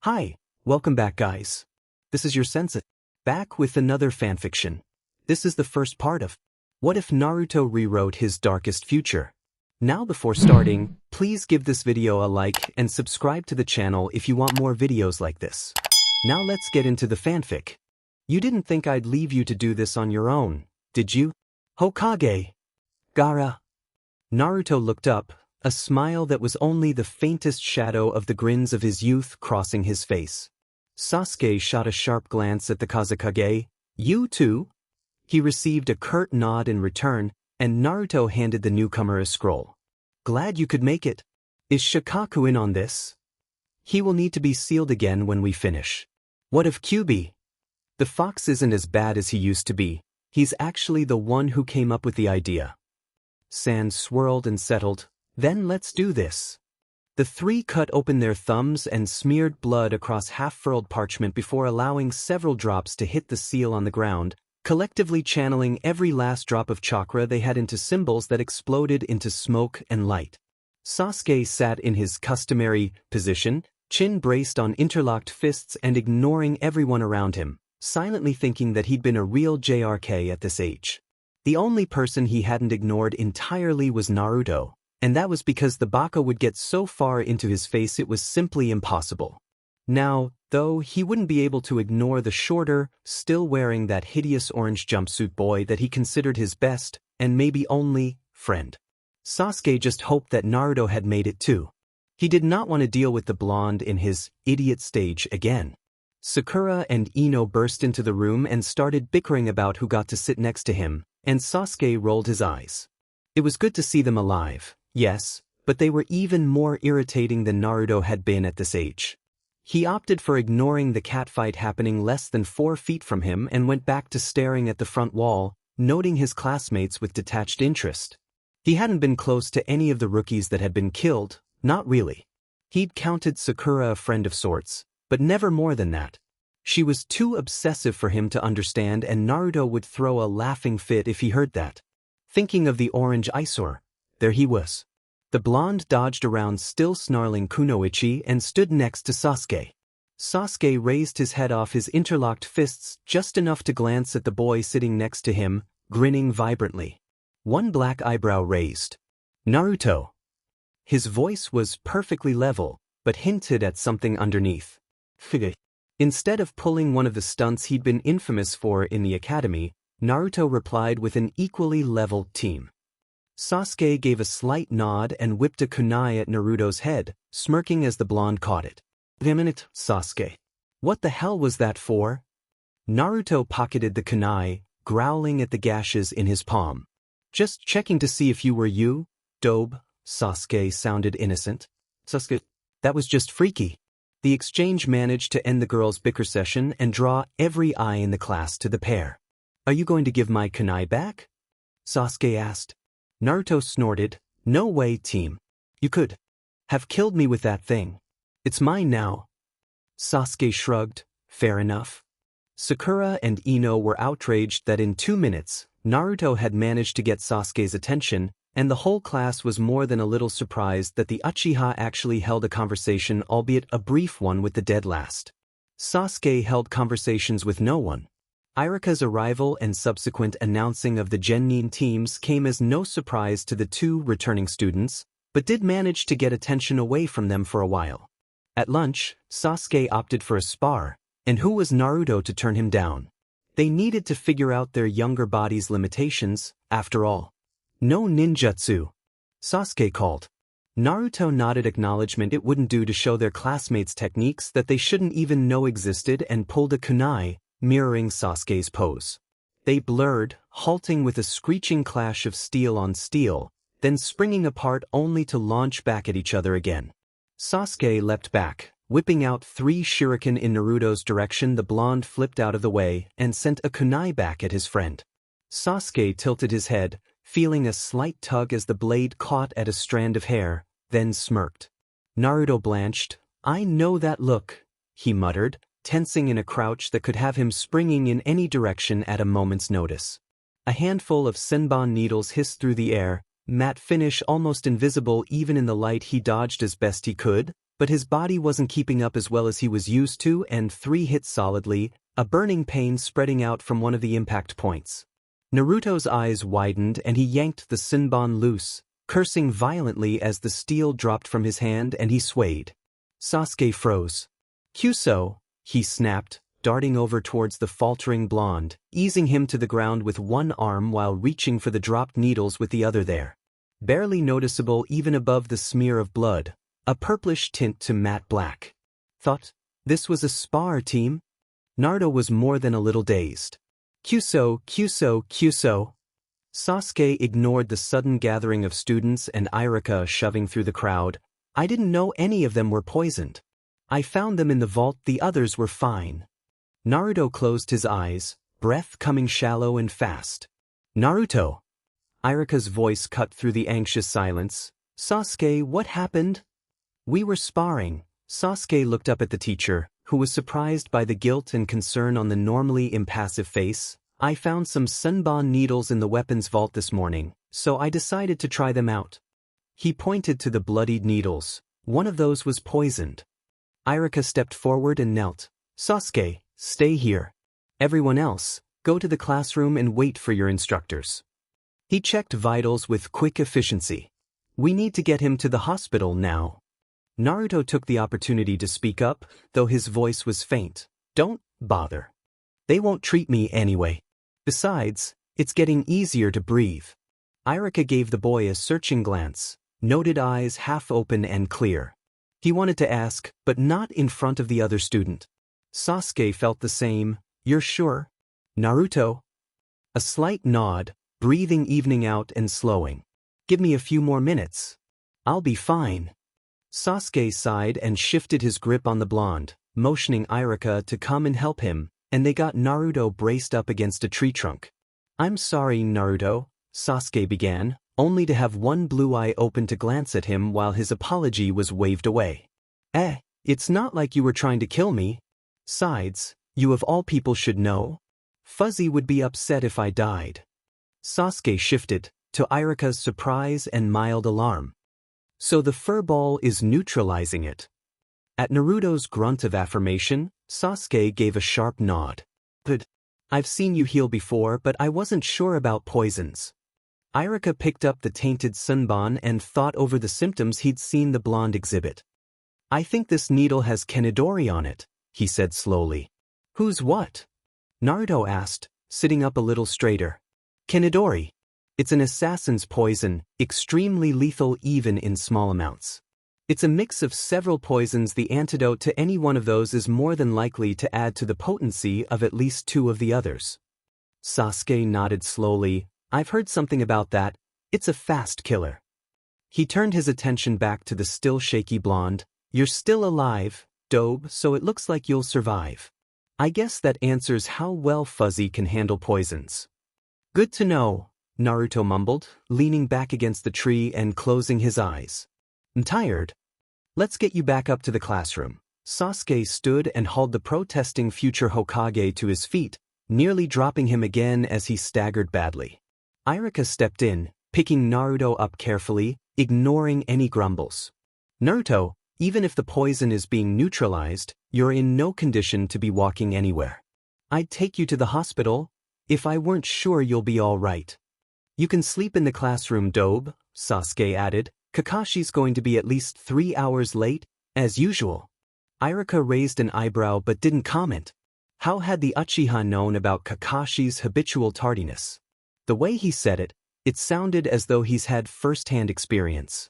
Hi, welcome back guys. This is your sensei, back with another fanfiction. This is the first part of What If Naruto Rewrote His Darkest Future? Now before starting, please give this video a like and subscribe to the channel if you want more videos like this. Now let's get into the fanfic. You didn't think I'd leave you to do this on your own, did you? Hokage. Gaara. Naruto looked up, a smile that was only the faintest shadow of the grins of his youth crossing his face. Sasuke shot a sharp glance at the Kazekage. You too? He received a curt nod in return, and Naruto handed the newcomer a scroll. Glad you could make it. Is Shikaku in on this? He will need to be sealed again when we finish. What of Kyuubi? The fox isn't as bad as he used to be. He's actually the one who came up with the idea. Sand swirled and settled. Then let's do this. The three cut open their thumbs and smeared blood across half-furled parchment before allowing several drops to hit the seal on the ground, collectively channeling every last drop of chakra they had into symbols that exploded into smoke and light. Sasuke sat in his customary position, chin braced on interlocked fists and ignoring everyone around him, silently thinking that he'd been a real JRK at this age. The only person he hadn't ignored entirely was Naruto, and that was because the baka would get so far into his face it was simply impossible. Now, though, he wouldn't be able to ignore the shorter, still wearing that hideous orange jumpsuit boy that he considered his best, and maybe only, friend. Sasuke just hoped that Naruto had made it too. He did not want to deal with the blonde in his idiot stage again. Sakura and Ino burst into the room and started bickering about who got to sit next to him, and Sasuke rolled his eyes. It was good to see them alive. Yes, but they were even more irritating than Naruto had been at this age. He opted for ignoring the catfight happening less than 4 feet from him and went back to staring at the front wall, noting his classmates with detached interest. He hadn't been close to any of the rookies that had been killed, not really. He'd counted Sakura a friend of sorts, but never more than that. She was too obsessive for him to understand, and Naruto would throw a laughing fit if he heard that. Thinking of the orange eyesore, there he was. The blonde dodged around still snarling Kunoichi and stood next to Sasuke. Sasuke raised his head off his interlocked fists just enough to glance at the boy sitting next to him, grinning vibrantly. One black eyebrow raised. Naruto. His voice was perfectly level, but hinted at something underneath. Instead of pulling one of the stunts he'd been infamous for in the academy, Naruto replied with an equally level team. Sasuke gave a slight nod and whipped a kunai at Naruto's head, smirking as the blonde caught it. Wait a minute, Sasuke. What the hell was that for? Naruto pocketed the kunai, growling at the gashes in his palm. Just checking to see if you were you, Dobe. Sasuke sounded innocent. Sasuke, that was just freaky. The exchange managed to end the girls' bicker session and draw every eye in the class to the pair. Are you going to give my kunai back? Sasuke asked. Naruto snorted. No way, team. You could have killed me with that thing. It's mine now. Sasuke shrugged. Fair enough. Sakura and Ino were outraged that in 2 minutes, Naruto had managed to get Sasuke's attention, and the whole class was more than a little surprised that the Uchiha actually held a conversation, albeit a brief one, with the dead last. Sasuke held conversations with no one. Irika's arrival and subsequent announcing of the Genin teams came as no surprise to the 2 returning students, but did manage to get attention away from them for a while. At lunch, Sasuke opted for a spar, and who was Naruto to turn him down? They needed to figure out their younger body's limitations, after all. No ninjutsu. Sasuke called. Naruto nodded acknowledgement. It wouldn't do to show their classmates techniques that they shouldn't even know existed, and pulled a kunai, mirroring Sasuke's pose. They blurred, halting with a screeching clash of steel on steel, then springing apart only to launch back at each other again. Sasuke leapt back, whipping out 3 shuriken in Naruto's direction. The blonde flipped out of the way and sent a kunai back at his friend. Sasuke tilted his head, feeling a slight tug as the blade caught at a strand of hair, then smirked. Naruto blanched. I know that look, he muttered, tensing in a crouch that could have him springing in any direction at a moment's notice. A handful of senbon needles hissed through the air, matte finish almost invisible even in the light. He dodged as best he could, but his body wasn't keeping up as well as he was used to, and 3 hit solidly, a burning pain spreading out from one of the impact points. Naruto's eyes widened and he yanked the Senbon loose, cursing violently as the steel dropped from his hand and he swayed. Sasuke froze. "Kyuso," he snapped, darting over towards the faltering blonde, easing him to the ground with one arm while reaching for the dropped needles with the other there. Barely noticeable even above the smear of blood, a purplish tint to matte black. Thought this was a spar team? Naruto was more than a little dazed. "Kyuso, Kyuso, Kyuso." Sasuke ignored the sudden gathering of students and Irika shoving through the crowd. "I didn't know any of them were poisoned. I found them in the vault, the others were fine." Naruto closed his eyes, breath coming shallow and fast. "Naruto." Irika's voice cut through the anxious silence. "Sasuke, what happened?" "We were sparring." Sasuke looked up at the teacher, who was surprised by the guilt and concern on the normally impassive face. "I found some Senbon needles in the weapons vault this morning, so I decided to try them out." He pointed to the bloodied needles. "One of those was poisoned." Irika stepped forward and knelt. "Sasuke, stay here. Everyone else, go to the classroom and wait for your instructors." He checked vitals with quick efficiency. "We need to get him to the hospital now." Naruto took the opportunity to speak up, though his voice was faint. "Don't bother. They won't treat me anyway. Besides, it's getting easier to breathe." Irika gave the boy a searching glance, noted eyes half open and clear. He wanted to ask, but not in front of the other student. Sasuke felt the same. "You're sure?" "Naruto?" A slight nod, breathing evening out and slowing. "Give me a few more minutes. I'll be fine." Sasuke sighed and shifted his grip on the blonde, motioning Irika to come and help him, and they got Naruto braced up against a tree trunk. "I'm sorry, Naruto," Sasuke began, only to have one blue eye open to glance at him while his apology was waved away. It's not like you were trying to kill me. Sides, you of all people should know. Fuzzy would be upset if I died." Sasuke shifted, to Irika's surprise and mild alarm. "So the furball is neutralizing it." At Naruto's grunt of affirmation, Sasuke gave a sharp nod. "But I've seen you heal before, but I wasn't sure about poisons." Irika picked up the tainted Senbon and thought over the symptoms he'd seen the blonde exhibit. "I think this needle has Kanedori on it," he said slowly. "Who's what?" Naruto asked, sitting up a little straighter. "Kanedori. It's an assassin's poison, extremely lethal even in small amounts. It's a mix of several poisons. The antidote to any one of those is more than likely to add to the potency of at least 2 of the others." Sasuke nodded slowly. "I've heard something about that. It's a fast killer." He turned his attention back to the still shaky blonde. "You're still alive, Dobe, so it looks like you'll survive. I guess that answers how well Fuzzy can handle poisons." "Good to know," Naruto mumbled, leaning back against the tree and closing his eyes. "I'm tired. Let's get you back up to the classroom." Sasuke stood and hauled the protesting future Hokage to his feet, nearly dropping him again as he staggered badly. Irika stepped in, picking Naruto up carefully, ignoring any grumbles. "Naruto, even if the poison is being neutralized, you're in no condition to be walking anywhere. I'd take you to the hospital if I weren't sure you'll be all right. You can sleep in the classroom, Dobe," Sasuke added. "Kakashi's going to be at least 3 hours late, as usual." Irika raised an eyebrow but didn't comment. How had the Uchiha known about Kakashi's habitual tardiness? The way he said it, it sounded as though he's had first-hand experience.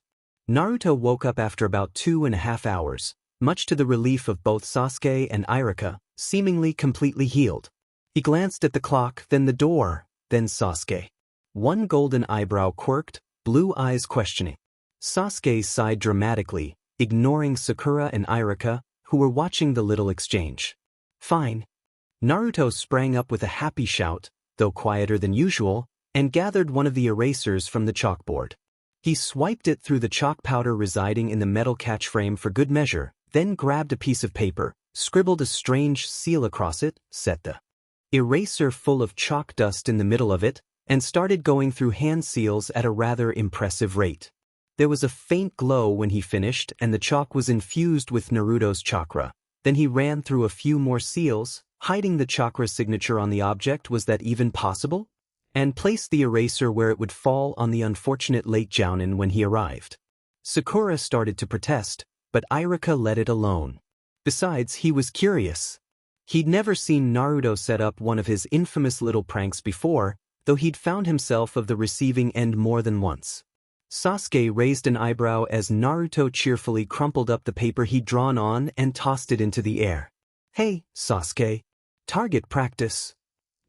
Naruto woke up after about 2.5 hours, much to the relief of both Sasuke and Irika, seemingly completely healed. He glanced at the clock, then the door, then Sasuke. One golden eyebrow quirked, blue eyes questioning. Sasuke sighed dramatically, ignoring Sakura and Irika, who were watching the little exchange. "Fine." Naruto sprang up with a happy shout, though quieter than usual, and gathered one of the erasers from the chalkboard. He swiped it through the chalk powder residing in the metal catch frame for good measure, then grabbed a piece of paper, scribbled a strange seal across it, set the eraser full of chalk dust in the middle of it, and started going through hand seals at a rather impressive rate. There was a faint glow when he finished and the chalk was infused with Naruto's chakra. Then he ran through a few more seals, hiding the chakra signature on the object. Was that even possible? And placed the eraser where it would fall on the unfortunate late Jounin when he arrived. Sakura started to protest, but Irika let it alone. Besides, he was curious. He'd never seen Naruto set up one of his infamous little pranks before, though he'd found himself of the receiving end more than once. Sasuke raised an eyebrow as Naruto cheerfully crumpled up the paper he'd drawn on and tossed it into the air. "Hey, Sasuke. Target practice."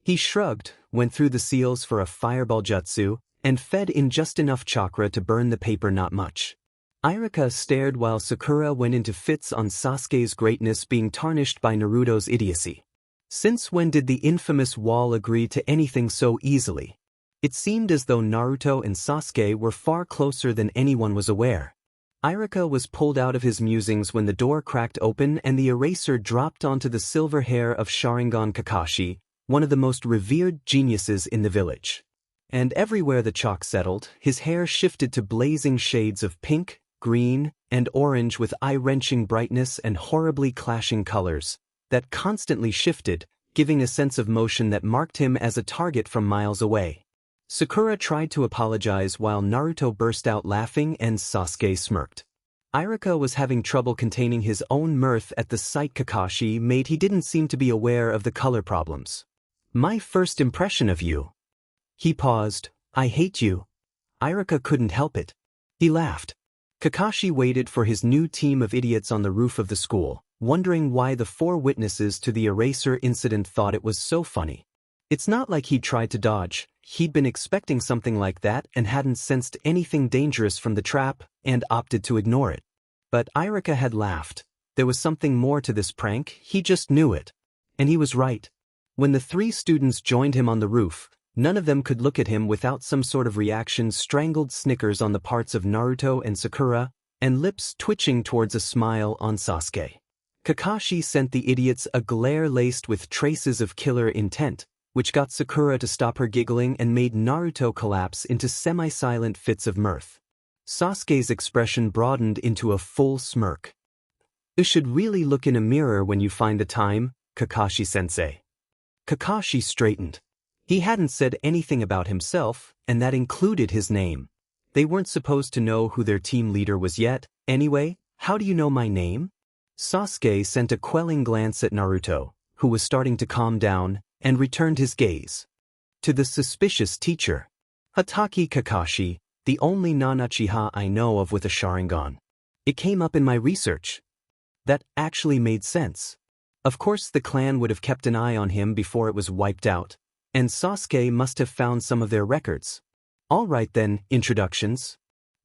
He shrugged, went through the seals for a fireball jutsu, and fed in just enough chakra to burn the paper. Not much. Irika stared while Sakura went into fits on Sasuke's greatness being tarnished by Naruto's idiocy. Since when did the infamous wall agree to anything so easily? It seemed as though Naruto and Sasuke were far closer than anyone was aware. Irika was pulled out of his musings when the door cracked open and the eraser dropped onto the silver hair of Sharingan Kakashi, one of the most revered geniuses in the village. And everywhere the chalk settled, his hair shifted to blazing shades of pink, green, and orange with eye-wrenching brightness and horribly clashing colors that constantly shifted, giving a sense of motion that marked him as a target from miles away. Sakura tried to apologize while Naruto burst out laughing and Sasuke smirked. Irika was having trouble containing his own mirth at the sight Kakashi made. He didn't seem to be aware of the color problems. "My first impression of you." He paused. "I hate you." Irika couldn't help it. He laughed. Kakashi waited for his new team of idiots on the roof of the school, wondering why the 4 witnesses to the eraser incident thought it was so funny. It's not like he'd tried to dodge. He'd been expecting something like that and hadn't sensed anything dangerous from the trap and opted to ignore it. But Irika had laughed. There was something more to this prank. He just knew it. And he was right. When the 3 students joined him on the roof, none of them could look at him without some sort of reaction. Strangled snickers on the parts of Naruto and Sakura, and lips twitching towards a smile on Sasuke. Kakashi sent the idiots a glare laced with traces of killer intent, which got Sakura to stop her giggling and made Naruto collapse into semi-silent fits of mirth. Sasuke's expression broadened into a full smirk. "You should really look in a mirror when you find the time, Kakashi-sensei." Kakashi straightened. He hadn't said anything about himself, and that included his name. They weren't supposed to know who their team leader was yet. "Anyway, how do you know my name?" Sasuke sent a quelling glance at Naruto, who was starting to calm down, and returned his gaze to the suspicious teacher. "Hatake Kakashi, the only non-Uchiha I know of with a Sharingan. It came up in my research." That actually made sense. Of course the clan would have kept an eye on him before it was wiped out, and Sasuke must have found some of their records. "All right then, introductions.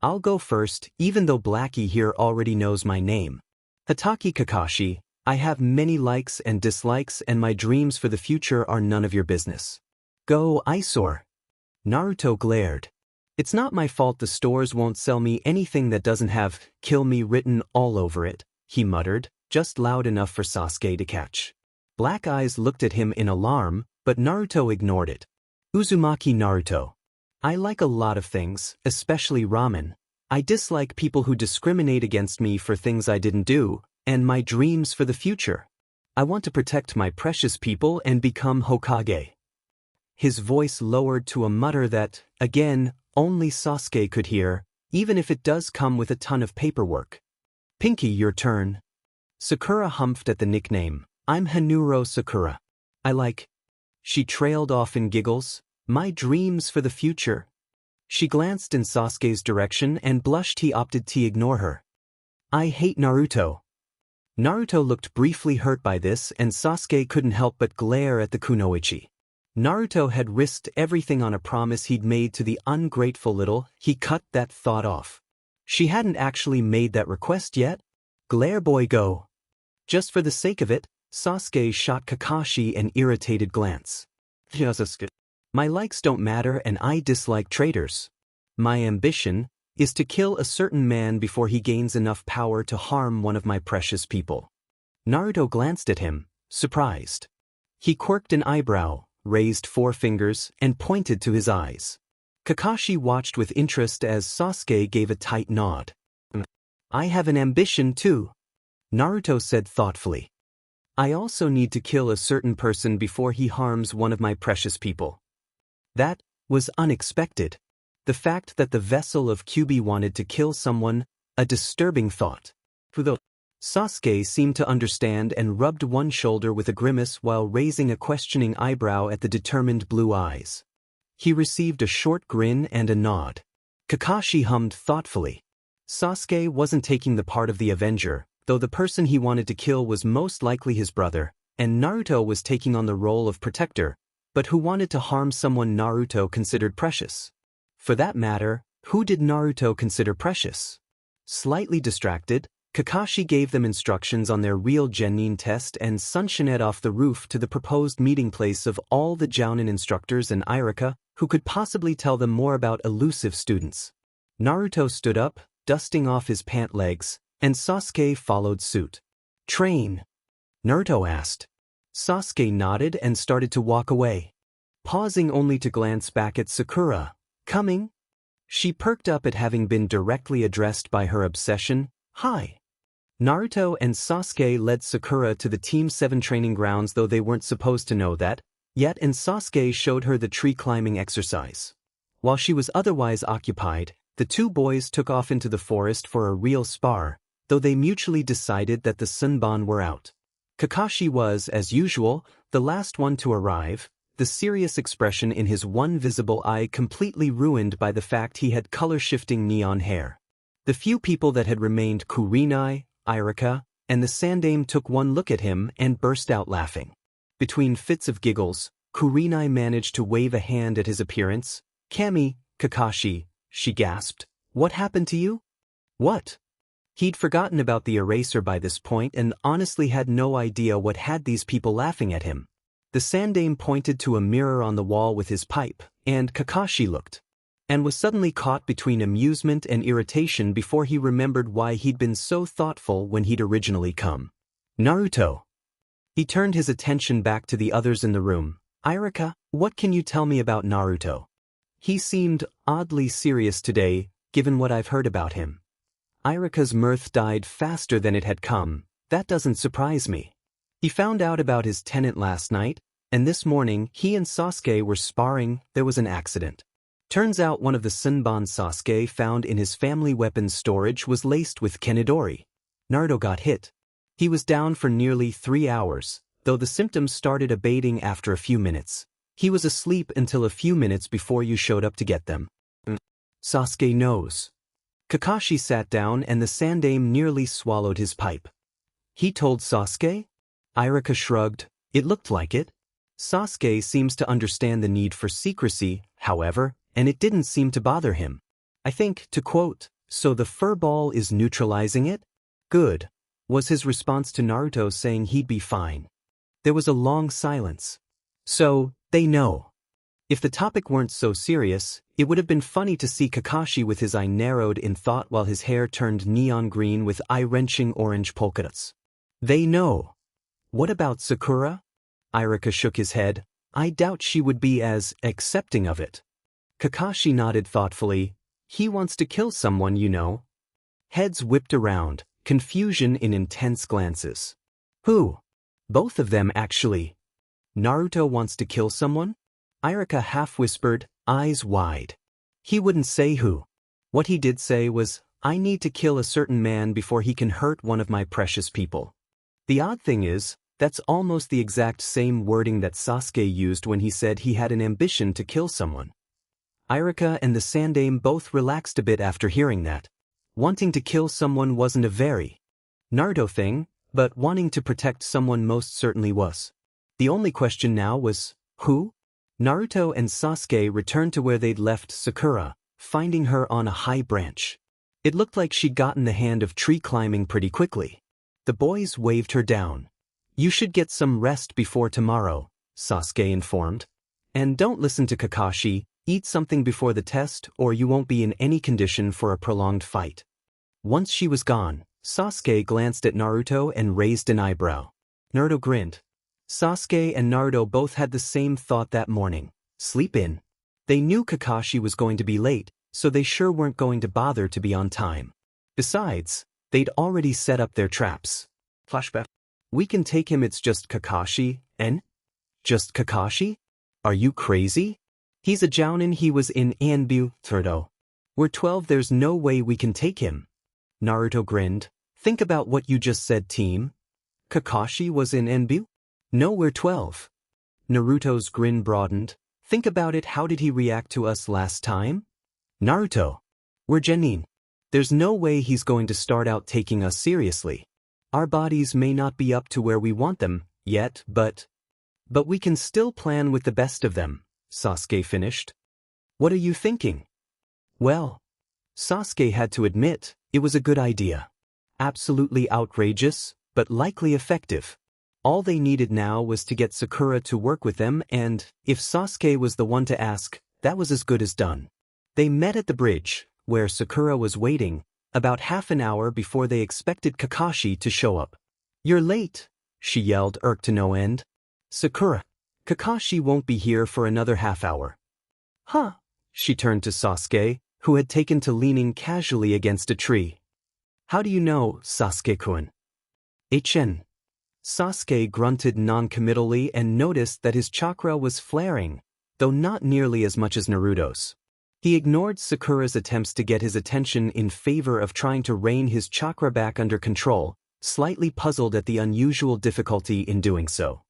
I'll go first, even though Blackie here already knows my name. Hatake Kakashi. I have many likes and dislikes and my dreams for the future are none of your business." "Go, eyesore." Naruto glared. "It's not my fault the stores won't sell me anything that doesn't have 'kill me' written all over it," he muttered, just loud enough for Sasuke to catch. Black eyes looked at him in alarm, but Naruto ignored it. "Uzumaki Naruto. I like a lot of things, especially ramen. I dislike people who discriminate against me for things I didn't do, and my dreams for the future. I want to protect my precious people and become Hokage." His voice lowered to a mutter that, again, only Sasuke could hear, even if it does come with a ton of paperwork. "Pinky, your turn." Sakura humphed at the nickname. "I'm Hanuro Sakura. I like..." She trailed off in giggles. "My dreams for the future." She glanced in Sasuke's direction and blushed. He opted to ignore her. "I hate Naruto." Naruto looked briefly hurt by this and Sasuke couldn't help but glare at the kunoichi. Naruto had risked everything on a promise he'd made to the ungrateful little. He cut that thought off. She hadn't actually made that request yet. "Glare boy, go." Just for the sake of it, Sasuke shot Kakashi an irritated glance. "My likes don't matter and I dislike traitors. My ambition is to kill a certain man before he gains enough power to harm one of my precious people." Naruto glanced at him, surprised. He quirked an eyebrow, raised 4 fingers, and pointed to his eyes. Kakashi watched with interest as Sasuke gave a tight nod. I have an ambition too, Naruto said thoughtfully. I also need to kill a certain person before he harms one of my precious people. That was unexpected. The fact that the vessel of Kyuubi wanted to kill someone, a disturbing thought. Sasuke seemed to understand and rubbed one shoulder with a grimace while raising a questioning eyebrow at the determined blue eyes. He received a short grin and a nod. Kakashi hummed thoughtfully. Sasuke wasn't taking the part of the Avenger, though the person he wanted to kill was most likely his brother, and Naruto was taking on the role of protector, but who wanted to harm someone Naruto considered precious? For that matter, who did Naruto consider precious? Slightly distracted, Kakashi gave them instructions on their real genin test and sunshined off the roof to the proposed meeting place of all the Jounin instructors and Irika, who could possibly tell them more about elusive students. Naruto stood up, dusting off his pant legs, and Sasuke followed suit. Train? Naruto asked. Sasuke nodded and started to walk away, pausing only to glance back at Sakura. Coming? She perked up at having been directly addressed by her obsession. Hi. Naruto and Sasuke led Sakura to the Team 7 training grounds, though they weren't supposed to know that yet, and Sasuke showed her the tree climbing exercise. While she was otherwise occupied, the two boys took off into the forest for a real spar, though they mutually decided that the Sunban were out. Kakashi was, as usual, the last one to arrive, the serious expression in his one visible eye completely ruined by the fact he had color-shifting neon hair. The few people that had remained, Kurenai, Irika, and the Sandaime, took one look at him and burst out laughing. Between fits of giggles, Kurenai managed to wave a hand at his appearance. Kami, Kakashi, she gasped. What happened to you? What? He'd forgotten about the eraser by this point and honestly had no idea what had these people laughing at him. The Sandaime pointed to a mirror on the wall with his pipe, and Kakashi looked, and was suddenly caught between amusement and irritation before he remembered why he'd been so thoughtful when he'd originally come. Naruto. He turned his attention back to the others in the room. Irika, what can you tell me about Naruto? He seemed oddly serious today, given what I've heard about him. Irika's mirth died faster than it had come. That doesn't surprise me. He found out about his tenant last night, and this morning he and Sasuke were sparring. There was an accident. Turns out one of the Sunban Sasuke found in his family weapons storage was laced with Kenidori. Naruto got hit. He was down for nearly 3 hours, though the symptoms started abating after a few minutes. He was asleep until a few minutes before you showed up to get them. Sasuke knows. Kakashi sat down and the Sandaime nearly swallowed his pipe. He told Sasuke? Irika shrugged. It looked like it. Sasuke seems to understand the need for secrecy, however, and it didn't seem to bother him. I think, to quote, so the furball is neutralizing it? Good, was his response to Naruto saying he'd be fine. There was a long silence. So, they know. If the topic weren't so serious, it would have been funny to see Kakashi with his eye narrowed in thought while his hair turned neon green with eye-wrenching orange polka dots. They know. What about Sakura? Irika shook his head. I doubt she would be as accepting of it. Kakashi nodded thoughtfully. He wants to kill someone, you know. Heads whipped around, confusion in intense glances. Who? Both of them, actually. Naruto wants to kill someone? Irika half-whispered, eyes wide. He wouldn't say who. What he did say was, I need to kill a certain man before he can hurt one of my precious people. The odd thing is, that's almost the exact same wording that Sasuke used when he said he had an ambition to kill someone. Irika and the Sandaime both relaxed a bit after hearing that. Wanting to kill someone wasn't a very Naruto thing, but wanting to protect someone most certainly was. The only question now was, who? Naruto and Sasuke returned to where they'd left Sakura, finding her on a high branch. It looked like she'd gotten the hand of tree climbing pretty quickly. The boys waved her down. You should get some rest before tomorrow, Sasuke informed. And don't listen to Kakashi, eat something before the test or you won't be in any condition for a prolonged fight. Once she was gone, Sasuke glanced at Naruto and raised an eyebrow. Naruto grinned. Sasuke and Naruto both had the same thought that morning. Sleep in. They knew Kakashi was going to be late, so they sure weren't going to bother to be on time. Besides, they'd already set up their traps. Flashback. We can take him, it's just Kakashi, and? Just Kakashi? Are you crazy? He's a jounin, he was in Anbu, Naruto. We're 12, there's no way we can take him. Naruto grinned. Think about what you just said, team. Kakashi was in Anbu? No, we're 12. Naruto's grin broadened. Think about it, how did he react to us last time? Naruto. We're genin. There's no way he's going to start out taking us seriously. Our bodies may not be up to where we want them yet, but we can still plan with the best of them, Sasuke finished. What are you thinking? Well, Sasuke had to admit, it was a good idea. Absolutely outrageous, but likely effective. All they needed now was to get Sakura to work with them, and if Sasuke was the one to ask, that was as good as done. They met at the bridge, where Sakura was waiting, about half an hour before they expected Kakashi to show up. You're late, she yelled, irked to no end. Sakura, Kakashi won't be here for another half hour. Huh? She turned to Sasuke, who had taken to leaning casually against a tree. How do you know, Sasuke-kun? HN. Sasuke grunted non-committally and noticed that his chakra was flaring, though not nearly as much as Naruto's. He ignored Sakura's attempts to get his attention in favor of trying to rein his chakra back under control, slightly puzzled at the unusual difficulty in doing so.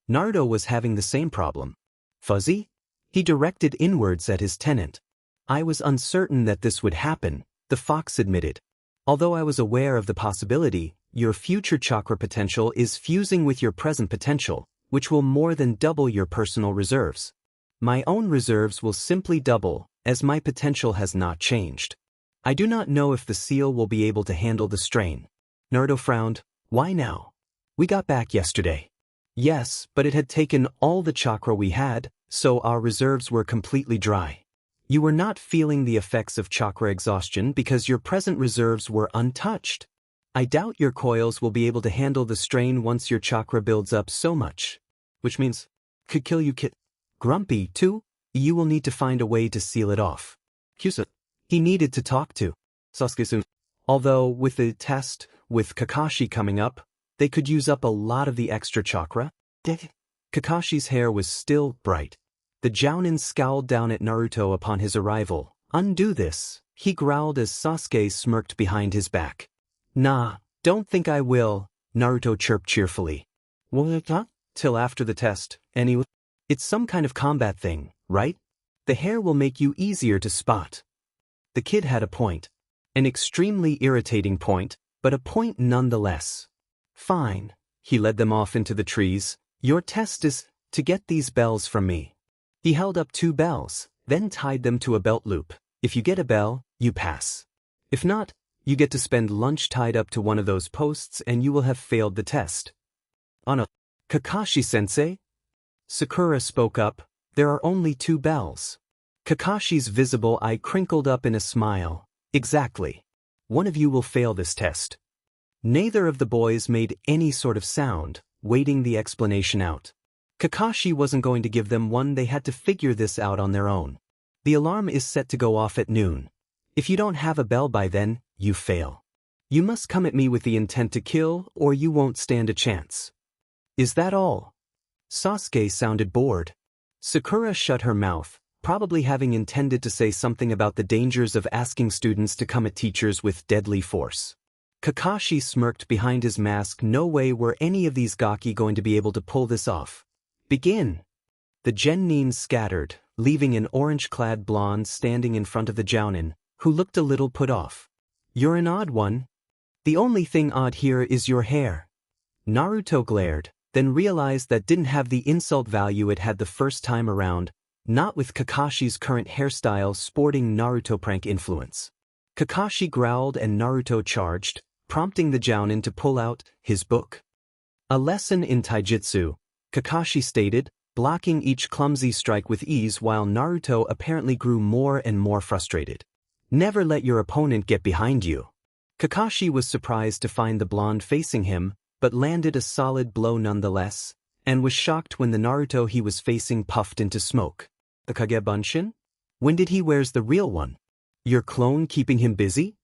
Naruto was having the same problem. Fuzzy? He directed inwards at his tenant. I was uncertain that this would happen, the fox admitted. Although I was aware of the possibility, your future chakra potential is fusing with your present potential, which will more than double your personal reserves. My own reserves will simply double, as my potential has not changed. I do not know if the seal will be able to handle the strain. Naruto frowned. Why now? We got back yesterday. Yes, but it had taken all the chakra we had, so our reserves were completely dry. You were not feeling the effects of chakra exhaustion because your present reserves were untouched. I doubt your coils will be able to handle the strain once your chakra builds up so much. Which means, could kill you, kid. Grumpy, too? You will need to find a way to seal it off. Kyusa. He needed to talk to Sasuke soon. Although, with the test, with Kakashi coming up, they could use up a lot of the extra chakra. Kakashi's hair was still bright. The Jounin scowled down at Naruto upon his arrival. Undo this, he growled as Sasuke smirked behind his back. Nah, don't think I will, Naruto chirped cheerfully. What? Till after the test, anyway. It's some kind of combat thing, right? The hair will make you easier to spot. The kid had a point. An extremely irritating point, but a point nonetheless. Fine, he led them off into the trees. Your test is to get these bells from me. He held up 2 bells, then tied them to a belt loop. If you get a bell, you pass. If not, you get to spend lunch tied up to one of those posts and you will have failed the test. Anna. Kakashi-sensei? Sakura spoke up. There are only 2 bells. Kakashi's visible eye crinkled up in a smile. Exactly. One of you will fail this test. Neither of the boys made any sort of sound, waiting the explanation out. Kakashi wasn't going to give them one, they had to figure this out on their own. The alarm is set to go off at noon. If you don't have a bell by then, you fail. You must come at me with the intent to kill, or you won't stand a chance. Is that all? Sasuke sounded bored. Sakura shut her mouth, probably having intended to say something about the dangers of asking students to come at teachers with deadly force. Kakashi smirked behind his mask. No way were any of these gaki going to be able to pull this off. Begin. The Genin scattered, leaving an orange-clad blonde standing in front of the Jounin, who looked a little put off. You're an odd one. The only thing odd here is your hair. Naruto glared, then realized that didn't have the insult value it had the first time around, not with Kakashi's current hairstyle sporting Naruto prank influence. Kakashi growled and Naruto charged, prompting the Jounin to pull out his book. A lesson in taijutsu, Kakashi stated, blocking each clumsy strike with ease while Naruto apparently grew more and more frustrated. Never let your opponent get behind you. Kakashi was surprised to find the blonde facing him, but landed a solid blow nonetheless, and was shocked when the Naruto he was facing puffed into smoke. The Kage Bunshin? When did he wears the real one? Your clone keeping him busy?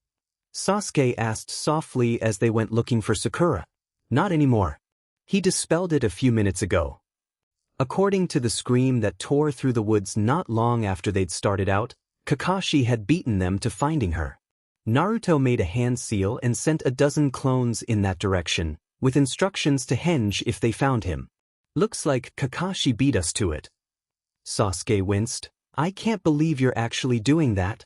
Sasuke asked softly as they went looking for Sakura. Not anymore. He dispelled it a few minutes ago. According to the scream that tore through the woods not long after they'd started out, Kakashi had beaten them to finding her. Naruto made a hand seal and sent a dozen clones in that direction, with instructions to henge if they found him. Looks like Kakashi beat us to it. Sasuke winced. I can't believe you're actually doing that.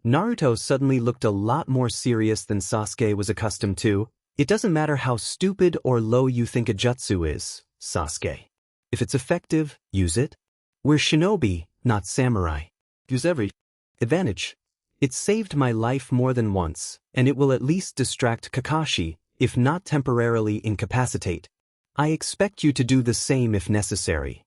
Naruto suddenly looked a lot more serious than Sasuke was accustomed to. It doesn't matter how stupid or low you think a jutsu is, Sasuke. If it's effective, use it. We're shinobi, not samurai. Use every advantage. It saved my life more than once, and it will at least distract Kakashi, if not temporarily incapacitate. I expect you to do the same if necessary.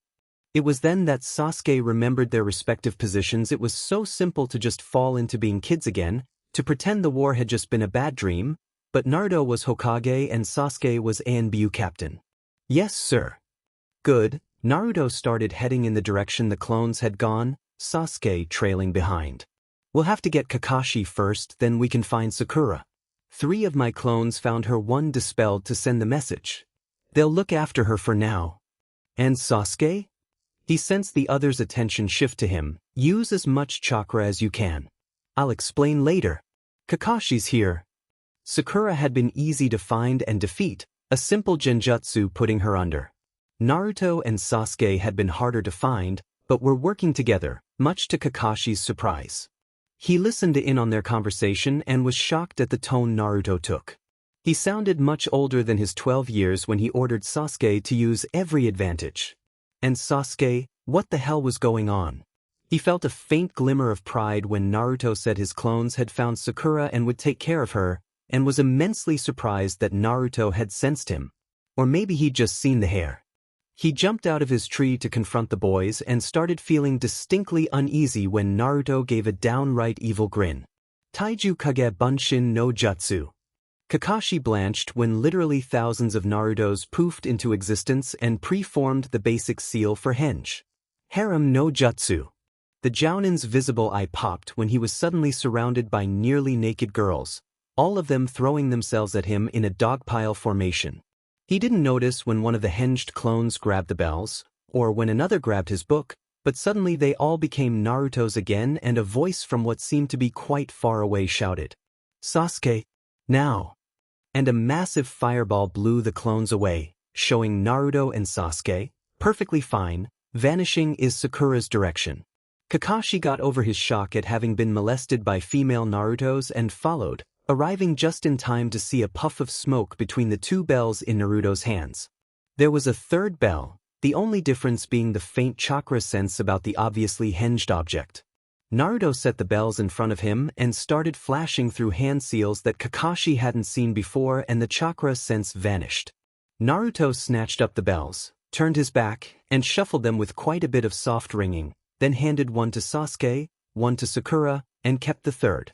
It was then that Sasuke remembered their respective positions. It was so simple to just fall into being kids again, to pretend the war had just been a bad dream, but Naruto was Hokage and Sasuke was Anbu captain. Yes, sir. Good. Naruto started heading in the direction the clones had gone, Sasuke trailing behind. We'll have to get Kakashi first, then we can find Sakura. 3 of my clones found her, 1 dispelled to send the message. They'll look after her for now. And Sasuke? He sensed the others' attention shift to him. Use as much chakra as you can. I'll explain later. Kakashi's here. Sakura had been easy to find and defeat, a simple genjutsu putting her under. Naruto and Sasuke had been harder to find, but were working together, much to Kakashi's surprise. He listened in on their conversation and was shocked at the tone Naruto took. He sounded much older than his 12 years when he ordered Sasuke to use every advantage. And Sasuke, what the hell was going on? He felt a faint glimmer of pride when Naruto said his clones had found Sakura and would take care of her, and was immensely surprised that Naruto had sensed him. Or maybe he'd just seen the hair. He jumped out of his tree to confront the boys and started feeling distinctly uneasy when Naruto gave a downright evil grin. Taiju Kage Bunshin no Jutsu. Kakashi blanched when literally thousands of Narutos poofed into existence and pre-formed the basic seal for henge. Harem no Jutsu. The Jounin's visible eye popped when he was suddenly surrounded by nearly naked girls, all of them throwing themselves at him in a dogpile formation. He didn't notice when one of the henged clones grabbed the bells, or when another grabbed his book, but suddenly they all became Naruto's again and a voice from what seemed to be quite far away shouted, Sasuke, now! And a massive fireball blew the clones away, showing Naruto and Sasuke, perfectly fine, vanishing in Sakura's direction. Kakashi got over his shock at having been molested by female Narutos and followed, arriving just in time to see a puff of smoke between the 2 bells in Naruto's hands. There was a 3rd bell, the only difference being the faint chakra sense about the obviously henged object. Naruto set the bells in front of him and started flashing through hand seals that Kakashi hadn't seen before, and the chakra sense vanished. Naruto snatched up the bells, turned his back, and shuffled them with quite a bit of soft ringing, then handed 1 to Sasuke, 1 to Sakura, and kept the 3rd.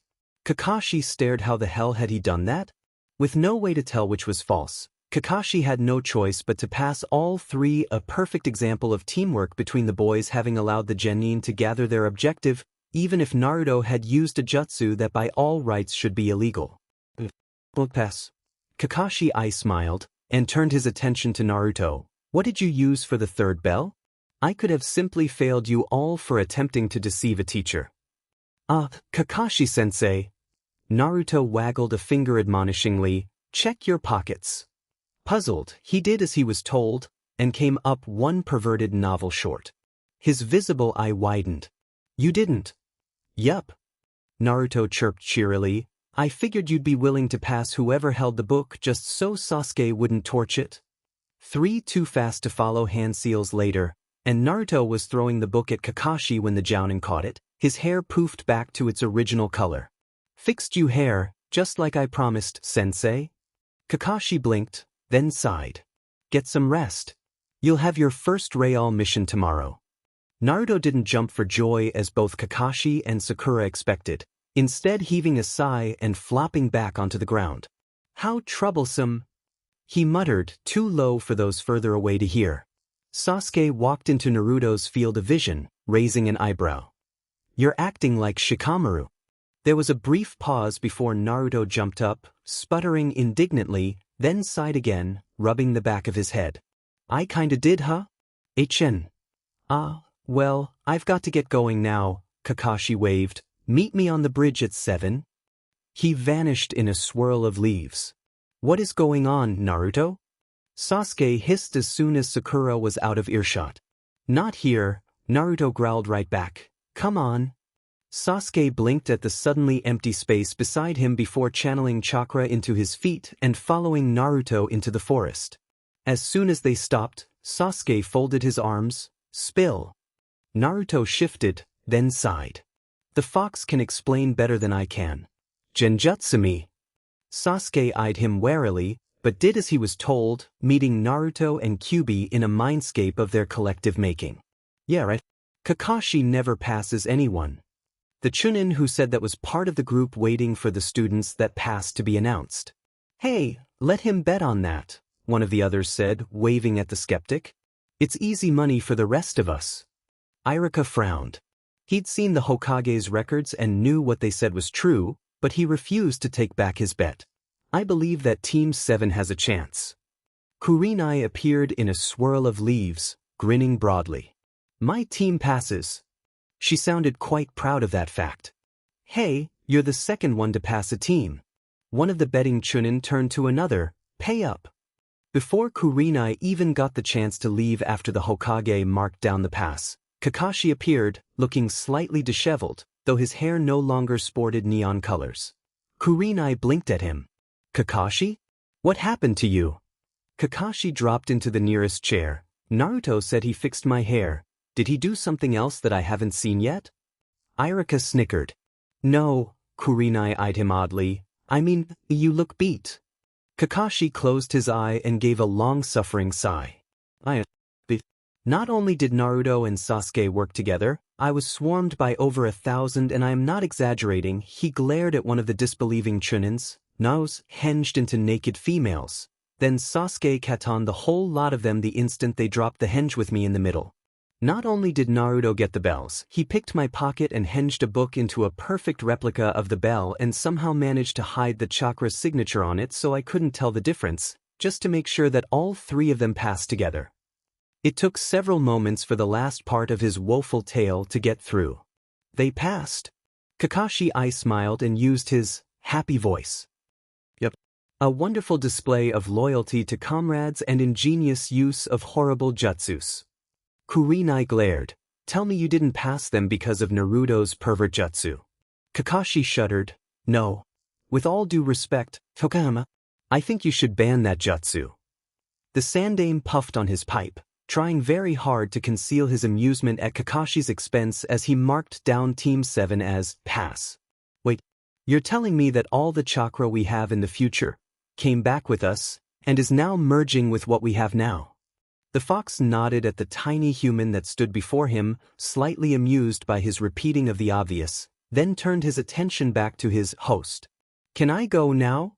Kakashi stared. How the hell had he done that? With no way to tell which was false, Kakashi had no choice but to pass all 3, a perfect example of teamwork between the boys, having allowed the genin to gather their objective, even if Naruto had used a jutsu that by all rights should be illegal. Pass. Kakashi smiled, and turned his attention to Naruto. What did you use for the 3rd bell? I could have simply failed you all for attempting to deceive a teacher. Kakashi-sensei. Naruto waggled a finger admonishingly. Check your pockets. Puzzled, he did as he was told, and came up 1 perverted novel short. His visible eye widened. You didn't? Yup. Naruto chirped cheerily. I figured you'd be willing to pass whoever held the book just so Sasuke wouldn't torch it. 3 too fast to follow hand seals later, and Naruto was throwing the book at Kakashi when the Jounin caught it. His hair poofed back to its original color. Fixed you hair, just like I promised, sensei. Kakashi blinked, then sighed. Get some rest. You'll have your first Real mission tomorrow. Naruto didn't jump for joy as both Kakashi and Sakura expected, instead heaving a sigh and flopping back onto the ground. How troublesome, he muttered, too low for those further away to hear. Sasuke walked into Naruto's field of vision, raising an eyebrow. You're acting like Shikamaru. There was a brief pause before Naruto jumped up, sputtering indignantly, then sighed again, rubbing the back of his head. I kinda did, huh? HN. Well, I've got to get going now, Kakashi waved. Meet me on the bridge at 7. He vanished in a swirl of leaves. What is going on, Naruto? Sasuke hissed as soon as Sakura was out of earshot. Not here, Naruto growled right back. Come on. Sasuke blinked at the suddenly empty space beside him before channeling chakra into his feet and following Naruto into the forest. As soon as they stopped, Sasuke folded his arms. Spill. Naruto shifted, then sighed. The fox can explain better than I can. Genjutsu-me. Sasuke eyed him warily, but did as he was told, meeting Naruto and Kyuubi in a mindscape of their collective making. Yeah, right. Kakashi never passes anyone. The Chunin who said that was part of the group waiting for the students that passed to be announced. Hey, let him bet on that, one of the others said, waving at the skeptic. It's easy money for the rest of us. Iruka frowned. He'd seen the Hokage's records and knew what they said was true, but he refused to take back his bet. I believe that Team 7 has a chance. Kurenai appeared in a swirl of leaves, grinning broadly. My team passes. She sounded quite proud of that fact. Hey, you're the second one to pass a team. One of the betting Chunin turned to another, pay up. Before Kurenai even got the chance to leave after the Hokage marked down the pass, Kakashi appeared, looking slightly disheveled, though his hair no longer sported neon colors. Kurenai blinked at him. Kakashi? What happened to you? Kakashi dropped into the nearest chair. Naruto said he fixed my hair. Did he do something else that I haven't seen yet? Iruka snickered. No, Kurenai eyed him oddly. I mean, you look beat. Kakashi closed his eye and gave a long-suffering sigh. Not only did Naruto and Sasuke work together, I was swarmed by over 1,000 and I am not exaggerating. He glared at one of the disbelieving Chunins. Nose hinged into naked females. Then Sasuke katon the whole lot of them the instant they dropped the henge with me in the middle. Not only did Naruto get the bells, he picked my pocket and hinged a book into a perfect replica of the bell and somehow managed to hide the chakra signature on it so I couldn't tell the difference, just to make sure that all three of them passed together. It took several moments for the last part of his woeful tale to get through. They passed. Kakashi I smiled and used his happy voice. Yep. A wonderful display of loyalty to comrades and ingenious use of horrible jutsus. Kurenai glared. Tell me you didn't pass them because of Naruto's pervert jutsu. Kakashi shuddered. No. With all due respect, Tokahama, I think you should ban that jutsu. The Sandaime puffed on his pipe, trying very hard to conceal his amusement at Kakashi's expense as he marked down Team 7 as pass. Wait, you're telling me that all the chakra we have in the future came back with us and is now merging with what we have now? The fox nodded at the tiny human that stood before him, slightly amused by his repeating of the obvious, then turned his attention back to his host. Can I go now?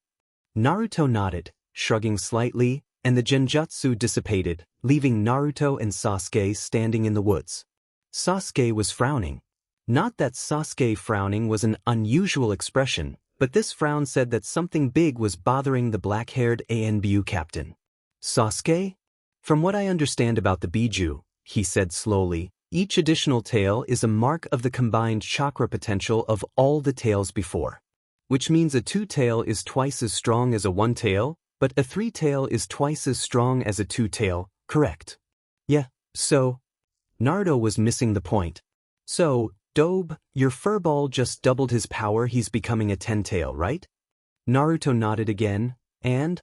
Naruto nodded, shrugging slightly, and the genjutsu dissipated, leaving Naruto and Sasuke standing in the woods. Sasuke was frowning. Not that Sasuke frowning was an unusual expression, but this frown said that something big was bothering the black-haired ANBU captain. Sasuke? From what I understand about the Biju, he said slowly, each additional tail is a mark of the combined chakra potential of all the tails before. Which means a two-tail is twice as strong as a one-tail, but a three-tail is twice as strong as a two-tail, correct? Yeah, so... Naruto was missing the point. So, Dobe, your furball just doubled his power, he's becoming a 10-tail, right? Naruto nodded again, and?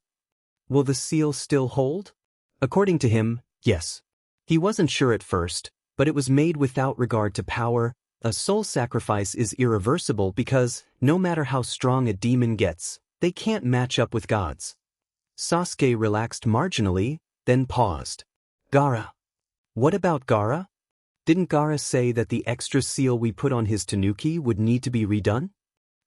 Will the seal still hold? According to him, yes. He wasn't sure at first, but it was made without regard to power. A soul sacrifice is irreversible because, no matter how strong a demon gets, they can't match up with gods. Sasuke relaxed marginally, then paused. Gaara. What about Gaara? Didn't Gaara say that the extra seal we put on his tanuki would need to be redone?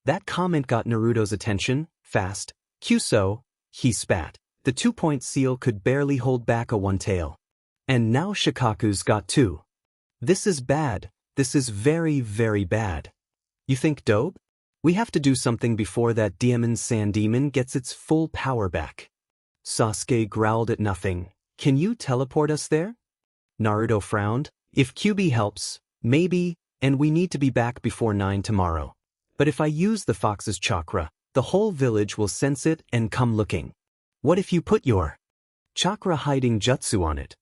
That comment got Naruto's attention, fast. Kyuso, he spat. The 2-point seal could barely hold back a one-tail. And now Shikaku's got two. This is bad, This is very, very bad. You think, Dobe? We have to do something before that Diamond Sand Demon gets its full power back. Sasuke growled at nothing. Can you teleport us there? Naruto frowned. If QB helps, maybe, and we need to be back before 9 tomorrow. But if I use the fox's chakra, the whole village will sense it and come looking. What if you put your chakra hiding jutsu on it?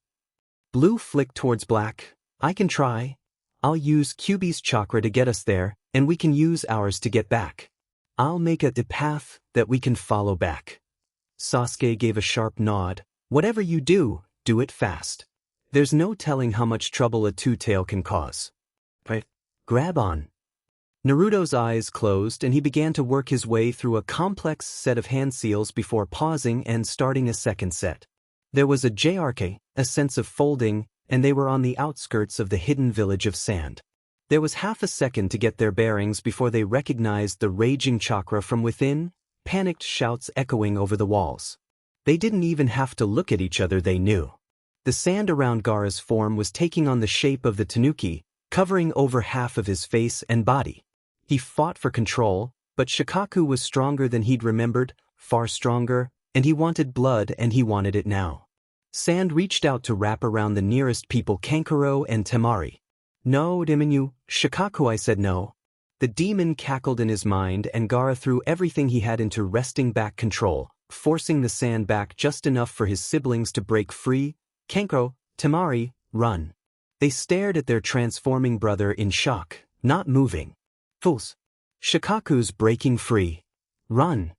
Blue flicked towards black. I can try. I'll use QB's chakra to get us there, and we can use ours to get back. I'll make a path that we can follow back. Sasuke gave a sharp nod. Whatever you do, do it fast. There's no telling how much trouble a two-tail can cause. Right? Grab on. Naruto's eyes closed and he began to work his way through a complex set of hand seals before pausing and starting a second set. There was a JRK, a sense of folding, and they were on the outskirts of the hidden village of sand. There was half a second to get their bearings before they recognized the raging chakra from within, panicked shouts echoing over the walls. They didn't even have to look at each other, they knew. The sand around Gaara's form was taking on the shape of the tanuki, covering over half of his face and body. He fought for control, but Shikaku was stronger than he'd remembered, far stronger, and he wanted blood and he wanted it now. Sand reached out to wrap around the nearest people, Kankuro and Temari. No, Diminyu, Shikaku, I said no. The demon cackled in his mind and Gaara threw everything he had into wresting back control, forcing the sand back just enough for his siblings to break free. Kankuro, Temari, run. They stared at their transforming brother in shock, not moving. Fools. Shikaku's breaking free. Run.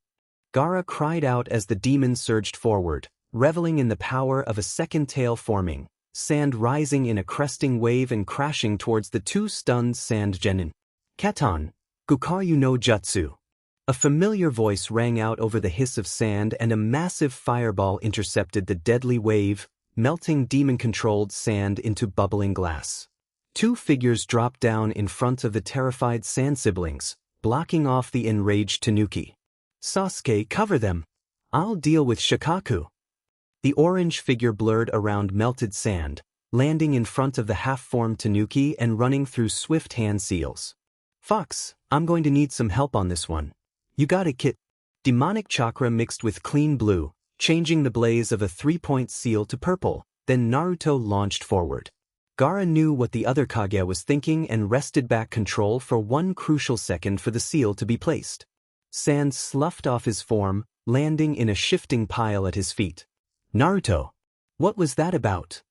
Gaara cried out as the demon surged forward, reveling in the power of a second tail forming, sand rising in a cresting wave and crashing towards the two stunned sand genin. Katan, Gukaryu no Jutsu. A familiar voice rang out over the hiss of sand and a massive fireball intercepted the deadly wave, melting demon-controlled sand into bubbling glass. Two figures dropped down in front of the terrified sand siblings, blocking off the enraged tanuki. Sasuke, cover them. I'll deal with Shikaku. The orange figure blurred around melted sand, landing in front of the half-formed tanuki and running through swift hand seals. Fox, I'm going to need some help on this one. You got it, kid. Demonic chakra mixed with clean blue, changing the blaze of a three-point seal to purple, then Naruto launched forward. Gaara knew what the other Kage was thinking and wrested back control for one crucial second for the seal to be placed. Sand sloughed off his form, landing in a shifting pile at his feet. Naruto. What was that about?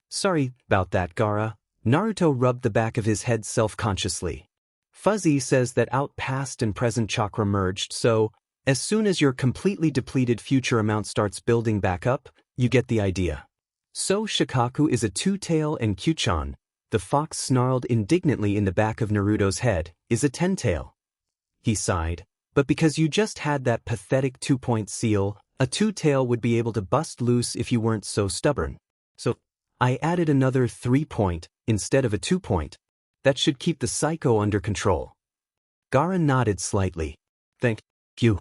Sorry about that, Gaara. Naruto rubbed the back of his head self-consciously. Fuzzy says that out past and present chakra merged, so as soon as your completely depleted future amount starts building back up, you get the idea. So Shikaku is a two-tail and Kyuchan, the fox snarled indignantly in the back of Naruto's head, is a ten-tail. He sighed, but because you just had that pathetic two-point seal, a two-tail would be able to bust loose if you weren't so stubborn. So, I added another 3-point instead of a 2-point. That should keep the psycho under control. Gaara nodded slightly. Thank you.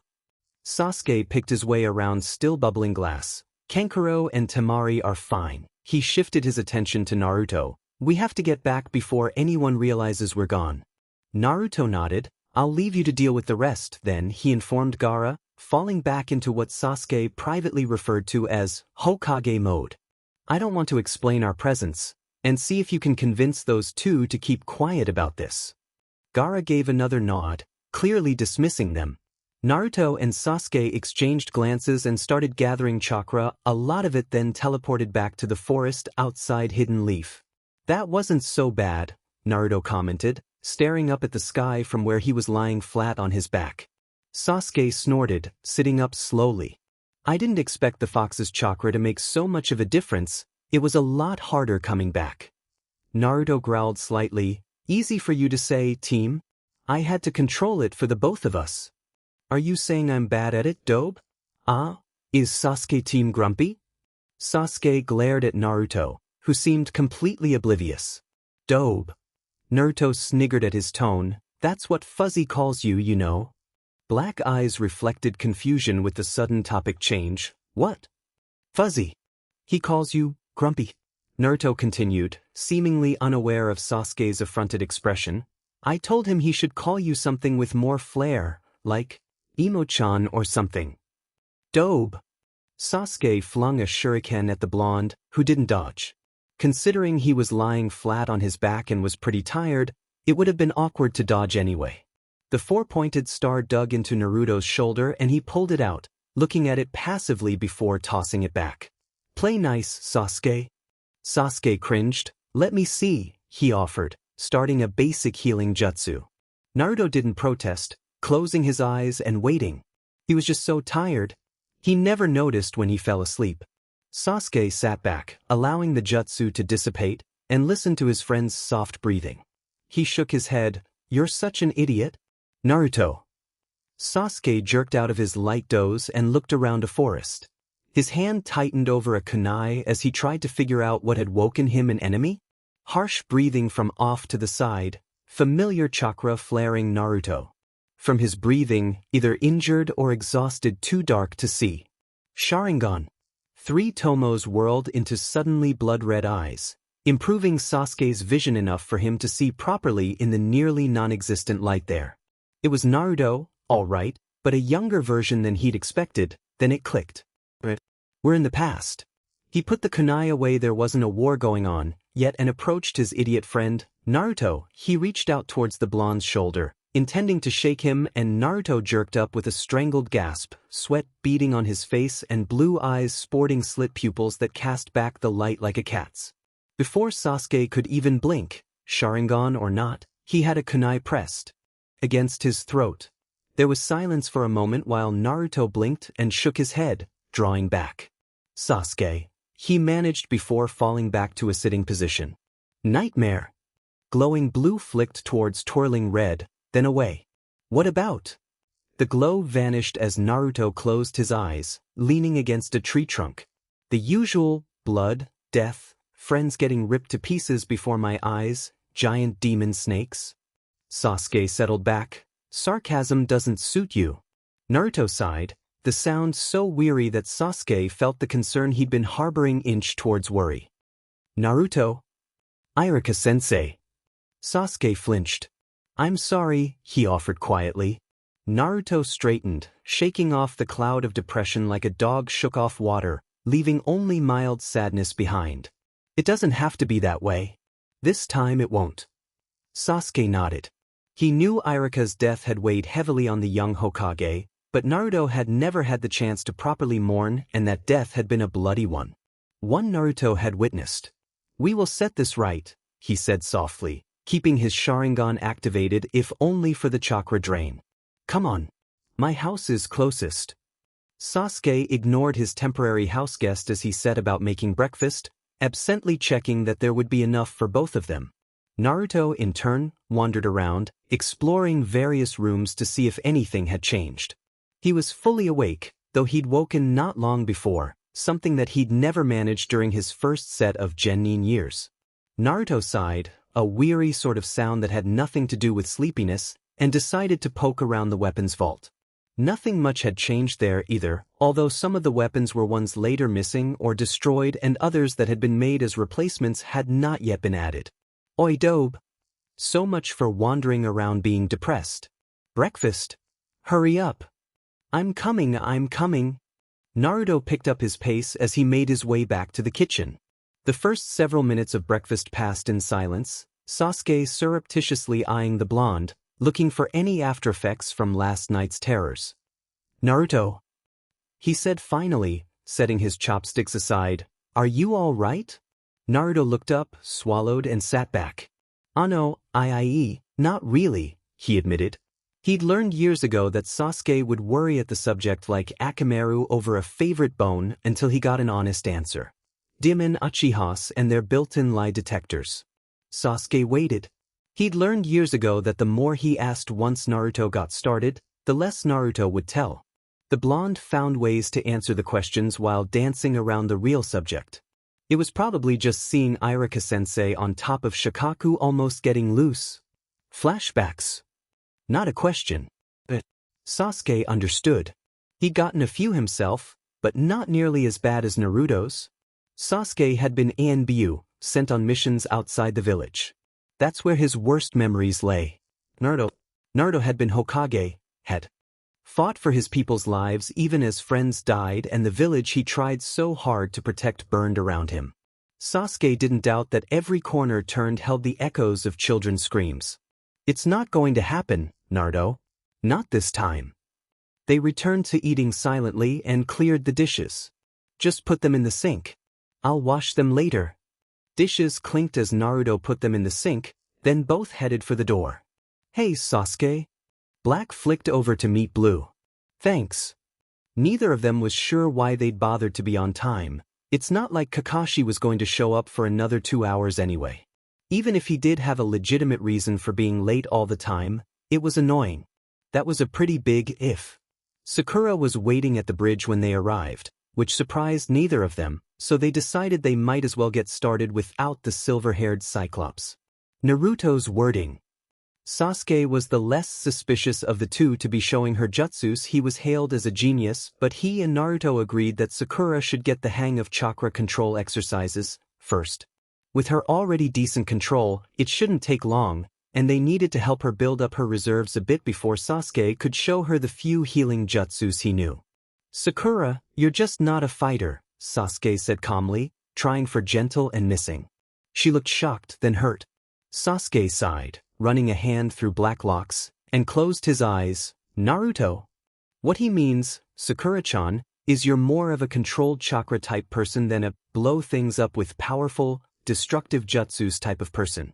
Sasuke picked his way around still bubbling glass. Kankuro and Temari are fine. He shifted his attention to Naruto. We have to get back before anyone realizes we're gone. Naruto nodded. I'll leave you to deal with the rest, then, he informed Gaara, falling back into what Sasuke privately referred to as Hokage mode. I don't want to explain our presence, and see if you can convince those two to keep quiet about this. Gaara gave another nod, clearly dismissing them. Naruto and Sasuke exchanged glances and started gathering chakra, a lot of it then teleported back to the forest outside Hidden Leaf. That wasn't so bad, Naruto commented, staring up at the sky from where he was lying flat on his back. Sasuke snorted, sitting up slowly. I didn't expect the fox's chakra to make so much of a difference. It was a lot harder coming back. Naruto growled slightly. Easy for you to say, team. I had to control it for the both of us. Are you saying I'm bad at it, Dobe? Is Sasuke team grumpy? Sasuke glared at Naruto, who seemed completely oblivious. Dobe. Naruto sniggered at his tone. That's what Fuzzy calls you, you know. Black eyes reflected confusion with the sudden topic change. What? Fuzzy. He calls you grumpy. Naruto continued, seemingly unaware of Sasuke's affronted expression. I told him he should call you something with more flair, like Imo-chan or something. Dobe. Sasuke flung a shuriken at the blonde, who didn't dodge. Considering he was lying flat on his back and was pretty tired, it would have been awkward to dodge anyway. The four-pointed star dug into Naruto's shoulder and he pulled it out, looking at it passively before tossing it back. Play nice, Sasuke. Sasuke cringed. Let me see, he offered, starting a basic healing jutsu. Naruto didn't protest, closing his eyes and waiting. He was just so tired. He never noticed when he fell asleep. Sasuke sat back, allowing the jutsu to dissipate, and listened to his friend's soft breathing. He shook his head. You're such an idiot. Naruto. Sasuke jerked out of his light doze and looked around a forest. His hand tightened over a kunai as he tried to figure out what had woken him an enemy. Harsh breathing from off to the side, familiar chakra flaring Naruto. From his breathing, either injured or exhausted, too dark to see. Sharingan. 3 tomos whirled into suddenly blood-red eyes, improving Sasuke's vision enough for him to see properly in the nearly non-existent light there. It was Naruto, all right, but a younger version than he'd expected. Then it clicked. We're in the past. He put the kunai away. There wasn't a war going on, yet, and approached his idiot friend, Naruto. He reached out towards the blonde's shoulder, intending to shake him, and Naruto jerked up with a strangled gasp, sweat beading on his face and blue eyes sporting slit pupils that cast back the light like a cat's. Before Sasuke could even blink, Sharingan or not, he had a kunai pressed against his throat. There was silence for a moment while Naruto blinked and shook his head, drawing back. Sasuke, he managed before falling back to a sitting position. Nightmare. Glowing blue flicked towards twirling red, then away. What about? The glow vanished as Naruto closed his eyes, leaning against a tree trunk. The usual, blood, death, friends getting ripped to pieces before my eyes, giant demon snakes. Sasuke settled back. Sarcasm doesn't suit you. Naruto sighed, the sound so weary that Sasuke felt the concern he'd been harboring inch towards worry. Naruto. Iruka-sensei. Sasuke flinched. I'm sorry, he offered quietly. Naruto straightened, shaking off the cloud of depression like a dog shook off water, leaving only mild sadness behind. It doesn't have to be that way. This time it won't. Sasuke nodded. He knew Iruka's death had weighed heavily on the young Hokage, but Naruto had never had the chance to properly mourn, and that death had been a bloody one. One Naruto had witnessed. We will set this right, he said softly, keeping his Sharingan activated if only for the chakra drain. Come on. My house is closest. Sasuke ignored his temporary house guest as he set about making breakfast, absently checking that there would be enough for both of them. Naruto, in turn, wandered around, exploring various rooms to see if anything had changed. He was fully awake, though he'd woken not long before, something that he'd never managed during his first set of genin years. Naruto sighed, a weary sort of sound that had nothing to do with sleepiness, and decided to poke around the weapons vault. Nothing much had changed there either, although some of the weapons were ones later missing or destroyed and others that had been made as replacements had not yet been added. Oi Dobe. So much for wandering around being depressed. Breakfast. Hurry up. I'm coming. Naruto picked up his pace as he made his way back to the kitchen. The first several minutes of breakfast passed in silence, Sasuke surreptitiously eyeing the blonde, looking for any aftereffects from last night's terrors. Naruto. He said finally, setting his chopsticks aside, are you all right? Naruto looked up, swallowed, and sat back. No, not really, he admitted. He'd learned years ago that Sasuke would worry at the subject like Akamaru over a favorite bone until he got an honest answer. Daemon Uchihas and their built-in lie detectors. Sasuke waited. He'd learned years ago that the more he asked once Naruto got started, the less Naruto would tell. The blonde found ways to answer the questions while dancing around the real subject. It was probably just seeing Iruka-sensei on top of Shikaku almost getting loose. Flashbacks. Not a question. But Sasuke understood. He'd gotten a few himself, but not nearly as bad as Naruto's. Sasuke had been Anbyu, sent on missions outside the village. That's where his worst memories lay. Naruto had been Hokage, had fought for his people's lives even as friends died and the village he tried so hard to protect burned around him. Sasuke didn't doubt that every corner turned held the echoes of children's screams. It's not going to happen, Naruto. Not this time. They returned to eating silently and cleared the dishes. Just put them in the sink. I'll wash them later. Dishes clinked as Naruto put them in the sink, then both headed for the door. Hey, Sasuke. Black flicked over to meet Blue. Thanks. Neither of them was sure why they'd bothered to be on time. It's not like Kakashi was going to show up for another 2 hours anyway. Even if he did have a legitimate reason for being late all the time, it was annoying. That was a pretty big if. Sakura was waiting at the bridge when they arrived, which surprised neither of them, so they decided they might as well get started without the silver-haired Cyclops. Naruto's wording. Sasuke was the less suspicious of the two to be showing her jutsus. He was hailed as a genius, but he and Naruto agreed that Sakura should get the hang of chakra control exercises first. With her already decent control, it shouldn't take long, and they needed to help her build up her reserves a bit before Sasuke could show her the few healing jutsus he knew. Sakura, you're just not a fighter, Sasuke said calmly, trying for gentle and missing. She looked shocked, then hurt. Sasuke sighed, running a hand through black locks, and closed his eyes. Naruto. What he means, Sakura-chan, is you're more of a controlled chakra type person than a blow things up with powerful, destructive jutsus type of person.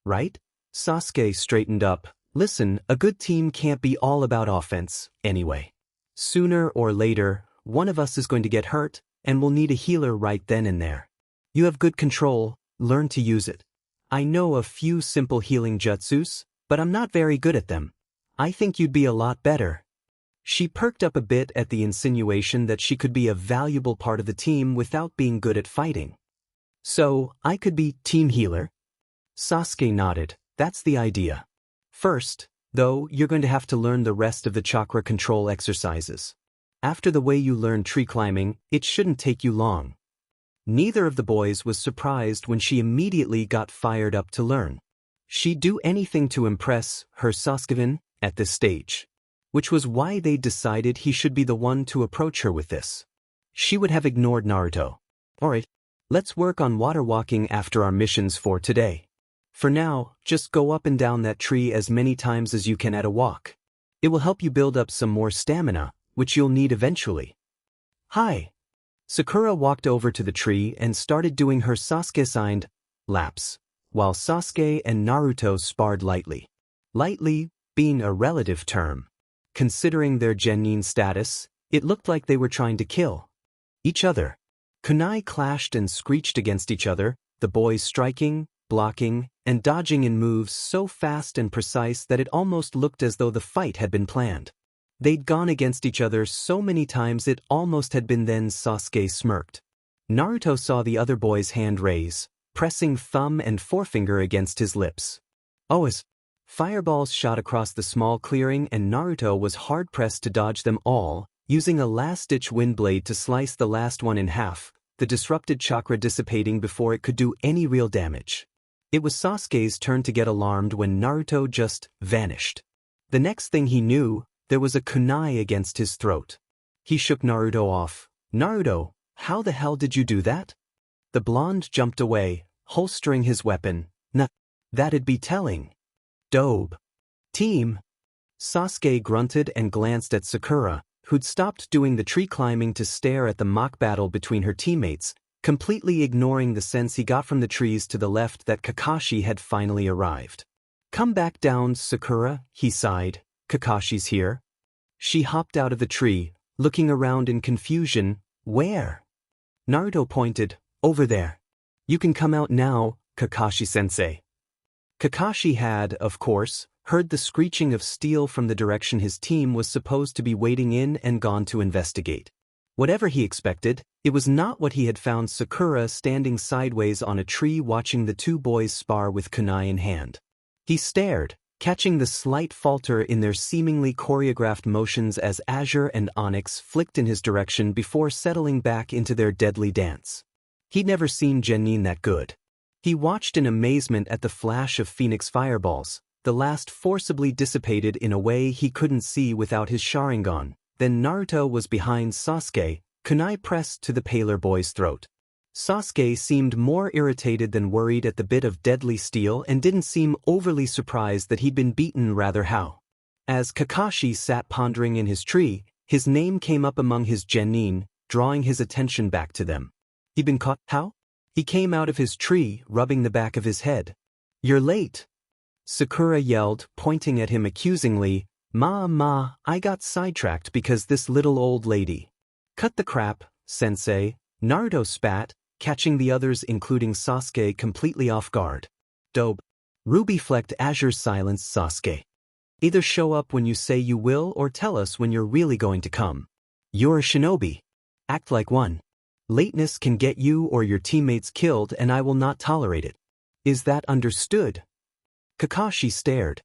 Right? Sasuke straightened up. Listen, a good team can't be all about offense, anyway. Sooner or later, one of us is going to get hurt, and we'll need a healer right then and there. You have good control, learn to use it. I know a few simple healing jutsus, but I'm not very good at them. I think you'd be a lot better. She perked up a bit at the insinuation that she could be a valuable part of the team without being good at fighting. So, I could be team healer? Sasuke nodded. That's the idea. First, though, you're going to have to learn the rest of the chakra control exercises. After the way you learned tree climbing, it shouldn't take you long. Neither of the boys was surprised when she immediately got fired up to learn. She'd do anything to impress her Sasuke at this stage, which was why they decided he should be the one to approach her with this. She would have ignored Naruto. Alright, let's work on water walking after our missions for today. For now, just go up and down that tree as many times as you can at a walk. It will help you build up some more stamina, which you'll need eventually. Hi. Sakura walked over to the tree and started doing her Sasuke-signed laps, while Sasuke and Naruto sparred lightly. Lightly being a relative term. Considering their genin status, it looked like they were trying to kill each other. Kunai clashed and screeched against each other, the boys striking, blocking, and dodging in moves so fast and precise that it almost looked as though the fight had been planned. They'd gone against each other so many times it almost had been. Then Sasuke smirked. Naruto saw the other boy's hand raise, pressing thumb and forefinger against his lips. As fireballs shot across the small clearing and Naruto was hard-pressed to dodge them all, using a last-ditch wind blade to slice the last one in half, the disrupted chakra dissipating before it could do any real damage. It was Sasuke's turn to get alarmed when Naruto just vanished. The next thing he knew, there was a kunai against his throat. He shook Naruto off. Naruto, how the hell did you do that? The blonde jumped away, holstering his weapon. That'd be telling. Dobe. Team. Sasuke grunted and glanced at Sakura, who'd stopped doing the tree climbing to stare at the mock battle between her teammates, completely ignoring the sense he got from the trees to the left that Kakashi had finally arrived. Come back down, Sakura, he sighed. Kakashi's here. She hopped out of the tree, looking around in confusion. Where? Naruto pointed. Over there. You can come out now, Kakashi-sensei. Kakashi had, of course, heard the screeching of steel from the direction his team was supposed to be waiting in and gone to investigate. Whatever he expected, it was not what he had found Sakura standing sideways on a tree watching the two boys spar with kunai in hand. He stared, catching the slight falter in their seemingly choreographed motions as Azure and Onyx flicked in his direction before settling back into their deadly dance. He'd never seen genin that good. He watched in amazement at the flash of Phoenix fireballs, the last forcibly dissipated in a way he couldn't see without his Sharingan. Then Naruto was behind Sasuke, kunai pressed to the paler boy's throat. Sasuke seemed more irritated than worried at the bit of deadly steel and didn't seem overly surprised that he'd been beaten rather how. As Kakashi sat pondering in his tree, his name came up among his genin, drawing his attention back to them. He'd been caught, how? He came out of his tree, rubbing the back of his head. You're late. Sakura yelled, pointing at him accusingly, Ma, I got sidetracked because this little old lady. Cut the crap, sensei, Naruto spat, catching the others including Sasuke completely off guard. Dope. Ruby-flecked Azure silenced Sasuke. Either show up when you say you will or tell us when you're really going to come. You're a shinobi. Act like one. Lateness can get you or your teammates killed and I will not tolerate it. Is that understood? Kakashi stared.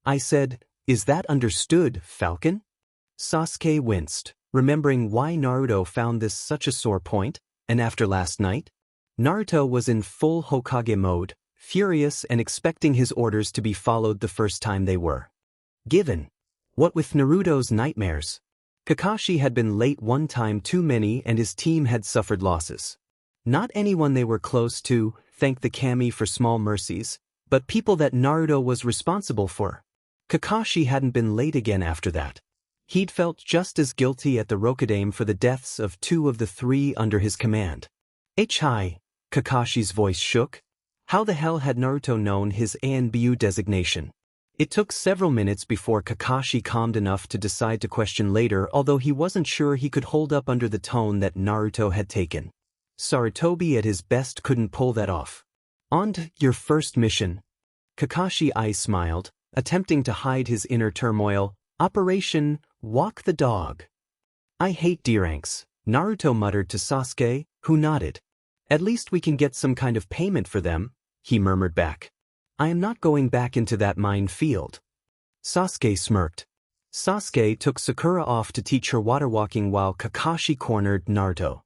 I said, is that understood, Falcon? Sasuke winced, remembering why Naruto found this such a sore point, and after last night? Naruto was in full Hokage mode, furious and expecting his orders to be followed the first time they were given. What with Naruto's nightmares? Kakashi had been late one time too many and his team had suffered losses. Not anyone they were close to, thank the kami for small mercies, but people that Naruto was responsible for. Kakashi hadn't been late again after that. He'd felt just as guilty at the Rokudaime for the deaths of 2 of the 3 under his command. Hi, Kakashi's voice shook. How the hell had Naruto known his ANBU designation? It took several minutes before Kakashi calmed enough to decide to question later, although he wasn't sure he could hold up under the tone that Naruto had taken. Sarutobi at his best couldn't pull that off. On to your first mission. Kakashi smiled, attempting to hide his inner turmoil. Operation Walk the Dog. I hate D-ranks, Naruto muttered to Sasuke, who nodded. At least we can get some kind of payment for them, he murmured back. I am not going back into that minefield. Sasuke smirked. Sasuke took Sakura off to teach her water walking while Kakashi cornered Naruto.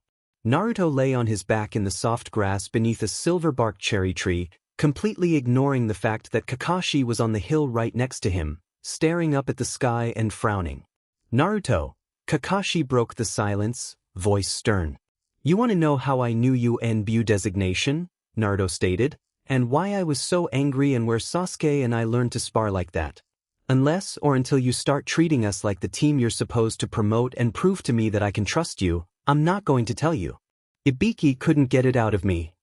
Naruto lay on his back in the soft grass beneath a silver-barked cherry tree, completely ignoring the fact that Kakashi was on the hill right next to him, staring up at the sky and frowning. Naruto, Kakashi broke the silence, voice stern. You want to know how I knew you NBU designation? Naruto stated, and why I was so angry and where Sasuke and I learned to spar like that. Unless or until you start treating us like the team you're supposed to promote and prove to me that I can trust you, I'm not going to tell you. Ibiki couldn't get it out of me.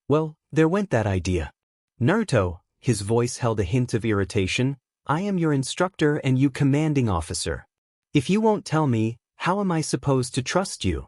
Well, there went that idea. Naruto, his voice held a hint of irritation, I am your instructor and you commanding officer. If you won't tell me, how am I supposed to trust you?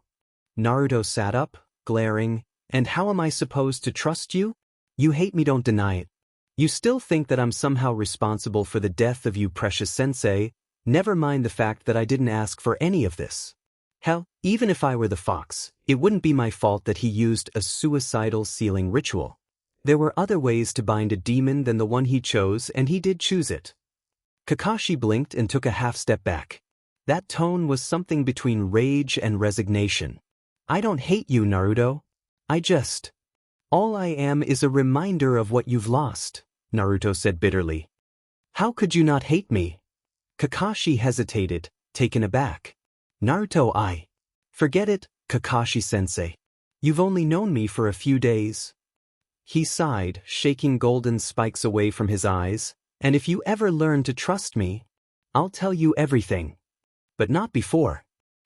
Naruto sat up, glaring, and how am I supposed to trust you? You hate me, don't deny it. You still think that I'm somehow responsible for the death of you precious sensei, never mind the fact that I didn't ask for any of this. Hell, even if I were the fox, it wouldn't be my fault that he used a suicidal sealing ritual. There were other ways to bind a demon than the one he chose and he did choose it. Kakashi blinked and took a half step back. That tone was something between rage and resignation. I don't hate you, Naruto. All I am is a reminder of what you've lost, Naruto said bitterly. How could you not hate me? Kakashi hesitated, taken aback. Naruto, forget it, Kakashi-sensei. You've only known me for a few days. He sighed, shaking golden spikes away from his eyes, and if you ever learn to trust me, I'll tell you everything. But not before.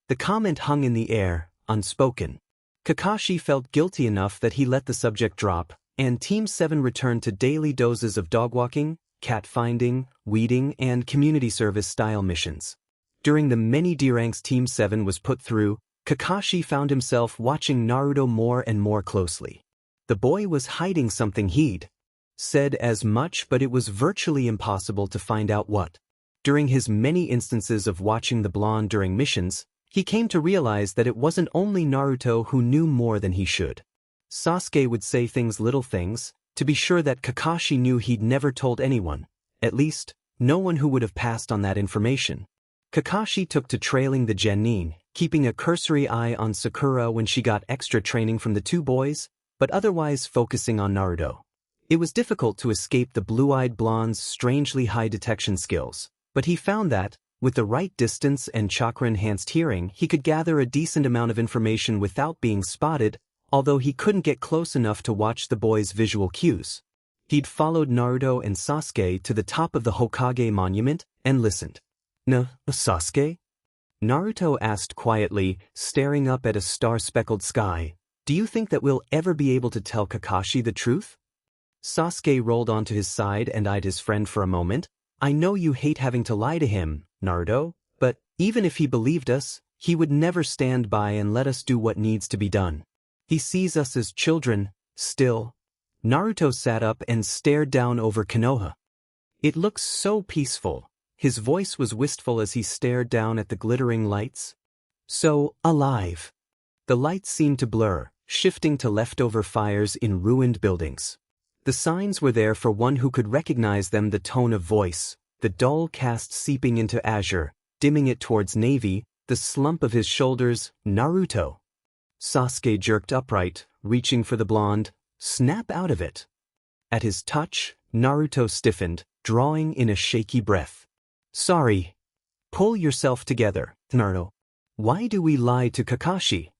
The comment hung in the air, unspoken. Kakashi felt guilty enough that he let the subject drop, and Team 7 returned to daily doses of dog-walking, cat-finding, weeding, and community service-style missions. During the many D-ranks Team 7 was put through, Kakashi found himself watching Naruto more and more closely. The boy was hiding something he'd said as much, but it was virtually impossible to find out what. During his many instances of watching the blonde during missions, he came to realize that it wasn't only Naruto who knew more than he should. Sasuke would say little things, to be sure that Kakashi knew he'd never told anyone, at least, no one who would have passed on that information. Kakashi took to trailing the genin, keeping a cursory eye on Sakura when she got extra training from the 2 boys, but otherwise focusing on Naruto. It was difficult to escape the blue-eyed blonde's strangely high detection skills, but he found that, with the right distance and chakra-enhanced hearing, he could gather a decent amount of information without being spotted, although he couldn't get close enough to watch the boys' visual cues. He'd followed Naruto and Sasuke to the top of the Hokage monument and listened. Sasuke? Naruto asked quietly, staring up at a star-speckled sky. Do you think that we'll ever be able to tell Kakashi the truth? Sasuke rolled onto his side and eyed his friend for a moment. I know you hate having to lie to him, Naruto, but even if he believed us, he would never stand by and let us do what needs to be done. He sees us as children, still. Naruto sat up and stared down over Konoha. It looks so peaceful. His voice was wistful as he stared down at the glittering lights. So alive. The lights seemed to blur, shifting to leftover fires in ruined buildings. The signs were there for one who could recognize them: the tone of voice, the dull cast seeping into azure, dimming it towards navy, the slump of his shoulders, Naruto. Sasuke jerked upright, reaching for the blonde. Snap out of it. At his touch, Naruto stiffened, drawing in a shaky breath. Sorry. Pull yourself together, Naruto. Why do we lie to Kakashi?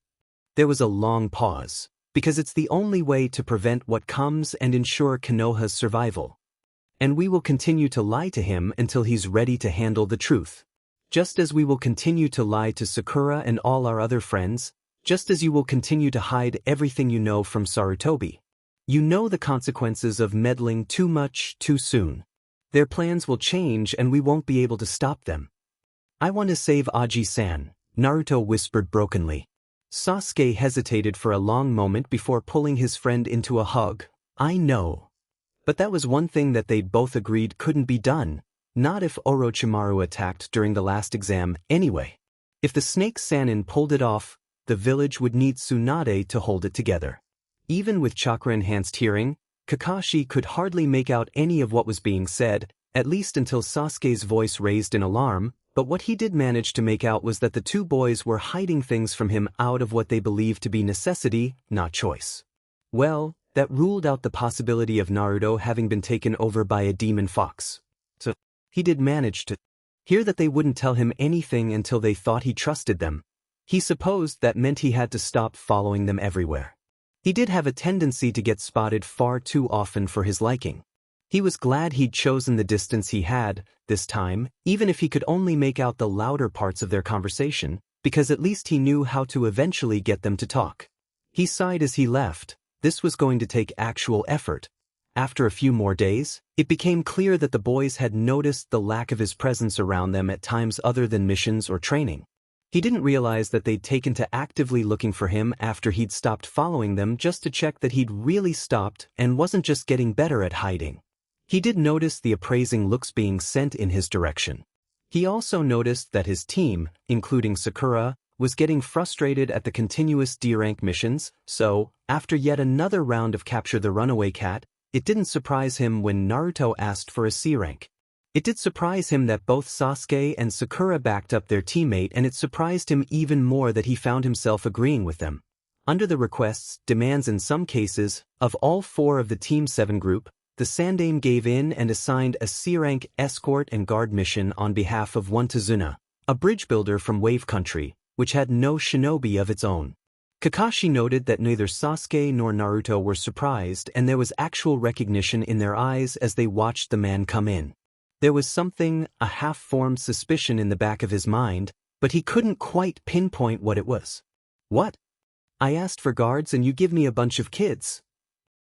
There was a long pause. Because it's the only way to prevent what comes and ensure Konoha's survival. And we will continue to lie to him until he's ready to handle the truth. Just as we will continue to lie to Sakura and all our other friends, just as you will continue to hide everything you know from Sarutobi. You know the consequences of meddling too much too soon. Their plans will change and we won't be able to stop them. I want to save Aji-san, Naruto whispered brokenly. Sasuke hesitated for a long moment before pulling his friend into a hug. I know. But that was one thing that they'd both agreed couldn't be done, not if Orochimaru attacked during the last exam anyway. If the Snake Sannin pulled it off, the village would need Tsunade to hold it together. Even with chakra-enhanced hearing, Kakashi could hardly make out any of what was being said, at least until Sasuke's voice raised in alarm. But what he did manage to make out was that the two boys were hiding things from him out of what they believed to be necessity, not choice. Well, that ruled out the possibility of Naruto having been taken over by a demon fox. So, he did manage to hear that they wouldn't tell him anything until they thought he trusted them. He supposed that meant he had to stop following them everywhere. He did have a tendency to get spotted far too often for his liking. He was glad he'd chosen the distance he had, this time, even if he could only make out the louder parts of their conversation, because at least he knew how to eventually get them to talk. He sighed as he left. This was going to take actual effort. After a few more days, it became clear that the boys had noticed the lack of his presence around them at times other than missions or training. He didn't realize that they'd taken to actively looking for him after he'd stopped following them just to check that he'd really stopped and wasn't just getting better at hiding. He did notice the appraising looks being sent in his direction. He also noticed that his team, including Sakura, was getting frustrated at the continuous D-rank missions, so, after yet another round of Capture the Runaway Cat, it didn't surprise him when Naruto asked for a C rank. It did surprise him that both Sasuke and Sakura backed up their teammate, and it surprised him even more that he found himself agreeing with them. Under the requests, demands in some cases, of all four of the Team 7 group, the Sandaime gave in and assigned a C-rank escort and guard mission on behalf of one Tazuna, a bridge builder from Wave Country, which had no shinobi of its own. Kakashi noted that neither Sasuke nor Naruto were surprised, and there was actual recognition in their eyes as they watched the man come in. There was something, a half-formed suspicion in the back of his mind, but he couldn't quite pinpoint what it was. What? I asked for guards and you give me a bunch of kids.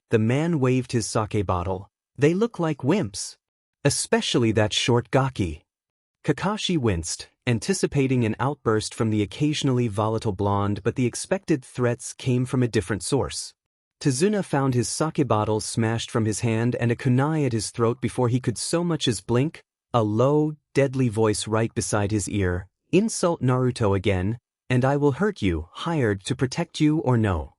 The man waved his sake bottle. They look like wimps. Especially that short Gaki. Kakashi winced, anticipating an outburst from the occasionally volatile blonde, but the expected threats came from a different source. Tazuna found his sake bottle smashed from his hand and a kunai at his throat before he could so much as blink, a low, deadly voice right beside his ear. Insult Naruto again, and I will hurt you, hired to protect you or no.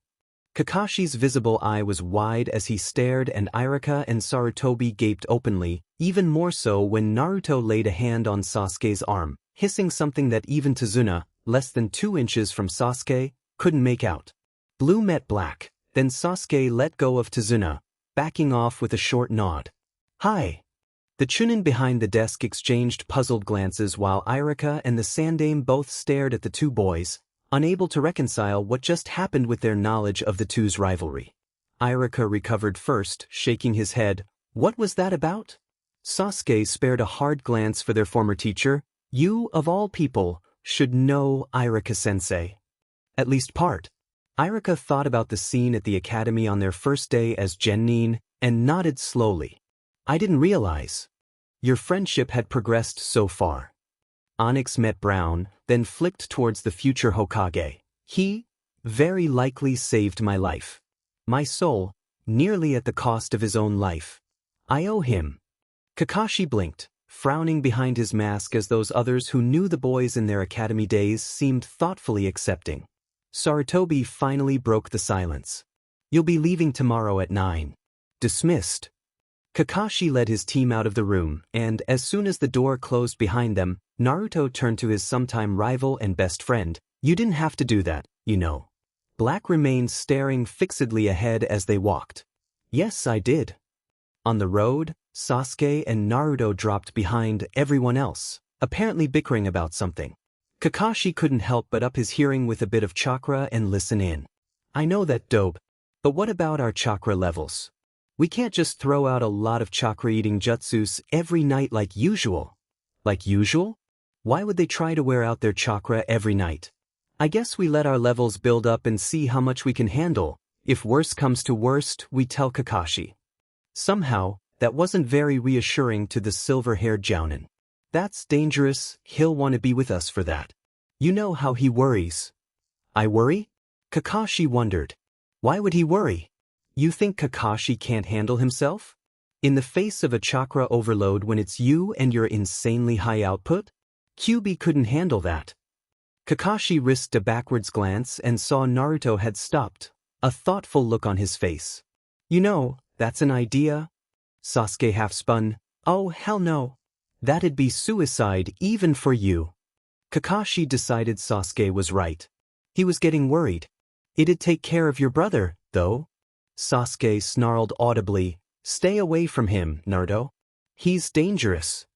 Kakashi's visible eye was wide as he stared, and Irika and Sarutobi gaped openly, even more so when Naruto laid a hand on Sasuke's arm, hissing something that even Tazuna, less than 2 inches from Sasuke, couldn't make out. Blue met black, then Sasuke let go of Tazuna. backing off with a short nod. Hi. The Chunin behind the desk exchanged puzzled glances while Irika and the Sandame both stared at the two boys, unable to reconcile what just happened with their knowledge of the two's rivalry. Irika recovered first, shaking his head. What was that about? Sasuke spared a hard glance for their former teacher. You, of all people, should know Irika-sensei. At least part. Irika thought about the scene at the academy on their first day as Genin, and nodded slowly. I didn't realize. Your friendship had progressed so far. Onyx met Brown, then flicked towards the future Hokage. He, very likely saved my life. My soul, nearly at the cost of his own life. I owe him. Kakashi blinked, frowning behind his mask as those others who knew the boys in their academy days seemed thoughtfully accepting. Sarutobi finally broke the silence. You'll be leaving tomorrow at 9. Dismissed. Kakashi led his team out of the room, and as soon as the door closed behind them, Naruto turned to his sometime rival and best friend. You didn't have to do that, you know. Black remained staring fixedly ahead as they walked. Yes, I did. On the road, Sasuke and Naruto dropped behind everyone else, apparently bickering about something. Kakashi couldn't help but up his hearing with a bit of chakra and listen in. I know that, dope, but what about our chakra levels? We can't just throw out a lot of chakra-eating jutsus every night like usual. Like usual? Why would they try to wear out their chakra every night? I guess we let our levels build up and see how much we can handle. If worse comes to worst, we tell Kakashi. Somehow, that wasn't very reassuring to the silver-haired Jounin. That's dangerous, he'll want to be with us for that. You know how he worries. I worry? Kakashi wondered. Why would he worry? You think Kakashi can't handle himself? In the face of a chakra overload when it's you and your insanely high output? Kyuubi couldn't handle that. Kakashi risked a backwards glance and saw Naruto had stopped, a thoughtful look on his face. You know, that's an idea. Sasuke half-spun. Oh, hell no. That'd be suicide even for you. Kakashi decided Sasuke was right. He was getting worried. It'd take care of your brother, though. Sasuke snarled audibly. Stay away from him, Naruto. He's dangerous.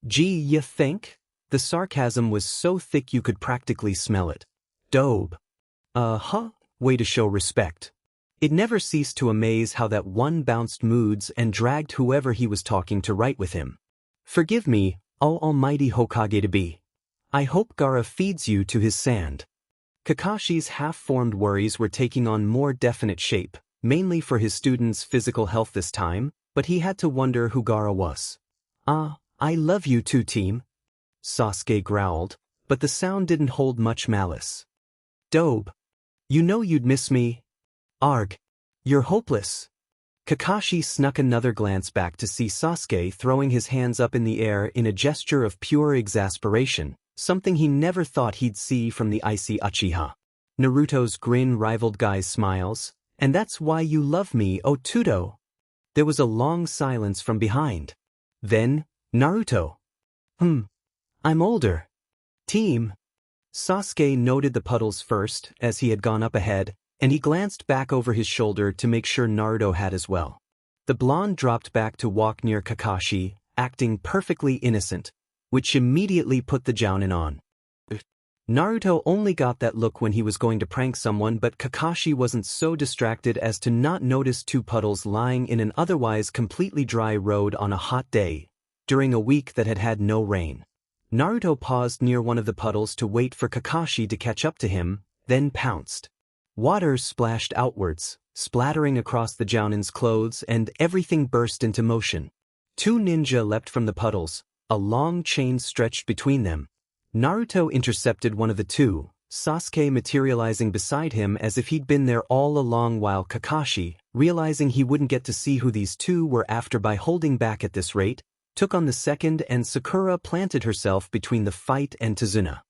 Gee, you think? The sarcasm was so thick you could practically smell it. Dobe. Way to show respect. It never ceased to amaze how that one bounced moods and dragged whoever he was talking to right with him. Forgive me, O almighty Hokage-to-be. I hope Gaara feeds you to his sand. Kakashi's half-formed worries were taking on more definite shape, mainly for his students' physical health this time, but he had to wonder who Gaara was. I love you too, team. Sasuke growled, but the sound didn't hold much malice. Dobe. You know you'd miss me. Arg. You're hopeless. Kakashi snuck another glance back to see Sasuke throwing his hands up in the air in a gesture of pure exasperation, something he never thought he'd see from the icy Uchiha. Naruto's grin rivaled Guy's smiles. And that's why you love me, Otudo. There was a long silence from behind. Then, Naruto. I'm older. Team. Sasuke noted the puddles first, as he had gone up ahead, and he glanced back over his shoulder to make sure Naruto had as well. The blonde dropped back to walk near Kakashi, acting perfectly innocent, which immediately put the Jounin on. Naruto only got that look when he was going to prank someone, but Kakashi wasn't so distracted as to not notice two puddles lying in an otherwise completely dry road on a hot day, during a week that had had no rain. Naruto paused near one of the puddles to wait for Kakashi to catch up to him, then pounced. Water splashed outwards, splattering across the Jounin's clothes, and everything burst into motion. Two ninja leapt from the puddles, a long chain stretched between them. Naruto intercepted one of the two, Sasuke materializing beside him as if he'd been there all along, while Kakashi, realizing he wouldn't get to see who these two were after by holding back at this rate, took on the second, and Sakura planted herself between the fight and Tazuna.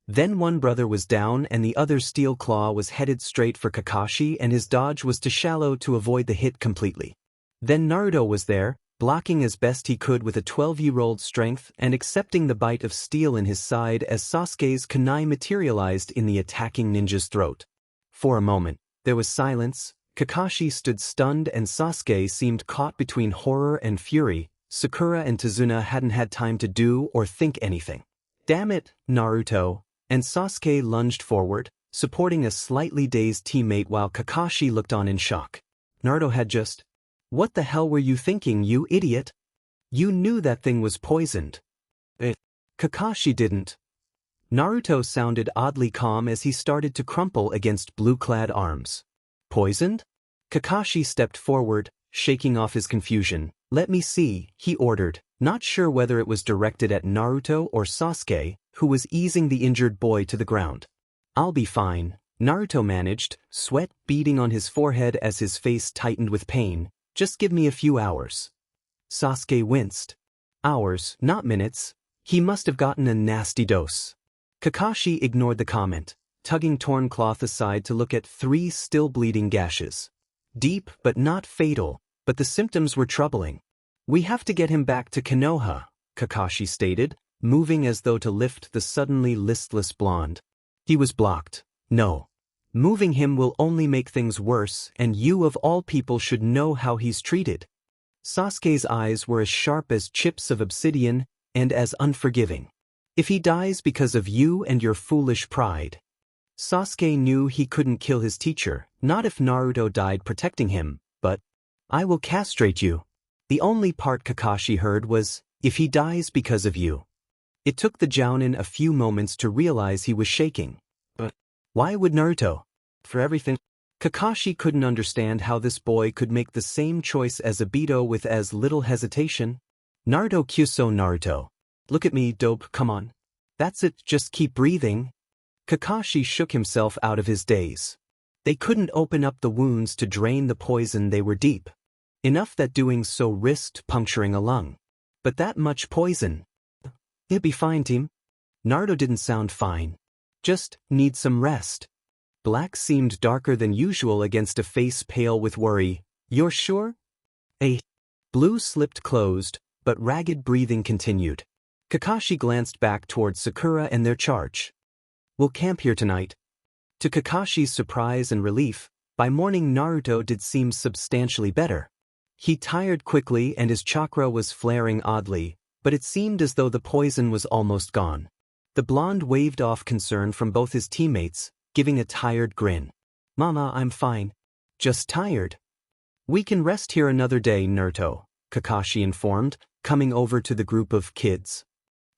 Then one brother was down and the other's steel claw was headed straight for Kakashi, and his dodge was too shallow to avoid the hit completely. Then Naruto was there, blocking as best he could with a 12-year-old strength and accepting the bite of steel in his side as Sasuke's kunai materialized in the attacking ninja's throat. For a moment, there was silence, Kakashi stood stunned and Sasuke seemed caught between horror and fury. Sakura and Tazuna hadn't had time to do or think anything. Damn it, Naruto, and Sasuke lunged forward, supporting a slightly dazed teammate while Kakashi looked on in shock. Naruto had just... What the hell were you thinking, you idiot? You knew that thing was poisoned. Kakashi didn't. Naruto sounded oddly calm as he started to crumple against blue-clad arms. Poisoned? Kakashi stepped forward, shaking off his confusion. Let me see, he ordered, not sure whether it was directed at Naruto or Sasuke, who was easing the injured boy to the ground. I'll be fine, Naruto managed, sweat beading on his forehead as his face tightened with pain. Just give me a few hours. Sasuke winced. Hours, not minutes. He must have gotten a nasty dose. Kakashi ignored the comment, tugging torn cloth aside to look at 3 still bleeding gashes. Deep but not fatal, but the symptoms were troubling. We have to get him back to Konoha, Kakashi stated, moving as though to lift the suddenly listless blonde. He was blocked. No. Moving him will only make things worse, and you of all people should know how he's treated. Sasuke's eyes were as sharp as chips of obsidian and as unforgiving. If he dies because of you and your foolish pride. Sasuke knew he couldn't kill his teacher, not if Naruto died protecting him, but, I will castrate you. The only part Kakashi heard was, if he dies because of you. It took the Jounin a few moments to realize he was shaking. But why would Naruto? For everything. Kakashi couldn't understand how this boy could make the same choice as Obito with as little hesitation. Naruto Kyuso Naruto. Look at me, dope, come on. That's it, just keep breathing. Kakashi shook himself out of his daze. They couldn't open up the wounds to drain the poison, they were deep. Enough that doing so risked puncturing a lung. But that much poison. It'll be fine, team. Naruto didn't sound fine. Just need some rest. Black seemed darker than usual against a face pale with worry. You're sure? Blue slipped closed, but ragged breathing continued. Kakashi glanced back towards Sakura and their charge. We'll camp here tonight. To Kakashi's surprise and relief, by morning Naruto did seem substantially better. He tired quickly and his chakra was flaring oddly, but it seemed as though the poison was almost gone. The blonde waved off concern from both his teammates, giving a tired grin. Mama, I'm fine. Just tired. We can rest here another day, Naruto, Kakashi informed, coming over to the group of kids.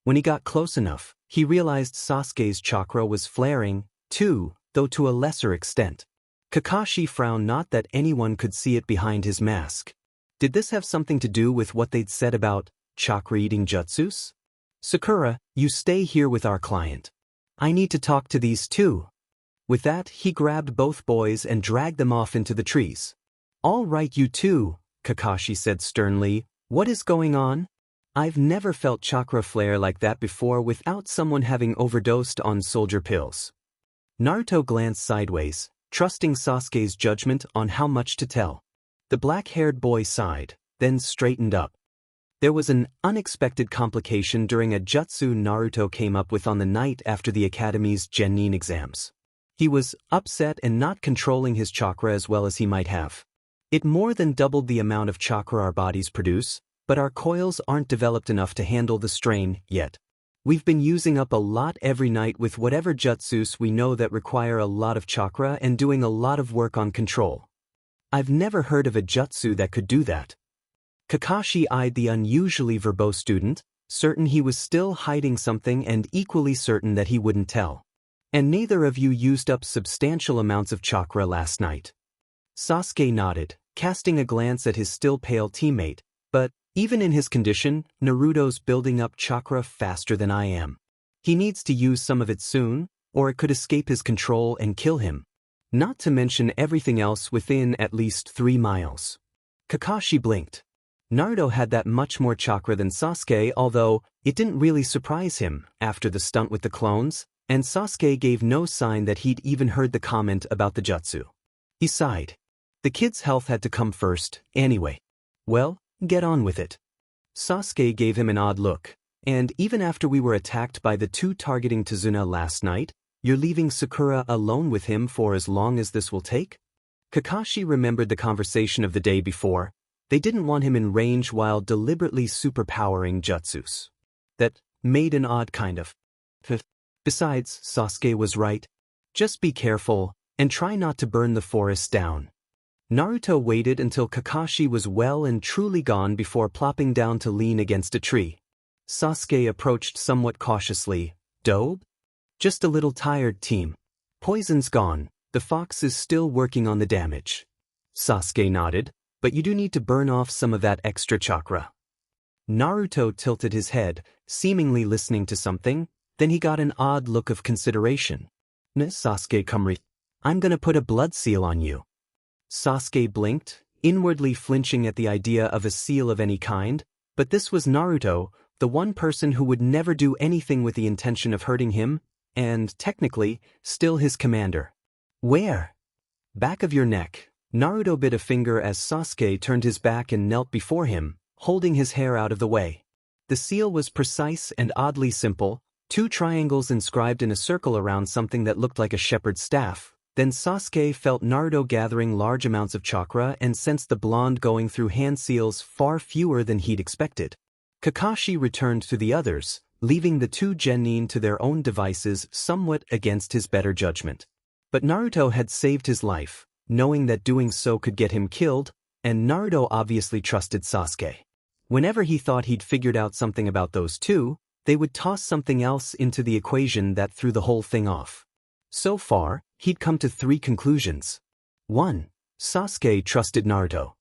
When he got close enough, he realized Sasuke's chakra was flaring, too, though to a lesser extent. Kakashi frowned, not that anyone could see it behind his mask. Did this have something to do with what they'd said about chakra-eating jutsus? Sakura, you stay here with our client. I need to talk to these two. With that, he grabbed both boys and dragged them off into the trees. All right, you two, Kakashi said sternly. What is going on? I've never felt chakra flare like that before without someone having overdosed on soldier pills. Naruto glanced sideways, trusting Sasuke's judgment on how much to tell. The black-haired boy sighed, then straightened up. There was an unexpected complication during a jutsu Naruto came up with on the night after the Academy's Genin exams. He was upset and not controlling his chakra as well as he might have. It more than doubled the amount of chakra our bodies produce, but our coils aren't developed enough to handle the strain yet. We've been using up a lot every night with whatever jutsus we know that require a lot of chakra and doing a lot of work on control. I've never heard of a jutsu that could do that. Kakashi eyed the unusually verbose student, certain he was still hiding something and equally certain that he wouldn't tell. And neither of you used up substantial amounts of chakra last night. Sasuke nodded, casting a glance at his still pale teammate, but even in his condition, Naruto's building up chakra faster than I am. He needs to use some of it soon, or it could escape his control and kill him. Not to mention everything else within at least 3 miles. Kakashi blinked. Naruto had that much more chakra than Sasuke, although it didn't really surprise him after the stunt with the clones, and Sasuke gave no sign that he'd even heard the comment about the jutsu. He sighed. The kid's health had to come first, anyway. Well, get on with it. Sasuke gave him an odd look. And even after we were attacked by the two targeting Tazuna last night, you're leaving Sakura alone with him for as long as this will take? Kakashi remembered the conversation of the day before. They didn't want him in range while deliberately superpowering jutsus. That made an odd kind of. Besides, Sasuke was right. Just be careful, and try not to burn the forest down. Naruto waited until Kakashi was well and truly gone before plopping down to lean against a tree. Sasuke approached somewhat cautiously. Dobe? Just a little tired, team. Poison's gone, the fox is still working on the damage. Sasuke nodded, but you do need to burn off some of that extra chakra. Naruto tilted his head, seemingly listening to something, then he got an odd look of consideration. Sasuke Kumri, I'm gonna put a blood seal on you. Sasuke blinked, inwardly flinching at the idea of a seal of any kind, but this was Naruto, the one person who would never do anything with the intention of hurting him, and, technically, still his commander. Where? Back of your neck. Naruto bit a finger as Sasuke turned his back and knelt before him, holding his hair out of the way. The seal was precise and oddly simple, 2 triangles inscribed in a circle around something that looked like a shepherd's staff. Then Sasuke felt Naruto gathering large amounts of chakra and sensed the blonde going through hand seals far fewer than he'd expected. Kakashi returned to the others, leaving the 2 genin to their own devices somewhat against his better judgment. But Naruto had saved his life, knowing that doing so could get him killed, and Naruto obviously trusted Sasuke. Whenever he thought he'd figured out something about those 2, they would toss something else into the equation that threw the whole thing off. So far, he'd come to 3 conclusions. 1. Sasuke trusted Naruto.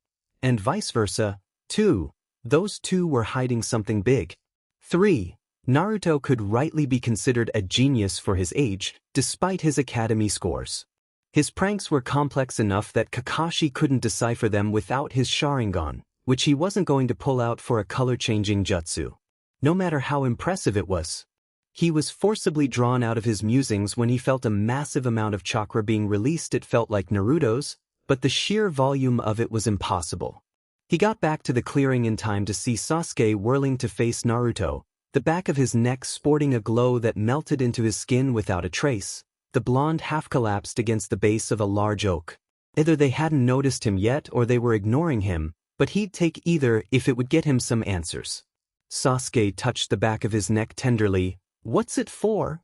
And vice versa. 2. Those 2 were hiding something big. 3. Naruto could rightly be considered a genius for his age, despite his academy scores. His pranks were complex enough that Kakashi couldn't decipher them without his Sharingan, which he wasn't going to pull out for a color-changing jutsu. No matter how impressive it was. He was forcibly drawn out of his musings when he felt a massive amount of chakra being released. It felt like Naruto's, but the sheer volume of it was impossible. He got back to the clearing in time to see Sasuke whirling to face Naruto, the back of his neck sporting a glow that melted into his skin without a trace. The blonde half collapsed against the base of a large oak. Either they hadn't noticed him yet or they were ignoring him, but he'd take either if it would get him some answers. Sasuke touched the back of his neck tenderly. What's it for?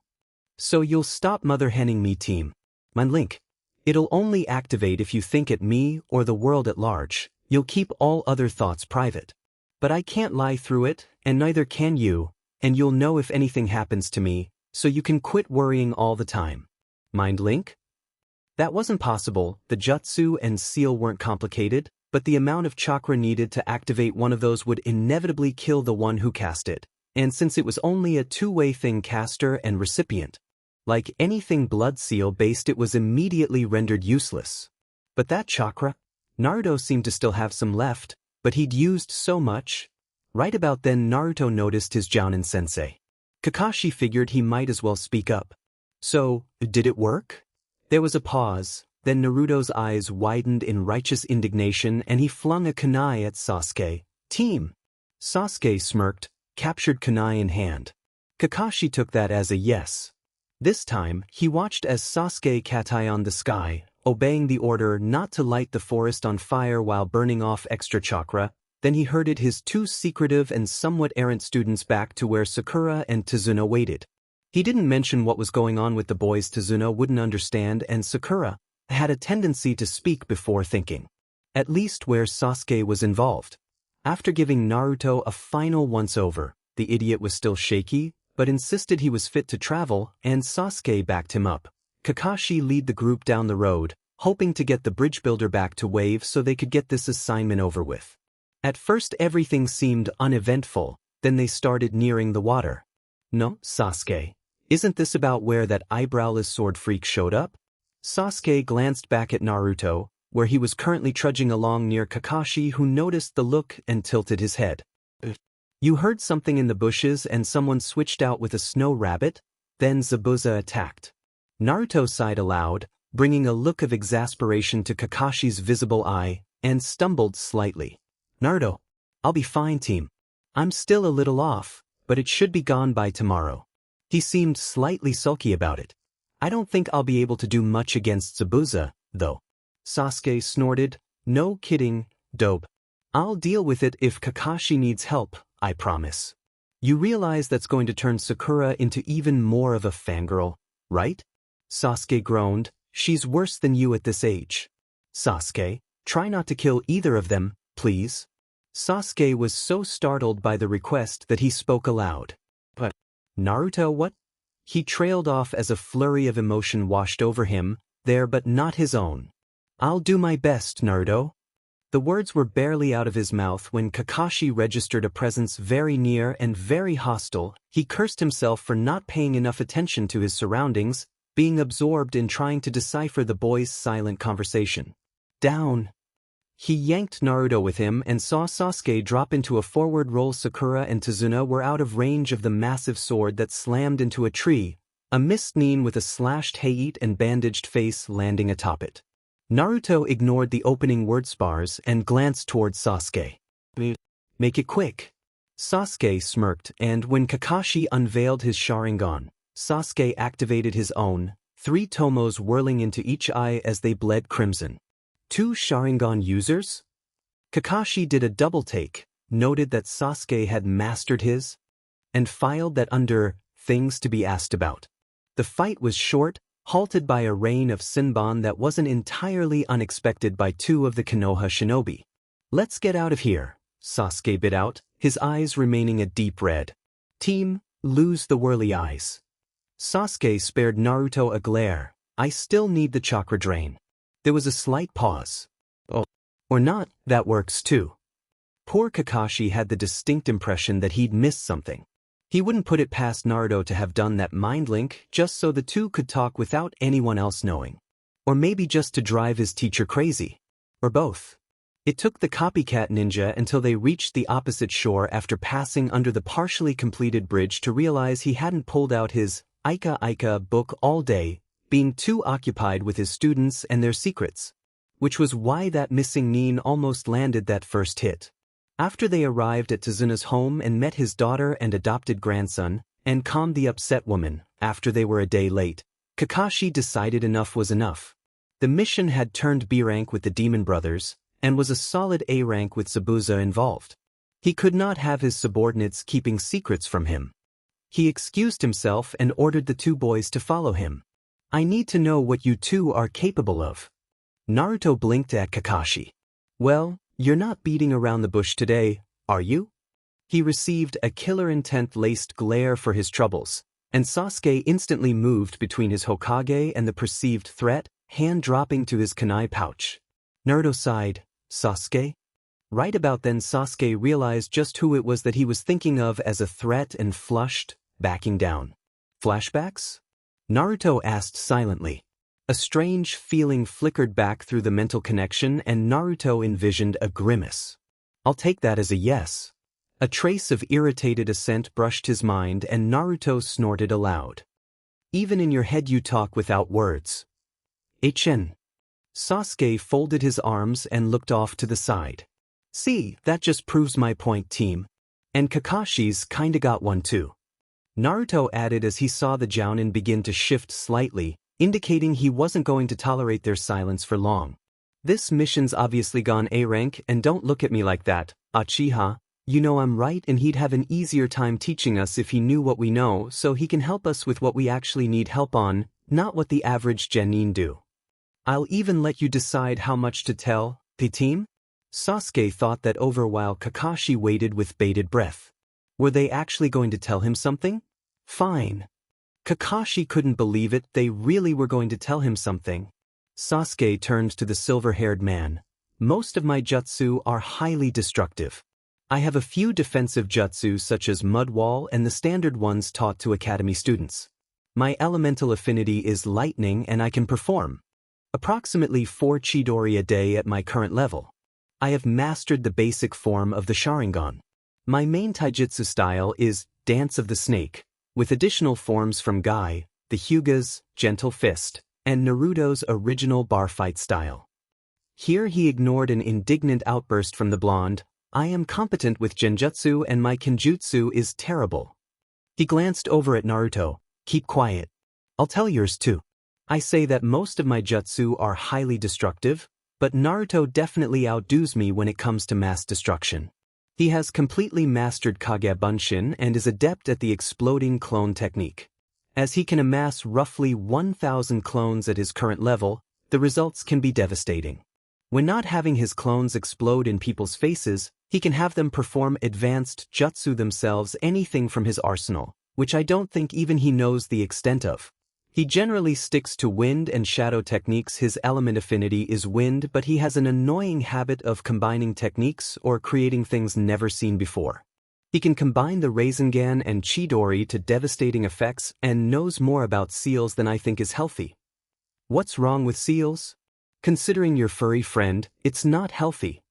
So you'll stop mother-henning me, team. Mein link. It'll only activate if you think at me or the world at large. You'll keep all other thoughts private. But I can't lie through it, and neither can you, and you'll know if anything happens to me, so you can quit worrying all the time. Mind link? That wasn't possible. The jutsu and seal weren't complicated, but the amount of chakra needed to activate one of those would inevitably kill the one who cast it. And since it was only a 2-way thing, caster and recipient, like anything blood seal based, it was immediately rendered useless. But that chakra? Naruto seemed to still have some left, but he'd used so much. Right about then Naruto noticed his Jounin sensei. Kakashi figured he might as well speak up. So, did it work? There was a pause, then Naruto's eyes widened in righteous indignation and he flung a kunai at Sasuke. Team! Sasuke smirked, captured kunai in hand. Kakashi took that as a yes. This time, he watched as Sasuke katai on the sky, obeying the order not to light the forest on fire while burning off extra chakra. Then he herded his 2 secretive and somewhat errant students back to where Sakura and Tazuna waited. He didn't mention what was going on with the boys. Tazuna wouldn't understand, and Sakura had a tendency to speak before thinking. At least where Sasuke was involved. After giving Naruto a final once-over, the idiot was still shaky, but insisted he was fit to travel, and Sasuke backed him up. Kakashi led the group down the road, hoping to get the bridge builder back to wave so they could get this assignment over with. At first everything seemed uneventful, then they started nearing the water. No, Sasuke. Isn't this about where that eyebrowless sword freak showed up? Sasuke glanced back at Naruto, where he was currently trudging along near Kakashi, who noticed the look and tilted his head. You heard something in the bushes and someone switched out with a snow rabbit? Then Zabuza attacked. Naruto sighed aloud, bringing a look of exasperation to Kakashi's visible eye, and stumbled slightly. Naruto, I'll be fine, team. I'm still a little off, but it should be gone by tomorrow. He seemed slightly sulky about it. I don't think I'll be able to do much against Zabuza, though. Sasuke snorted. No kidding, dope. I'll deal with it if Kakashi needs help, I promise. You realize that's going to turn Sakura into even more of a fangirl, right? Sasuke groaned. She's worse than you at this age. Sasuke, try not to kill either of them, please. Sasuke was so startled by the request that he spoke aloud. But, Naruto, what? He trailed off as a flurry of emotion washed over him, there but not his own. I'll do my best, Naruto. The words were barely out of his mouth when Kakashi registered a presence very near and very hostile. He cursed himself for not paying enough attention to his surroundings, being absorbed in trying to decipher the boys' silent conversation. Down. He yanked Naruto with him and saw Sasuke drop into a forward roll. Sakura and Tazuna were out of range of the massive sword that slammed into a tree, a missed Nin with a slashed Hayate and bandaged face landing atop it. Naruto ignored the opening word spars and glanced towards Sasuke. Make it quick. Sasuke smirked, and when Kakashi unveiled his Sharingan, Sasuke activated his own, 3 tomos whirling into each eye as they bled crimson. 2 Sharingan users? Kakashi did a double take, noted that Sasuke had mastered his, and filed that under things to be asked about. The fight was short, halted by a rain of Sinban that wasn't entirely unexpected by 2 of the Konoha shinobi. Let's get out of here, Sasuke bit out, his eyes remaining a deep red. Team, lose the whirly eyes. Sasuke spared Naruto a glare. I still need the chakra drain. There was a slight pause. Oh. Or not, that works too. Poor Kakashi had the distinct impression that he'd missed something. He wouldn't put it past Naruto to have done that mind link just so the two could talk without anyone else knowing. Or maybe just to drive his teacher crazy. Or both. It took the copycat ninja until they reached the opposite shore after passing under the partially completed bridge to realize he hadn't pulled out his Ika Ika book all day, being too occupied with his students and their secrets. Which was why that missing Nin almost landed that first hit. After they arrived at Tazuna's home and met his daughter and adopted grandson, and calmed the upset woman, after they were a day late, Kakashi decided enough was enough. The mission had turned B rank with the Demon Brothers, and was a solid A rank with Zabuza involved. He could not have his subordinates keeping secrets from him. He excused himself and ordered the 2 boys to follow him. I need to know what you 2 are capable of. Naruto blinked at Kakashi. Well, you're not beating around the bush today, are you? He received a killer intent-laced glare for his troubles, and Sasuke instantly moved between his Hokage and the perceived threat, hand dropping to his kunai pouch. Naruto sighed. Sasuke? Right about then Sasuke realized just who it was that he was thinking of as a threat and flushed, backing down. Flashbacks? Naruto asked silently. A strange feeling flickered back through the mental connection and Naruto envisioned a grimace. I'll take that as a yes. A trace of irritated assent brushed his mind and Naruto snorted aloud. Even in your head you talk without words. HN. Sasuke folded his arms and looked off to the side. See, that just proves my point, team. And Kakashi's kinda got one too. Naruto added as he saw the Jounin begin to shift slightly, indicating he wasn't going to tolerate their silence for long. This mission's obviously gone A rank and don't look at me like that, Uchiha. You know I'm right and he'd have an easier time teaching us if he knew what we know so he can help us with what we actually need help on, not what the average genin do. I'll even let you decide how much to tell, the team? Sasuke thought that over while Kakashi waited with bated breath. Were they actually going to tell him something? Fine. Kakashi couldn't believe it, they really were going to tell him something. Sasuke turned to the silver-haired man. Most of my jutsu are highly destructive. I have a few defensive jutsu such as Mud Wall and the standard ones taught to academy students. My elemental affinity is lightning and I can perform approximately 4 Chidori a day at my current level. I have mastered the basic form of the Sharingan. My main taijutsu style is Dance of the Snake, with additional forms from Guy, the Hyuga's Gentle Fist, and Naruto's original bar fight style. Here he ignored an indignant outburst from the blonde. I am competent with genjutsu and my kenjutsu is terrible. He glanced over at Naruto. Keep quiet. I'll tell yours too. I say that most of my jutsu are highly destructive, But Naruto definitely outdoes me when it comes to mass destruction. He has completely mastered Kage Bunshin and is adept at the exploding clone technique. As he can amass roughly 1,000 clones at his current level, the results can be devastating. When not having his clones explode in people's faces, he can have them perform advanced jutsu themselves, anything from his arsenal, which I don't think even he knows the extent of. He generally sticks to wind and shadow techniques. His element affinity is wind, but he has an annoying habit of combining techniques or creating things never seen before. He can combine the Rasengan and Chidori to devastating effects and knows more about seals than I think is healthy. What's wrong with seals? Considering your furry friend, it's not healthy.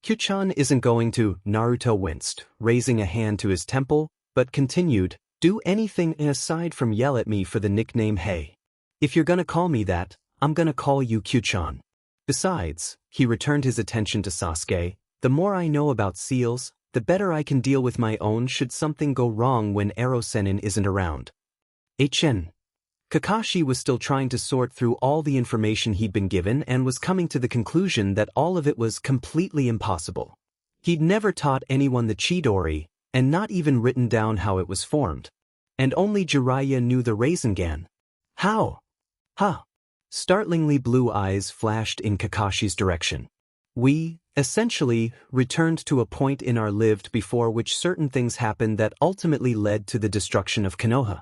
Kyuchan isn't going to. Naruto winced, raising a hand to his temple, but continued, do anything aside from yell at me for the nickname Hey. If you're gonna call me that, I'm gonna call you Kyuchan. Besides, he returned his attention to Sasuke, the more I know about seals, the better I can deal with my own should something go wrong when Ero-Sennin isn't around. HN. Kakashi was still trying to sort through all the information he'd been given and was coming to the conclusion that all of it was completely impossible. He'd never taught anyone the Chidori, and not even written down how it was formed. And only Jiraiya knew the Rasengan. How? Huh. Startlingly blue eyes flashed in Kakashi's direction. We, essentially, returned to a point in our lived before which certain things happened that ultimately led to the destruction of Konoha.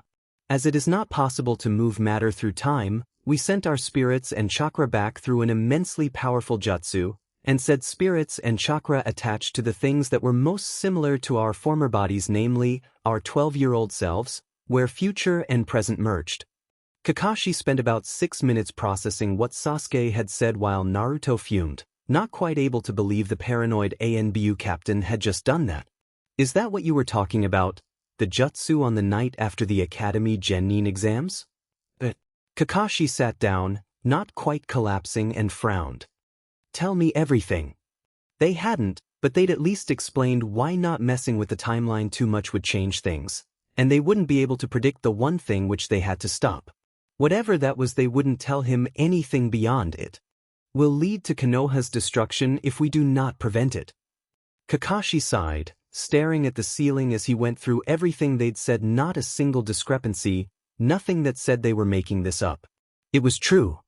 As it is not possible to move matter through time, we sent our spirits and chakra back through an immensely powerful jutsu, and said spirits and chakra attached to the things that were most similar to our former bodies, namely, our 12-year-old selves, where future and present merged. Kakashi spent about 6 minutes processing what Sasuke had said while Naruto fumed, not quite able to believe the paranoid ANBU captain had just done that. Is that what you were talking about? The jutsu on the night after the Academy Genin exams? Kakashi sat down, not quite collapsing, and frowned. Tell me everything. They hadn't, but they'd at least explained why not messing with the timeline too much would change things, and they wouldn't be able to predict the one thing which they had to stop. Whatever that was, they wouldn't tell him anything beyond it. Will lead to Konoha's destruction if we do not prevent it. Kakashi sighed, staring at the ceiling as he went through everything they'd said. Not a single discrepancy, nothing that said they were making this up. It was true.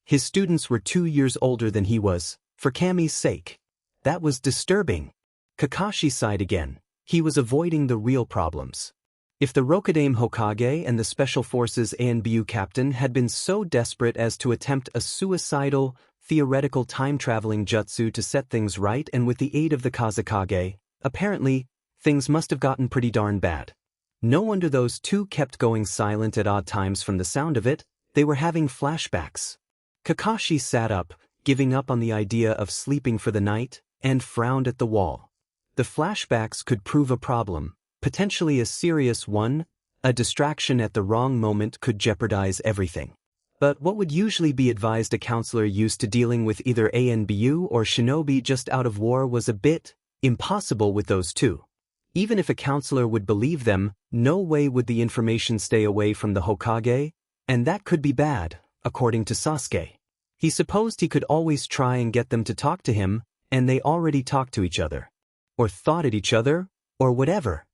His students were 2 years older than he was, for Kami's sake. That was disturbing. Kakashi sighed again. He was avoiding the real problems. If the Rokudame Hokage and the Special Forces ANBU captain had been so desperate as to attempt a suicidal, theoretical time-traveling jutsu to set things right, and with the aid of the Kazekage, apparently, things must have gotten pretty darn bad. No wonder those two kept going silent at odd times. From the sound of it, they were having flashbacks. Kakashi sat up, giving up on the idea of sleeping for the night, and frowned at the wall. The flashbacks could prove a problem, potentially a serious one. A distraction at the wrong moment could jeopardize everything. But what would usually be advised a counselor used to dealing with either ANBU or shinobi just out of war was a bit impossible with those two. Even if a counselor would believe them, no way would the information stay away from the Hokage, and that could be bad, according to Sasuke. He supposed he could always try and get them to talk to him, and they already talked to each other. Or thought at each other, or whatever.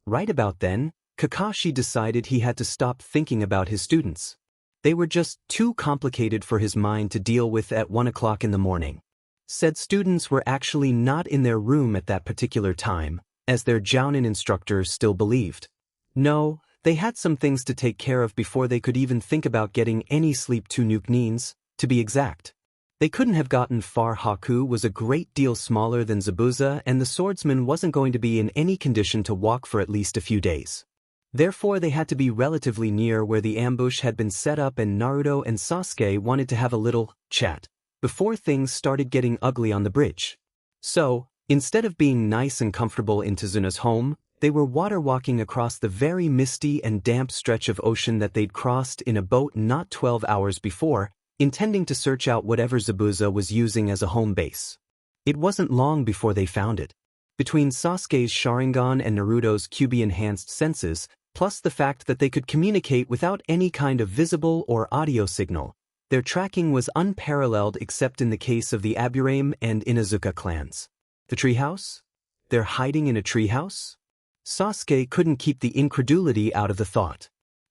Right about then, Kakashi decided he had to stop thinking about his students. They were just too complicated for his mind to deal with at 1 o'clock in the morning. Said students were actually not in their room at that particular time, as their Jounin instructor still believed. No, they had some things to take care of before they could even think about getting any sleep. 2 nuknins, to be exact. They couldn't have gotten far. Haku was a great deal smaller than Zabuza, and the swordsman wasn't going to be in any condition to walk for at least a few days. Therefore they had to be relatively near where the ambush had been set up, and Naruto and Sasuke wanted to have a little chat before things started getting ugly on the bridge. So, instead of being nice and comfortable in Tezuna's home, they were water walking across the very misty and damp stretch of ocean that they'd crossed in a boat not 12 hours before, intending to search out whatever Zabuza was using as a home base. It wasn't long before they found it. Between Sasuke's Sharingan and Naruto's Kyuubi-enhanced senses, plus the fact that they could communicate without any kind of visible or audio signal, Their tracking was unparalleled except in the case of the Aburame and Inazuka clans. The treehouse? They're hiding in a treehouse? Sasuke couldn't keep the incredulity out of the thought.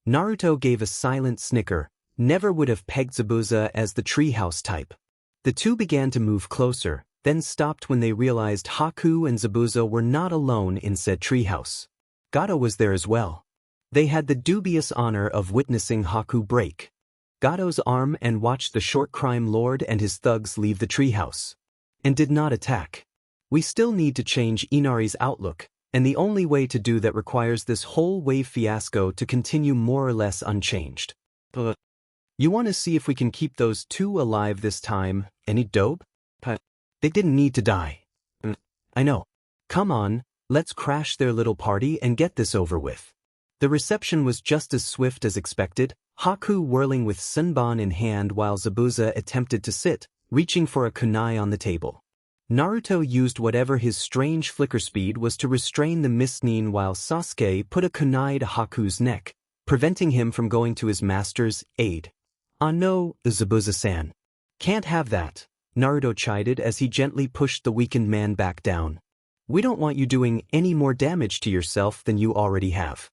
Naruto gave a silent snicker, never would have pegged Zabuza as the treehouse type. The two began to move closer, then stopped when they realized Haku and Zabuza were not alone in said treehouse. Gato was there as well. They had the dubious honor of witnessing Haku break Gato's arm and watched the short crime lord and his thugs leave the treehouse. And did not attack. We still need to change Inari's outlook, and the only way to do that requires this whole wave fiasco to continue more or less unchanged. You want to see if we can keep those two alive this time, any dope? They didn't need to die. I know. Come on, let's crash their little party and get this over with. The reception was just as swift as expected, Haku whirling with Senbon in hand while Zabuza attempted to sit, reaching for a kunai on the table. Naruto used whatever his strange flicker speed was to restrain the Mistneen while Sasuke put a kunai to Haku's neck, preventing him from going to his master's aid. Ah no, Zabuza-san. Can't have that, Naruto chided as he gently pushed the weakened man back down. We don't want you doing any more damage to yourself than you already have.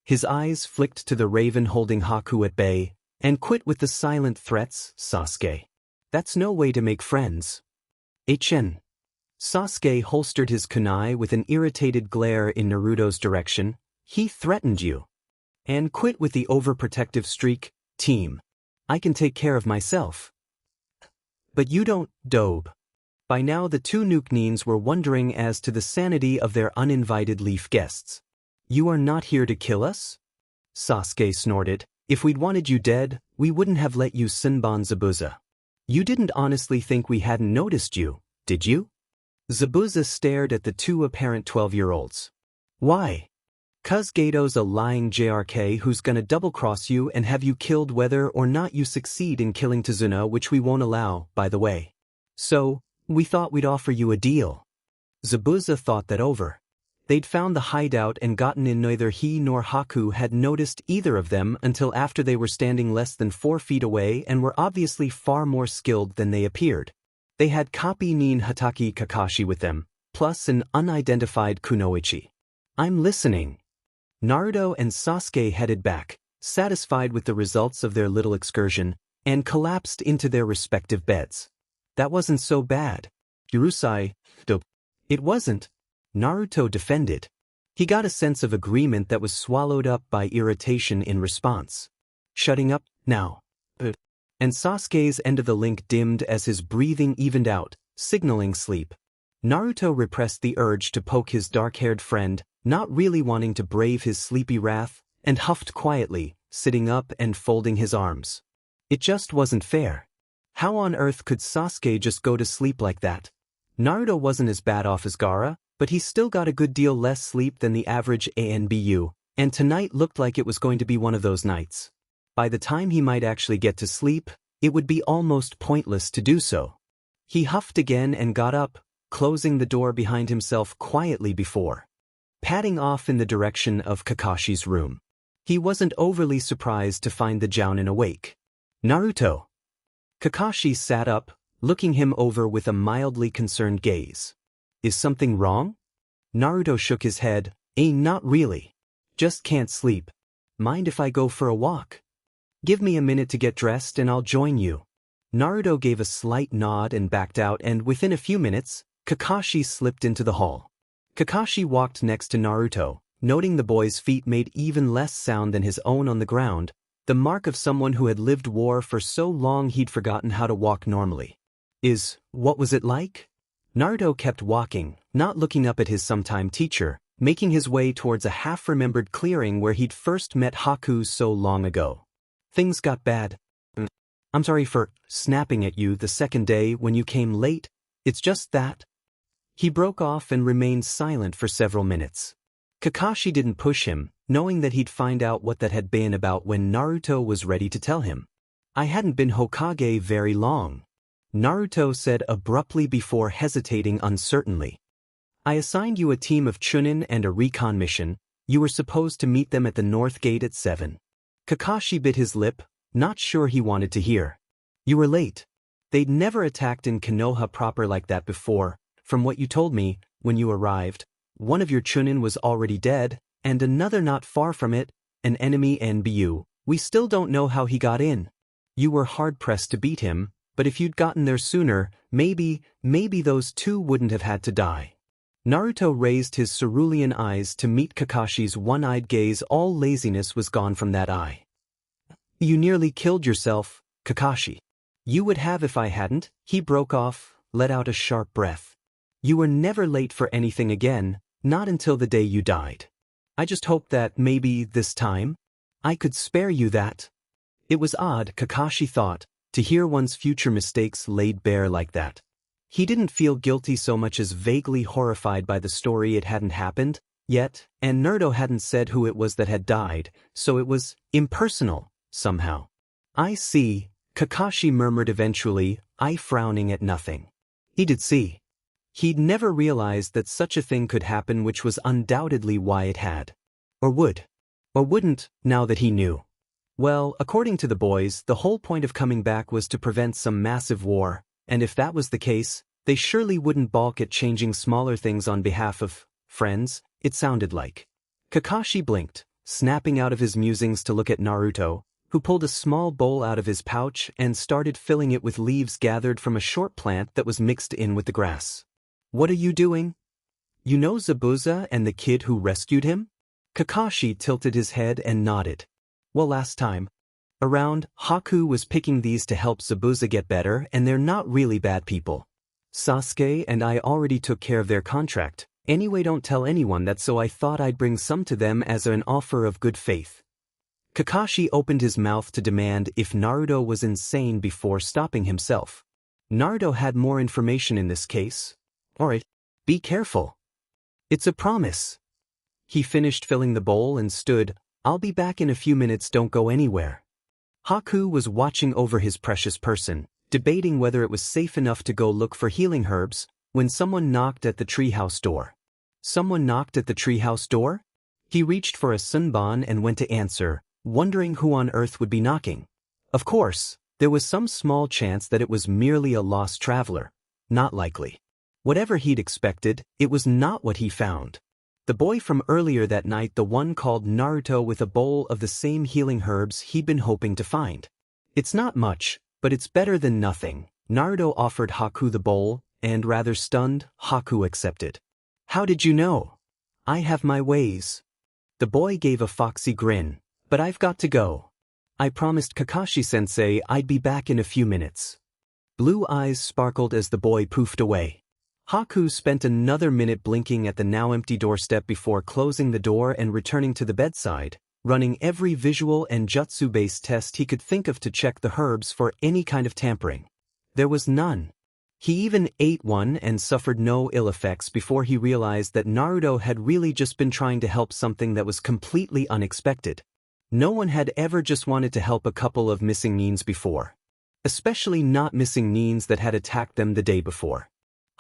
His eyes flicked to the raven holding Haku at bay, and quit with the silent threats, Sasuke. That's no way to make friends. HN. Sasuke holstered his kunai with an irritated glare in Naruto's direction. He threatened you. And quit with the overprotective streak, team. I can take care of myself. But you don't, dobe. By now the two Nukeneens were wondering as to the sanity of their uninvited leaf guests. You are not here to kill us? Sasuke snorted. If we'd wanted you dead, we wouldn't have let you Senbon Zabuza. You didn't honestly think we hadn't noticed you, did you? Zabuza stared at the two apparent 12-year-olds. Why? 'Cause Gato's a lying JRK who's gonna double-cross you and have you killed whether or not you succeed in killing Tazuna, which we won't allow, by the way. So, we thought we'd offer you a deal. Zabuza thought that over. They'd found the hideout and gotten in. Neither he nor Haku had noticed either of them until after they were standing less than 4 feet away and were obviously far more skilled than they appeared. They had Kapi Nin Hataki Kakashi with them, plus an unidentified Kunoichi. I'm listening. Naruto and Sasuke headed back, satisfied with the results of their little excursion, and collapsed into their respective beds. That wasn't so bad. Yurusai, dope. It wasn't. Naruto defended. He got a sense of agreement that was swallowed up by irritation in response. Shutting up, now. And Sasuke's end of the link dimmed as his breathing evened out, signaling sleep. Naruto repressed the urge to poke his dark-haired friend, not really wanting to brave his sleepy wrath, and huffed quietly, sitting up and folding his arms. It just wasn't fair. How on earth could Sasuke just go to sleep like that? Naruto wasn't as bad off as Gaara, but he still got a good deal less sleep than the average ANBU, and tonight looked like it was going to be one of those nights. By the time he might actually get to sleep, it would be almost pointless to do so. He huffed again and got up, closing the door behind himself quietly before padding off in the direction of Kakashi's room. He wasn't overly surprised to find the Jounin awake. Naruto. Kakashi sat up, looking him over with a mildly concerned gaze. Is something wrong? Naruto shook his head. Not really. Just can't sleep. Mind if I go for a walk? Give me a minute to get dressed and I'll join you. Naruto gave a slight nod and backed out, and within a few minutes, Kakashi slipped into the hall. Kakashi walked next to Naruto, noting the boy's feet made even less sound than his own on the ground, the mark of someone who had lived war for so long he'd forgotten how to walk normally. What was it like? Naruto kept walking, not looking up at his sometime teacher, making his way towards a half-remembered clearing where he'd first met Haku so long ago. Things got bad. I'm sorry for snapping at you the second day when you came late. It's just that. He broke off and remained silent for several minutes. Kakashi didn't push him, knowing that he'd find out what that had been about when Naruto was ready to tell him. I hadn't been Hokage very long, Naruto said abruptly before hesitating uncertainly. I assigned you a team of Chunin and a recon mission. You were supposed to meet them at the North Gate at 7. Kakashi bit his lip, not sure he wanted to hear. You were late. They'd never attacked in Konoha proper like that before. From what you told me, when you arrived, one of your Chunin was already dead, and another not far from it, an enemy NBU. We still don't know how he got in. You were hard-pressed to beat him, but if you'd gotten there sooner, maybe those two wouldn't have had to die. Naruto raised his cerulean eyes to meet Kakashi's one-eyed gaze. All laziness was gone from that eye. You nearly killed yourself, Kakashi. You would have if I hadn't. He broke off, let out a sharp breath. You were never late for anything again, not until the day you died. I just hoped that maybe this time I could spare you that. It was odd, Kakashi thought, to hear one's future mistakes laid bare like that. He didn't feel guilty so much as vaguely horrified by the story. It hadn't happened yet, and Naruto hadn't said who it was that had died, so it was impersonal, somehow. I see, Kakashi murmured eventually, I frowning at nothing. He did see. He'd never realized that such a thing could happen, which was undoubtedly why it had. Or would. Or wouldn't, now that he knew. Well, according to the boys, the whole point of coming back was to prevent some massive war, and if that was the case, they surely wouldn't balk at changing smaller things on behalf of friends, it sounded like. Kakashi blinked, snapping out of his musings to look at Naruto, who pulled a small bowl out of his pouch and started filling it with leaves gathered from a short plant that was mixed in with the grass. What are you doing? You know Zabuza and the kid who rescued him? Kakashi tilted his head and nodded. Well, last time around, Haku was picking these to help Zabuza get better, and they're not really bad people. Sasuke and I already took care of their contract. Anyway, don't tell anyone that, so I thought I'd bring some to them as an offer of good faith. Kakashi opened his mouth to demand if Naruto was insane before stopping himself. Naruto had more information in this case. Alright, be careful. It's a promise. He finished filling the bowl and stood. I'll be back in a few minutes, don't go anywhere. Haku was watching over his precious person, debating whether it was safe enough to go look for healing herbs, when someone knocked at the treehouse door. Someone knocked at the treehouse door? He reached for a sunban and went to answer, wondering who on earth would be knocking. Of course, there was some small chance that it was merely a lost traveler. Not likely. Whatever he'd expected, it was not what he found. The boy from earlier that night, the one called Naruto, with a bowl of the same healing herbs he'd been hoping to find. It's not much, but it's better than nothing. Naruto offered Haku the bowl, and rather stunned, Haku accepted. How did you know? I have my ways. The boy gave a foxy grin. But I've got to go. I promised Kakashi-sensei I'd be back in a few minutes. Blue eyes sparkled as the boy poofed away. Haku spent another minute blinking at the now empty doorstep before closing the door and returning to the bedside, running every visual and jutsu-based test he could think of to check the herbs for any kind of tampering. There was none. He even ate one and suffered no ill effects before he realized that Naruto had really just been trying to help something that was completely unexpected. No one had ever just wanted to help a couple of missing Nins before. Especially not missing Nins that had attacked them the day before.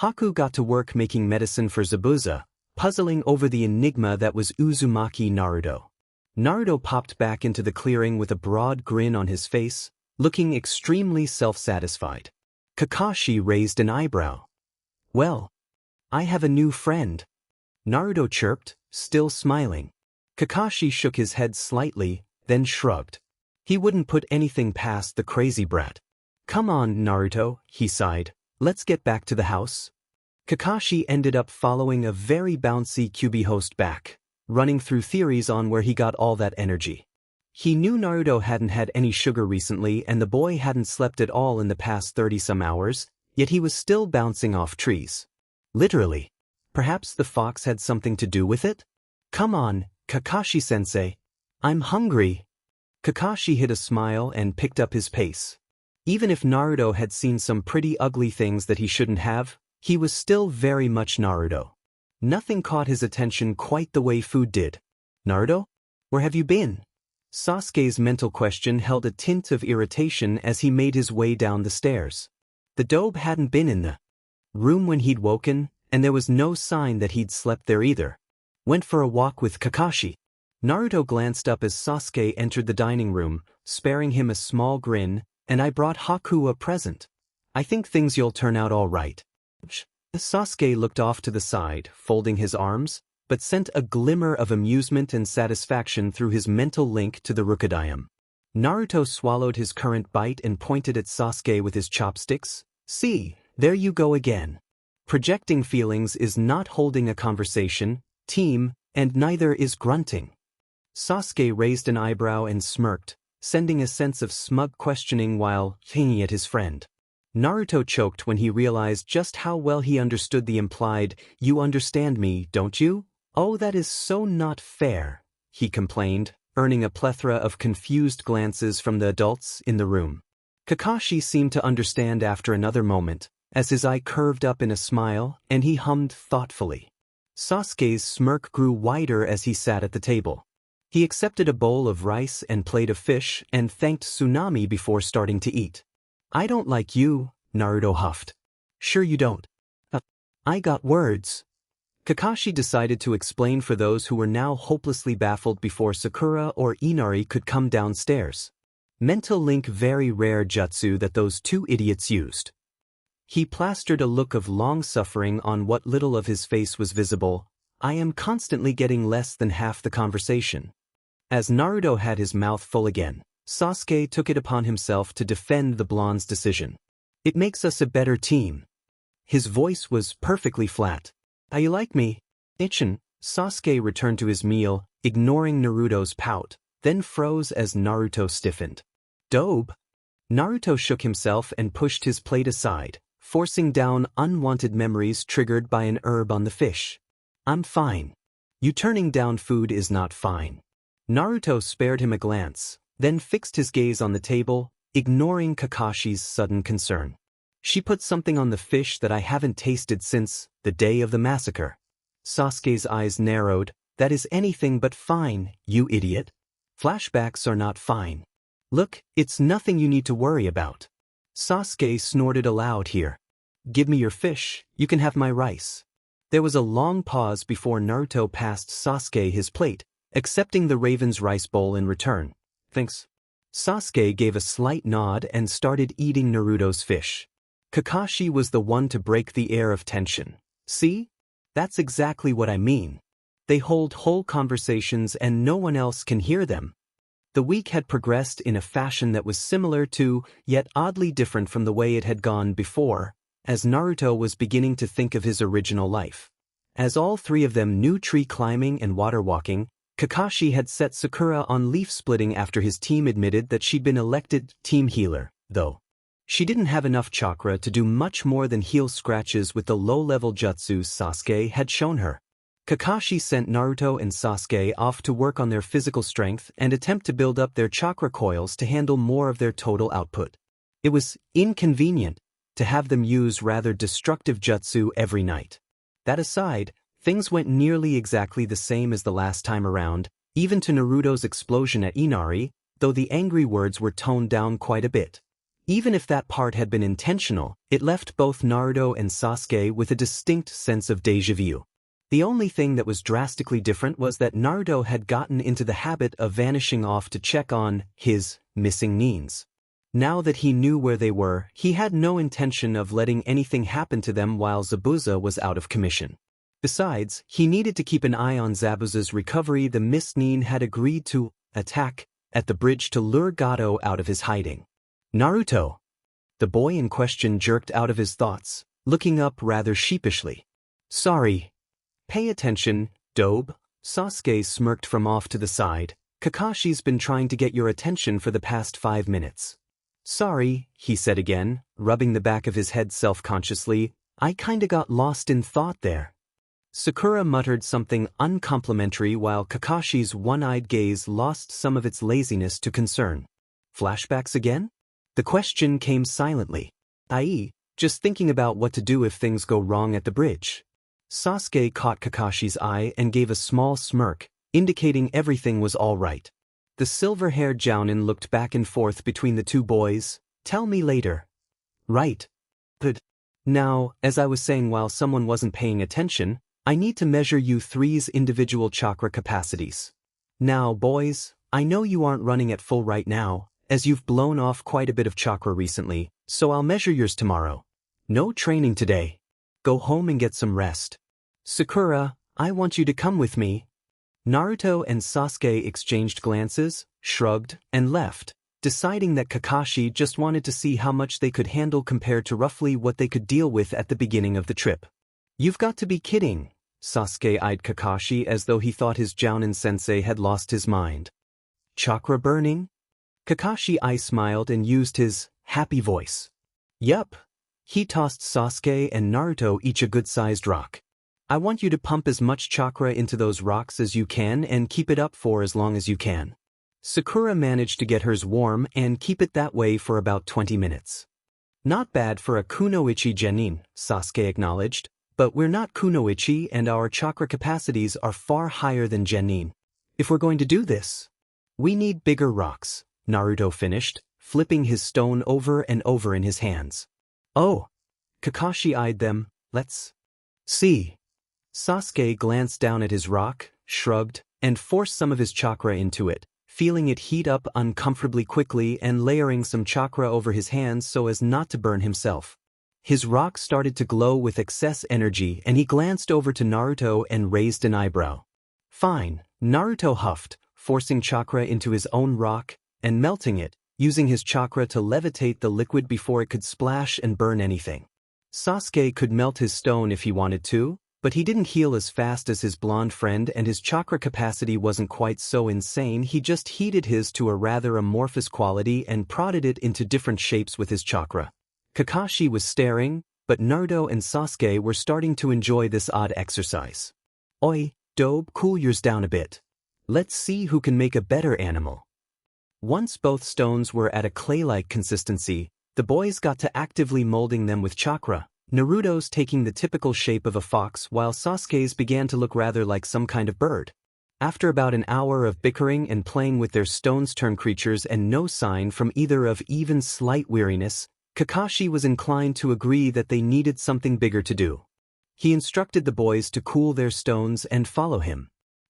Haku got to work making medicine for Zabuza, puzzling over the enigma that was Uzumaki Naruto. Naruto popped back into the clearing with a broad grin on his face, looking extremely self-satisfied. Kakashi raised an eyebrow. Well, I have a new friend. Naruto chirped, still smiling. Kakashi shook his head slightly, then shrugged. He wouldn't put anything past the crazy brat. Come on, Naruto, he sighed. Let's get back to the house. Kakashi ended up following a very bouncy QB host back, running through theories on where he got all that energy. He knew Naruto hadn't had any sugar recently and the boy hadn't slept at all in the past 30-some hours, yet he was still bouncing off trees. Literally. Perhaps the fox had something to do with it? Come on, Kakashi-sensei. I'm hungry. Kakashi hid a smile and picked up his pace. Even if Naruto had seen some pretty ugly things that he shouldn't have, he was still very much Naruto. Nothing caught his attention quite the way food did. Naruto? Where have you been? Sasuke's mental question held a tint of irritation as he made his way down the stairs. The dobe hadn't been in the room when he'd woken, and there was no sign that he'd slept there either. Went for a walk with Kakashi. Naruto glanced up as Sasuke entered the dining room, sparing him a small grin, and I brought Haku a present. I think things you'll turn out all right. Sasuke looked off to the side, folding his arms, but sent a glimmer of amusement and satisfaction through his mental link to the Rukadayam. Naruto swallowed his current bite and pointed at Sasuke with his chopsticks. See, there you go again. Projecting feelings is not holding a conversation, team, and neither is grunting. Sasuke raised an eyebrow and smirked, sending a sense of smug questioning while looking at his friend. Naruto choked when he realized just how well he understood the implied, "You understand me, don't you?" "Oh, that is so not fair," he complained, earning a plethora of confused glances from the adults in the room. Kakashi seemed to understand after another moment, as his eye curved up in a smile, and he hummed thoughtfully. Sasuke's smirk grew wider as he sat at the table. He accepted a bowl of rice and plate of fish and thanked Tsunami before starting to eat. "I don't like you," Naruto huffed. "Sure you don't." I got words." Kakashi decided to explain for those who were now hopelessly baffled before Sakura or Inari could come downstairs. Mental link, very rare jutsu that those two idiots used. He plastered a look of long-suffering on what little of his face was visible. "I am constantly getting less than half the conversation." As Naruto had his mouth full again, Sasuke took it upon himself to defend the blonde's decision. "It makes us a better team." His voice was perfectly flat. "You like me?" Ichin. Sasuke returned to his meal, ignoring Naruto's pout, then froze as Naruto stiffened. "Dobe?" Naruto shook himself and pushed his plate aside, forcing down unwanted memories triggered by an herb on the fish. "I'm fine." "You turning down food is not fine." Naruto spared him a glance, then fixed his gaze on the table, ignoring Kakashi's sudden concern. "She put something on the fish that I haven't tasted since the day of the massacre." Sasuke's eyes narrowed. "That is anything but fine, you idiot. Flashbacks are not fine. Look, it's nothing you need to worry about." Sasuke snorted aloud here. "Give me your fish, you can have my rice." There was a long pause before Naruto passed Sasuke his plate, accepting the raven's rice bowl in return. "Thanks." Sasuke gave a slight nod and started eating Naruto's fish. Kakashi was the one to break the air of tension. "See? That's exactly what I mean. They hold whole conversations and no one else can hear them." The week had progressed in a fashion that was similar to, yet oddly different from the way it had gone before, as Naruto was beginning to think of his original life. As all three of them knew tree climbing and water walking, Kakashi had set Sakura on leaf splitting after his team admitted that she'd been elected team healer, though she didn't have enough chakra to do much more than heal scratches with the low-level jutsus Sasuke had shown her. Kakashi sent Naruto and Sasuke off to work on their physical strength and attempt to build up their chakra coils to handle more of their total output. It was inconvenient to have them use rather destructive jutsu every night. That aside, things went nearly exactly the same as the last time around, even to Naruto's explosion at Inari, though the angry words were toned down quite a bit. Even if that part had been intentional, it left both Naruto and Sasuke with a distinct sense of déjà vu. The only thing that was drastically different was that Naruto had gotten into the habit of vanishing off to check on his missing nins. Now that he knew where they were, he had no intention of letting anything happen to them while Zabuza was out of commission. Besides, he needed to keep an eye on Zabuza's recovery. The Miss Nin had agreed to attack at the bridge to lure Gato out of his hiding. "Naruto!" The boy in question jerked out of his thoughts, looking up rather sheepishly. "Sorry." "Pay attention, Dobe." Sasuke smirked from off to the side. "Kakashi's been trying to get your attention for the past 5 minutes. "Sorry," he said again, rubbing the back of his head self-consciously. "I kinda got lost in thought there." Sakura muttered something uncomplimentary while Kakashi's one-eyed gaze lost some of its laziness to concern. "Flashbacks again?" The question came silently. "I.e., just thinking about what to do if things go wrong at the bridge." Sasuke caught Kakashi's eye and gave a small smirk, indicating everything was all right. The silver-haired Jounin looked back and forth between the two boys. "Tell me later." "Right. Good. Now, as I was saying while someone wasn't paying attention, I need to measure you three's individual chakra capacities. Now, boys, I know you aren't running at full right now, as you've blown off quite a bit of chakra recently, so I'll measure yours tomorrow. No training today. Go home and get some rest. Sakura, I want you to come with me. Naruto and Sasuke exchanged glances, shrugged, and left, deciding that Kakashi just wanted to see how much they could handle compared to roughly what they could deal with at the beginning of the trip. You've got to be kidding. Sasuke eyed Kakashi as though he thought his Jounin-sensei had lost his mind. Chakra burning? Kakashi smiled and used his happy voice. Yup. He tossed Sasuke and Naruto each a good-sized rock. I want you to pump as much chakra into those rocks as you can and keep it up for as long as you can. Sakura managed to get hers warm and keep it that way for about 20 minutes. Not bad for a kunoichi genin, Sasuke acknowledged, but we're not kunoichi and our chakra capacities are far higher than genin. If we're going to do this, we need bigger rocks, Naruto finished, flipping his stone over and over in his hands. Oh. Kakashi eyed them. Let's see. Sasuke glanced down at his rock, shrugged, and forced some of his chakra into it, feeling it heat up uncomfortably quickly and layering some chakra over his hands so as not to burn himself. His rock started to glow with excess energy and he glanced over to Naruto and raised an eyebrow. Fine, Naruto huffed, forcing chakra into his own rock and melting it, using his chakra to levitate the liquid before it could splash and burn anything. Sasuke could melt his stone if he wanted to, but he didn't heal as fast as his blonde friend and his chakra capacity wasn't quite so insane. He just heated his to a rather amorphous quality and prodded it into different shapes with his chakra. Kakashi was staring, but Naruto and Sasuke were starting to enjoy this odd exercise. Oi, Dobe, cool yours down a bit. Let's see who can make a better animal. Once both stones were at a clay-like consistency, the boys got to actively molding them with chakra, Naruto's taking the typical shape of a fox while Sasuke's began to look rather like some kind of bird. After about an hour of bickering and playing with their stones-turned creatures and no sign from either of even slight weariness, Kakashi was inclined to agree that they needed something bigger to do. He instructed the boys to cool their stones and follow him.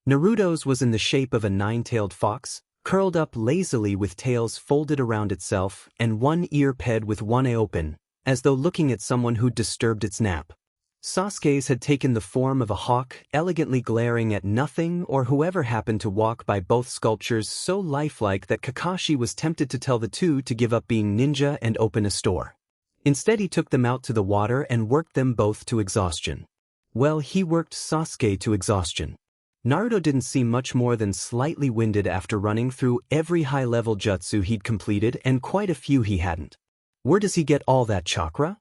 Naruto's was in the shape of a nine-tailed fox, curled up lazily with tails folded around itself and one ear ped with one eye open, as though looking at someone who'd disturbed its nap. Sasuke's had taken the form of a hawk, elegantly glaring at nothing or whoever happened to walk by, both sculptures so lifelike that Kakashi was tempted to tell the two to give up being ninja and open a store. Instead he took them out to the water and worked them both to exhaustion. Well, he worked Sasuke to exhaustion. Naruto didn't seem much more than slightly winded after running through every high-level jutsu he'd completed and quite a few he hadn't. Where does he get all that chakra?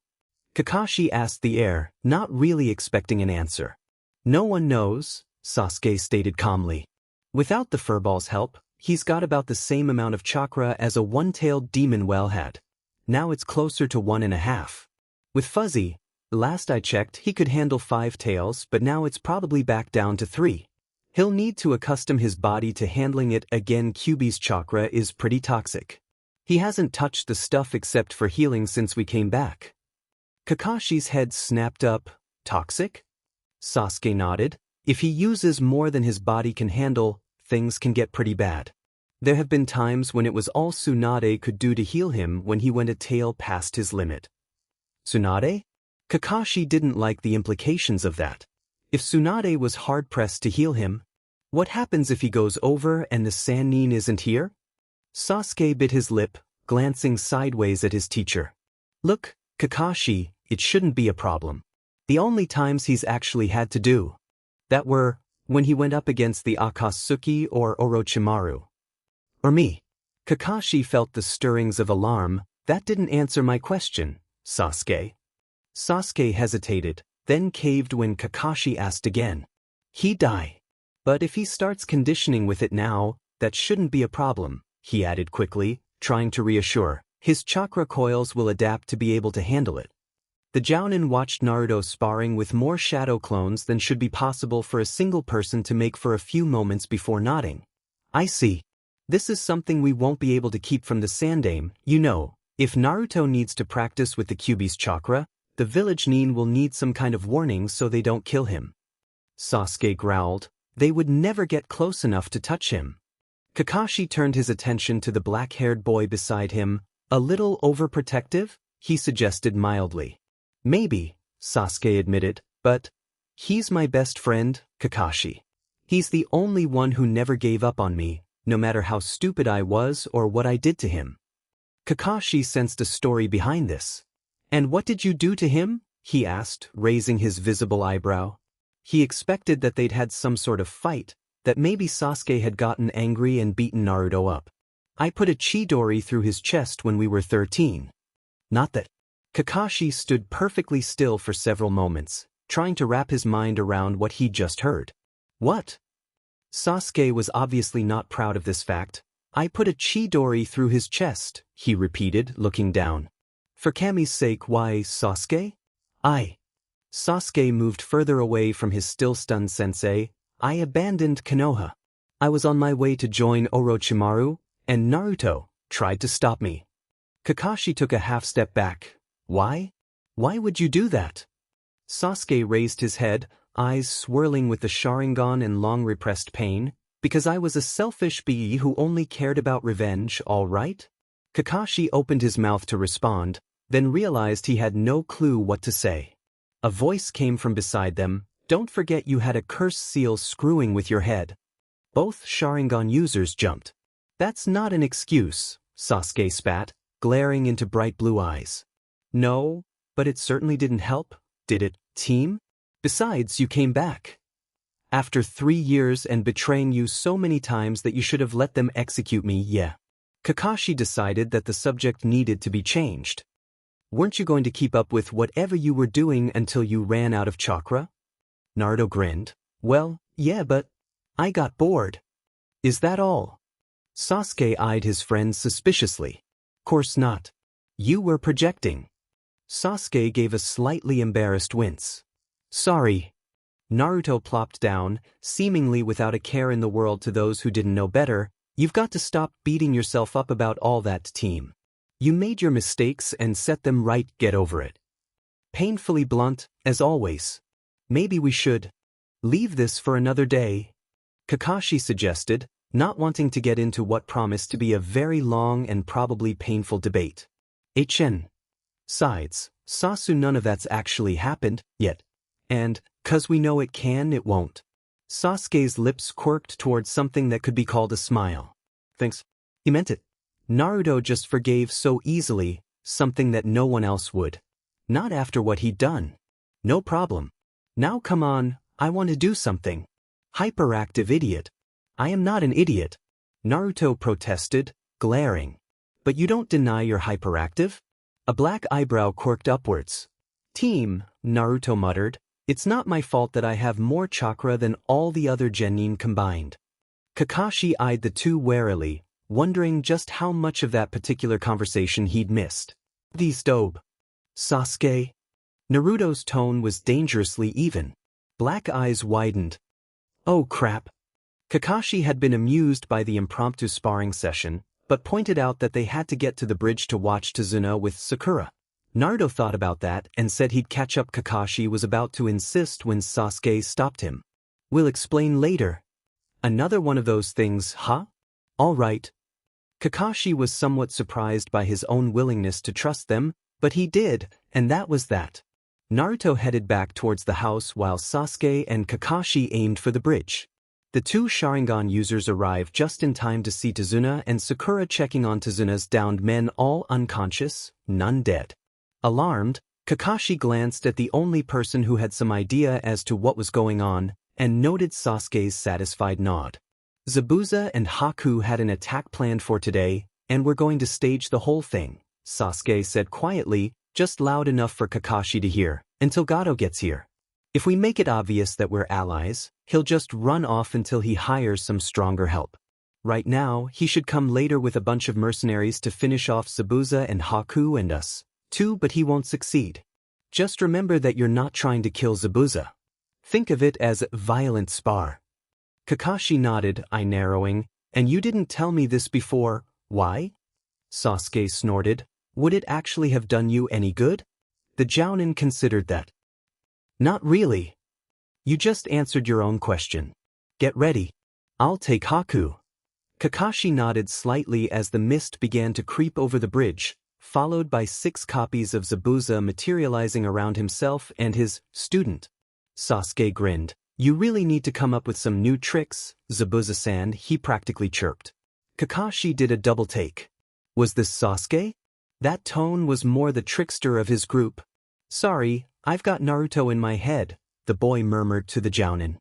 Kakashi asked the air, not really expecting an answer. No one knows, Sasuke stated calmly. Without the furball's help, he's got about the same amount of chakra as a one-tailed demon well had. Now it's closer to 1.5. With Fuzzy, last I checked he could handle 5 tails, but now it's probably back down to 3. He'll need to accustom his body to handling it again. Kyuubi's chakra is pretty toxic. He hasn't touched the stuff except for healing since we came back. Kakashi's head snapped up. Toxic? Sasuke nodded. If he uses more than his body can handle, things can get pretty bad. There have been times when it was all Tsunade could do to heal him when he went a tail past his limit. Tsunade? Kakashi didn't like the implications of that. If Tsunade was hard-pressed to heal him, what happens if he goes over and the Sannin isn't here? Sasuke bit his lip, glancing sideways at his teacher. Look, Kakashi, it shouldn't be a problem. The only times he's actually had to do that were when he went up against the Akatsuki or Orochimaru. Or me. Kakashi felt the stirrings of alarm. That didn't answer my question, Sasuke. Sasuke hesitated, then caved when Kakashi asked again. He'd die. But if he starts conditioning with it now, that shouldn't be a problem, he added quickly, trying to reassure. His chakra coils will adapt to be able to handle it. The Jounin watched Naruto sparring with more shadow clones than should be possible for a single person to make for a few moments before nodding. I see. This is something we won't be able to keep from the Sandaime, you know. If Naruto needs to practice with the Kyuubi's chakra, the village Nin will need some kind of warning so they don't kill him. Sasuke growled. They would never get close enough to touch him. Kakashi turned his attention to the black-haired boy beside him. A little overprotective? He suggested mildly. Maybe, Sasuke admitted, but he's my best friend, Kakashi. He's the only one who never gave up on me, no matter how stupid I was or what I did to him. Kakashi sensed a story behind this. And what did you do to him? He asked, raising his visible eyebrow. He expected that they'd had some sort of fight, that maybe Sasuke had gotten angry and beaten Naruto up. I put a Chidori through his chest when we were 13. Not that. Kakashi stood perfectly still for several moments, trying to wrap his mind around what he'd just heard. What? Sasuke was obviously not proud of this fact. I put a Chidori through his chest, he repeated, looking down. For Kami's sake, why, Sasuke? Sasuke moved further away from his still-stunned sensei. I abandoned Konoha. I was on my way to join Orochimaru, and Naruto tried to stop me. Kakashi took a half-step back. Why? Why would you do that? Sasuke raised his head, eyes swirling with the Sharingan and long-repressed pain. Because I was a selfish bee who only cared about revenge, all right? Kakashi opened his mouth to respond, then realized he had no clue what to say. A voice came from beside them. Don't forget you had a curse seal screwing with your head. Both Sharingan users jumped. That's not an excuse, Sasuke spat, glaring into bright blue eyes. No, but it certainly didn't help, did it, team? Besides, you came back. After 3 years and betraying you so many times that you should have let them execute me, yeah. Kakashi decided that the subject needed to be changed. Weren't you going to keep up with whatever you were doing until you ran out of chakra? Naruto grinned. Well, yeah, but I got bored. Is that all? Sasuke eyed his friend suspiciously. Course not. You were projecting. Sasuke gave a slightly embarrassed wince. Sorry. Naruto plopped down, seemingly without a care in the world to those who didn't know better. You've got to stop beating yourself up about all that, team. You made your mistakes and set them right, get over it. Painfully blunt, as always. Maybe we should leave this for another day, Kakashi suggested, not wanting to get into what promised to be a very long and probably painful debate. Sides, Sasu, none of that's actually happened yet. And, 'cause we know it can, it won't. Sasuke's lips quirked towards something that could be called a smile. Thanks. He meant it. Naruto just forgave so easily, something that no one else would. Not after what he'd done. No problem. Now come on, I want to do something. Hyperactive idiot. I am not an idiot. Naruto protested, glaring. But you don't deny you're hyperactive? A black eyebrow quirked upwards. Team, Naruto muttered. It's not my fault that I have more chakra than all the other genin combined. Kakashi eyed the two warily, wondering just how much of that particular conversation he'd missed. These dobe. Sasuke? Naruto's tone was dangerously even. Black eyes widened. Oh crap. Kakashi had been amused by the impromptu sparring session, but pointed out that they had to get to the bridge to watch Tazuna with Sakura. Naruto thought about that and said he'd catch up. Kakashi was about to insist when Sasuke stopped him. We'll explain later. Another one of those things, huh? All right. Kakashi was somewhat surprised by his own willingness to trust them, but he did, and that was that. Naruto headed back towards the house while Sasuke and Kakashi aimed for the bridge. The two Sharingan users arrived just in time to see Tazuna and Sakura checking on Tazuna's downed men, all unconscious, none dead. Alarmed, Kakashi glanced at the only person who had some idea as to what was going on, and noted Sasuke's satisfied nod. Zabuza and Haku had an attack planned for today, and were going to stage the whole thing, Sasuke said quietly, just loud enough for Kakashi to hear, until Gato gets here. If we make it obvious that we're allies, he'll just run off until he hires some stronger help. Right now, he should come later with a bunch of mercenaries to finish off Zabuza and Haku and us, too, but he won't succeed. Just remember that you're not trying to kill Zabuza. Think of it as violent spar. Kakashi nodded, eye narrowing, and you didn't tell me this before, why? Sasuke snorted. Would it actually have done you any good? The Jounin considered that. Not really. You just answered your own question. Get ready. I'll take Haku. Kakashi nodded slightly as the mist began to creep over the bridge, followed by 6 copies of Zabuza materializing around himself and his student. Sasuke grinned. You really need to come up with some new tricks, Zabuza-san, he practically chirped. Kakashi did a double take. Was this Sasuke? That tone was more the trickster of his group. Sorry, I've got Naruto in my head, the boy murmured to the Jounin.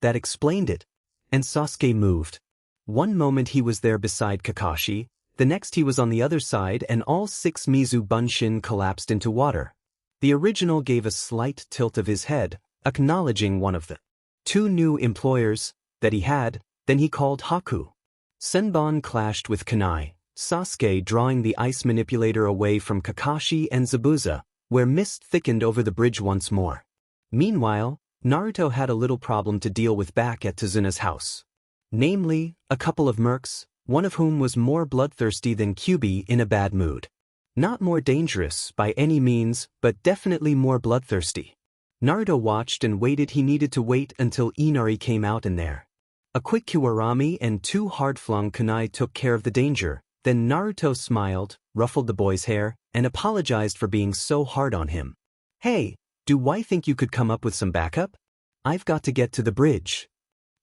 That explained it. And Sasuke moved. One moment he was there beside Kakashi, the next he was on the other side and all 6 Mizu Bunshin collapsed into water. The original gave a slight tilt of his head, acknowledging one of the 2 new employers that he had, then he called Haku. Senbon clashed with Kunai, Sasuke drawing the ice manipulator away from Kakashi and Zabuza, where mist thickened over the bridge once more. Meanwhile, Naruto had a little problem to deal with back at Tazuna's house. Namely, a couple of mercs, one of whom was more bloodthirsty than Kyuubi in a bad mood. Not more dangerous by any means, but definitely more bloodthirsty. Naruto watched and waited. He needed to wait until Inari came out in there. A quick Kiwarami and 2 hard-flung kunai took care of the danger, then Naruto smiled, ruffled the boy's hair, and apologized for being so hard on him. Hey, do I think you could come up with some backup? I've got to get to the bridge.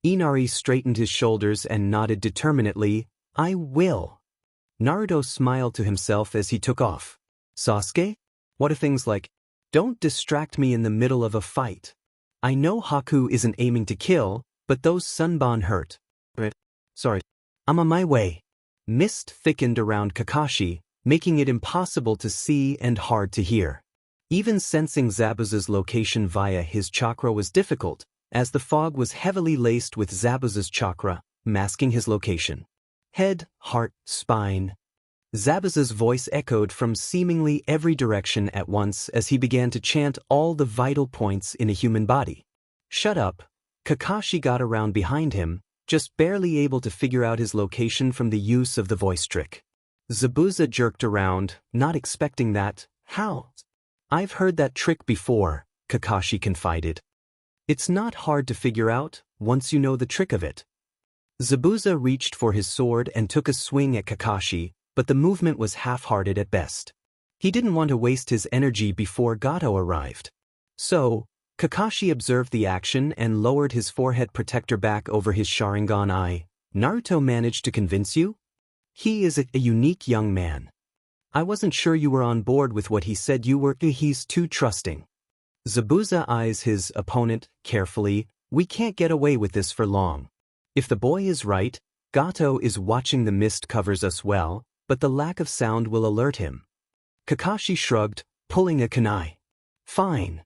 Inari straightened his shoulders and nodded determinedly. I will. Naruto smiled to himself as he took off. Sasuke? What are things like? Don't distract me in the middle of a fight. I know Haku isn't aiming to kill, but those Senbon hurt. Sorry. I'm on my way. Mist thickened around Kakashi, making it impossible to see and hard to hear. Even sensing Zabuza's location via his chakra was difficult, as the fog was heavily laced with Zabuza's chakra, masking his location. Head, heart, spine. Zabuza's voice echoed from seemingly every direction at once as he began to chant all the vital points in a human body. Shut up. Kakashi got around behind him, just barely able to figure out his location from the use of the voice trick. Zabuza jerked around, not expecting that. How? I've heard that trick before, Kakashi confided. It's not hard to figure out, once you know the trick of it. Zabuza reached for his sword and took a swing at Kakashi, but the movement was half-hearted at best. He didn't want to waste his energy before Gato arrived. So, Kakashi observed the action and lowered his forehead protector back over his Sharingan eye. Naruto managed to convince you? He is a unique young man. I wasn't sure you were on board with what he said you were. He's too trusting. Zabuza eyes his opponent carefully. We can't get away with this for long. If the boy is right, Gato is watching. The mist covers us well, but the lack of sound will alert him. Kakashi shrugged, pulling a kunai. Fine.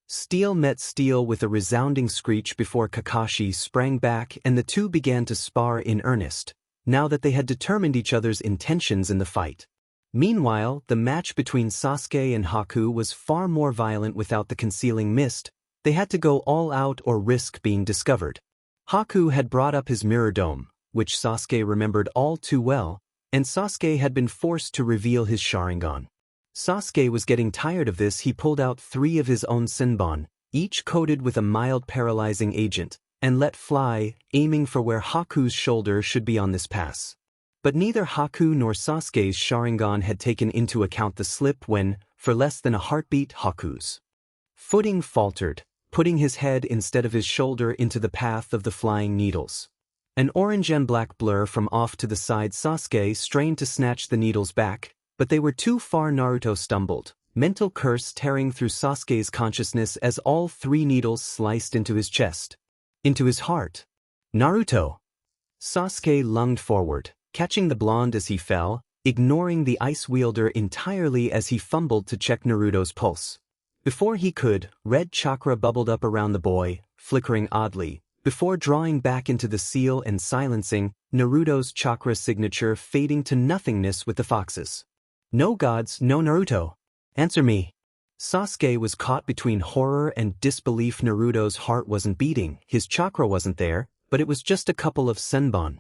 Steel met steel with a resounding screech before Kakashi sprang back and the two began to spar in earnest, now that they had determined each other's intentions in the fight. Meanwhile, the match between Sasuke and Haku was far more violent without the concealing mist. They had to go all out or risk being discovered. Haku had brought up his mirror dome, which Sasuke remembered all too well, and Sasuke had been forced to reveal his Sharingan. Sasuke was getting tired of this. He pulled out 3 of his own Senbon, each coated with a mild paralyzing agent, and let fly, aiming for where Haku's shoulder should be on this pass. But neither Haku nor Sasuke's Sharingan had taken into account the slip when, for less than a heartbeat, Haku's footing faltered, putting his head instead of his shoulder into the path of the flying needles. An orange and black blur from off to the side. Sasuke strained to snatch the needles back, but they were too far. Naruto stumbled, mental curse tearing through Sasuke's consciousness as all 3 needles sliced into his chest, into his heart. Naruto! Sasuke lunged forward, catching the blonde as he fell, ignoring the ice wielder entirely as he fumbled to check Naruto's pulse. Before he could, red chakra bubbled up around the boy, flickering oddly, before drawing back into the seal and silencing Naruto's chakra signature, fading to nothingness with the foxes. No gods, no Naruto. Answer me. Sasuke was caught between horror and disbelief. Naruto's heart wasn't beating, his chakra wasn't there, but it was just a couple of Senbon.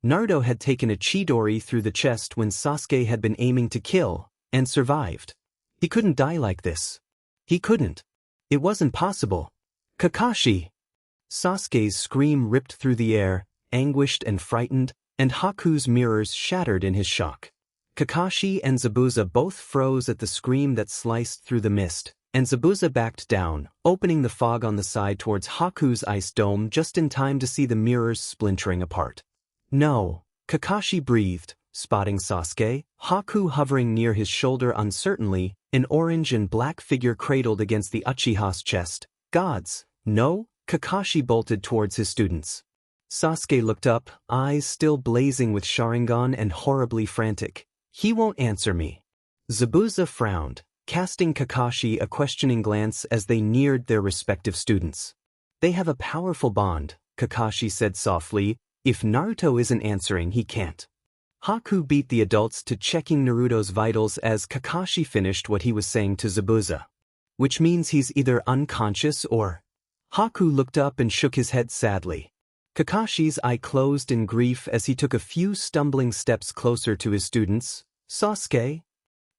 Naruto had taken a Chidori through the chest when Sasuke had been aiming to kill, and survived. He couldn't die like this. He couldn't. It wasn't possible. Kakashi! Sasuke's scream ripped through the air, anguished and frightened, and Haku's mirrors shattered in his shock. Kakashi and Zabuza both froze at the scream that sliced through the mist, and Zabuza backed down, opening the fog on the side towards Haku's ice dome just in time to see the mirrors splintering apart. No, Kakashi breathed, spotting Sasuke, Haku hovering near his shoulder uncertainly, an orange and black figure cradled against the Uchiha's chest. Gods, no? Kakashi bolted towards his students. Sasuke looked up, eyes still blazing with Sharingan and horribly frantic. He won't answer me. Zabuza frowned, casting Kakashi a questioning glance as they neared their respective students. They have a powerful bond, Kakashi said softly. If Naruto isn't answering, he can't. Haku beat the adults to checking Naruto's vitals as Kakashi finished what he was saying to Zabuza. Which means he's either unconscious or… Haku looked up and shook his head sadly. Kakashi's eye closed in grief as he took a few stumbling steps closer to his students. Sasuke?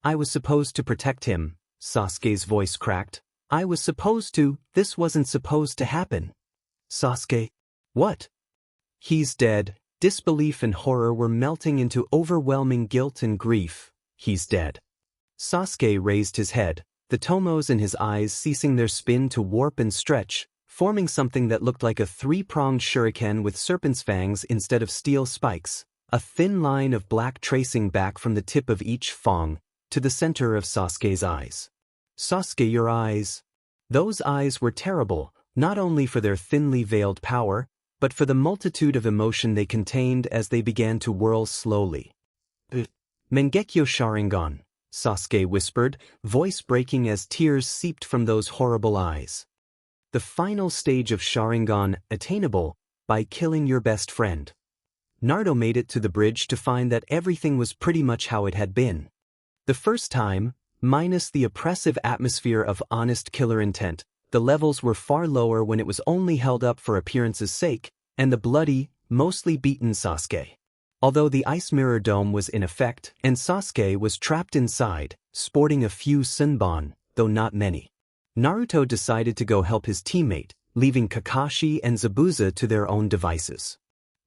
I was supposed to protect him, Sasuke's voice cracked. I was supposed to, this wasn't supposed to happen. Sasuke? What? He's dead. Disbelief and horror were melting into overwhelming guilt and grief. He's dead. Sasuke raised his head, the tomos in his eyes ceasing their spin to warp and stretch, forming something that looked like a three-pronged shuriken with serpent's fangs instead of steel spikes, a thin line of black tracing back from the tip of each fang to the center of Sasuke's eyes. Sasuke, your eyes. Those eyes were terrible, not only for their thinly veiled power, but for the multitude of emotion they contained as they began to whirl slowly. Mangekyo Sharingan, Sasuke whispered, voice breaking as tears seeped from those horrible eyes. The final stage of Sharingan, attainable by killing your best friend. Naruto made it to the bridge to find that everything was pretty much how it had been. The first time, minus the oppressive atmosphere of honest killer intent, the levels were far lower when it was only held up for appearance's sake, and the bloody, mostly beaten Sasuke. Although the Ice Mirror Dome was in effect, and Sasuke was trapped inside, sporting a few Senbon, though not many. Naruto decided to go help his teammate, leaving Kakashi and Zabuza to their own devices.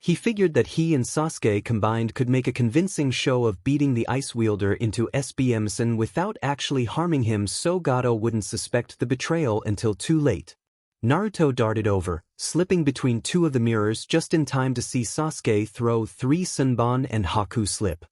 He figured that he and Sasuke combined could make a convincing show of beating the Ice Wielder into SBMsen without actually harming him so Gato wouldn't suspect the betrayal until too late. Naruto darted over, slipping between two of the mirrors just in time to see Sasuke throw 3 Senbon and Haku slip.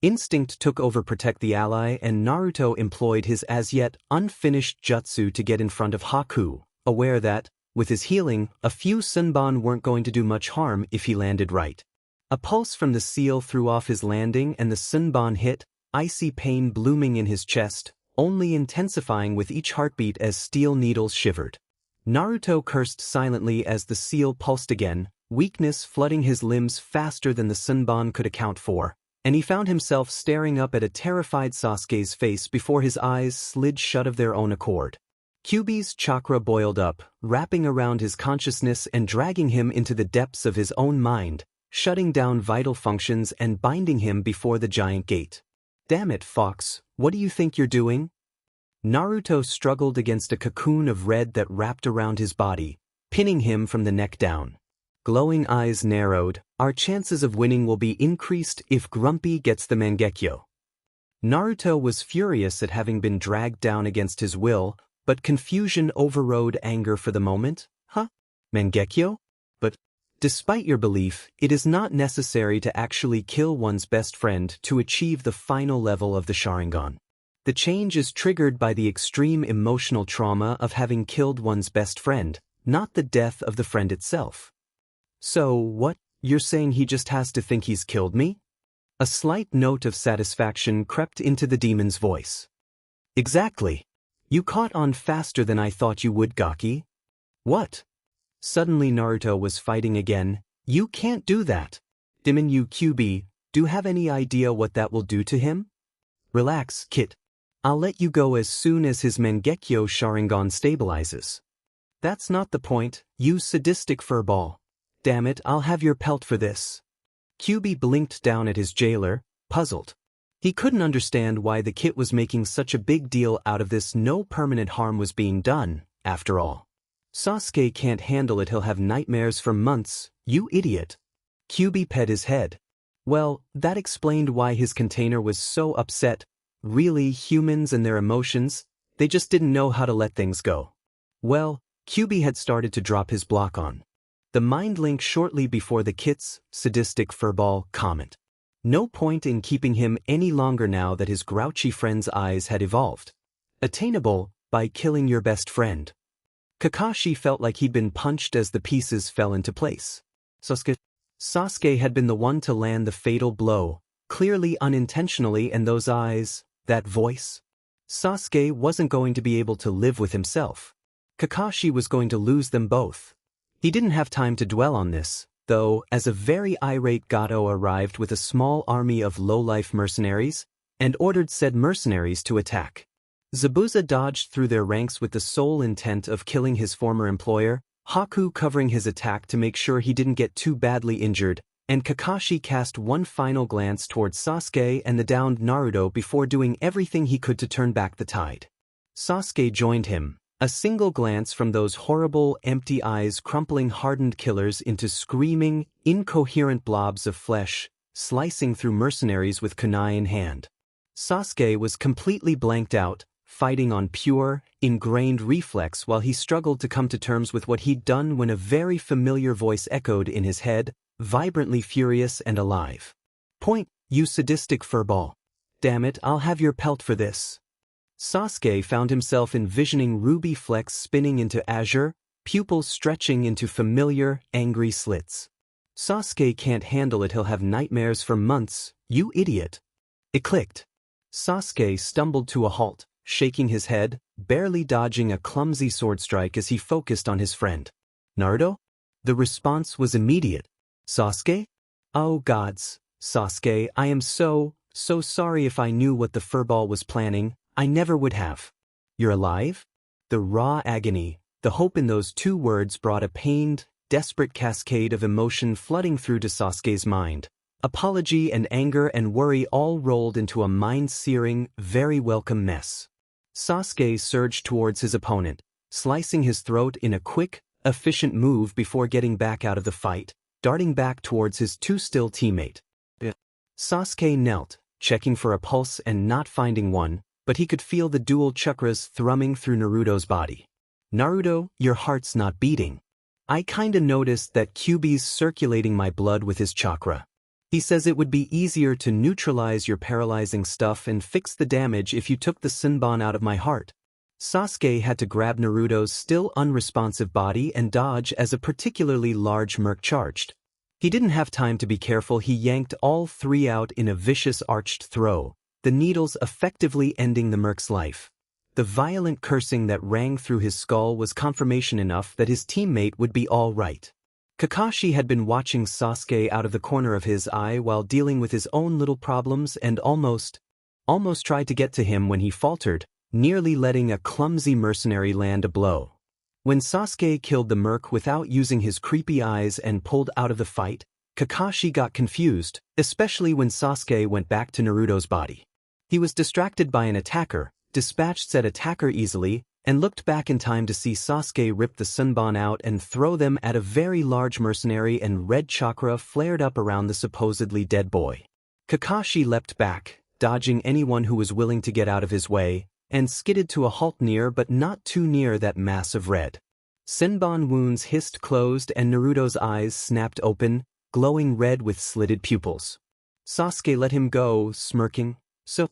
Instinct took over protect the ally and Naruto employed his as yet unfinished jutsu to get in front of Haku, aware that, with his healing, a few Senbon weren't going to do much harm if he landed right. A pulse from the seal threw off his landing and the Senbon hit, icy pain blooming in his chest, only intensifying with each heartbeat as steel needles shivered. Naruto cursed silently as the seal pulsed again, weakness flooding his limbs faster than the Senbon could account for, and he found himself staring up at a terrified Sasuke's face before his eyes slid shut of their own accord. Kyuubi's chakra boiled up, wrapping around his consciousness and dragging him into the depths of his own mind, shutting down vital functions and binding him before the giant gate. Damn it, Fox, what do you think you're doing? Naruto struggled against a cocoon of red that wrapped around his body, pinning him from the neck down. Glowing eyes narrowed, our chances of winning will be increased if Grumpy gets the Mangekyo. Naruto was furious at having been dragged down against his will, but confusion overrode anger for the moment. Huh? Mangekyo? But, despite your belief, it is not necessary to actually kill one's best friend to achieve the final level of the Sharingan. The change is triggered by the extreme emotional trauma of having killed one's best friend, not the death of the friend itself. So, what? You're saying he just has to think he's killed me? A slight note of satisfaction crept into the demon's voice. Exactly. You caught on faster than I thought you would, Gaki. What? Suddenly Naruto was fighting again. You can't do that. Demon Kyuubi, do you have any idea what that will do to him? Relax, Kit. I'll let you go as soon as his Mangekyo Sharingan stabilizes. That's not the point, you sadistic furball. Damn it, I'll have your pelt for this. Kyuubi blinked down at his jailer, puzzled. He couldn't understand why the Kit was making such a big deal out of this. No permanent harm was being done, after all. Sasuke can't handle it, he'll have nightmares for months, you idiot. Kyuubi pet his head. Well, that explained why his container was so upset. Really, humans and their emotions, they just didn't know how to let things go. Well, QB had started to drop his block on the mind link shortly before the kit's sadistic furball comment. No point in keeping him any longer now that his grouchy friend's eyes had evolved. Attainable by killing your best friend. Kakashi felt like he'd been punched as the pieces fell into place. Sasuke had been the one to land the fatal blow, clearly unintentionally, and those eyes, that voice. Sasuke wasn't going to be able to live with himself. Kakashi was going to lose them both. He didn't have time to dwell on this, though, as a very irate Gato arrived with a small army of low-life mercenaries, and ordered said mercenaries to attack. Zabuza dodged through their ranks with the sole intent of killing his former employer, Haku covering his attack to make sure he didn't get too badly injured, and Kakashi cast one final glance towards Sasuke and the downed Naruto before doing everything he could to turn back the tide. Sasuke joined him. A single glance from those horrible, empty eyes crumpling hardened killers into screaming, incoherent blobs of flesh, slicing through mercenaries with kunai in hand. Sasuke was completely blanked out, fighting on pure, ingrained reflex while he struggled to come to terms with what he'd done when a very familiar voice echoed in his head, vibrantly furious and alive. "Point, you sadistic furball. Damn it, I'll have your pelt for this." Sasuke found himself envisioning ruby flecks spinning into azure, pupils stretching into familiar, angry slits. "Sasuke can't handle it, he'll have nightmares for months, you idiot." It clicked. Sasuke stumbled to a halt, shaking his head, barely dodging a clumsy sword strike as he focused on his friend. "Naruto?" The response was immediate. "Sasuke? Oh gods, Sasuke, I am so sorry. If I knew what the furball was planning, I never would have." "You're alive?" The raw agony, the hope in those two words brought a pained, desperate cascade of emotion flooding through to Sasuke's mind. Apology and anger and worry all rolled into a mind-searing, very welcome mess. Sasuke surged towards his opponent, slicing his throat in a quick, efficient move before getting back out of the fight, darting back towards his too-still teammate. Sasuke knelt, checking for a pulse and not finding one, but he could feel the dual chakras thrumming through Naruto's body. "Naruto, your heart's not beating. I kinda noticed that QB's circulating my blood with his chakra. He says it would be easier to neutralize your paralyzing stuff and fix the damage if you took the Senbon out of my heart." Sasuke had to grab Naruto's still unresponsive body and dodge as a particularly large merc charged. He didn't have time to be careful. He yanked all three out in a vicious arched throw, the needles effectively ending the merc's life. The violent cursing that rang through his skull was confirmation enough that his teammate would be all right. Kakashi had been watching Sasuke out of the corner of his eye while dealing with his own little problems and almost tried to get to him when he faltered, nearly letting a clumsy mercenary land a blow. When Sasuke killed the merc without using his creepy eyes and pulled out of the fight, Kakashi got confused, especially when Sasuke went back to Naruto's body. He was distracted by an attacker, dispatched said attacker easily, and looked back in time to see Sasuke rip the Senbon out and throw them at a very large mercenary, and red chakra flared up around the supposedly dead boy. Kakashi leapt back, dodging anyone who was willing to get out of his way, and skidded to a halt near but not too near that mass of red. Senbon wounds hissed closed and Naruto's eyes snapped open, glowing red with slitted pupils. Sasuke let him go, smirking. "So,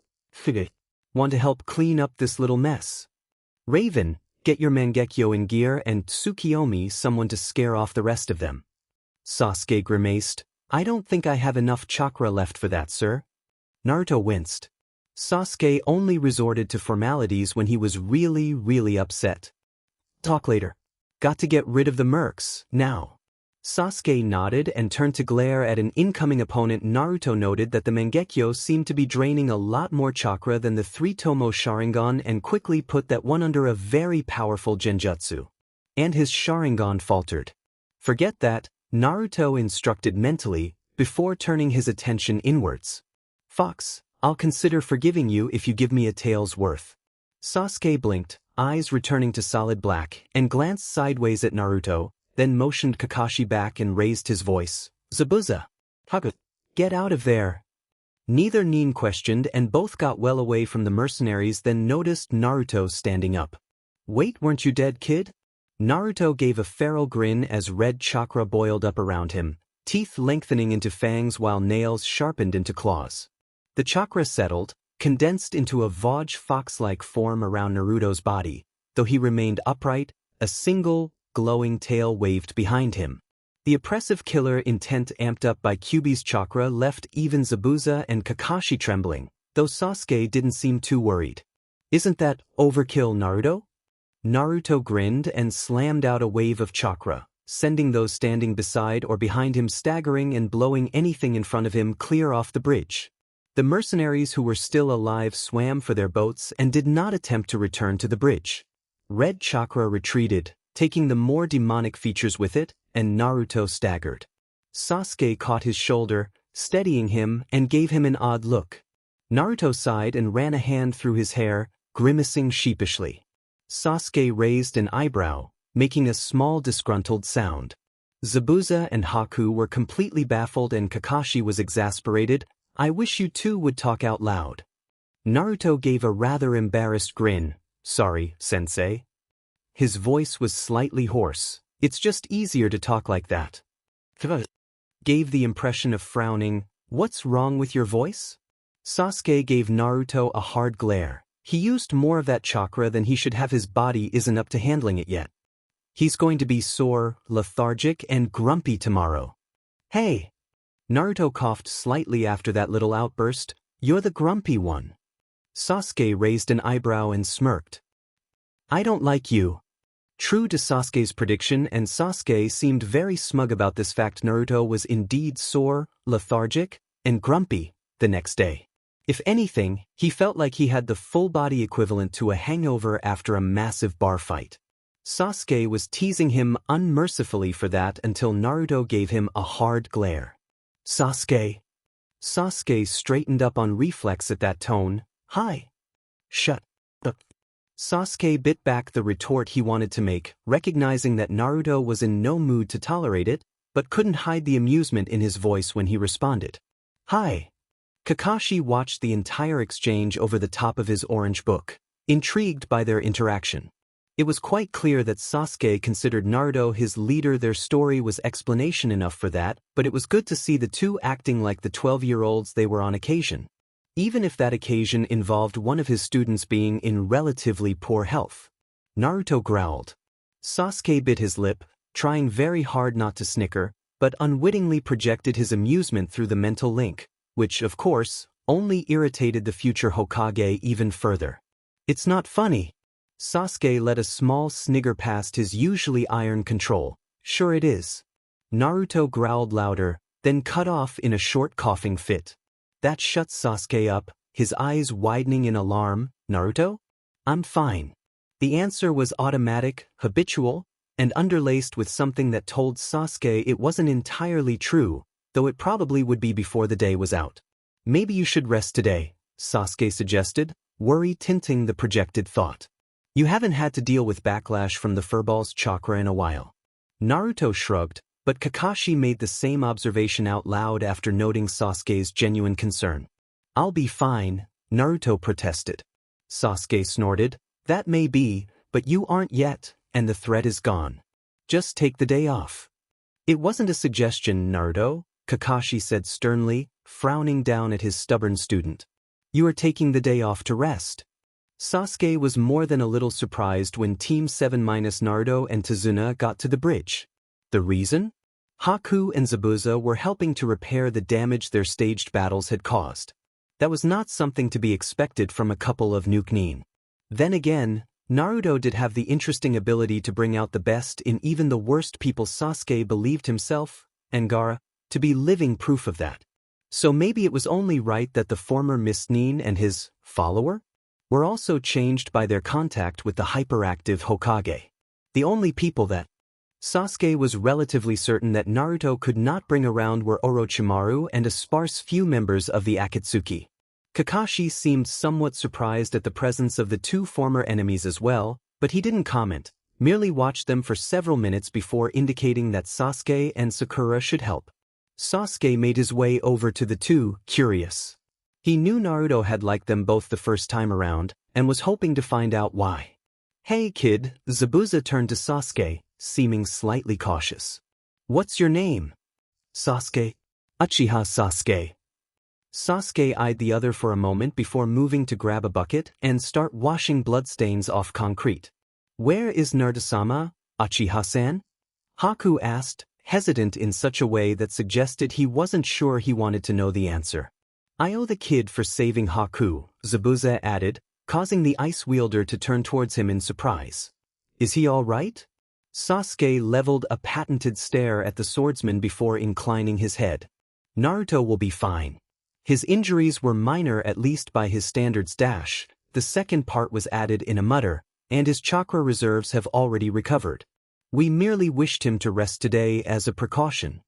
want to help clean up this little mess? Raven, get your Mangekyo in gear, and Tsukiyomi someone to scare off the rest of them." Sasuke grimaced. "I don't think I have enough chakra left for that, sir." Naruto winced. Sasuke only resorted to formalities when he was really upset. "Talk later. Got to get rid of the mercs, now." Sasuke nodded and turned to glare at an incoming opponent. Naruto noted that the Mangekyo seemed to be draining a lot more chakra than the 3-Tomo Sharingan and quickly put that one under a very powerful genjutsu. And his Sharingan faltered. "Forget that," Naruto instructed mentally, before turning his attention inwards. "Fox, I'll consider forgiving you if you give me a tail's worth." Sasuke blinked, eyes returning to solid black, and glanced sideways at Naruto, then motioned Kakashi back and raised his voice. "Zabuza. Haku. Get out of there. Neither Nin questioned and both got well away from the mercenaries, then noticed Naruto standing up. Wait, weren't you dead, kid? Naruto gave a feral grin as red chakra boiled up around him, teeth lengthening into fangs while nails sharpened into claws. The chakra settled, condensed into a vague fox-like form around Naruto's body, though he remained upright, a single, glowing tail waved behind him. The oppressive killer intent amped up by Kyuubi's chakra left even Zabuza and Kakashi trembling, though Sasuke didn't seem too worried. Isn't that overkill, Naruto? Naruto grinned and slammed out a wave of chakra, sending those standing beside or behind him staggering and blowing anything in front of him clear off the bridge. The mercenaries who were still alive swam for their boats and did not attempt to return to the bridge. Red chakra retreated, taking the more demonic features with it, and Naruto staggered. Sasuke caught his shoulder, steadying him, and gave him an odd look. Naruto sighed and ran a hand through his hair, grimacing sheepishly. Sasuke raised an eyebrow, making a small disgruntled sound. Zabuza and Haku were completely baffled and Kakashi was exasperated. I wish you two would talk out loud. Naruto gave a rather embarrassed grin. Sorry, sensei. His voice was slightly hoarse. It's just easier to talk like that. Gave the impression of frowning. What's wrong with your voice? Sasuke gave Naruto a hard glare. He used more of that chakra than he should have. His body isn't up to handling it yet. He's going to be sore, lethargic, and grumpy tomorrow. Hey! Naruto coughed slightly after that little outburst. You're the grumpy one. Sasuke raised an eyebrow and smirked. I don't like you. True to Sasuke's prediction, and Sasuke seemed very smug about this fact, Naruto was indeed sore, lethargic, and grumpy the next day. If anything, he felt like he had the full body equivalent to a hangover after a massive bar fight. Sasuke was teasing him unmercifully for that until Naruto gave him a hard glare. Sasuke. Sasuke straightened up on reflex at that tone. Hi. Shut up. Sasuke bit back the retort he wanted to make, recognizing that Naruto was in no mood to tolerate it, but couldn't hide the amusement in his voice when he responded. Hi. Kakashi watched the entire exchange over the top of his orange book, intrigued by their interaction. It was quite clear that Sasuke considered Naruto his leader. Their story was explanation enough for that, but it was good to see the two acting like the 12-year-olds they were on occasion. Even if that occasion involved one of his students being in relatively poor health. Naruto growled. Sasuke bit his lip, trying very hard not to snicker, but unwittingly projected his amusement through the mental link, which, of course, only irritated the future Hokage even further. It's not funny. Sasuke let a small snigger past his usually iron control. Sure it is. Naruto growled louder, then cut off in a short coughing fit. That shut Sasuke up, his eyes widening in alarm. Naruto? I'm fine. The answer was automatic, habitual, and underlaced with something that told Sasuke it wasn't entirely true, though it probably would be before the day was out. Maybe you should rest today, Sasuke suggested, worry tinting the projected thought. You haven't had to deal with backlash from the furball's chakra in a while. Naruto shrugged, but Kakashi made the same observation out loud after noting Sasuke's genuine concern. I'll be fine, Naruto protested. Sasuke snorted. That may be, but you aren't yet, and the threat is gone. Just take the day off. It wasn't a suggestion, Naruto, Kakashi said sternly, frowning down at his stubborn student. You are taking the day off to rest. Sasuke was more than a little surprised when Team 7 minus Naruto and Tazuna got to the bridge. The reason? Haku and Zabuza were helping to repair the damage their staged battles had caused. That was not something to be expected from a couple of Nukenin. Then again, Naruto did have the interesting ability to bring out the best in even the worst people. Sasuke believed himself, and Gaara, to be living proof of that. So maybe it was only right that the former Nin and his follower were also changed by their contact with the hyperactive Hokage. The only people that Sasuke was relatively certain that Naruto could not bring around were Orochimaru and a sparse few members of the Akatsuki. Kakashi seemed somewhat surprised at the presence of the two former enemies as well, but he didn't comment, merely watched them for several minutes before indicating that Sasuke and Sakura should help. Sasuke made his way over to the two, curious. He knew Naruto had liked them both the first time around, and was hoping to find out why. "Hey kid," Zabuza turned to Sasuke, seeming slightly cautious. "What's your name?" "Sasuke." "Uchiha Sasuke." Sasuke eyed the other for a moment before moving to grab a bucket and start washing bloodstains off concrete. "Where is Naruto-sama, Uchiha-san?" Haku asked, hesitant in such a way that suggested he wasn't sure he wanted to know the answer. "I owe the kid for saving Haku," Zabuza added, causing the ice wielder to turn towards him in surprise. "Is he all right?" Sasuke leveled a patented stare at the swordsman before inclining his head. "Naruto will be fine. His injuries were minor, at least by his standards. The second part was added in a mutter, and his chakra reserves have already recovered. We merely wished him to rest today as a precaution."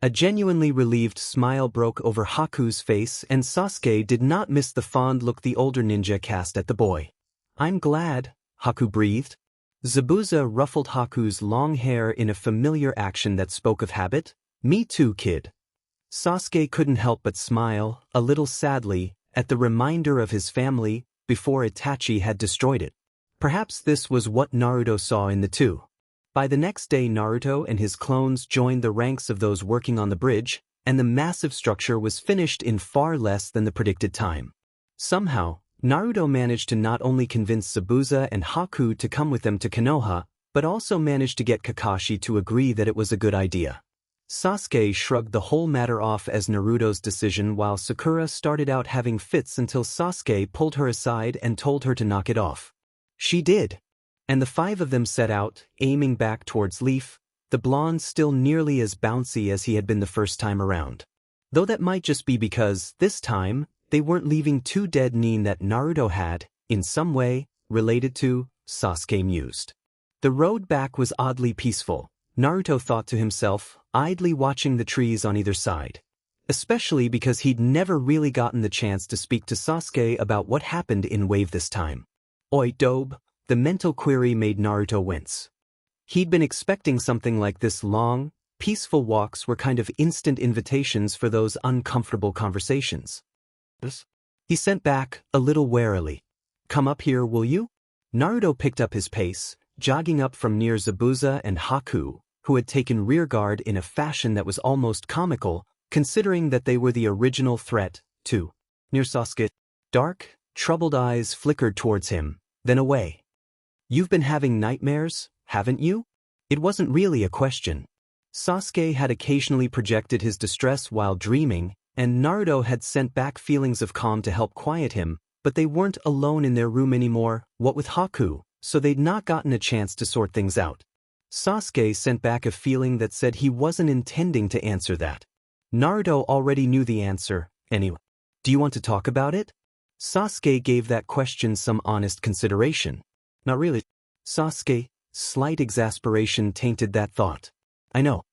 A genuinely relieved smile broke over Haku's face, and Sasuke did not miss the fond look the older ninja cast at the boy. "I'm glad," Haku breathed. Zabuza ruffled Haku's long hair in a familiar action that spoke of habit. "Me too, kid." Sasuke couldn't help but smile, a little sadly, at the reminder of his family before Itachi had destroyed it. Perhaps this was what Naruto saw in the two. By the next day, Naruto and his clones joined the ranks of those working on the bridge, and the massive structure was finished in far less than the predicted time. Somehow, Naruto managed to not only convince Zabuza and Haku to come with them to Konoha, but also managed to get Kakashi to agree that it was a good idea. Sasuke shrugged the whole matter off as Naruto's decision, while Sakura started out having fits until Sasuke pulled her aside and told her to knock it off. She did. And the five of them set out, aiming back towards Leaf, the blonde still nearly as bouncy as he had been the first time around. Though that might just be because, this time, they weren't leaving two dead nin that Naruto had, in some way, related to, Sasuke mused. The road back was oddly peaceful, Naruto thought to himself, idly watching the trees on either side. Especially because he'd never really gotten the chance to speak to Sasuke about what happened in Wave this time. "Oi, Dobe," the mental query made Naruto wince. He'd been expecting something like this. Long, peaceful walks were kind of instant invitations for those uncomfortable conversations. He sent back, a little warily. "Come up here, will you?" Naruto picked up his pace, jogging up from near Zabuza and Haku, who had taken rearguard in a fashion that was almost comical, considering that they were the original threat, too. Near Sasuke, dark, troubled eyes flickered towards him, then away. "You've been having nightmares, haven't you?" It wasn't really a question. Sasuke had occasionally projected his distress while dreaming, and Naruto had sent back feelings of calm to help quiet him, but they weren't alone in their room anymore, what with Haku, so they'd not gotten a chance to sort things out. Sasuke sent back a feeling that said he wasn't intending to answer that. Naruto already knew the answer, anyway. "Do you want to talk about it?" Sasuke gave that question some honest consideration. "Not really." Sasuke, slight exasperation tainted that thought. "I know.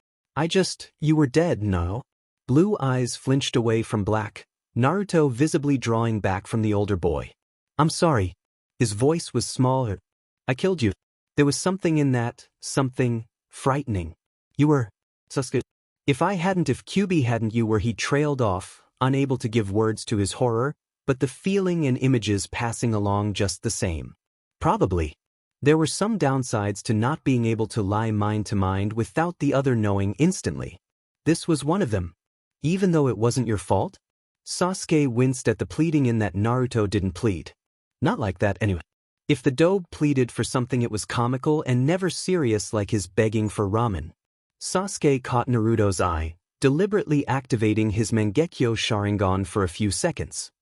You were dead, no?" Blue eyes flinched away from black, Naruto visibly drawing back from the older boy. "I'm sorry." His voice was smaller. "I killed you." There was something in that, something frightening. "You were..." Sasuke. If QB hadn't, you were." He trailed off, unable to give words to his horror, but the feeling and images passing along just the same. Probably. There were some downsides to not being able to lie mind to mind without the other knowing instantly. This was one of them. "Even though it wasn't your fault?" Sasuke winced at the pleading in that Naruto didn't plead. Not like that anyway. If the Dobe pleaded for something, it was comical and never serious, like his begging for ramen. Sasuke caught Naruto's eye, deliberately activating his Mangekyo Sharingan for a few seconds.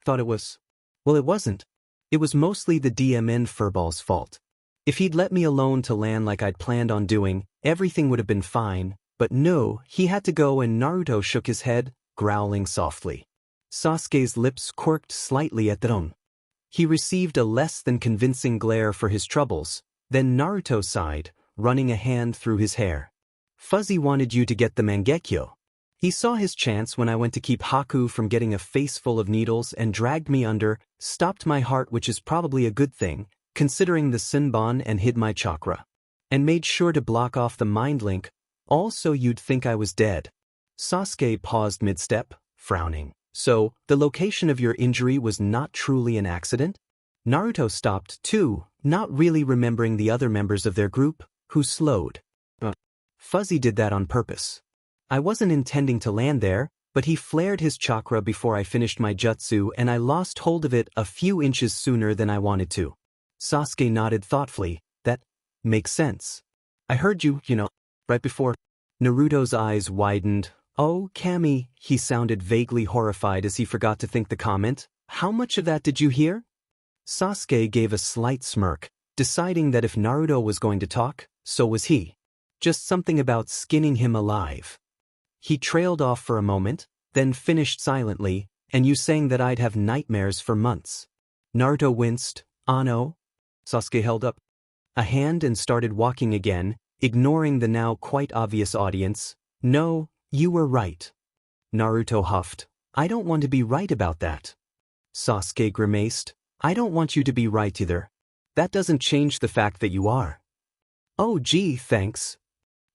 "Thought it was..." "Well, it wasn't. It was mostly the DMN furball's fault. If he'd let me alone to land like I'd planned on doing, everything would have been fine, but no, he had to go." And Naruto shook his head, growling softly. Sasuke's lips quirked slightly at the tone. He received a less than convincing glare for his troubles, then Naruto sighed, running a hand through his hair. "Fuzzy wanted you to get the Mangekyo. He saw his chance when I went to keep Haku from getting a face full of needles and dragged me under, stopped my heart, which is probably a good thing, considering the Senbon, and hid my chakra. And made sure to block off the mind link, all so you'd think I was dead." Sasuke paused mid-step, frowning. So, the location of your injury was not truly an accident? Naruto stopped too, not really remembering the other members of their group, who slowed. Fuzzy did that on purpose. I wasn't intending to land there, but he flared his chakra before I finished my jutsu and I lost hold of it a few inches sooner than I wanted to. Sasuke nodded thoughtfully. That makes sense. I heard you, right before. Naruto's eyes widened. Oh, Kami, he sounded vaguely horrified as he forgot to think the comment. How much of that did you hear? Sasuke gave a slight smirk, deciding that if Naruto was going to talk, so was he. Just something about skinning him alive. He trailed off for a moment, then finished silently, and you saying that I'd have nightmares for months. Naruto winced. Ano? Sasuke held up a hand and started walking again, ignoring the now quite obvious audience. No, you were right. Naruto huffed. I don't want to be right about that. Sasuke grimaced. I don't want you to be right either. That doesn't change the fact that you are. Oh gee, thanks.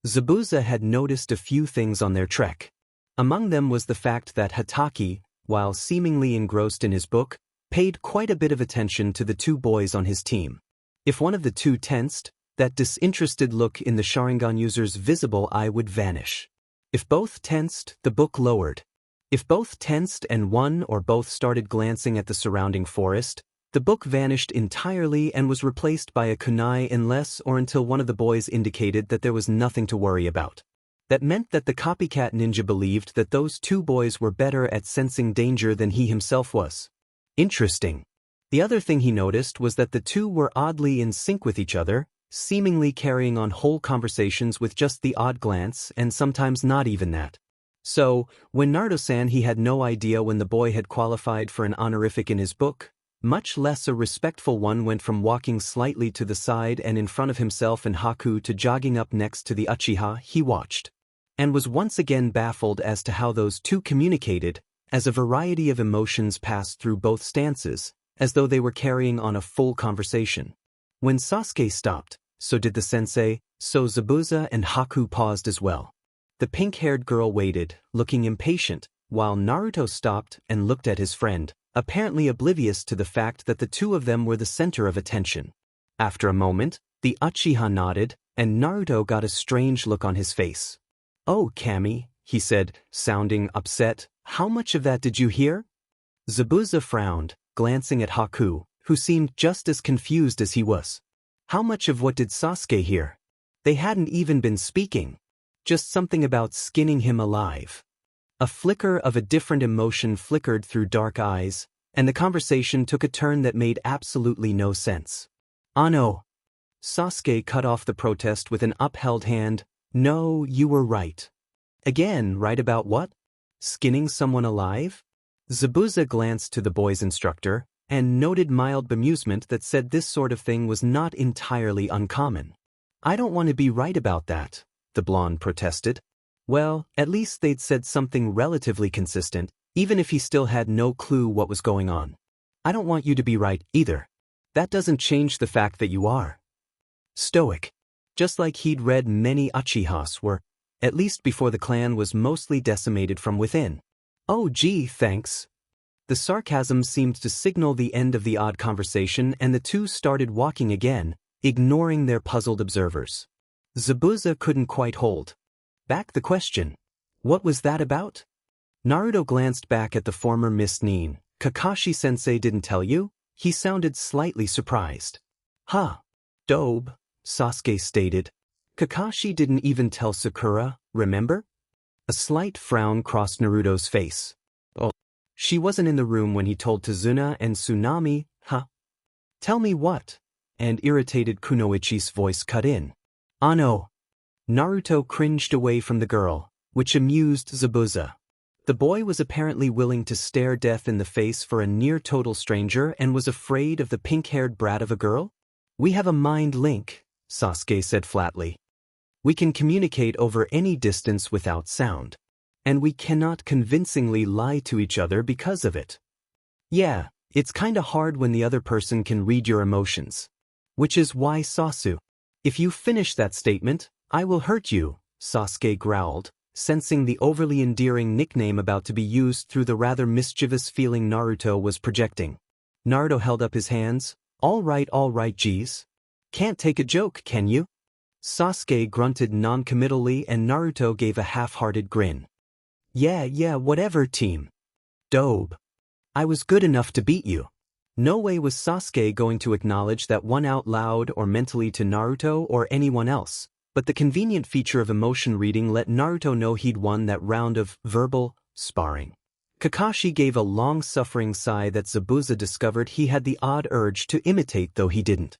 Zabuza had noticed a few things on their trek. Among them was the fact that Hatake, while seemingly engrossed in his book, paid quite a bit of attention to the two boys on his team. If one of the two tensed, that disinterested look in the Sharingan user's visible eye would vanish. If both tensed, the book lowered. If both tensed and one or both started glancing at the surrounding forest, the book vanished entirely and was replaced by a kunai unless or until one of the boys indicated that there was nothing to worry about. That meant that the copycat ninja believed that those two boys were better at sensing danger than he himself was. Interesting. The other thing he noticed was that the two were oddly in sync with each other, seemingly carrying on whole conversations with just the odd glance and sometimes not even that. So, when Naruto-san he had no idea when the boy had qualified for an honorific in his book, much less a respectful one went from walking slightly to the side and in front of himself and Haku to jogging up next to the Uchiha he watched, and was once again baffled as to how those two communicated, as a variety of emotions passed through both stances, as though they were carrying on a full conversation. When Sasuke stopped, so did the sensei, so Zabuza and Haku paused as well. The pink-haired girl waited, looking impatient, while Naruto stopped and looked at his friend, apparently oblivious to the fact that the two of them were the center of attention. After a moment, the Uchiha nodded, and Naruto got a strange look on his face. Oh, Kami, he said, sounding upset, how much of that did you hear? Zabuza frowned, glancing at Haku, who seemed just as confused as he was. How much of what did Sasuke hear? They hadn't even been speaking. Just something about skinning him alive. A flicker of a different emotion flickered through dark eyes, and the conversation took a turn that made absolutely no sense. Ano. Sasuke cut off the protest with an upheld hand. No, you were right. Again, right about what? Skinning someone alive? Zabuza glanced to the boy's instructor, and noted mild bemusement that said this sort of thing was not entirely uncommon. I don't want to be right about that, the blonde protested. Well, at least they'd said something relatively consistent, even if he still had no clue what was going on. I don't want you to be right either. That doesn't change the fact that you are. Stoic. Just like he'd read many Uchihas were, at least before the clan was mostly decimated from within. Oh gee, thanks. The sarcasm seemed to signal the end of the odd conversation and the two started walking again, ignoring their puzzled observers. Zabuza couldn't quite hold back the question. What was that about? Naruto glanced back at the former Miss Nin. Kakashi-sensei didn't tell you? He sounded slightly surprised. Huh. Dobe, Sasuke stated. Kakashi didn't even tell Sakura, remember? A slight frown crossed Naruto's face. Oh. She wasn't in the room when he told Tazuna and Tsunami, huh? Tell me what? And irritated Kunoichi's voice cut in. Ano. Naruto cringed away from the girl, which amused Zabuza. The boy was apparently willing to stare death in the face for a near-total stranger and was afraid of the pink-haired brat of a girl? We have a mind link, Sasuke said flatly. We can communicate over any distance without sound. And we cannot convincingly lie to each other because of it. Yeah, it's kinda hard when the other person can read your emotions. Which is why Sasu. If you finish that statement, I will hurt you, Sasuke growled, sensing the overly endearing nickname about to be used through the rather mischievous feeling Naruto was projecting. Naruto held up his hands. All right, geez. Can't take a joke, can you? Sasuke grunted non-committally and Naruto gave a half-hearted grin. Yeah, whatever, team. Dobe. I was good enough to beat you. No way was Sasuke going to acknowledge that one out loud or mentally to Naruto or anyone else, but the convenient feature of emotion reading let Naruto know he'd won that round of verbal sparring. Kakashi gave a long-suffering sigh that Zabuza discovered he had the odd urge to imitate though he didn't.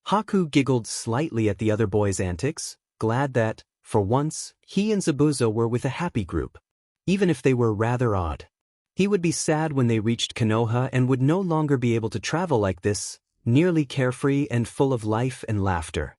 Haku giggled slightly at the other boys' antics, glad that, for once, he and Zabuza were with a happy group, even if they were rather odd. He would be sad when they reached Konoha and would no longer be able to travel like this, nearly carefree and full of life and laughter.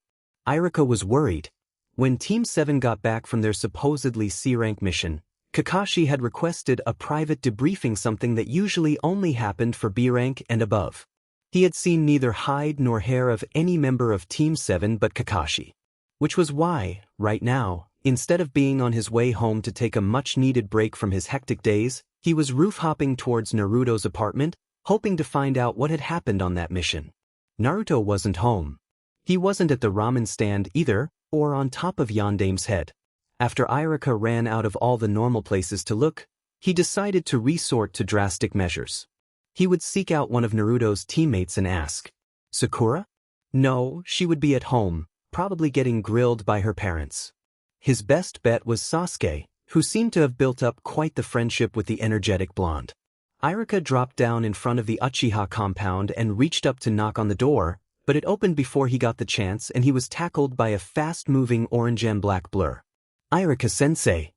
Iruka was worried. When Team 7 got back from their supposedly C-rank mission, Kakashi had requested a private debriefing, something that usually only happened for B-rank and above. He had seen neither hide nor hair of any member of Team 7 but Kakashi. Which was why, right now, instead of being on his way home to take a much-needed break from his hectic days, he was roof-hopping towards Naruto's apartment, hoping to find out what had happened on that mission. Naruto wasn't home. He wasn't at the ramen stand either, or on top of Yandame's head. After Iruka ran out of all the normal places to look, he decided to resort to drastic measures. He would seek out one of Naruto's teammates and ask, "Sakura?" No, she would be at home, probably getting grilled by her parents. His best bet was Sasuke, who seemed to have built up quite the friendship with the energetic blonde. Iruka dropped down in front of the Uchiha compound and reached up to knock on the door, but it opened before he got the chance and he was tackled by a fast-moving orange and black blur. "Iruka-sensei."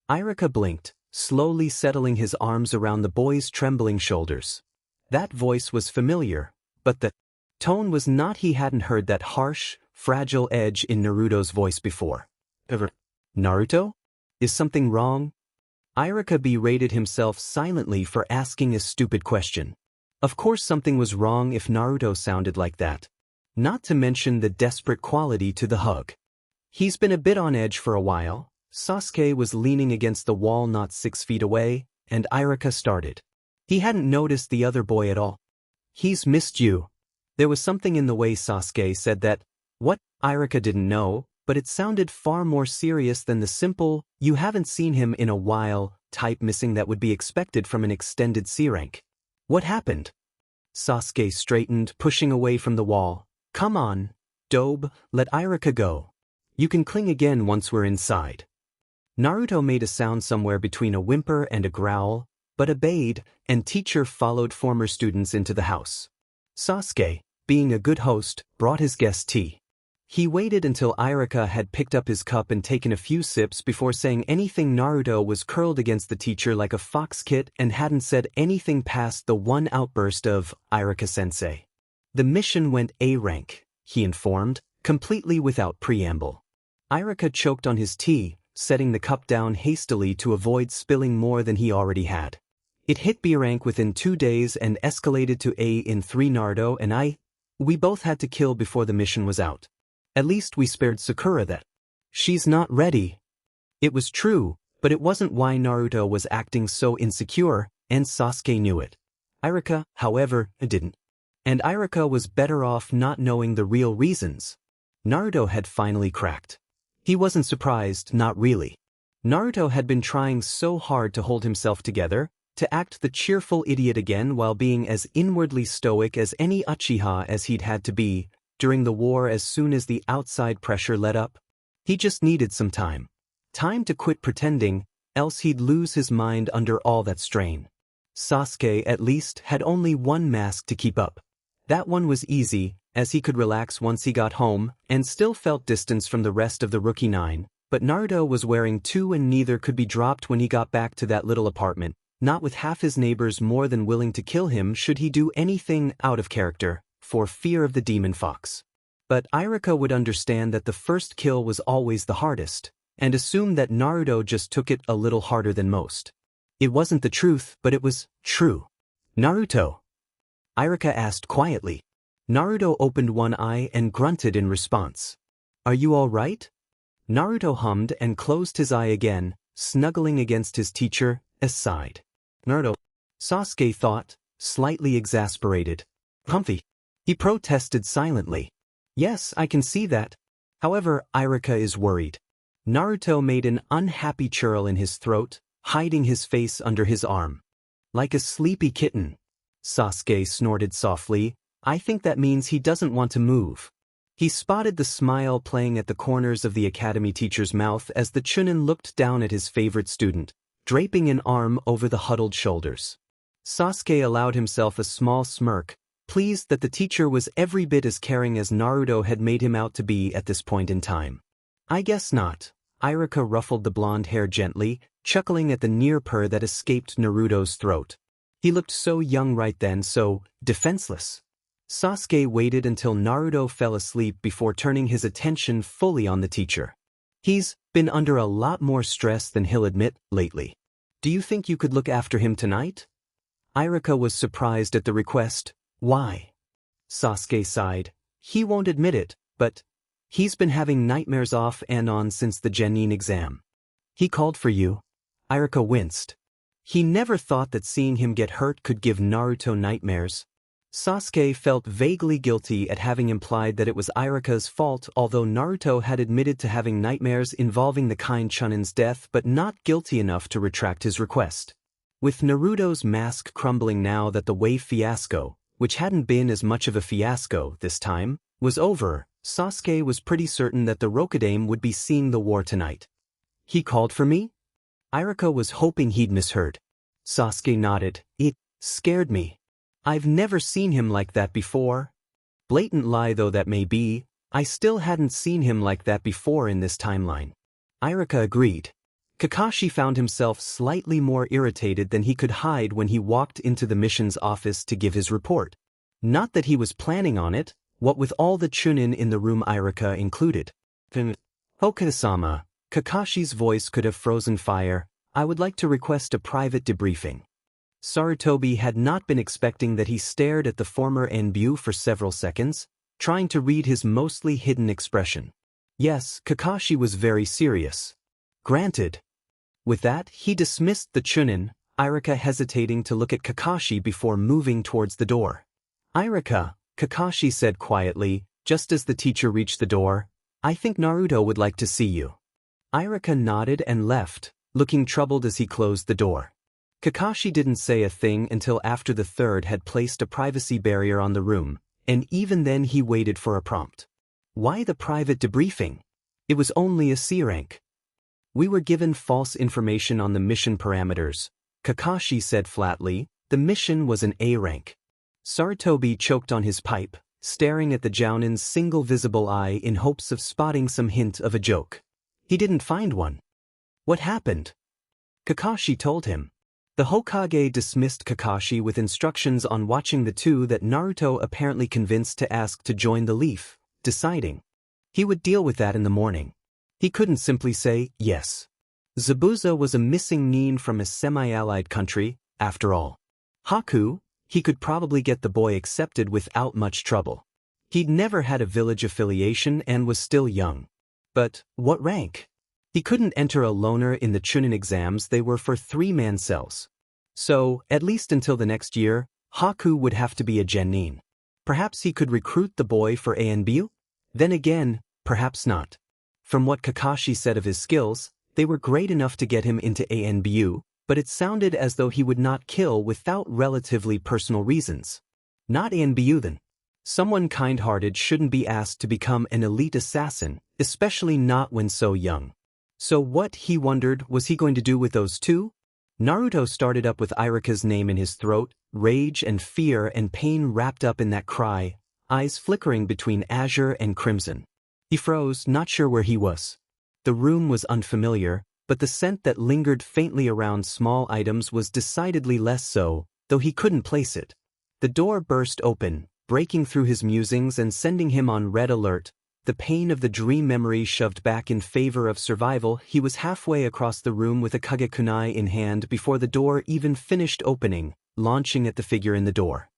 Iruka blinked, slowly settling his arms around the boy's trembling shoulders. That voice was familiar, but the tone was not. He hadn't heard that harsh, fragile edge in Naruto's voice before. "Naruto? Is something wrong?" Iruka berated himself silently for asking a stupid question. Of course something was wrong if Naruto sounded like that. Not to mention the desperate quality to the hug. He's been a bit on edge for a while. Sasuke was leaning against the wall not 6 feet away, and Iruka started. He hadn't noticed the other boy at all. "He's missed you." There was something in the way Sasuke said that. What? Iruka didn't know, but it sounded far more serious than the simple, "you haven't seen him in a while" type missing that would be expected from an extended C-rank. What happened? Sasuke straightened, pushing away from the wall. "Come on, Dobe, let Iruka go. You can cling again once we're inside." Naruto made a sound somewhere between a whimper and a growl, but obeyed, and teacher followed former students into the house. Sasuke, being a good host, brought his guest tea. He waited until Iruka had picked up his cup and taken a few sips before saying anything. Naruto was curled against the teacher like a fox kit and hadn't said anything past the one outburst of, "Iruka-sensei." "The mission went A-rank," he informed, completely without preamble. Iruka choked on his tea, setting the cup down hastily to avoid spilling more than he already had. "It hit B-rank within 2 days and escalated to A in 3. Naruto and we both had to kill before the mission was out. At least we spared Sakura that. She's not ready." It was true, but it wasn't why Naruto was acting so insecure, and Sasuke knew it. Iruka, however, didn't. And Iruka was better off not knowing the real reasons. Naruto had finally cracked. He wasn't surprised, not really. Naruto had been trying so hard to hold himself together, to act the cheerful idiot again while being as inwardly stoic as any Uchiha as he'd had to be during the war. As soon as the outside pressure let up, he just needed some time. Time to quit pretending, else he'd lose his mind under all that strain. Sasuke, at least, had only one mask to keep up. That one was easy, as he could relax once he got home, and still felt distance from the rest of the Rookie 9, but Naruto was wearing 2 and neither could be dropped when he got back to that little apartment, not with half his neighbors more than willing to kill him should he do anything out of character, for fear of the demon fox. But Iruka would understand that the first kill was always the hardest, and assumed that Naruto just took it a little harder than most. It wasn't the truth, but it was true. "Naruto?" Iruka asked quietly. Naruto opened one eye and grunted in response. "Are you all right?" Naruto hummed and closed his eye again, snuggling against his teacher, aside. Naruto, Sasuke thought, slightly exasperated. Comfy. He protested silently. Yes, I can see that. However, Iruka is worried. Naruto made an unhappy churl in his throat, hiding his face under his arm. Like a sleepy kitten. Sasuke snorted softly. I think that means he doesn't want to move. He spotted the smile playing at the corners of the academy teacher's mouth as the Chunin looked down at his favorite student, draping an arm over the huddled shoulders. Sasuke allowed himself a small smirk, pleased that the teacher was every bit as caring as Naruto had made him out to be at this point in time. I guess not. Iruka ruffled the blonde hair gently, chuckling at the near purr that escaped Naruto's throat. He looked so young right then, so defenseless. Sasuke waited until Naruto fell asleep before turning his attention fully on the teacher. He's been under a lot more stress than he'll admit lately. Do you think you could look after him tonight? Iruka was surprised at the request. Why? Sasuke sighed. He won't admit it, but he's been having nightmares off and on since the Genin exam. He called for you. Iruka winced. He never thought that seeing him get hurt could give Naruto nightmares. Sasuke felt vaguely guilty at having implied that it was Iruka's fault, although Naruto had admitted to having nightmares involving the kind Chunin's death but not guilty enough to retract his request. With Naruto's mask crumbling now that the wave fiasco, which hadn't been as much of a fiasco this time, was over, Sasuke was pretty certain that the Rokudaime would be seeing the war tonight. He called for me? Iruka was hoping he'd misheard. Sasuke nodded. It scared me. I've never seen him like that before. Blatant lie though that may be, I still hadn't seen him like that before in this timeline. Iruka agreed. Kakashi found himself slightly more irritated than he could hide when he walked into the mission's office to give his report. Not that he was planning on it, what with all the Chunin in the room Iruka included. Hokage-sama, Kakashi's voice could have frozen fire. I would like to request a private debriefing. Sarutobi had not been expecting that he stared at the former Enbu for several seconds, trying to read his mostly hidden expression. Yes, Kakashi was very serious. Granted. With that, he dismissed the Chunin, Iruka hesitating to look at Kakashi before moving towards the door. Iruka, Kakashi said quietly, just as the teacher reached the door, I think Naruto would like to see you. Iruka nodded and left, looking troubled as he closed the door. Kakashi didn't say a thing until after the third had placed a privacy barrier on the room, and even then he waited for a prompt. Why the private debriefing? It was only a C rank. We were given false information on the mission parameters, Kakashi said flatly. The mission was an A rank. Sarutobi choked on his pipe, staring at the Jounin's single visible eye in hopes of spotting some hint of a joke. He didn't find one. What happened? Kakashi told him. The Hokage dismissed Kakashi with instructions on watching the two that Naruto apparently convinced to ask to join the Leaf, deciding he would deal with that in the morning. He couldn't simply say yes. Zabuza was a missing nin from a semi-allied country, after all. Haku, he could probably get the boy accepted without much trouble. He'd never had a village affiliation and was still young. But what rank? He couldn't enter a loner in the Chunin exams. They were for 3-man cells. So, at least until the next year, Haku would have to be a genin. Perhaps he could recruit the boy for ANBU? Then again, perhaps not. From what Kakashi said of his skills, they were great enough to get him into ANBU, but it sounded as though he would not kill without relatively personal reasons. Not ANBU then. Someone kind-hearted shouldn't be asked to become an elite assassin, especially not when so young. So what, he wondered, was he going to do with those two? Naruto started up with Iruka's name in his throat, rage and fear and pain wrapped up in that cry, eyes flickering between azure and crimson. He froze, not sure where he was. The room was unfamiliar, but the scent that lingered faintly around small items was decidedly less so, though he couldn't place it. The door burst open, breaking through his musings and sending him on red alert. The pain of the dream memory shoved back in favor of survival. He was halfway across the room with a Kagekunai in hand before the door even finished opening, launching at the figure in the door.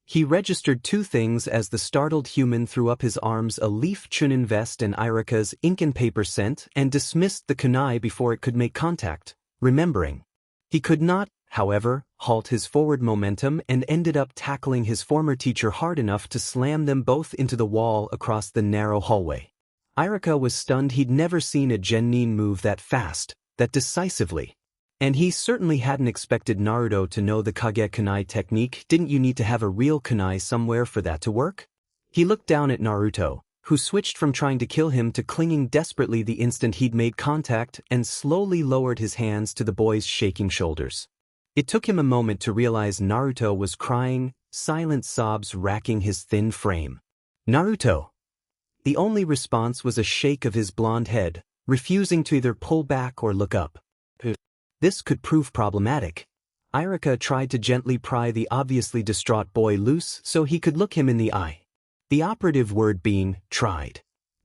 He registered two things as the startled human threw up his arms: a leaf Chunin vest and Irika's ink and paper scent, and dismissed the kunai before it could make contact, remembering. He could not, however, halt his forward momentum and ended up tackling his former teacher hard enough to slam them both into the wall across the narrow hallway. Irika was stunned. He'd never seen a genin move that fast, that decisively. And he certainly hadn't expected Naruto to know the Kage kunai technique. Didn't you need to have a real kunai somewhere for that to work? He looked down at Naruto, who switched from trying to kill him to clinging desperately the instant he'd made contact, and slowly lowered his hands to the boy's shaking shoulders. It took him a moment to realize Naruto was crying, silent sobs racking his thin frame. Naruto! The only response was a shake of his blonde head, refusing to either pull back or look up. This could prove problematic. Irika tried to gently pry the obviously distraught boy loose so he could look him in the eye. The operative word being, tried.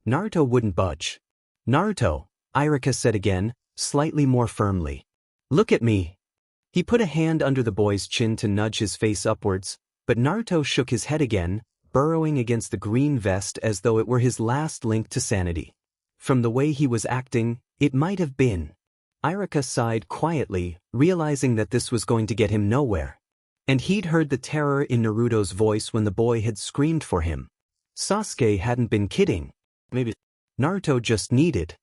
Naruto wouldn't budge. Naruto, Irika said again, slightly more firmly. Look at me. He put a hand under the boy's chin to nudge his face upwards, but Naruto shook his head again, burrowing against the green vest as though it were his last link to sanity. From the way he was acting, it might have been. Irika sighed quietly, realizing that this was going to get him nowhere. And he'd heard the terror in Naruto's voice when the boy had screamed for him. Sasuke hadn't been kidding. Maybe Naruto just needed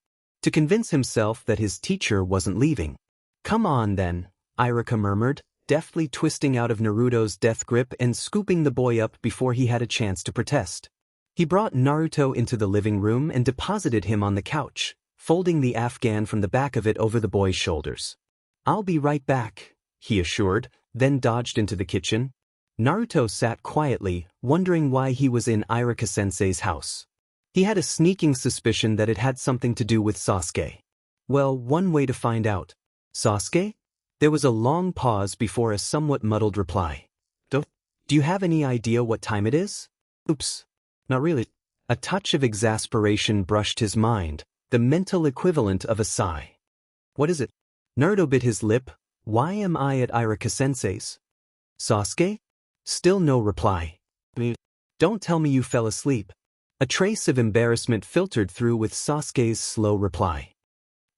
to convince himself that his teacher wasn't leaving. Come on then, Irika murmured, deftly twisting out of Naruto's death grip and scooping the boy up before he had a chance to protest. He brought Naruto into the living room and deposited him on the couch, folding the Afghan from the back of it over the boy's shoulders. I'll be right back, he assured, then dodged into the kitchen. Naruto sat quietly, wondering why he was in Irika-sensei's house. He had a sneaking suspicion that it had something to do with Sasuke. Well, one way to find out. Sasuke? There was a long pause before a somewhat muddled reply. Do you have any idea what time it is? Oops. Not really. A touch of exasperation brushed his mind, the mental equivalent of a sigh. What is it? Naruto bit his lip. Why am I at Irika-sensei's? Sasuke? Still no reply. Don't tell me you fell asleep. A trace of embarrassment filtered through with Sasuke's slow reply.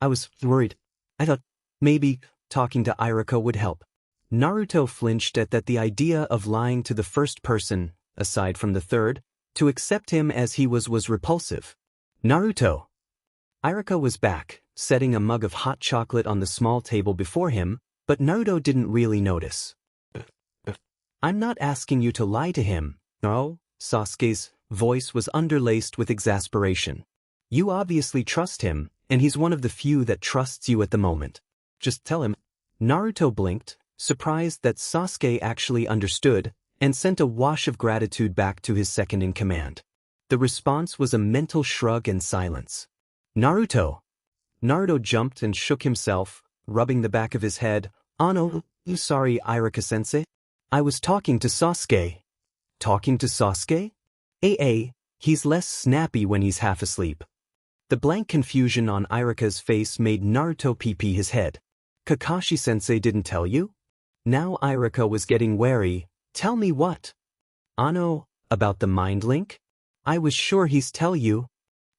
I was worried. I thought maybe talking to Irika would help. Naruto flinched at that. The idea of lying to the first person, aside from the third, to accept him as he was repulsive. Naruto. Irika was back, setting a mug of hot chocolate on the small table before him, but Naruto didn't really notice. I'm not asking you to lie to him, no, Sasuke's voice was underlaced with exasperation. You obviously trust him, and he's one of the few that trusts you at the moment. Just tell him. Naruto blinked, surprised that Sasuke actually understood, and sent a wash of gratitude back to his second-in-command. The response was a mental shrug and silence. Naruto. Naruto jumped and shook himself, rubbing the back of his head. Ano, sorry, Irika-sensei. I was talking to Sasuke. Talking to Sasuke? He's less snappy when he's half asleep. The blank confusion on Irika's face made Naruto pee his head. Kakashi-sensei didn't tell you? Now Irika was getting wary. Tell me what? Ano, about the mind link? I was sure he's tell you.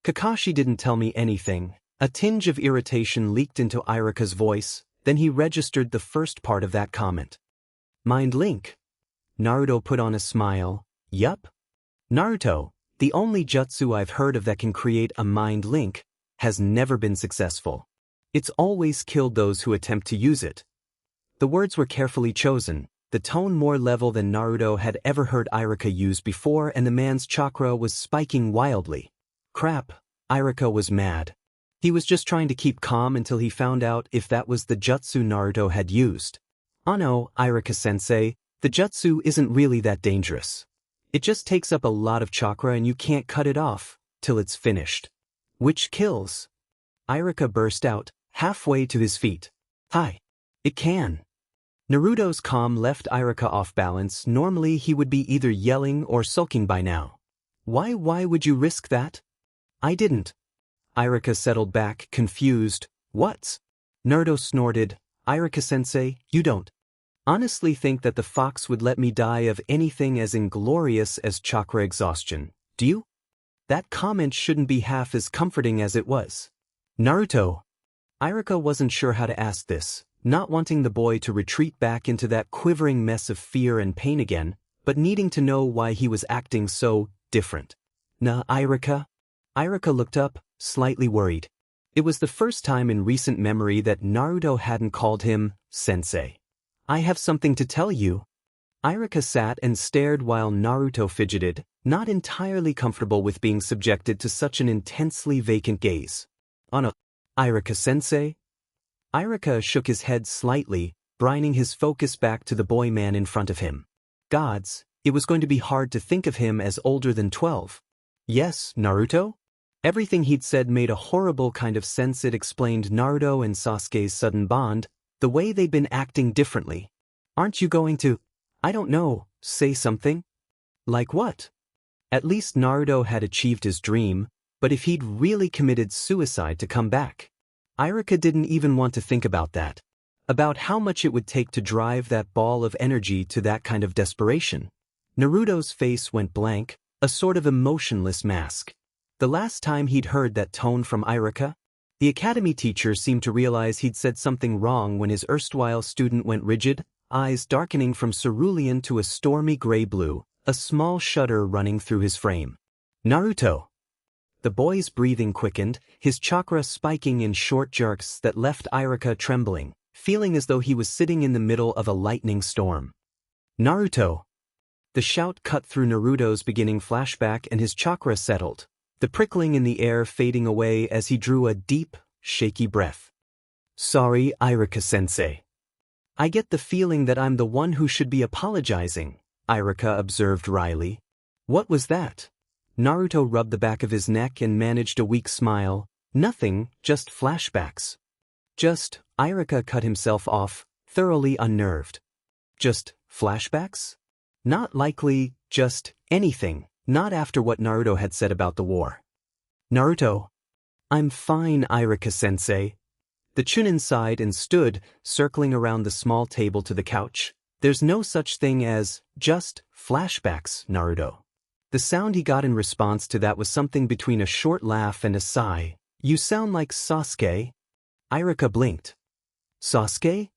Kakashi didn't tell me anything. A tinge of irritation leaked into Irika's voice, then he registered the first part of that comment. Mind link? Naruto put on a smile. Yup. Naruto, the only jutsu I've heard of that can create a mind link, has never been successful. It's always killed those who attempt to use it. The words were carefully chosen, the tone more level than Naruto had ever heard Irika use before, and the man's chakra was spiking wildly. Crap, Irika was mad. He was just trying to keep calm until he found out if that was the jutsu Naruto had used. Ano, Irika-sensei, the jutsu isn't really that dangerous. It just takes up a lot of chakra and you can't cut it off till it's finished. Which kills. Irika burst out, halfway to his feet. Hi. It can. Naruto's calm left Irika off balance. Normally he would be either yelling or sulking by now. Why would you risk that? I didn't. Irika settled back, confused. What? Naruto snorted. Irika-sensei, you don't. honestly think that the fox would let me die of anything as inglorious as chakra exhaustion. Do you? That comment shouldn't be half as comforting as it was. Naruto. Iruka wasn't sure how to ask this, not wanting the boy to retreat back into that quivering mess of fear and pain again, but needing to know why he was acting so different. Nah, Iruka? Iruka looked up, slightly worried. It was the first time in recent memory that Naruto hadn't called him sensei. I have something to tell you. Iruka sat and stared while Naruto fidgeted, not entirely comfortable with being subjected to such an intensely vacant gaze. Iruka-sensei? Iruka shook his head slightly, brining his focus back to the boy man in front of him. Gods, it was going to be hard to think of him as older than 12. Yes, Naruto? Everything he'd said made a horrible kind of sense. It explained Naruto and Sasuke's sudden bond, the way they'd been acting differently. Aren't you going to, I don't know, say something? Like what? At least Naruto had achieved his dream, but if he'd really committed suicide to come back? Iruka didn't even want to think about that. About how much it would take to drive that ball of energy to that kind of desperation. Naruto's face went blank, a sort of emotionless mask. The last time he'd heard that tone from Iruka, the academy teacher seemed to realize he'd said something wrong when his erstwhile student went rigid, eyes darkening from cerulean to a stormy gray-blue, a small shudder running through his frame. Naruto. The boy's breathing quickened, his chakra spiking in short jerks that left Iruka trembling, feeling as though he was sitting in the middle of a lightning storm. Naruto. The shout cut through Naruto's beginning flashback and his chakra settled, the prickling in the air fading away as he drew a deep, shaky breath. Sorry, Iruka-sensei. I get the feeling that I'm the one who should be apologizing, Iruka observed wryly. What was that? Naruto rubbed the back of his neck and managed a weak smile. Nothing, just flashbacks. Iruka cut himself off, thoroughly unnerved. Just flashbacks? Not likely, just anything, not after what Naruto had said about the war. Naruto. I'm fine, Iruka-sensei. The Chunin sighed and stood, circling around the small table to the couch. There's no such thing as just flashbacks, Naruto. The sound he got in response to that was something between a short laugh and a sigh. You sound like Sasuke. Iruka blinked. Sasuke?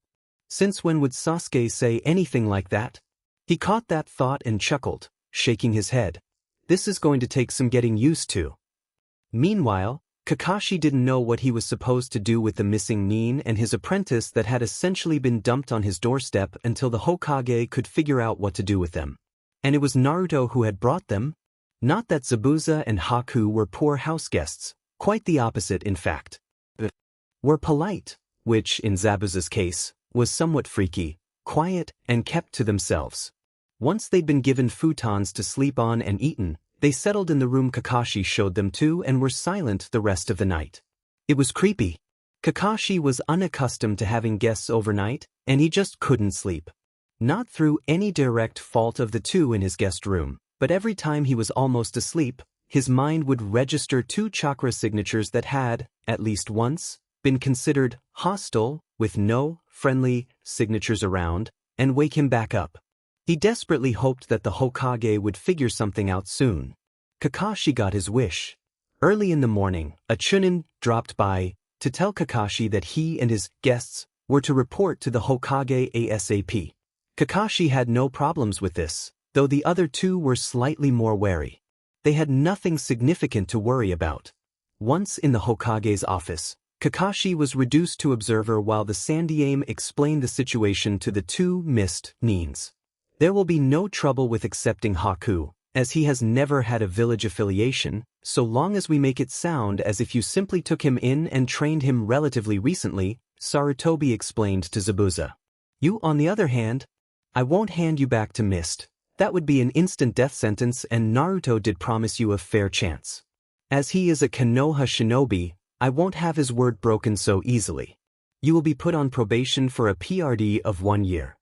Since when would Sasuke say anything like that? He caught that thought and chuckled, shaking his head. This is going to take some getting used to. Meanwhile, Kakashi didn't know what he was supposed to do with the missing Nin and his apprentice that had essentially been dumped on his doorstep until the Hokage could figure out what to do with them. And it was Naruto who had brought them? Not that Zabuza and Haku were poor house guests, quite the opposite in fact. Were polite, which, in Zabuza's case, was somewhat freaky, quiet, and kept to themselves. Once they'd been given futons to sleep on and eaten, they settled in the room Kakashi showed them to and were silent the rest of the night. It was creepy. Kakashi was unaccustomed to having guests overnight, and he just couldn't sleep. Not through any direct fault of the two in his guest room, but every time he was almost asleep, his mind would register two chakra signatures that had, at least once, been considered hostile, with no friendly signatures around, and wake him back up. He desperately hoped that the Hokage would figure something out soon. Kakashi got his wish. Early in the morning, a Chunin dropped by to tell Kakashi that he and his guests were to report to the Hokage ASAP. Kakashi had no problems with this, though the other two were slightly more wary. They had nothing significant to worry about. Once in the Hokage's office, Kakashi was reduced to observer while the Sandaime explained the situation to the two missed Nins. There will be no trouble with accepting Haku, as he has never had a village affiliation, so long as we make it sound as if you simply took him in and trained him relatively recently, Sarutobi explained to Zabuza. You, on the other hand, I won't hand you back to Mist. That would be an instant death sentence, and Naruto did promise you a fair chance. As he is a Konoha shinobi, I won't have his word broken so easily. You will be put on probation for a PRD of 1 year.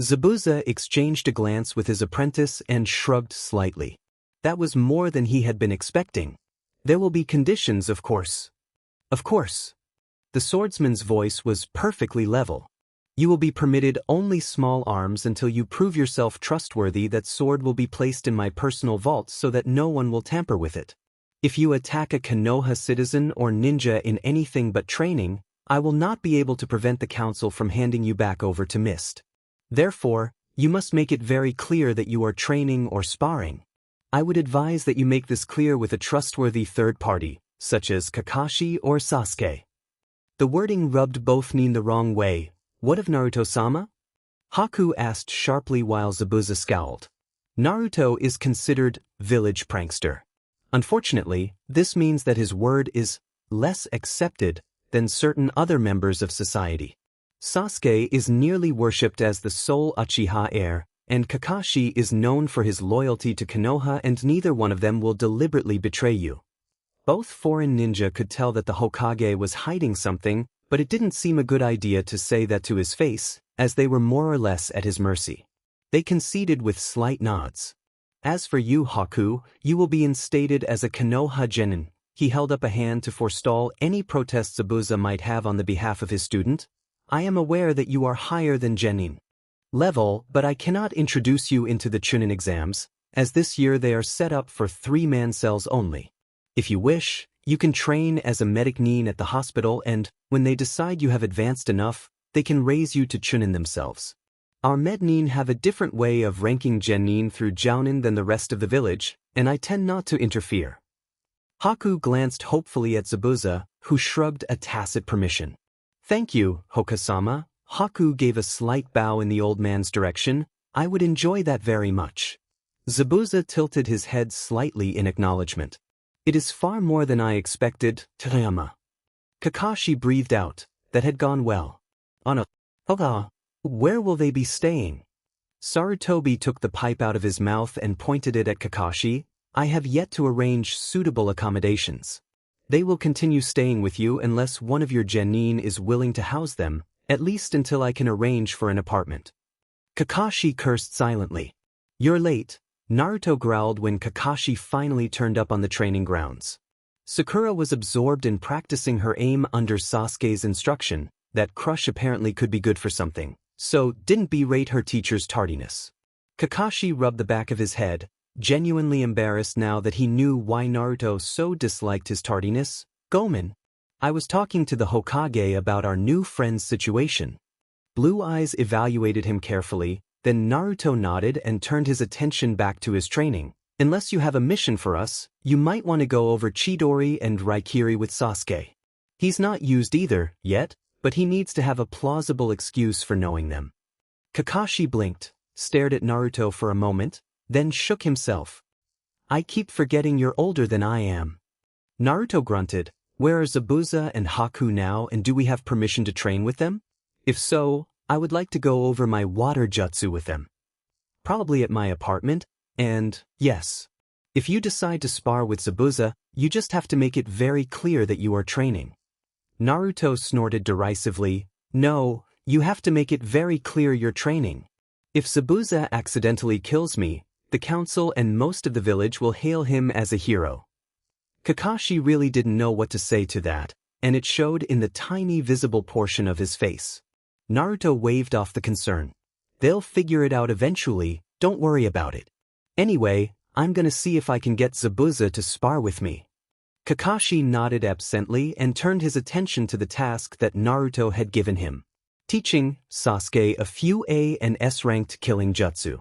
Zabuza exchanged a glance with his apprentice and shrugged slightly. That was more than he had been expecting. There will be conditions, of course. Of course. The swordsman's voice was perfectly level. You will be permitted only small arms until you prove yourself trustworthy. That sword will be placed in my personal vault so that no one will tamper with it. If you attack a Konoha citizen or ninja in anything but training, I will not be able to prevent the council from handing you back over to Mist. Therefore, you must make it very clear that you are training or sparring. I would advise that you make this clear with a trustworthy third party, such as Kakashi or Sasuke. The wording rubbed both Nin the wrong way. What of Naruto-sama? Haku asked sharply while Zabuza scowled. Naruto is considered village prankster. Unfortunately, this means that his word is less accepted than certain other members of society. Sasuke is nearly worshipped as the sole Uchiha heir, and Kakashi is known for his loyalty to Konoha, and neither one of them will deliberately betray you. Both foreign ninja could tell that the Hokage was hiding something, but it didn't seem a good idea to say that to his face, as they were more or less at his mercy. They conceded with slight nods. As for you, Haku, you will be instated as a Konoha genin. He held up a hand to forestall any protests Zabuza might have on the behalf of his student. I am aware that you are higher than genin level, but I cannot introduce you into the Chunin exams, as this year they are set up for 3-man cells only. If you wish, you can train as a medic nin at the hospital, and, when they decide you have advanced enough, they can raise you to Chunin themselves. Our med nin have a different way of ranking genin through jounin than the rest of the village, and I tend not to interfere. Haku glanced hopefully at Zabuza, who shrugged a tacit permission. Thank you, Hokasama. Haku gave a slight bow in the old man's direction. I would enjoy that very much. Zabuza tilted his head slightly in acknowledgement. It is far more than I expected, Terayama. Kakashi breathed out. That had gone well. Where will they be staying? Sarutobi took the pipe out of his mouth and pointed it at Kakashi. I have yet to arrange suitable accommodations. They will continue staying with you unless one of your genin is willing to house them, at least until I can arrange for an apartment. Kakashi cursed silently. You're late, Naruto growled when Kakashi finally turned up on the training grounds. Sakura was absorbed in practicing her aim under Sasuke's instruction. That crush apparently could be good for something, so didn't berate her teacher's tardiness. Kakashi rubbed the back of his head, genuinely embarrassed now that he knew why Naruto so disliked his tardiness. Gomen, I was talking to the Hokage about our new friend's situation. Blue Eyes evaluated him carefully, then Naruto nodded and turned his attention back to his training. Unless you have a mission for us, you might want to go over Chidori and Raikiri with Sasuke. He's not used either, yet, but he needs to have a plausible excuse for knowing them. Kakashi blinked, stared at Naruto for a moment, then shook himself. I keep forgetting you're older than I am. Naruto grunted. Where are Zabuza and Haku now, and do we have permission to train with them? If so, I would like to go over my water jutsu with them. Probably at my apartment, and, yes. If you decide to spar with Zabuza, you just have to make it very clear that you are training. Naruto snorted derisively. No, you have to make it very clear you're training. If Zabuza accidentally kills me, the council and most of the village will hail him as a hero. Kakashi really didn't know what to say to that, and it showed in the tiny visible portion of his face. Naruto waved off the concern. They'll figure it out eventually, don't worry about it. Anyway, I'm gonna see if I can get Zabuza to spar with me. Kakashi nodded absently and turned his attention to the task that Naruto had given him. Teaching Sasuke a few A and S-ranked killing jutsu.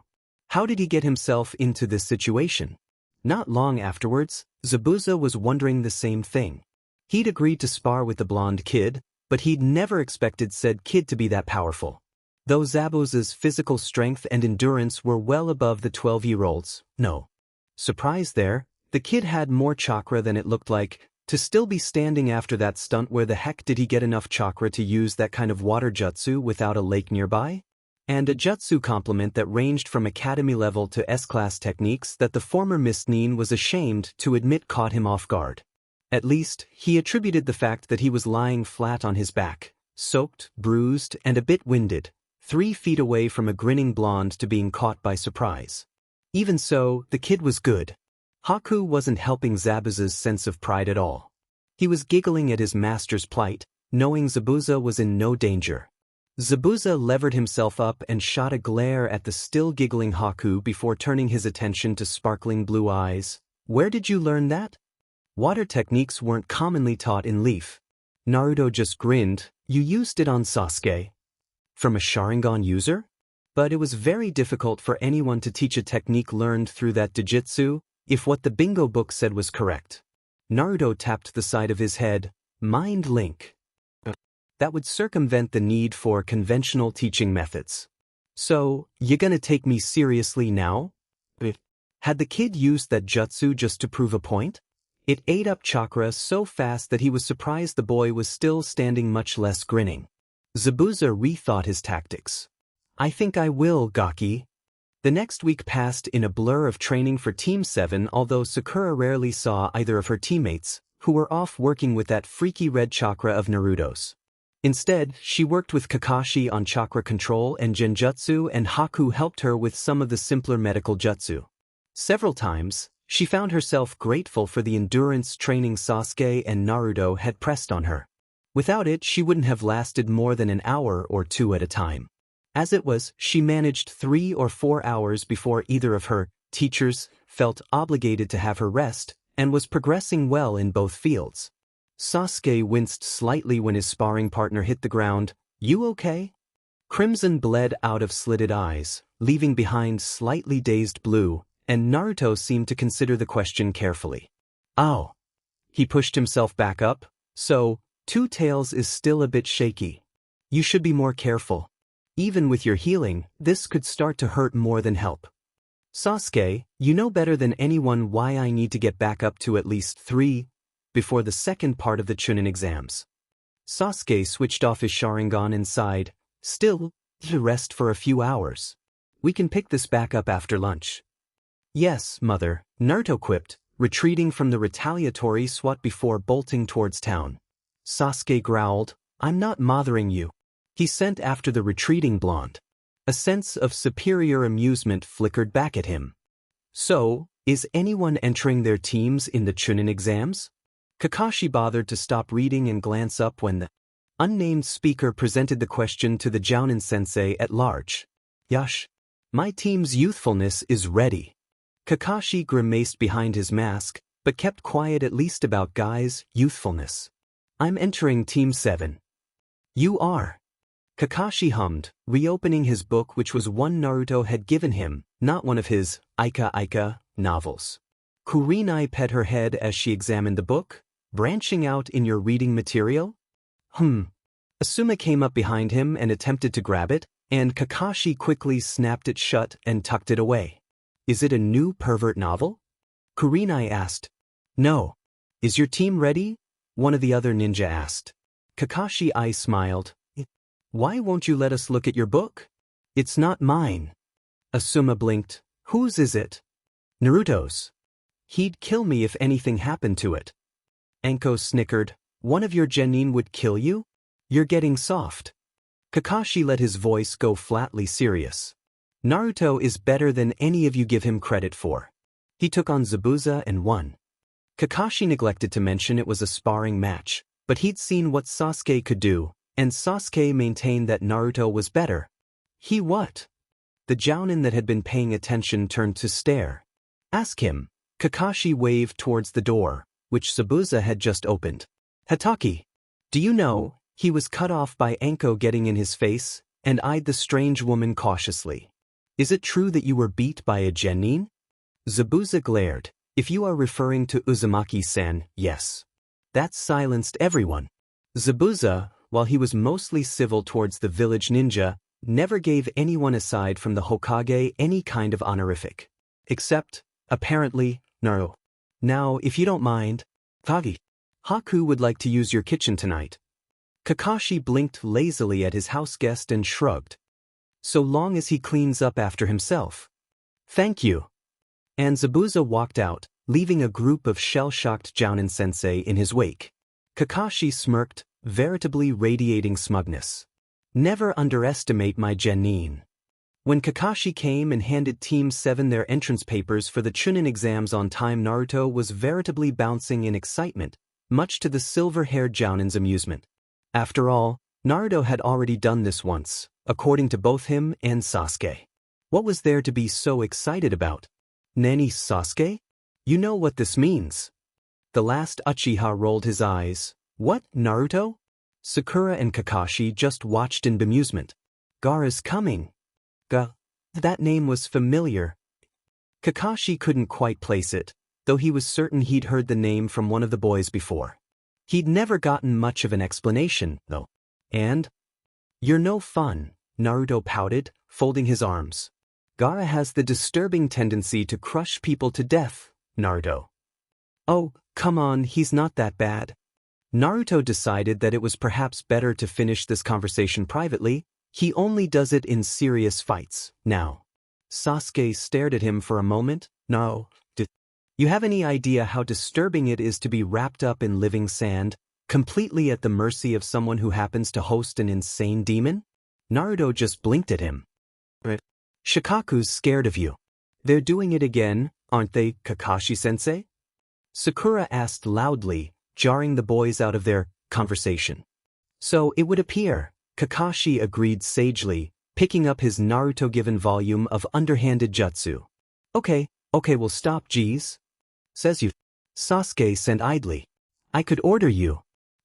How did he get himself into this situation? Not long afterwards, Zabuza was wondering the same thing. He'd agreed to spar with the blonde kid, but he'd never expected said kid to be that powerful. Though Zabuza's physical strength and endurance were well above the 12-year-old's, no surprise there, the kid had more chakra than it looked like to still be standing after that stunt. Where the heck did he get enough chakra to use that kind of water jutsu without a lake nearby? And a jutsu complement that ranged from academy level to S-class techniques that the former Mist Nin was ashamed to admit caught him off guard. At least, he attributed the fact that he was lying flat on his back, soaked, bruised, and a bit winded, 3 feet away from a grinning blonde to being caught by surprise. Even so, the kid was good. Haku wasn't helping Zabuza's sense of pride at all. He was giggling at his master's plight, knowing Zabuza was in no danger. Zabuza levered himself up and shot a glare at the still giggling Haku before turning his attention to sparkling blue eyes. Where did you learn that? Water techniques weren't commonly taught in Leaf. Naruto just grinned. You used it on Sasuke. From a Sharingan user? But it was very difficult for anyone to teach a technique learned through that Dojutsu, if what the bingo book said was correct. Naruto tapped the side of his head. Mind link. That would circumvent the need for conventional teaching methods. So, you gonna take me seriously now? Had the kid used that jutsu just to prove a point? It ate up chakra so fast that he was surprised the boy was still standing, much less grinning. Zabuza rethought his tactics. I think I will, Gaki. The next week passed in a blur of training for Team 7, although Sakura rarely saw either of her teammates, who were off working with that freaky red chakra of Naruto's. Instead, she worked with Kakashi on chakra control and genjutsu, and Haku helped her with some of the simpler medical jutsu. Several times, she found herself grateful for the endurance training Sasuke and Naruto had pressed on her. Without it, she wouldn't have lasted more than an hour or two at a time. As it was, she managed 3 or 4 hours before either of her teachers felt obligated to have her rest, and was progressing well in both fields. Sasuke winced slightly when his sparring partner hit the ground. You okay? Crimson bled out of slitted eyes, leaving behind slightly dazed blue, and Naruto seemed to consider the question carefully. Ow. He pushed himself back up. So, Two Tails is still a bit shaky. You should be more careful. Even with your healing, this could start to hurt more than help. Sasuke, you know better than anyone why I need to get back up to at least 3 before the second part of the Chunin exams. Sasuke switched off his Sharingan and sighed. Still, to rest for a few hours. We can pick this back up after lunch. Yes, mother, Naruto quipped, retreating from the retaliatory swat before bolting towards town. Sasuke growled, I'm not mothering you. He sent after the retreating blonde. A sense of superior amusement flickered back at him. So, is anyone entering their teams in the Chunin exams? Kakashi bothered to stop reading and glance up when the unnamed speaker presented the question to the Jounin sensei at large. Yash. My team's youthfulness is ready. Kakashi grimaced behind his mask, but kept quiet at least about Guy's youthfulness. I'm entering Team 7. You are. Kakashi hummed, reopening his book, which was one Naruto had given him, not one of his Ika novels. Kurinai pet her head as she examined the book. Branching out in your reading material? Asuma came up behind him and attempted to grab it, and Kakashi quickly snapped it shut and tucked it away. Is it a new pervert novel? Kurinai asked. No. Is your team ready? One of the other ninja asked. Kakashi smiled. Why won't you let us look at your book? It's not mine. Asuma blinked. Whose is it? Naruto's. He'd kill me if anything happened to it. Anko snickered. One of your genin would kill you? You're getting soft. Kakashi let his voice go flatly serious. Naruto is better than any of you give him credit for. He took on Zabuza and won. Kakashi neglected to mention it was a sparring match, but he'd seen what Sasuke could do, and Sasuke maintained that Naruto was better. He what? The Jounin that had been paying attention turned to stare. Ask him. Kakashi waved towards the door, which Zabuza had just opened. Hatake. Do you know? He was cut off by Anko getting in his face, and eyed the strange woman cautiously. Is it true that you were beat by a genin? Zabuza glared. If you are referring to Uzumaki-san, yes. That silenced everyone. Zabuza, while he was mostly civil towards the village ninja, never gave anyone aside from the Hokage any kind of honorific. Except, apparently, Naruto. Now, if you don't mind, Kage. Haku would like to use your kitchen tonight. Kakashi blinked lazily at his house guest and shrugged. So long as he cleans up after himself. Thank you. And Zabuza walked out, leaving a group of shell-shocked Jounin sensei in his wake. Kakashi smirked, veritably radiating smugness. Never underestimate my genin. When Kakashi came and handed Team 7 their entrance papers for the Chunin exams on time, Naruto was veritably bouncing in excitement, much to the silver-haired Jounin's amusement. After all, Naruto had already done this once, according to both him and Sasuke. What was there to be so excited about? Nani, Sasuke? You know what this means. The last Uchiha rolled his eyes. What, Naruto? Sakura and Kakashi just watched in bemusement. Gaara's coming. That name was familiar. Kakashi couldn't quite place it, though he was certain he'd heard the name from one of the boys before. He'd never gotten much of an explanation, though. And? You're no fun, Naruto pouted, folding his arms. Gaara has the disturbing tendency to crush people to death, Naruto. Oh, come on, he's not that bad. Naruto decided that it was perhaps better to finish this conversation privately. He only does it in serious fights, now. Sasuke stared at him for a moment. No, you have any idea how disturbing it is to be wrapped up in living sand, completely at the mercy of someone who happens to host an insane demon? Naruto just blinked at him. Shikaku's scared of you. They're doing it again, aren't they, Kakashi-sensei? Sakura asked loudly, jarring the boys out of their conversation. So it would appear, Kakashi agreed sagely, picking up his Naruto-given volume of underhanded jutsu. Okay, we'll stop, geez. Says you. Sasuke sent idly. I could order you.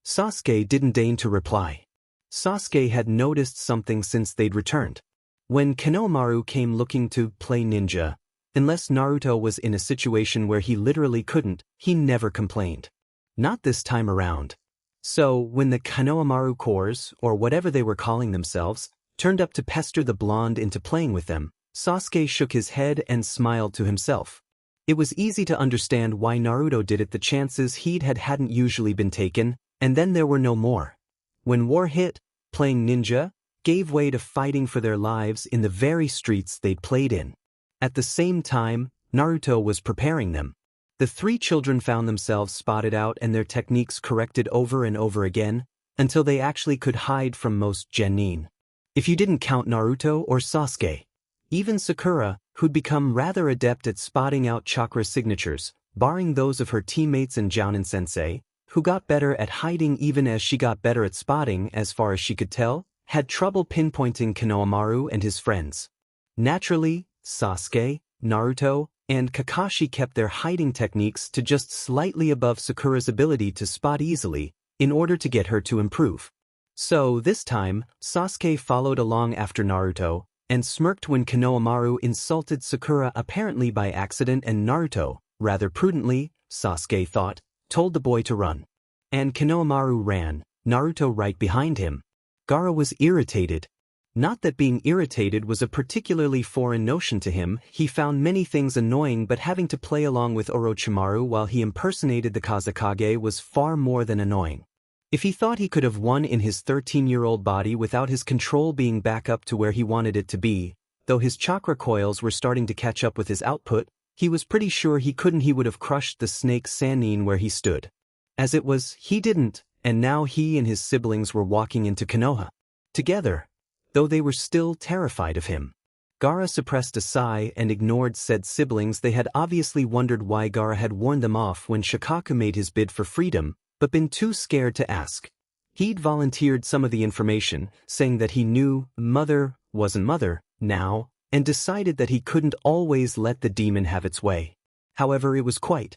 Sasuke didn't deign to reply. Sasuke had noticed something since they'd returned. When Konohamaru came looking to play ninja, unless Naruto was in a situation where he literally couldn't, he never complained. Not this time around. So, when the Konohamaru cores, or whatever they were calling themselves, turned up to pester the blonde into playing with them, Sasuke shook his head and smiled to himself. It was easy to understand why Naruto did it. The chances he'd had hadn't usually been taken, and then there were no more. When war hit, playing ninja gave way to fighting for their lives in the very streets they'd played in. At the same time, Naruto was preparing them. The three children found themselves spotted out and their techniques corrected over and over again, until they actually could hide from most genin. If you didn't count Naruto or Sasuke. Even Sakura, who'd become rather adept at spotting out chakra signatures, barring those of her teammates and Jounin-sensei, who got better at hiding even as she got better at spotting as far as she could tell, had trouble pinpointing Konohamaru and his friends. Naturally, Sasuke, Naruto, and Kakashi kept their hiding techniques to just slightly above Sakura's ability to spot easily, in order to get her to improve. So, this time, Sasuke followed along after Naruto, and smirked when Konohamaru insulted Sakura apparently by accident, and Naruto, rather prudently, Sasuke thought, told the boy to run. And Konohamaru ran, Naruto right behind him. Gaara was irritated. Not that being irritated was a particularly foreign notion to him. He found many things annoying, but having to play along with Orochimaru while he impersonated the Kazekage was far more than annoying. If he thought he could have won in his 13-year-old body without his control being back up to where he wanted it to be, though his chakra coils were starting to catch up with his output, he was pretty sure he couldn't. He would have crushed the snake Sannin where he stood. As it was, he didn't, and now he and his siblings were walking into Konoha. Together. Though they were still terrified of him. Gaara suppressed a sigh and ignored said siblings. They had obviously wondered why Gaara had warned them off when Shikaku made his bid for freedom, but been too scared to ask. He'd volunteered some of the information, saying that he knew Mother wasn't Mother now, and decided that he couldn't always let the demon have its way. However, it was quite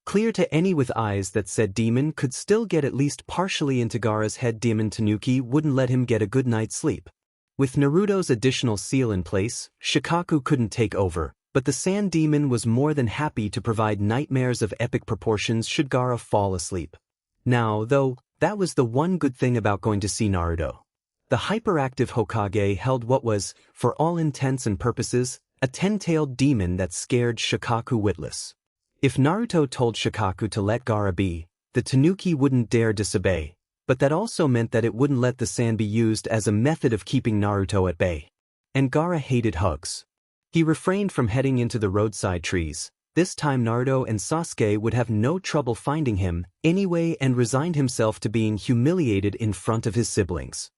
clear to any with eyes that said demon could still get at least partially into Gaara's head. Demon Tanuki wouldn't let him get a good night's sleep. With Naruto's additional seal in place, Shikaku couldn't take over, but the Sand Demon was more than happy to provide nightmares of epic proportions should Gaara fall asleep. Now, though, that was the one good thing about going to see Naruto. The hyperactive Hokage held what was, for all intents and purposes, a 10-tailed demon that scared Shikaku witless. If Naruto told Shikaku to let Gaara be, the Tanuki wouldn't dare disobey. But that also meant that it wouldn't let the sand be used as a method of keeping Naruto at bay. And Gaara hated hugs. He refrained from heading into the roadside trees. This time Naruto and Sasuke would have no trouble finding him anyway, and resigned himself to being humiliated in front of his siblings.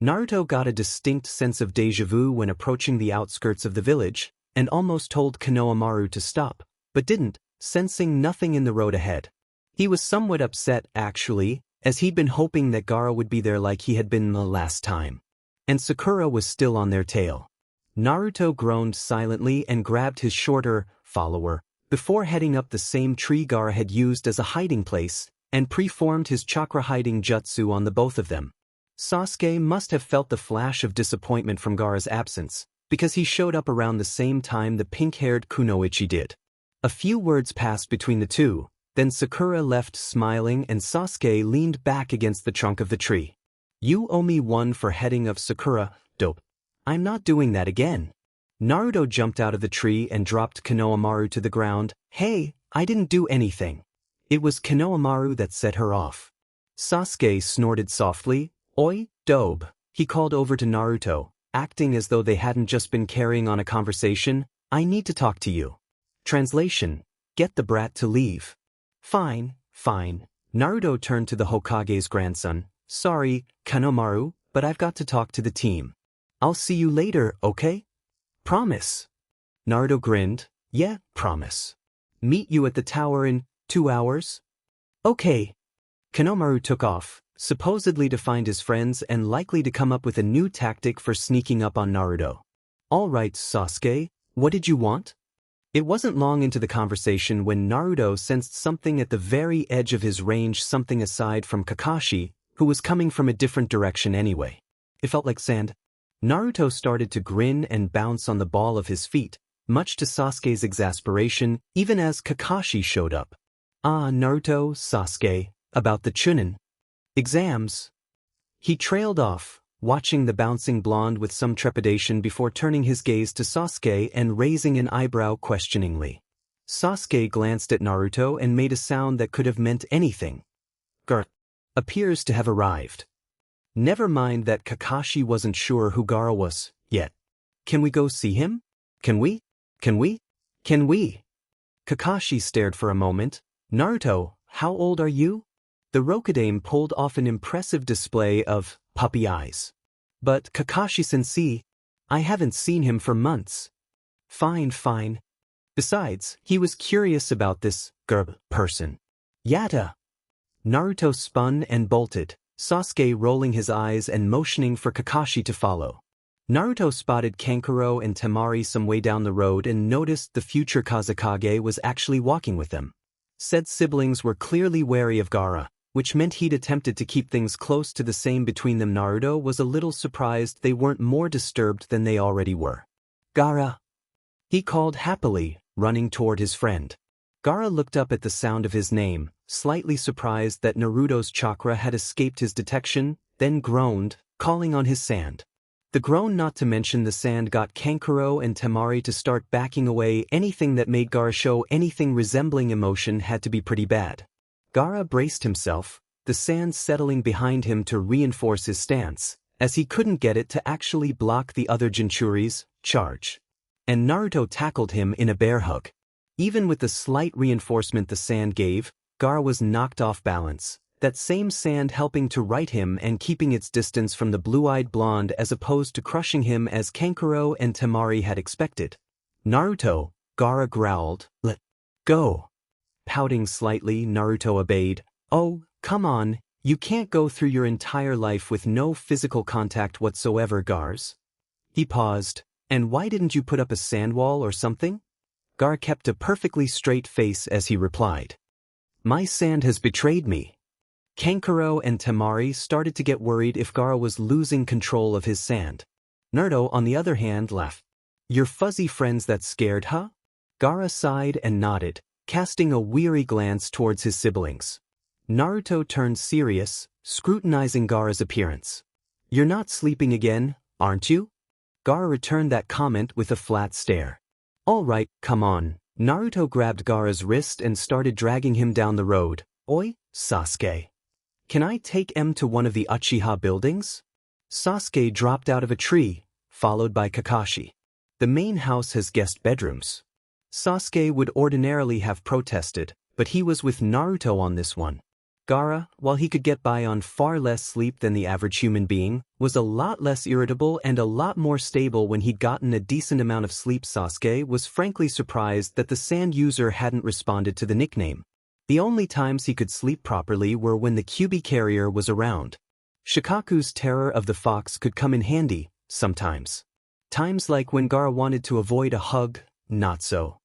Naruto got a distinct sense of déjà vu when approaching the outskirts of the village, and almost told Konohamaru to stop, but didn't, sensing nothing in the road ahead. He was somewhat upset, actually, as he'd been hoping that Gaara would be there like he had been the last time. And Sakura was still on their tail. Naruto groaned silently and grabbed his shorter follower before heading up the same tree Gaara had used as a hiding place and preformed his chakra hiding jutsu on the both of them. Sasuke must have felt the flash of disappointment from Gaara's absence, because he showed up around the same time the pink-haired Kunoichi did. A few words passed between the two, then Sakura left smiling and Sasuke leaned back against the trunk of the tree. "You owe me one for heading of Sakura, dope. I'm not doing that again." Naruto jumped out of the tree and dropped Konohamaru to the ground. "Hey, I didn't do anything. It was Konohamaru that set her off." Sasuke snorted softly. "Oi, dobe," he called over to Naruto, acting as though they hadn't just been carrying on a conversation. "I need to talk to you." Translation: Get the brat to leave. Fine. Naruto turned to the Hokage's grandson. "Sorry, Konohamaru, but I've got to talk to the team. I'll see you later, okay? Promise?" Naruto grinned. "Yeah, promise. Meet you at the tower in 2 hours? Okay." Konohamaru took off, supposedly to find his friends and likely to come up with a new tactic for sneaking up on Naruto. "All right, Sasuke, what did you want?" It wasn't long into the conversation when Naruto sensed something at the very edge of his range, something aside from Kakashi, who was coming from a different direction anyway. It felt like sand. Naruto started to grin and bounce on the ball of his feet, much to Sasuke's exasperation, even as Kakashi showed up. "Ah, Naruto, Sasuke, about the Chunin exams." He trailed off, watching the bouncing blonde with some trepidation before turning his gaze to Sasuke and raising an eyebrow questioningly. Sasuke glanced at Naruto and made a sound that could have meant anything. "Gaara appears to have arrived." Never mind that Kakashi wasn't sure who Gaara was yet. "Can we go see him? Can we? Kakashi stared for a moment. "Naruto, how old are you?" The Rokudaime pulled off an impressive display of puppy eyes. "But Kakashi-sensei, I haven't seen him for months." Fine. Besides, he was curious about this Garb person. "Yatta." Naruto spun and bolted, Sasuke rolling his eyes and motioning for Kakashi to follow. Naruto spotted Kankuro and Temari some way down the road and noticed the future Kazekage was actually walking with them. Said siblings were clearly wary of Gaara, which meant he'd attempted to keep things close to the same between them. Naruto was a little surprised they weren't more disturbed than they already were. "Gaara," he called happily, running toward his friend. Gaara looked up at the sound of his name, slightly surprised that Naruto's chakra had escaped his detection, then groaned, calling on his sand. The groan, not to mention the sand, got Kankuro and Temari to start backing away. Anything that made Gaara show anything resembling emotion had to be pretty bad. Gaara braced himself, the sand settling behind him to reinforce his stance, as he couldn't get it to actually block the other Jinchuri's charge. And Naruto tackled him in a bear hug. Even with the slight reinforcement the sand gave, Gaara was knocked off balance, that same sand helping to right him and keeping its distance from the blue-eyed blonde as opposed to crushing him as Kankuro and Temari had expected. "Naruto," Gaara growled, "let go." Pouting slightly, Naruto obeyed. "Oh, come on, you can't go through your entire life with no physical contact whatsoever, Gars." He paused. "And why didn't you put up a sand wall or something?" Gaara kept a perfectly straight face as he replied. "My sand has betrayed me." Kankuro and Temari started to get worried if Gaara was losing control of his sand. Naruto, on the other hand, laughed. "Your fuzzy friends that scared, huh?" Gaara sighed and nodded, casting a weary glance towards his siblings. Naruto turned serious, scrutinizing Gaara's appearance. "You're not sleeping again, aren't you?" Gaara returned that comment with a flat stare. "All right, come on." Naruto grabbed Gaara's wrist and started dragging him down the road. "Oi, Sasuke. Can I take him to one of the Uchiha buildings?" Sasuke dropped out of a tree, followed by Kakashi. "The main house has guest bedrooms." Sasuke would ordinarily have protested, but he was with Naruto on this one. Gaara, while he could get by on far less sleep than the average human being, was a lot less irritable and a lot more stable when he'd gotten a decent amount of sleep. Sasuke was frankly surprised that the sand user hadn't responded to the nickname. The only times he could sleep properly were when the QB carrier was around. Shikaku's terror of the fox could come in handy, sometimes. Times like when Gaara wanted to avoid a hug, not so.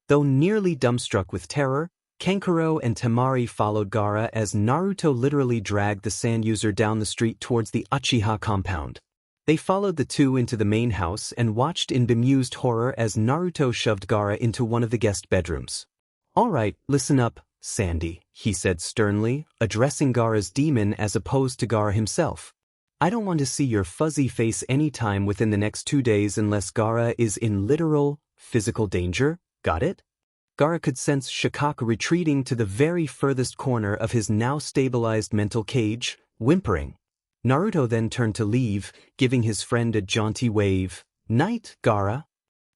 Though nearly dumbstruck with terror, Kankuro and Temari followed Gaara as Naruto literally dragged the sand user down the street towards the Uchiha compound. They followed the two into the main house and watched in bemused horror as Naruto shoved Gaara into one of the guest bedrooms. "All right, listen up, Sandy," he said sternly, addressing Gaara's demon as opposed to Gaara himself. "I don't want to see your fuzzy face any time within the next 2 days unless Gaara is in literal, physical danger, got it?" Gaara could sense Shikaku retreating to the very furthest corner of his now stabilized mental cage, whimpering. Naruto then turned to leave, giving his friend a jaunty wave. "Night, Gaara."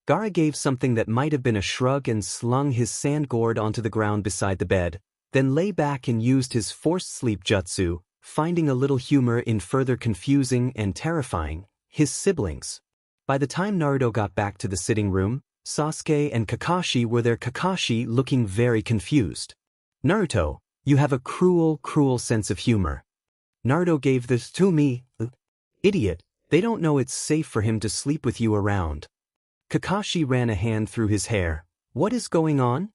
Gaara gave something that might have been a shrug and slung his sand gourd onto the ground beside the bed, then lay back and used his forced sleep jutsu, finding a little humor in further confusing and terrifying his siblings. By the time Naruto got back to the sitting room, Sasuke and Kakashi were there, Kakashi looking very confused. "Naruto, you have a cruel, cruel sense of humor. Naruto gave this to me. Idiot, they don't know it's safe for him to sleep with you around." Kakashi ran a hand through his hair. "What is going on?"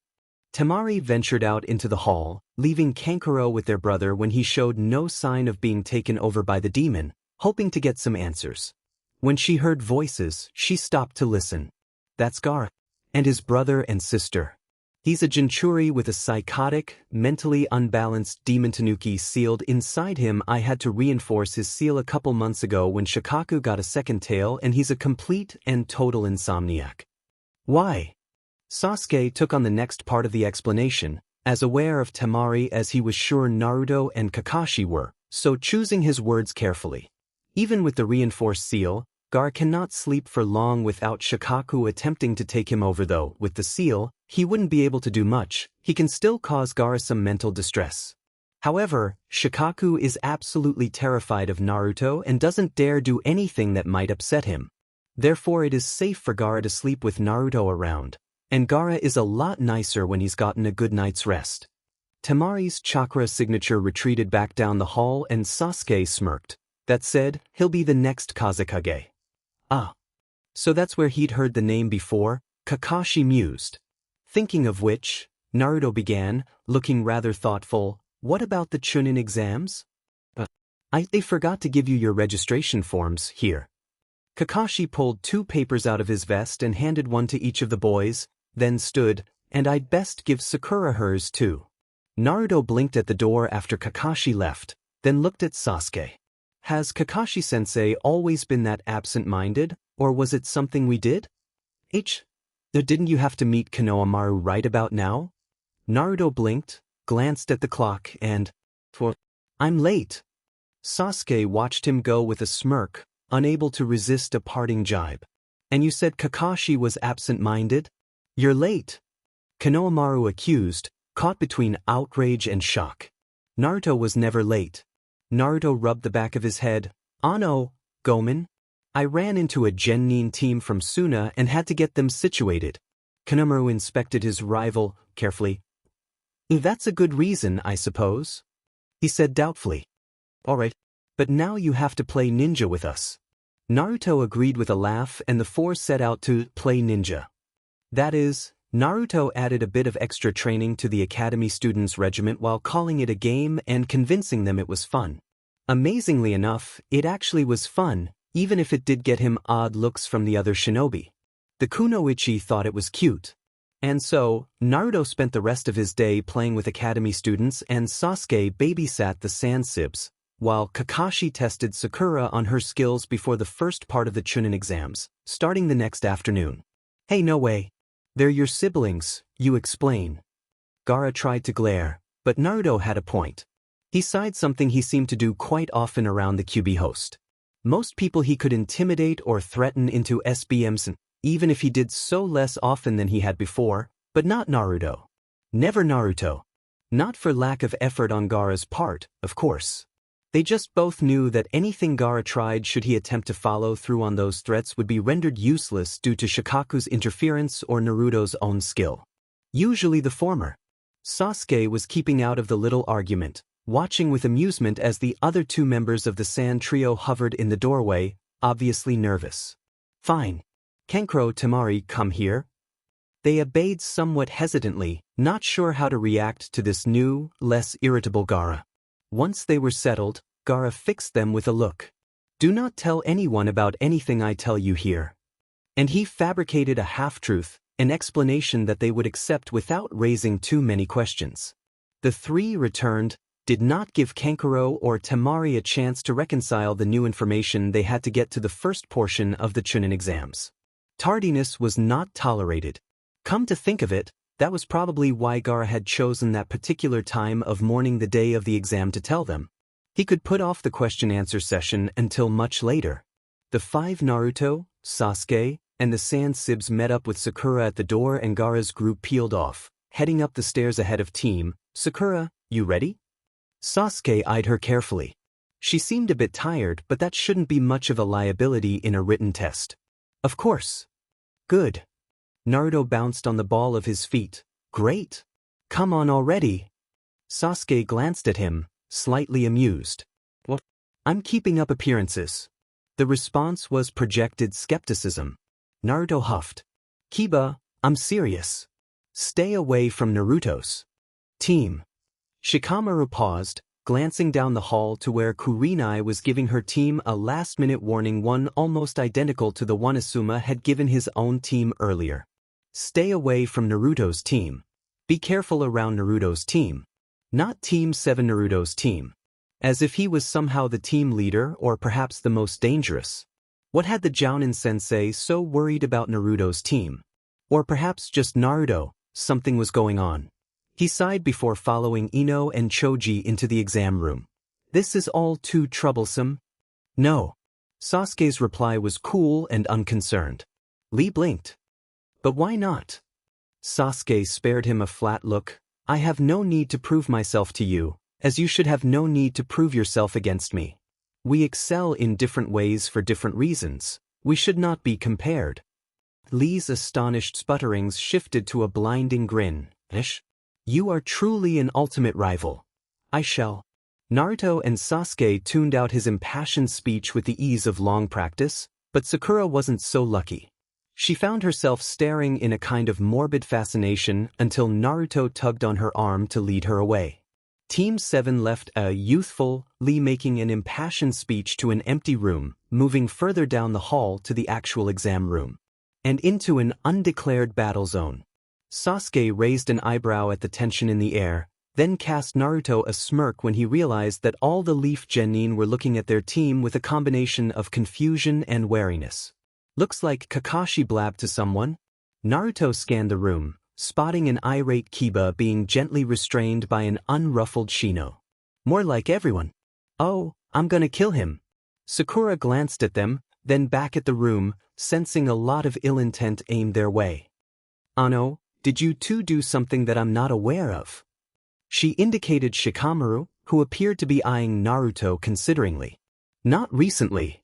Temari ventured out into the hall, leaving Kankuro with their brother when he showed no sign of being taken over by the demon, hoping to get some answers. When she heard voices, she stopped to listen. That's Gaara. And his brother and sister. He's a Jinchuri with a psychotic, mentally unbalanced demon tanuki sealed inside him. I had to reinforce his seal a couple months ago when Shikaku got a second tail, and he's a complete and total insomniac. Why? Sasuke took on the next part of the explanation, as aware of Temari as he was sure Naruto and Kakashi were, so choosing his words carefully. Even with the reinforced seal, Gaara cannot sleep for long without Shikaku attempting to take him over, though. With the seal, he wouldn't be able to do much. He can still cause Gaara some mental distress. However, Shikaku is absolutely terrified of Naruto and doesn't dare do anything that might upset him. Therefore it is safe for Gaara to sleep with Naruto around, and Gaara is a lot nicer when he's gotten a good night's rest. Temari's chakra signature retreated back down the hall and Sasuke smirked. That said, he'll be the next Kazekage. Ah. So that's where he'd heard the name before, Kakashi mused. Thinking of which, Naruto began, looking rather thoughtful. What about the Chunin exams? They forgot to give you your registration forms here. Kakashi pulled 2 papers out of his vest and handed one to each of the boys, then stood, and I'd best give Sakura hers too. Naruto blinked at the door after Kakashi left, then looked at Sasuke. Has Kakashi-sensei always been that absent-minded, or was it something we did? Didn't you have to meet Konohamaru right about now? Naruto blinked, glanced at the clock, and, I'm late. Sasuke watched him go with a smirk, unable to resist a parting jibe. And you said Kakashi was absent-minded? You're late. Konohamaru accused, caught between outrage and shock. Naruto was never late. Naruto rubbed the back of his head. Ano, Gomen. I ran into a Genin team from Suna and had to get them situated. Konohamaru inspected his rival carefully. That's a good reason, I suppose, he said doubtfully. All right, but now you have to play ninja with us. Naruto agreed with a laugh, and the 4 set out to play ninja. That is, Naruto added a bit of extra training to the academy students' regiment while calling it a game and convincing them it was fun. Amazingly enough, it actually was fun, even if it did get him odd looks from the other shinobi. The kunoichi thought it was cute. And so, Naruto spent the rest of his day playing with academy students and Sasuke babysat the sand sibs, while Kakashi tested Sakura on her skills before the first part of the Chunin exams, starting the next afternoon. Hey, no way. They're your siblings, you explain. Gaara tried to glare, but Naruto had a point. He sighed, something he seemed to do quite often around the QB host. Most people he could intimidate or threaten into SBMs, even if he did so less often than he had before, but not Naruto. Never Naruto. Not for lack of effort on Gaara's part, of course. They just both knew that anything Gaara tried should he attempt to follow through on those threats would be rendered useless due to Shikaku's interference or Naruto's own skill. Usually the former. Sasuke was keeping out of the little argument, watching with amusement as the other two members of the Sand Trio hovered in the doorway, obviously nervous. Fine. Kankuro Temari, come here. They obeyed somewhat hesitantly, not sure how to react to this new, less irritable Gaara. Once they were settled, Gaara fixed them with a look. Do not tell anyone about anything I tell you here. And he fabricated a half-truth, an explanation that they would accept without raising too many questions. The three returned, did not give Kankuro or Temari a chance to reconcile the new information they had to get to the first portion of the Chunin exams. Tardiness was not tolerated. Come to think of it, that was probably why Gaara had chosen that particular time of morning the day of the exam to tell them. He could put off the question-answer session until much later. The five Naruto, Sasuke, and the Sand Sibs met up with Sakura at the door and Gaara's group peeled off, heading up the stairs ahead of team. Sakura, you ready? Sasuke eyed her carefully. She seemed a bit tired, but that shouldn't be much of a liability in a written test. Of course. Good. Naruto bounced on the ball of his feet. Great. Come on already. Sasuke glanced at him, slightly amused. What? I'm keeping up appearances. The response was projected skepticism. Naruto huffed. Kiba, I'm serious. Stay away from Naruto's team. Shikamaru paused, glancing down the hall to where Kurenai was giving her team a last-minute warning, one almost identical to the one Asuma had given his own team earlier. Stay away from Naruto's team. Be careful around Naruto's team. Not Team 7 Naruto's team. As if he was somehow the team leader or perhaps the most dangerous. What had the Jounin sensei so worried about Naruto's team? Or perhaps just Naruto, something was going on. He sighed before following Ino and Choji into the exam room. This is all too troublesome. No. Sasuke's reply was cool and unconcerned. Lee blinked. But why not? Sasuke spared him a flat look. I have no need to prove myself to you, as you should have no need to prove yourself against me. We excel in different ways for different reasons. We should not be compared. Lee's astonished sputterings shifted to a blinding grin. Ish. You are truly an ultimate rival. I shall. Naruto and Sasuke tuned out his impassioned speech with the ease of long practice, but Sakura wasn't so lucky. She found herself staring in a kind of morbid fascination until Naruto tugged on her arm to lead her away. Team 7 left a youthful Lee making an impassioned speech to an empty room, moving further down the hall to the actual exam room. And into an undeclared battle zone. Sasuke raised an eyebrow at the tension in the air, then cast Naruto a smirk when he realized that all the Leaf Genin were looking at their team with a combination of confusion and wariness. Looks like Kakashi blabbed to someone. Naruto scanned the room, spotting an irate Kiba being gently restrained by an unruffled Shino. More like everyone. Oh, I'm gonna kill him. Sakura glanced at them, then back at the room, sensing a lot of ill intent aimed their way. Ano, did you two do something that I'm not aware of? She indicated Shikamaru, who appeared to be eyeing Naruto consideringly. Not recently.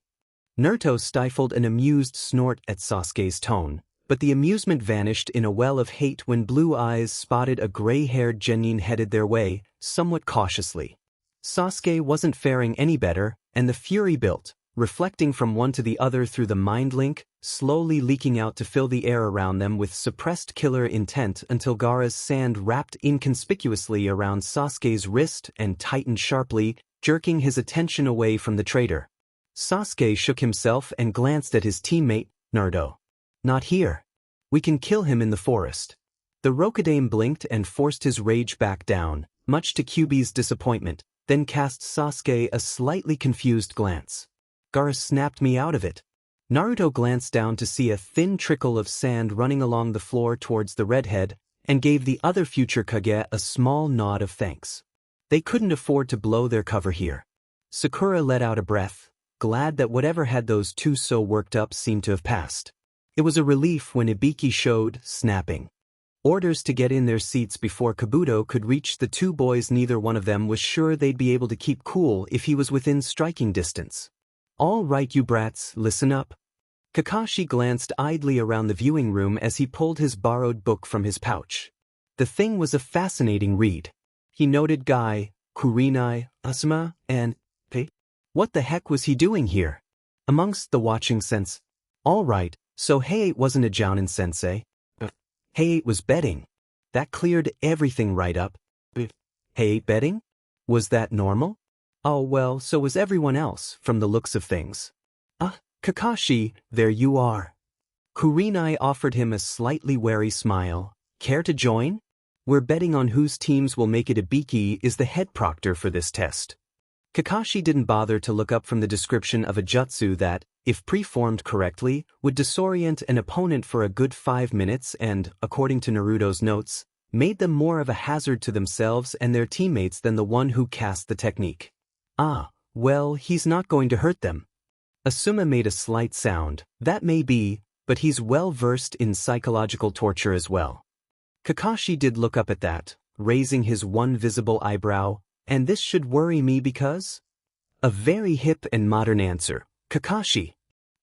Naruto stifled an amused snort at Sasuke's tone, but the amusement vanished in a well of hate when Blue Eyes spotted a gray-haired Genin headed their way, somewhat cautiously. Sasuke wasn't faring any better, and the fury built, reflecting from one to the other through the mind link, slowly leaking out to fill the air around them with suppressed killer intent until Gaara's sand wrapped inconspicuously around Sasuke's wrist and tightened sharply, jerking his attention away from the traitor. Sasuke shook himself and glanced at his teammate, Naruto. Not here. We can kill him in the forest. The Rokudaime blinked and forced his rage back down, much to Kyuubi's disappointment, then cast Sasuke a slightly confused glance. Gaara snapped me out of it. Naruto glanced down to see a thin trickle of sand running along the floor towards the redhead, and gave the other future Kage a small nod of thanks. They couldn't afford to blow their cover here. Sakura let out a breath, glad that whatever had those two so worked up seemed to have passed. It was a relief when Ibiki showed, snapping orders to get in their seats before Kabuto could reach the two boys. Neither one of them was sure they'd be able to keep cool if he was within striking distance. All right, you brats, listen up. Kakashi glanced idly around the viewing room as he pulled his borrowed book from his pouch. The thing was a fascinating read. He noted Guy, Kurinai, Asuma, and Pei. What the heck was he doing here? Amongst the watching sense. All right, so Heiei wasn't a jounin sensei. Heiei was betting. That cleared everything right up. Heiei betting? Was that normal? Oh well, so was everyone else, from the looks of things. Kakashi, there you are. Kurinai offered him a slightly wary smile. Care to join? We're betting on whose teams will make it. Ibiki is the head proctor for this test. Kakashi didn't bother to look up from the description of a jutsu that, if preformed correctly, would disorient an opponent for a good 5 minutes and, according to Naruto's notes, made them more of a hazard to themselves and their teammates than the one who cast the technique. Well, he's not going to hurt them. Asuma made a slight sound. That may be, but he's well versed in psychological torture as well. Kakashi did look up at that, raising his one visible eyebrow, and this should worry me because? A very hip and modern answer. Kakashi.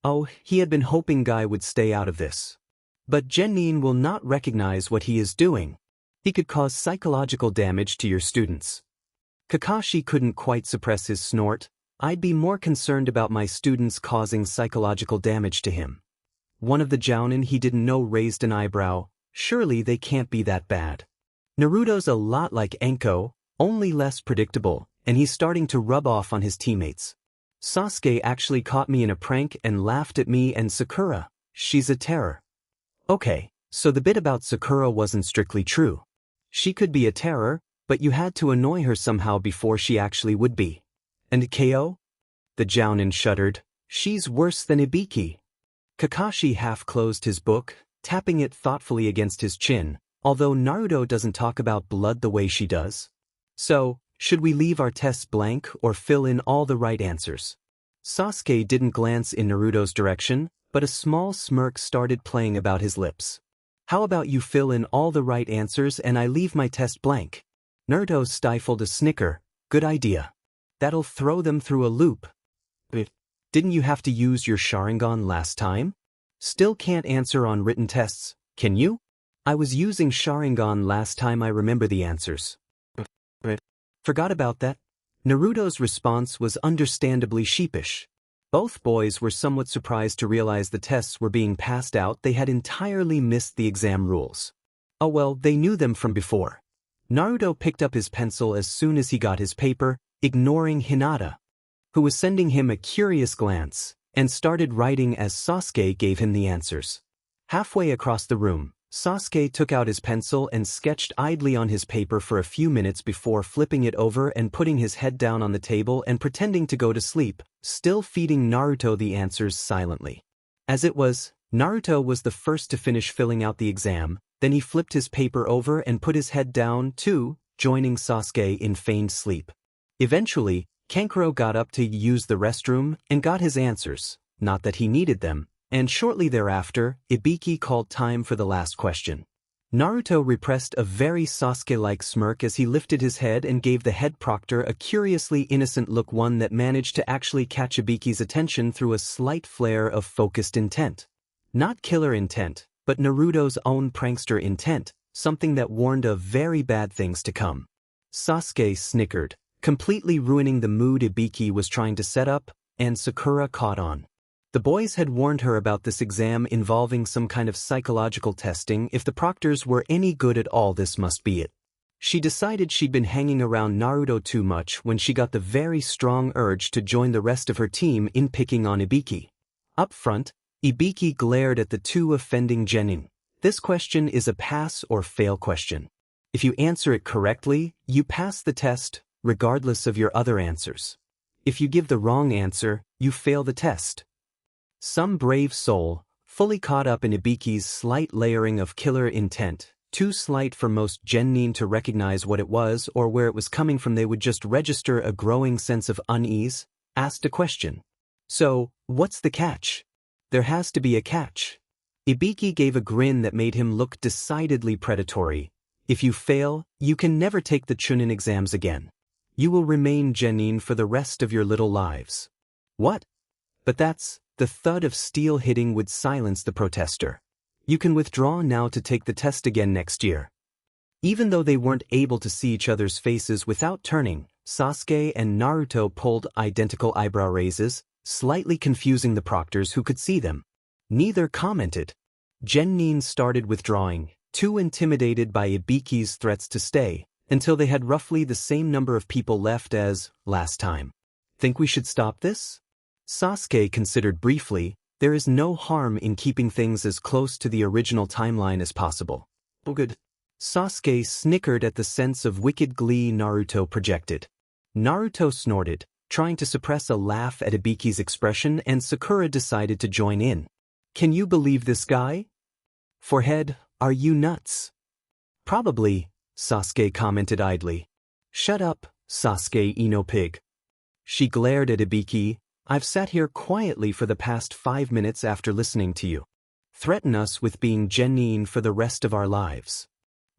Oh, he had been hoping Guy would stay out of this. But Genin will not recognize what he is doing. He could cause psychological damage to your students. Kakashi couldn't quite suppress his snort. I'd be more concerned about my students causing psychological damage to him. One of the jounin he didn't know raised an eyebrow. Surely they can't be that bad. Naruto's a lot like Enko, only less predictable, and he's starting to rub off on his teammates. Sasuke actually caught me in a prank and laughed at me, and Sakura, she's a terror. Okay, so the bit about Sakura wasn't strictly true. She could be a terror, but you had to annoy her somehow before she actually would be. And KO? The jounin shuddered. She's worse than Ibiki. Kakashi half closed his book, tapping it thoughtfully against his chin, although Naruto doesn't talk about blood the way she does. So, should we leave our tests blank or fill in all the right answers? Sasuke didn't glance in Naruto's direction, but a small smirk started playing about his lips. How about you fill in all the right answers and I leave my test blank? Naruto stifled a snicker. Good idea. That'll throw them through a loop. But didn't you have to use your Sharingan last time? Still can't answer on written tests, can you? I was using Sharingan last time, I remember the answers. Forgot about that? Naruto's response was understandably sheepish. Both boys were somewhat surprised to realize the tests were being passed out. They had entirely missed the exam rules. Oh well, they knew them from before. Naruto picked up his pencil as soon as he got his paper, ignoring Hinata, who was sending him a curious glance, and started writing as Sasuke gave him the answers. Halfway across the room, Sasuke took out his pencil and sketched idly on his paper for a few minutes before flipping it over and putting his head down on the table and pretending to go to sleep, still feeding Naruto the answers silently. As it was, Naruto was the first to finish filling out the exam, then he flipped his paper over and put his head down too, joining Sasuke in feigned sleep. Eventually, Kankuro got up to use the restroom and got his answers, not that he needed them, and shortly thereafter, Ibiki called time for the last question. Naruto repressed a very Sasuke-like smirk as he lifted his head and gave the head proctor a curiously innocent look, one that managed to actually catch Ibiki's attention through a slight flare of focused intent. Not killer intent, but Naruto's own prankster intent, something that warned of very bad things to come. Sasuke snickered, completely ruining the mood Ibiki was trying to set up, and Sakura caught on. The boys had warned her about this exam involving some kind of psychological testing. If the proctors were any good at all, this must be it. She decided she'd been hanging around Naruto too much when she got the very strong urge to join the rest of her team in picking on Ibiki. Up front, Ibiki glared at the two offending genin. This question is a pass or fail question. If you answer it correctly, you pass the test, regardless of your other answers. If you give the wrong answer, you fail the test. Some brave soul, fully caught up in Ibiki's slight layering of killer intent, too slight for most genin to recognize what it was or where it was coming from, they would just register a growing sense of unease, asked a question. So, what's the catch? There has to be a catch. Ibiki gave a grin that made him look decidedly predatory. If you fail, you can never take the Chunin exams again. You will remain genin for the rest of your little lives. What? But that's... The thud of steel hitting would silence the protester. You can withdraw now to take the test again next year. Even though they weren't able to see each other's faces without turning, Sasuke and Naruto pulled identical eyebrow raises, slightly confusing the proctors who could see them. Neither commented. Genin started withdrawing, too intimidated by Ibiki's threats to stay, until they had roughly the same number of people left as last time. Think we should stop this? Sasuke considered briefly. There is no harm in keeping things as close to the original timeline as possible. Oh good. Sasuke snickered at the sense of wicked glee Naruto projected. Naruto snorted, trying to suppress a laugh at Ibiki's expression, and Sakura decided to join in. Can you believe this guy? Forehead, are you nuts? Probably, Sasuke commented idly. Shut up, Sasuke Ino pig. She glared at Ibiki. I've sat here quietly for the past 5 minutes after listening to you. Threaten us with being Genin for the rest of our lives.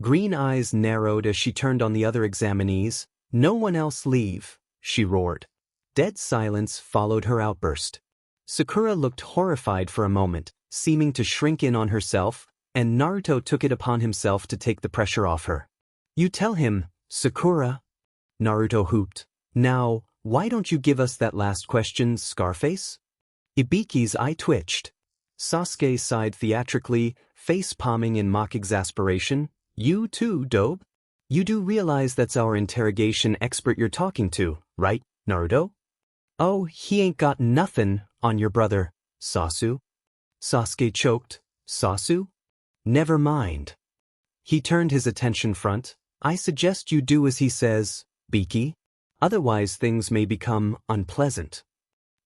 Green eyes narrowed as she turned on the other examinees. No one else leave, she roared. Dead silence followed her outburst. Sakura looked horrified for a moment, seeming to shrink in on herself, and Naruto took it upon himself to take the pressure off her. You tell him, Sakura, Naruto hooped. Now, why don't you give us that last question, Scarface? Ibiki's eye twitched. Sasuke sighed theatrically, face-palming in mock exasperation. You too, Dobe? You do realize that's our interrogation expert you're talking to, right, Naruto? Oh, he ain't got nothin' on your brother, Sasu. Sasuke choked. Sasu? Never mind. He turned his attention front. I suggest you do as he says, Biki. Otherwise things may become unpleasant.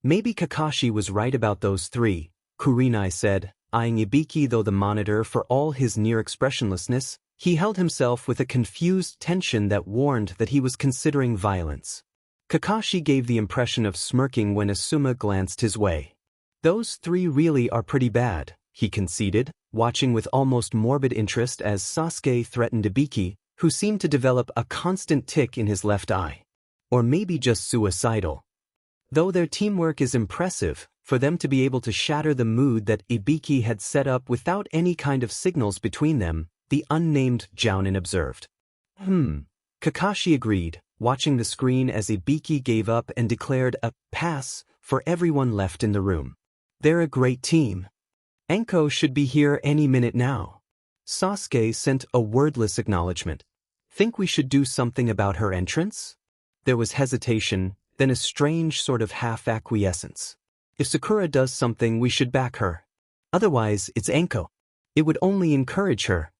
Maybe Kakashi was right about those three, Kurenai said, eyeing Ibiki. Though the monitor for all his near expressionlessness, he held himself with a confused tension that warned that he was considering violence. Kakashi gave the impression of smirking when Asuma glanced his way. Those three really are pretty bad, he conceded, watching with almost morbid interest as Sasuke threatened Ibiki, who seemed to develop a constant tic in his left eye. Or maybe just suicidal. Though their teamwork is impressive, for them to be able to shatter the mood that Ibiki had set up without any kind of signals between them, the unnamed Jounin observed. Kakashi agreed, watching the screen as Ibiki gave up and declared a pass for everyone left in the room. They're a great team. Enko should be here any minute now. Sasuke sent a wordless acknowledgement. Think we should do something about her entrance? There was hesitation, then a strange sort of half-acquiescence. If Sakura does something, we should back her. Otherwise, it's Enko. It would only encourage her.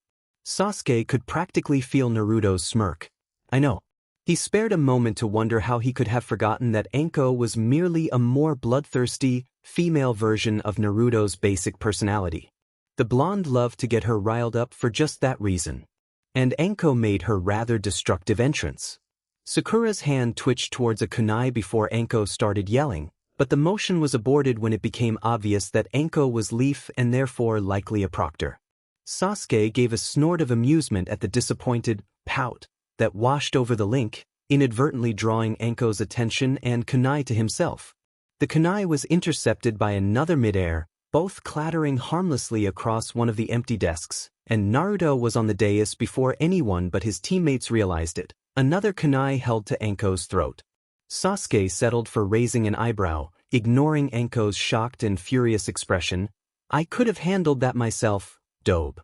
Sasuke could practically feel Naruto's smirk. I know. He spared a moment to wonder how he could have forgotten that Enko was merely a more bloodthirsty, female version of Naruto's basic personality. The blonde loved to get her riled up for just that reason. And Enko made her rather destructive entrance. Sakura's hand twitched towards a kunai before Enko started yelling, but the motion was aborted when it became obvious that Enko was Leaf and therefore likely a proctor. Sasuke gave a snort of amusement at the disappointed pout that washed over the link, inadvertently drawing Enko's attention and kunai to himself. The kunai was intercepted by another midair, both clattering harmlessly across one of the empty desks, and Naruto was on the dais before anyone but his teammates realized it. Another kunai held to Enko's throat. Sasuke settled for raising an eyebrow, ignoring Enko's shocked and furious expression. I could have handled that myself, Dobe.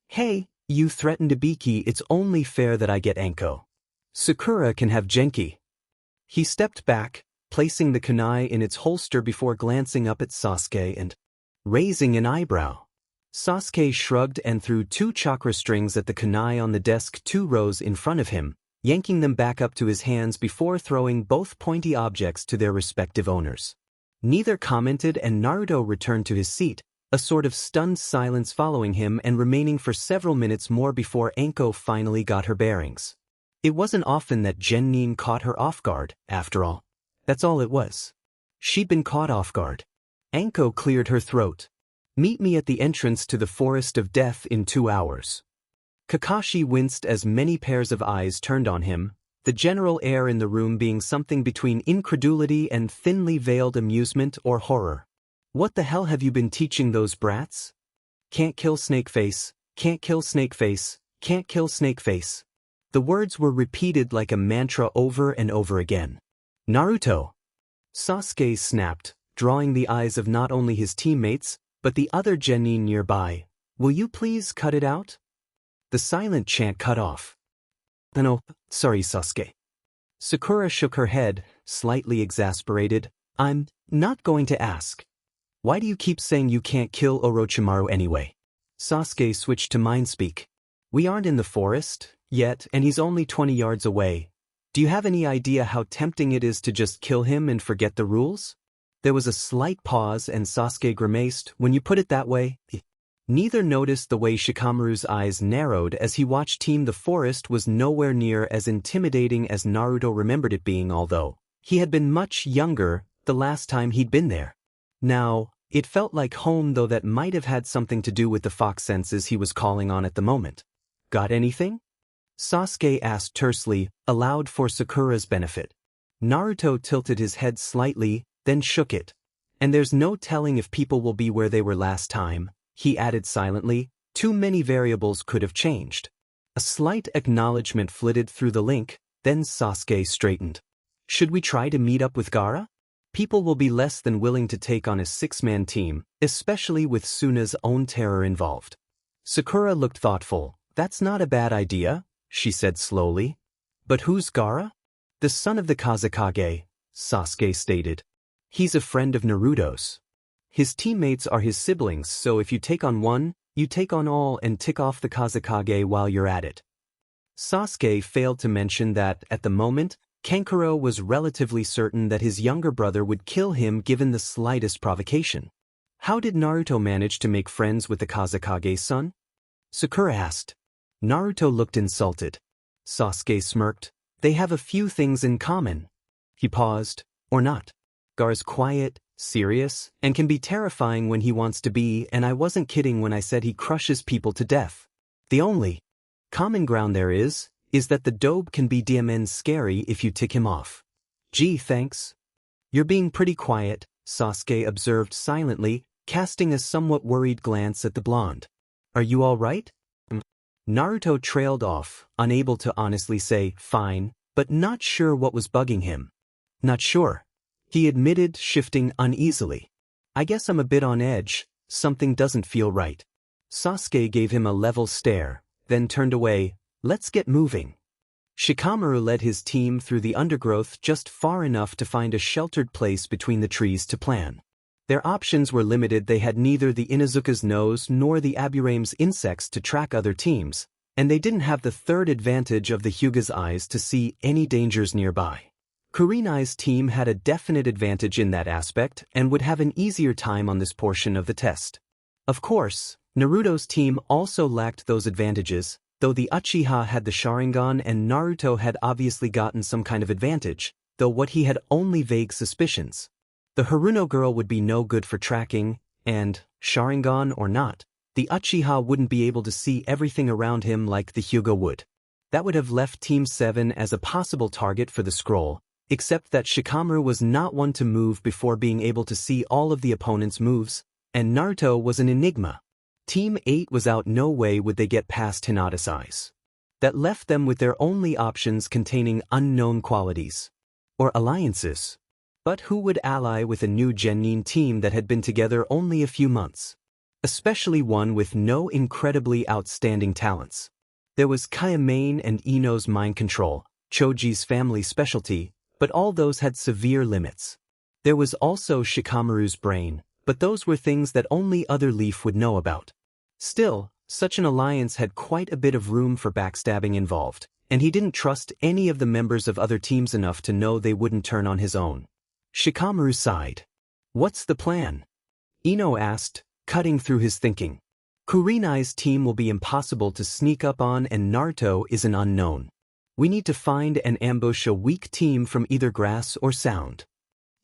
Hey, you threatened Ibiki, it's only fair that I get Enko. Sakura can have Genki. He stepped back, placing the kunai in its holster before glancing up at Sasuke and raising an eyebrow. Sasuke shrugged and threw 2 chakra strings at the kunai on the desk 2 rows in front of him, yanking them back up to his hands before throwing both pointy objects to their respective owners. Neither commented, and Naruto returned to his seat, a sort of stunned silence following him and remaining for several minutes more before Enko finally got her bearings. It wasn't often that Genin caught her off guard, after all. That's all it was. She'd been caught off guard. Enko cleared her throat. Meet me at the entrance to the Forest of Death in 2 hours. Kakashi winced as many pairs of eyes turned on him, the general air in the room being something between incredulity and thinly veiled amusement or horror. What the hell have you been teaching those brats? Can't kill Snakeface, Can't kill Snakeface. The words were repeated like a mantra over and over again. Naruto! Sasuke snapped, drawing the eyes of not only his teammates, but the other genin nearby. Will you please cut it out? The silent chant cut off. No, sorry Sasuke. Sakura shook her head, slightly exasperated. I'm not going to ask. Why do you keep saying you can't kill Orochimaru anyway? Sasuke switched to mindspeak. We aren't in the forest yet, and he's only 20 yards away. Do you have any idea how tempting it is to just kill him and forget the rules? There was a slight pause and Sasuke grimaced. When you put it that way. Neither noticed the way Shikamaru's eyes narrowed as he watched the forest was nowhere near as intimidating as Naruto remembered it being, although he had been much younger the last time he'd been there. Now, it felt like home, though that might have had something to do with the fox senses he was calling on at the moment. Got anything? Sasuke asked tersely, aloud for Sakura's benefit. Naruto tilted his head slightly, then shook it. And there's no telling if people will be where they were last time, he added silently. Too many variables could have changed. A slight acknowledgement flitted through the link, then Sasuke straightened. Should we try to meet up with Gaara? People will be less than willing to take on a 6-man team, especially with Suna's own terror involved. Sakura looked thoughtful. That's not a bad idea, she said slowly. But who's Gaara? The son of the Kazekage, Sasuke stated. He's a friend of Naruto's. His teammates are his siblings, so if you take on one, you take on all and tick off the Kazekage while you're at it. Sasuke failed to mention that, at the moment, Kankuro was relatively certain that his younger brother would kill him given the slightest provocation. How did Naruto manage to make friends with the Kazekage's son? Sakura asked. Naruto looked insulted. Sasuke smirked. They have a few things in common. He paused. Or not. Gaara's quiet, serious, and can be terrifying when he wants to be, and I wasn't kidding when I said he crushes people to death. The only common ground there is that the dobe can be DMN scary if you tick him off. Gee, thanks. You're being pretty quiet, Sasuke observed silently, casting a somewhat worried glance at the blonde. Are you all right? Naruto trailed off, unable to honestly say, fine, but not sure what was bugging him. Not sure. He admitted, shifting uneasily. I guess I'm a bit on edge, something doesn't feel right. Sasuke gave him a level stare, then turned away. Let's get moving. Shikamaru led his team through the undergrowth just far enough to find a sheltered place between the trees to plan. Their options were limited. They had neither the Inuzuka's nose nor the Aburame's insects to track other teams, and they didn't have the third advantage of the Hyuga's eyes to see any dangers nearby. Kurenai's team had a definite advantage in that aspect and would have an easier time on this portion of the test. Of course, Naruto's team also lacked those advantages, though the Uchiha had the Sharingan and Naruto had obviously gotten some kind of advantage, though what he had only vague suspicions. The Haruno girl would be no good for tracking, and, Sharingan or not, the Uchiha wouldn't be able to see everything around him like the Hyuga would. That would have left Team 7 as a possible target for the scroll, except that Shikamaru was not one to move before being able to see all of the opponent's moves, and Naruto was an enigma. Team 8 was out. No way would they get past Hinata's eyes. That left them with their only options containing unknown qualities. Or alliances. But who would ally with a new genin team that had been together only a few months? Especially one with no incredibly outstanding talents. There was Kayamain and Ino's mind control, Choji's family specialty, but all those had severe limits. There was also Shikamaru's brain, but those were things that only Other Leaf would know about. Still, such an alliance had quite a bit of room for backstabbing involved, and he didn't trust any of the members of other teams enough to know they wouldn't turn on his own. Shikamaru sighed. What's the plan? Ino asked, cutting through his thinking. Kurenai's team will be impossible to sneak up on, and Naruto is an unknown. We need to find and ambush a weak team from either grass or sound.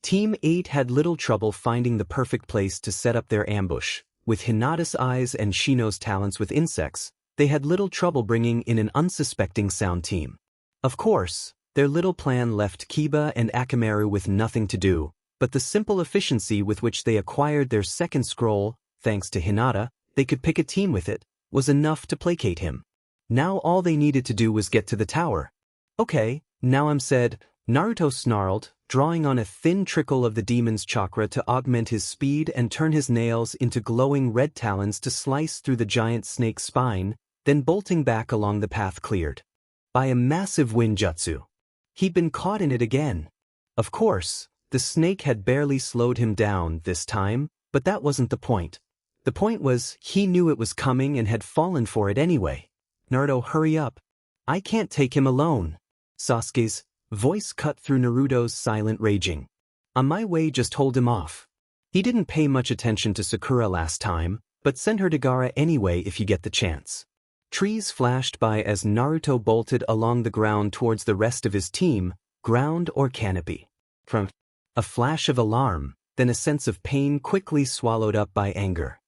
Team 8 had little trouble finding the perfect place to set up their ambush. With Hinata's eyes and Shino's talents with insects, they had little trouble bringing in an unsuspecting sound team. Of course, their little plan left Kiba and Akamaru with nothing to do, but the simple efficiency with which they acquired their second scroll, thanks to Hinata, they could pick a team with it, was enough to placate him. Now all they needed to do was get to the tower. Okay, now I'm said, Naruto snarled, drawing on a thin trickle of the demon's chakra to augment his speed and turn his nails into glowing red talons to slice through the giant snake's spine, then bolting back along the path cleared by a massive wind jutsu. He'd been caught in it again. Of course, the snake had barely slowed him down this time, but that wasn't the point. The point was, he knew it was coming and had fallen for it anyway. Naruto, hurry up. I can't take him alone. Sasuke's voice cut through Naruto's silent raging. On my way, just hold him off. He didn't pay much attention to Sakura last time, but send her to Gaara anyway if you get the chance. Trees flashed by as Naruto bolted along the ground towards the rest of his team, ground or canopy. From a flash of alarm, then a sense of pain quickly swallowed up by anger.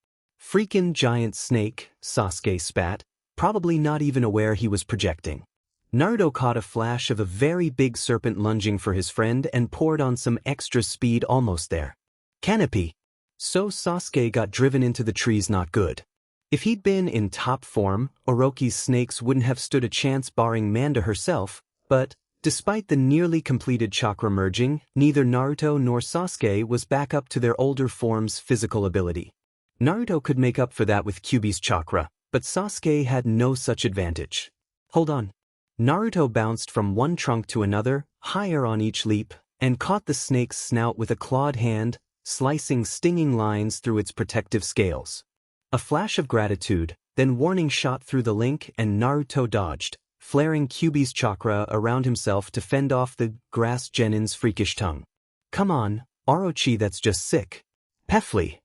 Freakin' giant snake, Sasuke spat, probably not even aware he was projecting. Naruto caught a flash of a very big serpent lunging for his friend and poured on some extra speed almost there. Canopy. So Sasuke got driven into the trees. Not good. If he'd been in top form, Orochi's snakes wouldn't have stood a chance barring Manda herself, but, despite the nearly completed chakra merging, neither Naruto nor Sasuke was back up to their older form's physical ability. Naruto could make up for that with Kyuubi's chakra, but Sasuke had no such advantage. Hold on. Naruto bounced from one trunk to another, higher on each leap, and caught the snake's snout with a clawed hand, slicing stinging lines through its protective scales. A flash of gratitude, then warning shot through the link and Naruto dodged, flaring Kyuubi's chakra around himself to fend off the grass genin's freakish tongue. Come on, Orochi, that's just sick. Pefli.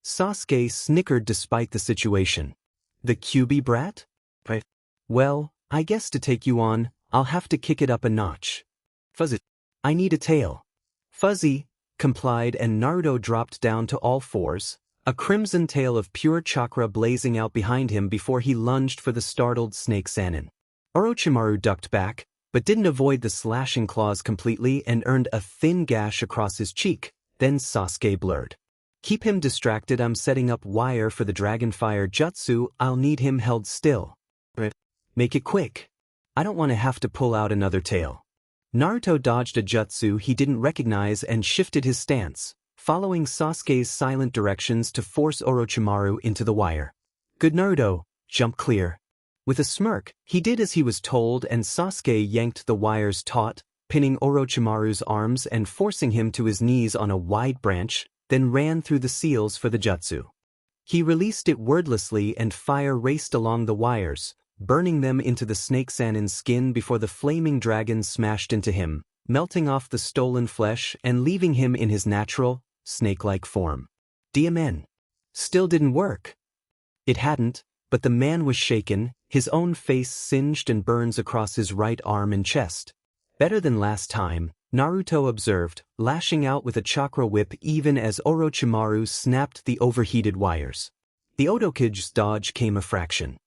Sasuke snickered despite the situation. The Kyuubi brat? Right. Well, I guess to take you on, I'll have to kick it up a notch. Fuzzy. I need a tail. Fuzzy complied and Naruto dropped down to all fours, a crimson tail of pure chakra blazing out behind him before he lunged for the startled snake Sannin. Orochimaru ducked back, but didn't avoid the slashing claws completely and earned a thin gash across his cheek, then Sasuke blurred. Keep him distracted, I'm setting up wire for the Dragonfire Jutsu, I'll need him held still. Make it quick. I don't want to have to pull out another tail. Naruto dodged a jutsu he didn't recognize and shifted his stance, following Sasuke's silent directions to force Orochimaru into the wire. Good Naruto, jump clear. With a smirk, he did as he was told and Sasuke yanked the wires taut, pinning Orochimaru's arms and forcing him to his knees on a wide branch, then ran through the seals for the jutsu. He released it wordlessly and fire raced along the wires, burning them into the snake Sannin's skin before the flaming dragon smashed into him, melting off the stolen flesh and leaving him in his natural, snake-like form. DMN. Still didn't work. It hadn't, but the man was shaken, his own face singed and burns across his right arm and chest. Better than last time, Naruto observed, lashing out with a chakra whip even as Orochimaru snapped the overheated wires. The Otokage's dodge came a fraction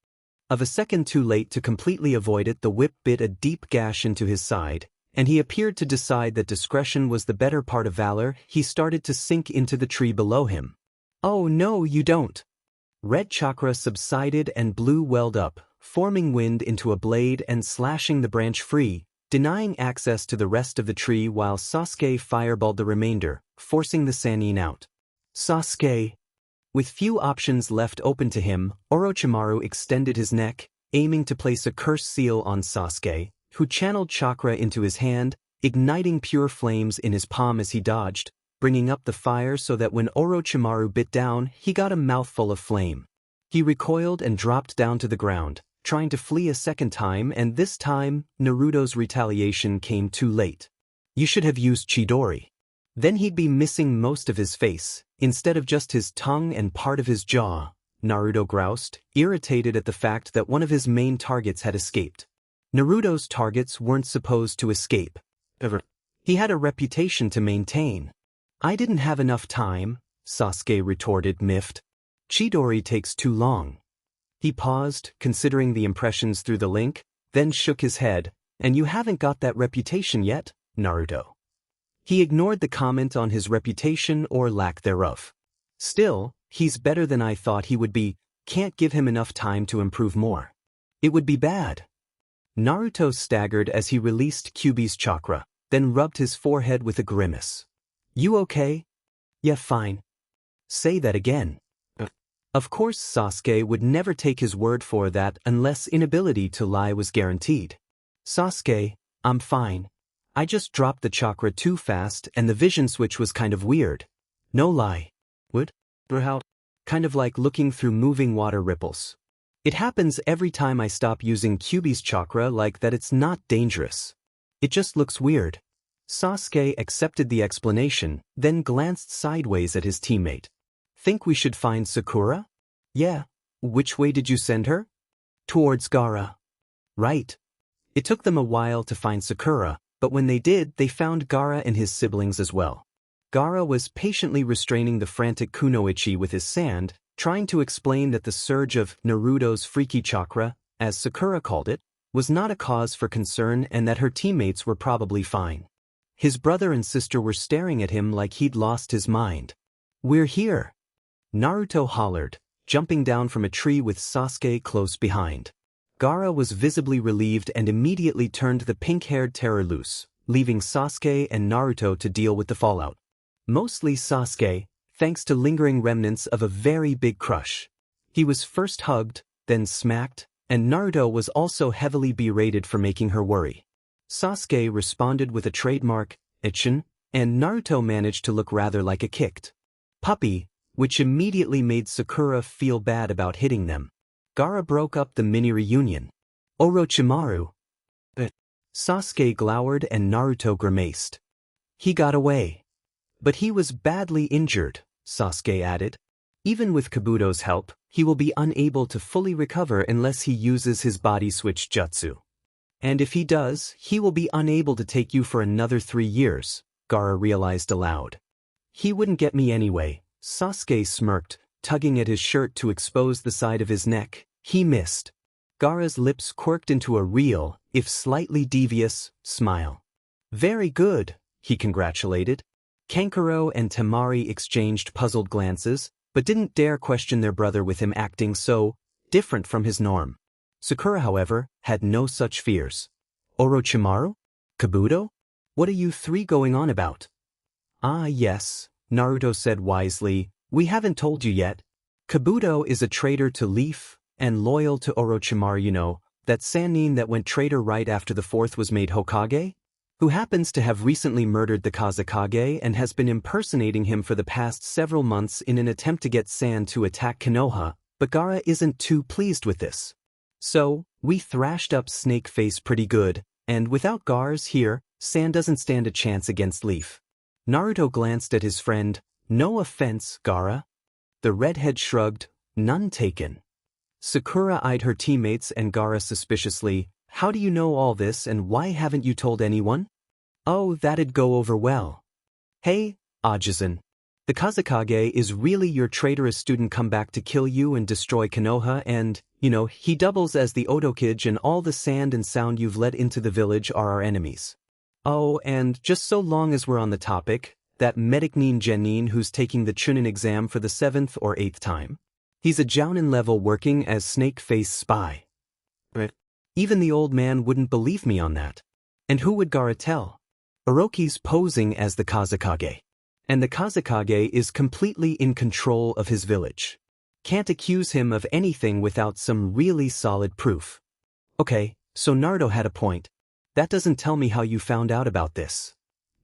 of a second too late to completely avoid it. The whip bit a deep gash into his side, and he appeared to decide that discretion was the better part of valor. He started to sink into the tree below him. Oh no, you don't. Red chakra subsided and blue welled up, forming wind into a blade and slashing the branch free, denying access to the rest of the tree while Sasuke fireballed the remainder, forcing the Sannin out. Sasuke. With few options left open to him, Orochimaru extended his neck, aiming to place a curse seal on Sasuke, who channeled chakra into his hand, igniting pure flames in his palm as he dodged, bringing up the fire so that when Orochimaru bit down, he got a mouthful of flame. He recoiled and dropped down to the ground, trying to flee a second time, and this time, Naruto's retaliation came too late. You should have used Chidori. Then he'd be missing most of his face, instead of just his tongue and part of his jaw, Naruto groused, irritated at the fact that one of his main targets had escaped. Naruto's targets weren't supposed to escape. Ever. He had a reputation to maintain. I didn't have enough time, Sasuke retorted, miffed. Chidori takes too long. He paused, considering the impressions through the link, then shook his head. And you haven't got that reputation yet, Naruto. He ignored the comment on his reputation or lack thereof. Still, he's better than I thought he would be, can't give him enough time to improve more. It would be bad. Naruto staggered as he released Kyuubi's chakra, then rubbed his forehead with a grimace. You okay? Yeah, fine. Say that again. Of course Sasuke would never take his word for that unless inability to lie was guaranteed. Sasuke, I'm fine. I just dropped the chakra too fast and the vision switch was kind of weird. No lie. What? Or how? Kind of like looking through moving water ripples. It happens every time I stop using Kyuubi's chakra, like that. It's not dangerous. It just looks weird. Sasuke accepted the explanation, then glanced sideways at his teammate. Think we should find Sakura? Yeah. Which way did you send her? Towards Gaara. Right. It took them a while to find Sakura, but when they did, they found Gaara and his siblings as well. Gaara was patiently restraining the frantic Kunoichi with his sand, trying to explain that the surge of Naruto's freaky chakra, as Sakura called it, was not a cause for concern and that her teammates were probably fine. His brother and sister were staring at him like he'd lost his mind. We're here! Naruto hollered, jumping down from a tree with Sasuke close behind. Gaara was visibly relieved and immediately turned the pink-haired terror loose, leaving Sasuke and Naruto to deal with the fallout. Mostly Sasuke, thanks to lingering remnants of a very big crush. He was first hugged, then smacked, and Naruto was also heavily berated for making her worry. Sasuke responded with a trademark, ichin, and Naruto managed to look rather like a kicked puppy, which immediately made Sakura feel bad about hitting them. Gaara broke up the mini-reunion. Orochimaru. Sasuke glowered and Naruto grimaced. He got away. But he was badly injured, Sasuke added. Even with Kabuto's help, he will be unable to fully recover unless he uses his body switch jutsu. And if he does, he will be unable to take you for another 3 years, Gaara realized aloud. He wouldn't get me anyway, Sasuke smirked, tugging at his shirt to expose the side of his neck. He missed. Gaara's lips quirked into a real, if slightly devious, smile. Very good, he congratulated. Kankuro and Temari exchanged puzzled glances, but didn't dare question their brother with him acting so different from his norm. Sakura, however, had no such fears. Orochimaru? Kabuto? What are you three going on about? Ah yes, Naruto said wisely, we haven't told you yet. Kabuto is a traitor to Leaf, and loyal to Orochimaru, you know, that Sannin that went traitor right after the fourth was made Hokage? Who happens to have recently murdered the Kazekage and has been impersonating him for the past several months in an attempt to get San to attack Konoha, but Gaara isn't too pleased with this. So, we thrashed up Snakeface pretty good, and without Gaara's here, San doesn't stand a chance against Leaf. Naruto glanced at his friend. No offense, Gaara. The redhead shrugged, none taken. Sakura eyed her teammates and Gaara suspiciously. How do you know all this and why haven't you told anyone? Oh, that'd go over well. Hey, Ajisen. The Kazekage is really your traitorous student come back to kill you and destroy Konoha and, you know, he doubles as the Otokage and all the sand and sound you've let into the village are our enemies. Oh, and just so long as we're on the topic, that Medicnine Genin who's taking the Chunin exam for the 7th or 8th time. He's a Jounin level working as Snakeface spy. Even the old man wouldn't believe me on that. And who would Gaara tell? Orochi's posing as the Kazekage. And the Kazekage is completely in control of his village. Can't accuse him of anything without some really solid proof. Okay, so Naruto had a point. That doesn't tell me how you found out about this.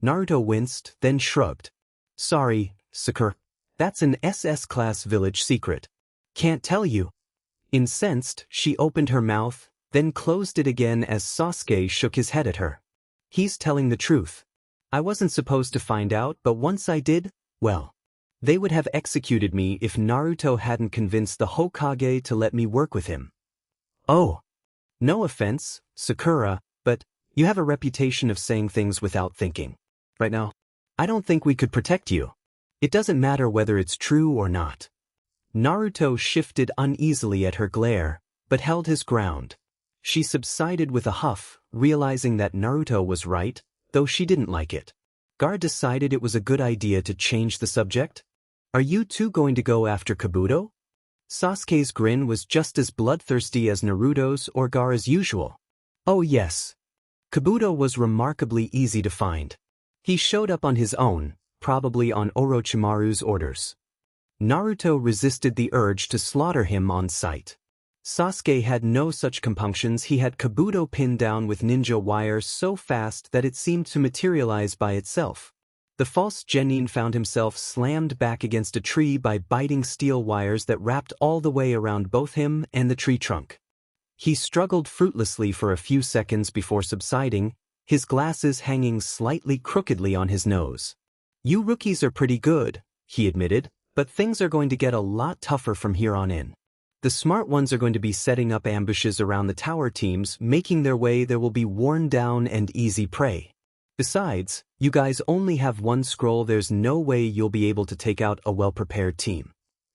Naruto winced, then shrugged. Sorry, Sakura. That's an SS-class village secret. Can't tell you. Incensed, she opened her mouth, then closed it again as Sasuke shook his head at her. He's telling the truth. I wasn't supposed to find out, but once I did, well, they would have executed me if Naruto hadn't convinced the Hokage to let me work with him. Oh. No offense, Sakura, but you have a reputation of saying things without thinking. Right now, I don't think we could protect you. It doesn't matter whether it's true or not. Naruto shifted uneasily at her glare, but held his ground. She subsided with a huff, realizing that Naruto was right, though she didn't like it. Gaara decided it was a good idea to change the subject. Are you two going to go after Kabuto? Sasuke's grin was just as bloodthirsty as Naruto's or Gaara's usual. Oh yes. Kabuto was remarkably easy to find. He showed up on his own, probably on Orochimaru's orders. Naruto resisted the urge to slaughter him on sight. Sasuke had no such compunctions. He had Kabuto pinned down with ninja wire so fast that it seemed to materialize by itself. The false genin found himself slammed back against a tree by biting steel wires that wrapped all the way around both him and the tree trunk. He struggled fruitlessly for a few seconds before subsiding, his glasses hanging slightly crookedly on his nose. "You rookies are pretty good," he admitted, "but things are going to get a lot tougher from here on in. The smart ones are going to be setting up ambushes around the tower teams, making their way. There will be worn down and easy prey. Besides, you guys only have one scroll. There's no way you'll be able to take out a well-prepared team."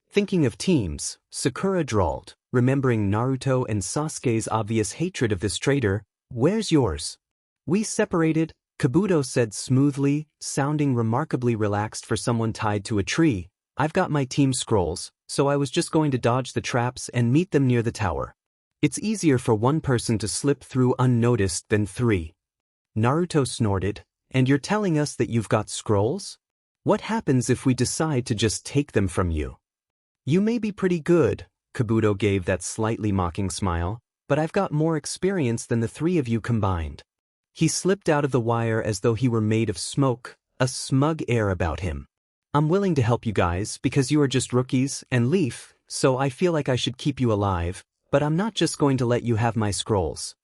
Thinking of teams, Sakura drawled, remembering Naruto and Sasuke's obvious hatred of this traitor. "Where's yours?" "We separated," Kabuto said smoothly, sounding remarkably relaxed for someone tied to a tree. "I've got my team scrolls, so I was just going to dodge the traps and meet them near the tower. It's easier for one person to slip through unnoticed than three." Naruto snorted. "And you're telling us that you've got scrolls? What happens if we decide to just take them from you?" "You may be pretty good," Kabuto gave that slightly mocking smile, "but I've got more experience than the three of you combined." He slipped out of the wire as though he were made of smoke, a smug air about him. "I'm willing to help you guys because you are just rookies and Leaf, so I feel like I should keep you alive, but I'm not just going to let you have my scrolls."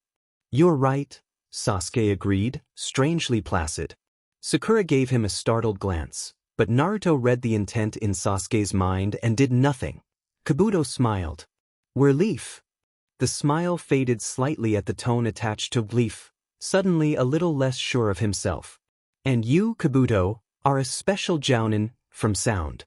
"You're right," Sasuke agreed, strangely placid. Sakura gave him a startled glance, but Naruto read the intent in Sasuke's mind and did nothing. Kabuto smiled. "We're Leaf." The smile faded slightly at the tone attached to Leaf, suddenly a little less sure of himself. "And you, Kabuto, are a special jounin from sound."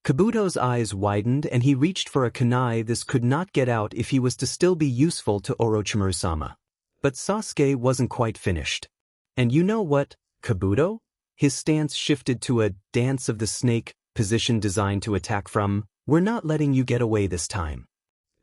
Kabuto's eyes widened and he reached for a kunai. This could not get out if he was to still be useful to Orochimaru-sama. But Sasuke wasn't quite finished. "And you know what, Kabuto?" His stance shifted to a dance of the snake position designed to attack from. "We're not letting you get away this time."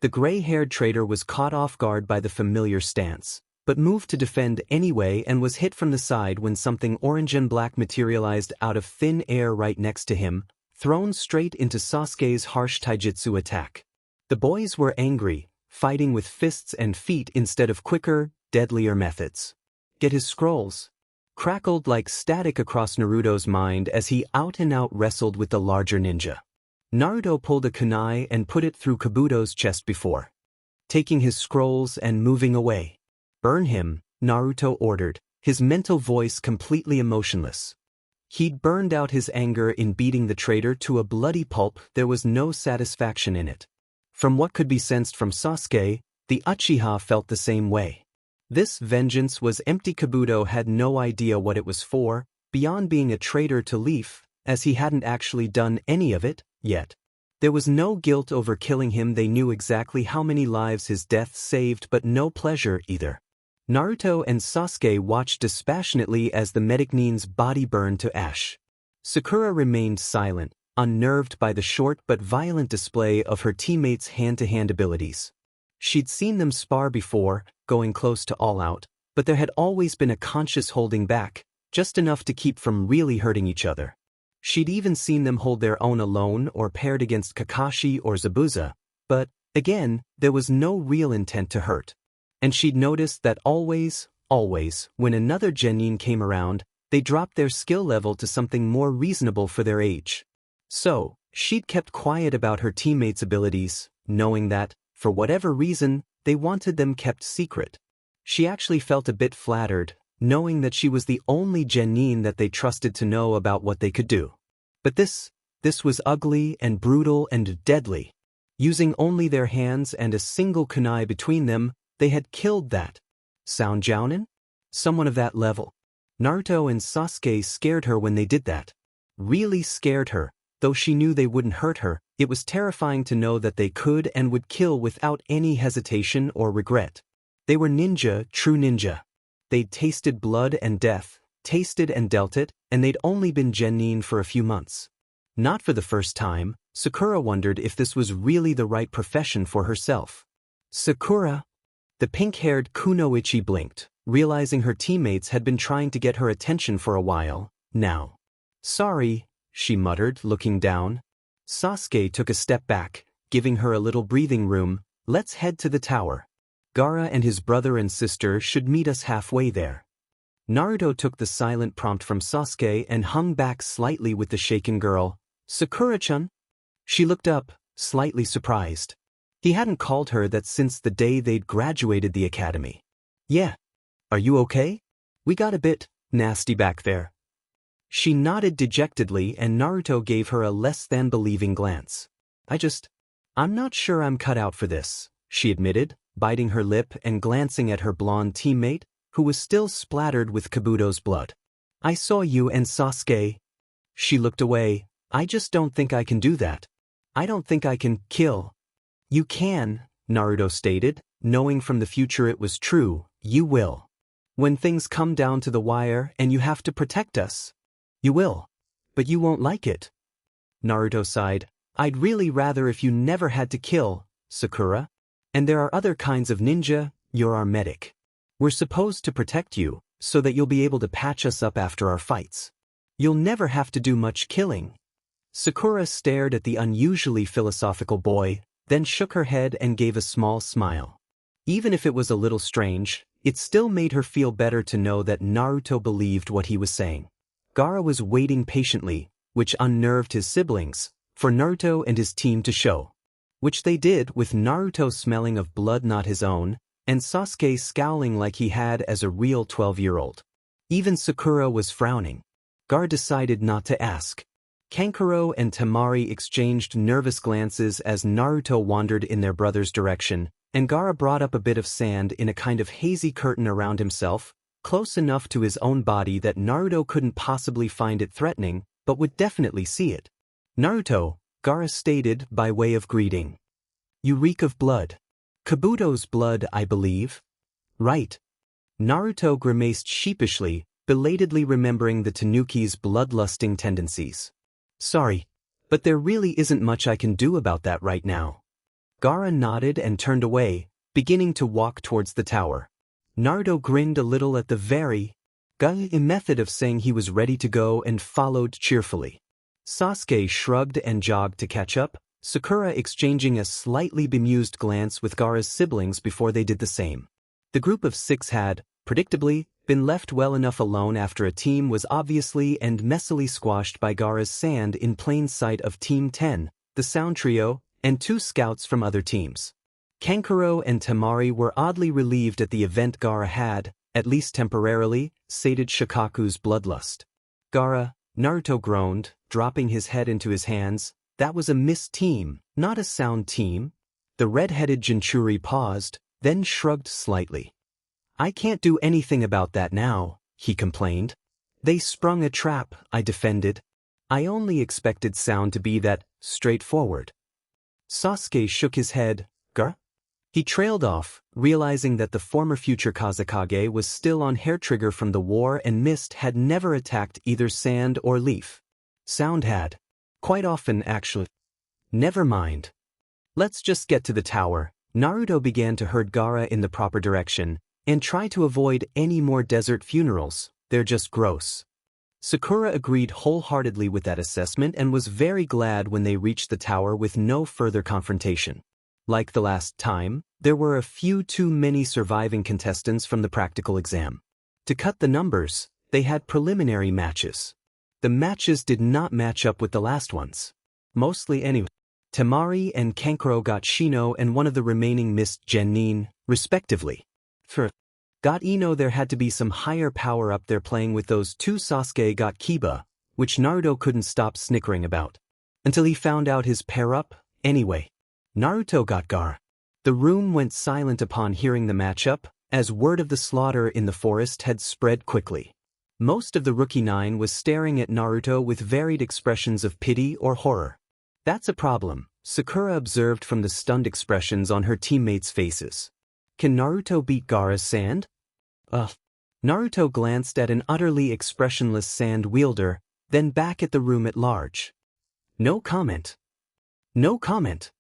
The gray-haired traitor was caught off guard by the familiar stance, but moved to defend anyway and was hit from the side when something orange and black materialized out of thin air right next to him, thrown straight into Sasuke's harsh taijutsu attack. The boys were angry, fighting with fists and feet instead of quicker, deadlier methods. "Get his scrolls," crackled like static across Naruto's mind as he out-and-out wrestled with the larger ninja. Naruto pulled a kunai and put it through Kabuto's chest before taking his scrolls and moving away. "Burn him," Naruto ordered, his mental voice completely emotionless. He'd burned out his anger in beating the traitor to a bloody pulp. There was no satisfaction in it. From what could be sensed from Sasuke, the Uchiha felt the same way. This vengeance was empty. Kabuto had no idea what it was for, beyond being a traitor to Leaf, as he hadn't actually done any of it yet. There was no guilt over killing him. They knew exactly how many lives his death saved, but no pleasure either. Naruto and Sasuke watched dispassionately as the medicnine's body burned to ash. Sakura remained silent, unnerved by the short but violent display of her teammates' hand-to-hand abilities. She'd seen them spar before, going close to all out, but there had always been a conscious holding back, just enough to keep from really hurting each other. She'd even seen them hold their own alone or paired against Kakashi or Zabuza, but, again, there was no real intent to hurt. And she'd noticed that always, when another genin came around, they dropped their skill level to something more reasonable for their age. So, she'd kept quiet about her teammates' abilities, knowing that, for whatever reason, they wanted them kept secret. She actually felt a bit flattered, knowing that she was the only genin that they trusted to know about what they could do. But this was ugly and brutal and deadly. Using only their hands and a single kunai between them, they had killed that Sound Jounin? Someone of that level. Naruto and Sasuke scared her when they did that. Really scared her, though she knew they wouldn't hurt her. It was terrifying to know that they could and would kill without any hesitation or regret. They were ninja, true ninja. They'd tasted blood and death, tasted and dealt it, and they'd only been genin for a few months. Not for the first time, Sakura wondered if this was really the right profession for herself. Sakura? The pink-haired Kunoichi blinked, realizing her teammates had been trying to get her attention for a while, now. Sorry, she muttered, looking down. Sasuke took a step back, giving her a little breathing room. Let's head to the tower. Gaara and his brother and sister should meet us halfway there. Naruto took the silent prompt from Sasuke and hung back slightly with the shaken girl. Sakura-chan? She looked up, slightly surprised. He hadn't called her that since the day they'd graduated the academy. Yeah. Are you okay? We got a bit nasty back there. She nodded dejectedly and Naruto gave her a less-than-believing glance. I'm not sure I'm cut out for this, she admitted, biting her lip and glancing at her blonde teammate, who was still splattered with Kabuto's blood. I saw you and Sasuke. She looked away. I just don't think I can do that. I don't think I can kill. You can, Naruto stated, knowing from the future it was true. You will. When things come down to the wire and you have to protect us. You will. But you won't like it. Naruto sighed. I'd really rather if you never had to kill, Sakura. And there are other kinds of ninja. You're our medic. We're supposed to protect you, so that you'll be able to patch us up after our fights. You'll never have to do much killing. Sakura stared at the unusually philosophical boy, then shook her head and gave a small smile. Even if it was a little strange, it still made her feel better to know that Naruto believed what he was saying. Gaara was waiting patiently, which unnerved his siblings, for Naruto and his team to show. Which they did, with Naruto smelling of blood not his own, and Sasuke scowling like he had as a real 12-year-old. Even Sakura was frowning. Gaara decided not to ask. Kankuro and Temari exchanged nervous glances as Naruto wandered in their brother's direction, and Gaara brought up a bit of sand in a kind of hazy curtain around himself, close enough to his own body that Naruto couldn't possibly find it threatening, but would definitely see it. Naruto, Gaara stated by way of greeting. You reek of blood. Kabuto's blood, I believe. Right. Naruto grimaced sheepishly, belatedly remembering the Tanuki's bloodlusting tendencies. Sorry, but there really isn't much I can do about that right now. Gaara nodded and turned away, beginning to walk towards the tower. Naruto grinned a little at the very method of saying he was ready to go and followed cheerfully. Sasuke shrugged and jogged to catch up, Sakura exchanging a slightly bemused glance with Gaara's siblings before they did the same. The group of 6 had, predictably, been left well enough alone after a team was obviously and messily squashed by Gaara's sand in plain sight of Team 10, the Sound Trio, and 2 scouts from other teams. Kankuro and Temari were oddly relieved at the event Gaara had, at least temporarily, sated Shikaku's bloodlust. Gaara, Naruto groaned, dropping his head into his hands. That was a missed team, not a sound team. The red-headed Jinchuri paused, then shrugged slightly. I can't do anything about that now, he complained. They sprung a trap, I defended. I only expected sound to be that straightforward. Sasuke shook his head. Gaara? He trailed off, realizing that the former future Kazekage was still on hair trigger from the war and mist had never attacked either sand or leaf. Sound had. Quite often, actually. Never mind. Let's just get to the tower. Naruto began to herd Gaara in the proper direction, and try to avoid any more desert funerals, they're just gross. Sakura agreed wholeheartedly with that assessment and was very glad when they reached the tower with no further confrontation. Like the last time, there were a few too many surviving contestants from the practical exam. To cut the numbers, they had preliminary matches. The matches did not match up with the last ones. Mostly anyway. Temari and Kankuro got Shino and one of the remaining missed Genin, respectively. For got Ino there had to be some higher power up there playing with those 2 Sasuke got Kiba, which Naruto couldn't stop snickering about. Until he found out his pair-up, anyway. Naruto got Gaara. The room went silent upon hearing the matchup, as word of the slaughter in the forest had spread quickly. Most of the Rookie 9 was staring at Naruto with varied expressions of pity or horror. That's a problem, Sakura observed from the stunned expressions on her teammates' faces. Can Naruto beat Gaara's sand? Naruto glanced at an utterly expressionless sand wielder, then back at the room at large. No comment. No comment.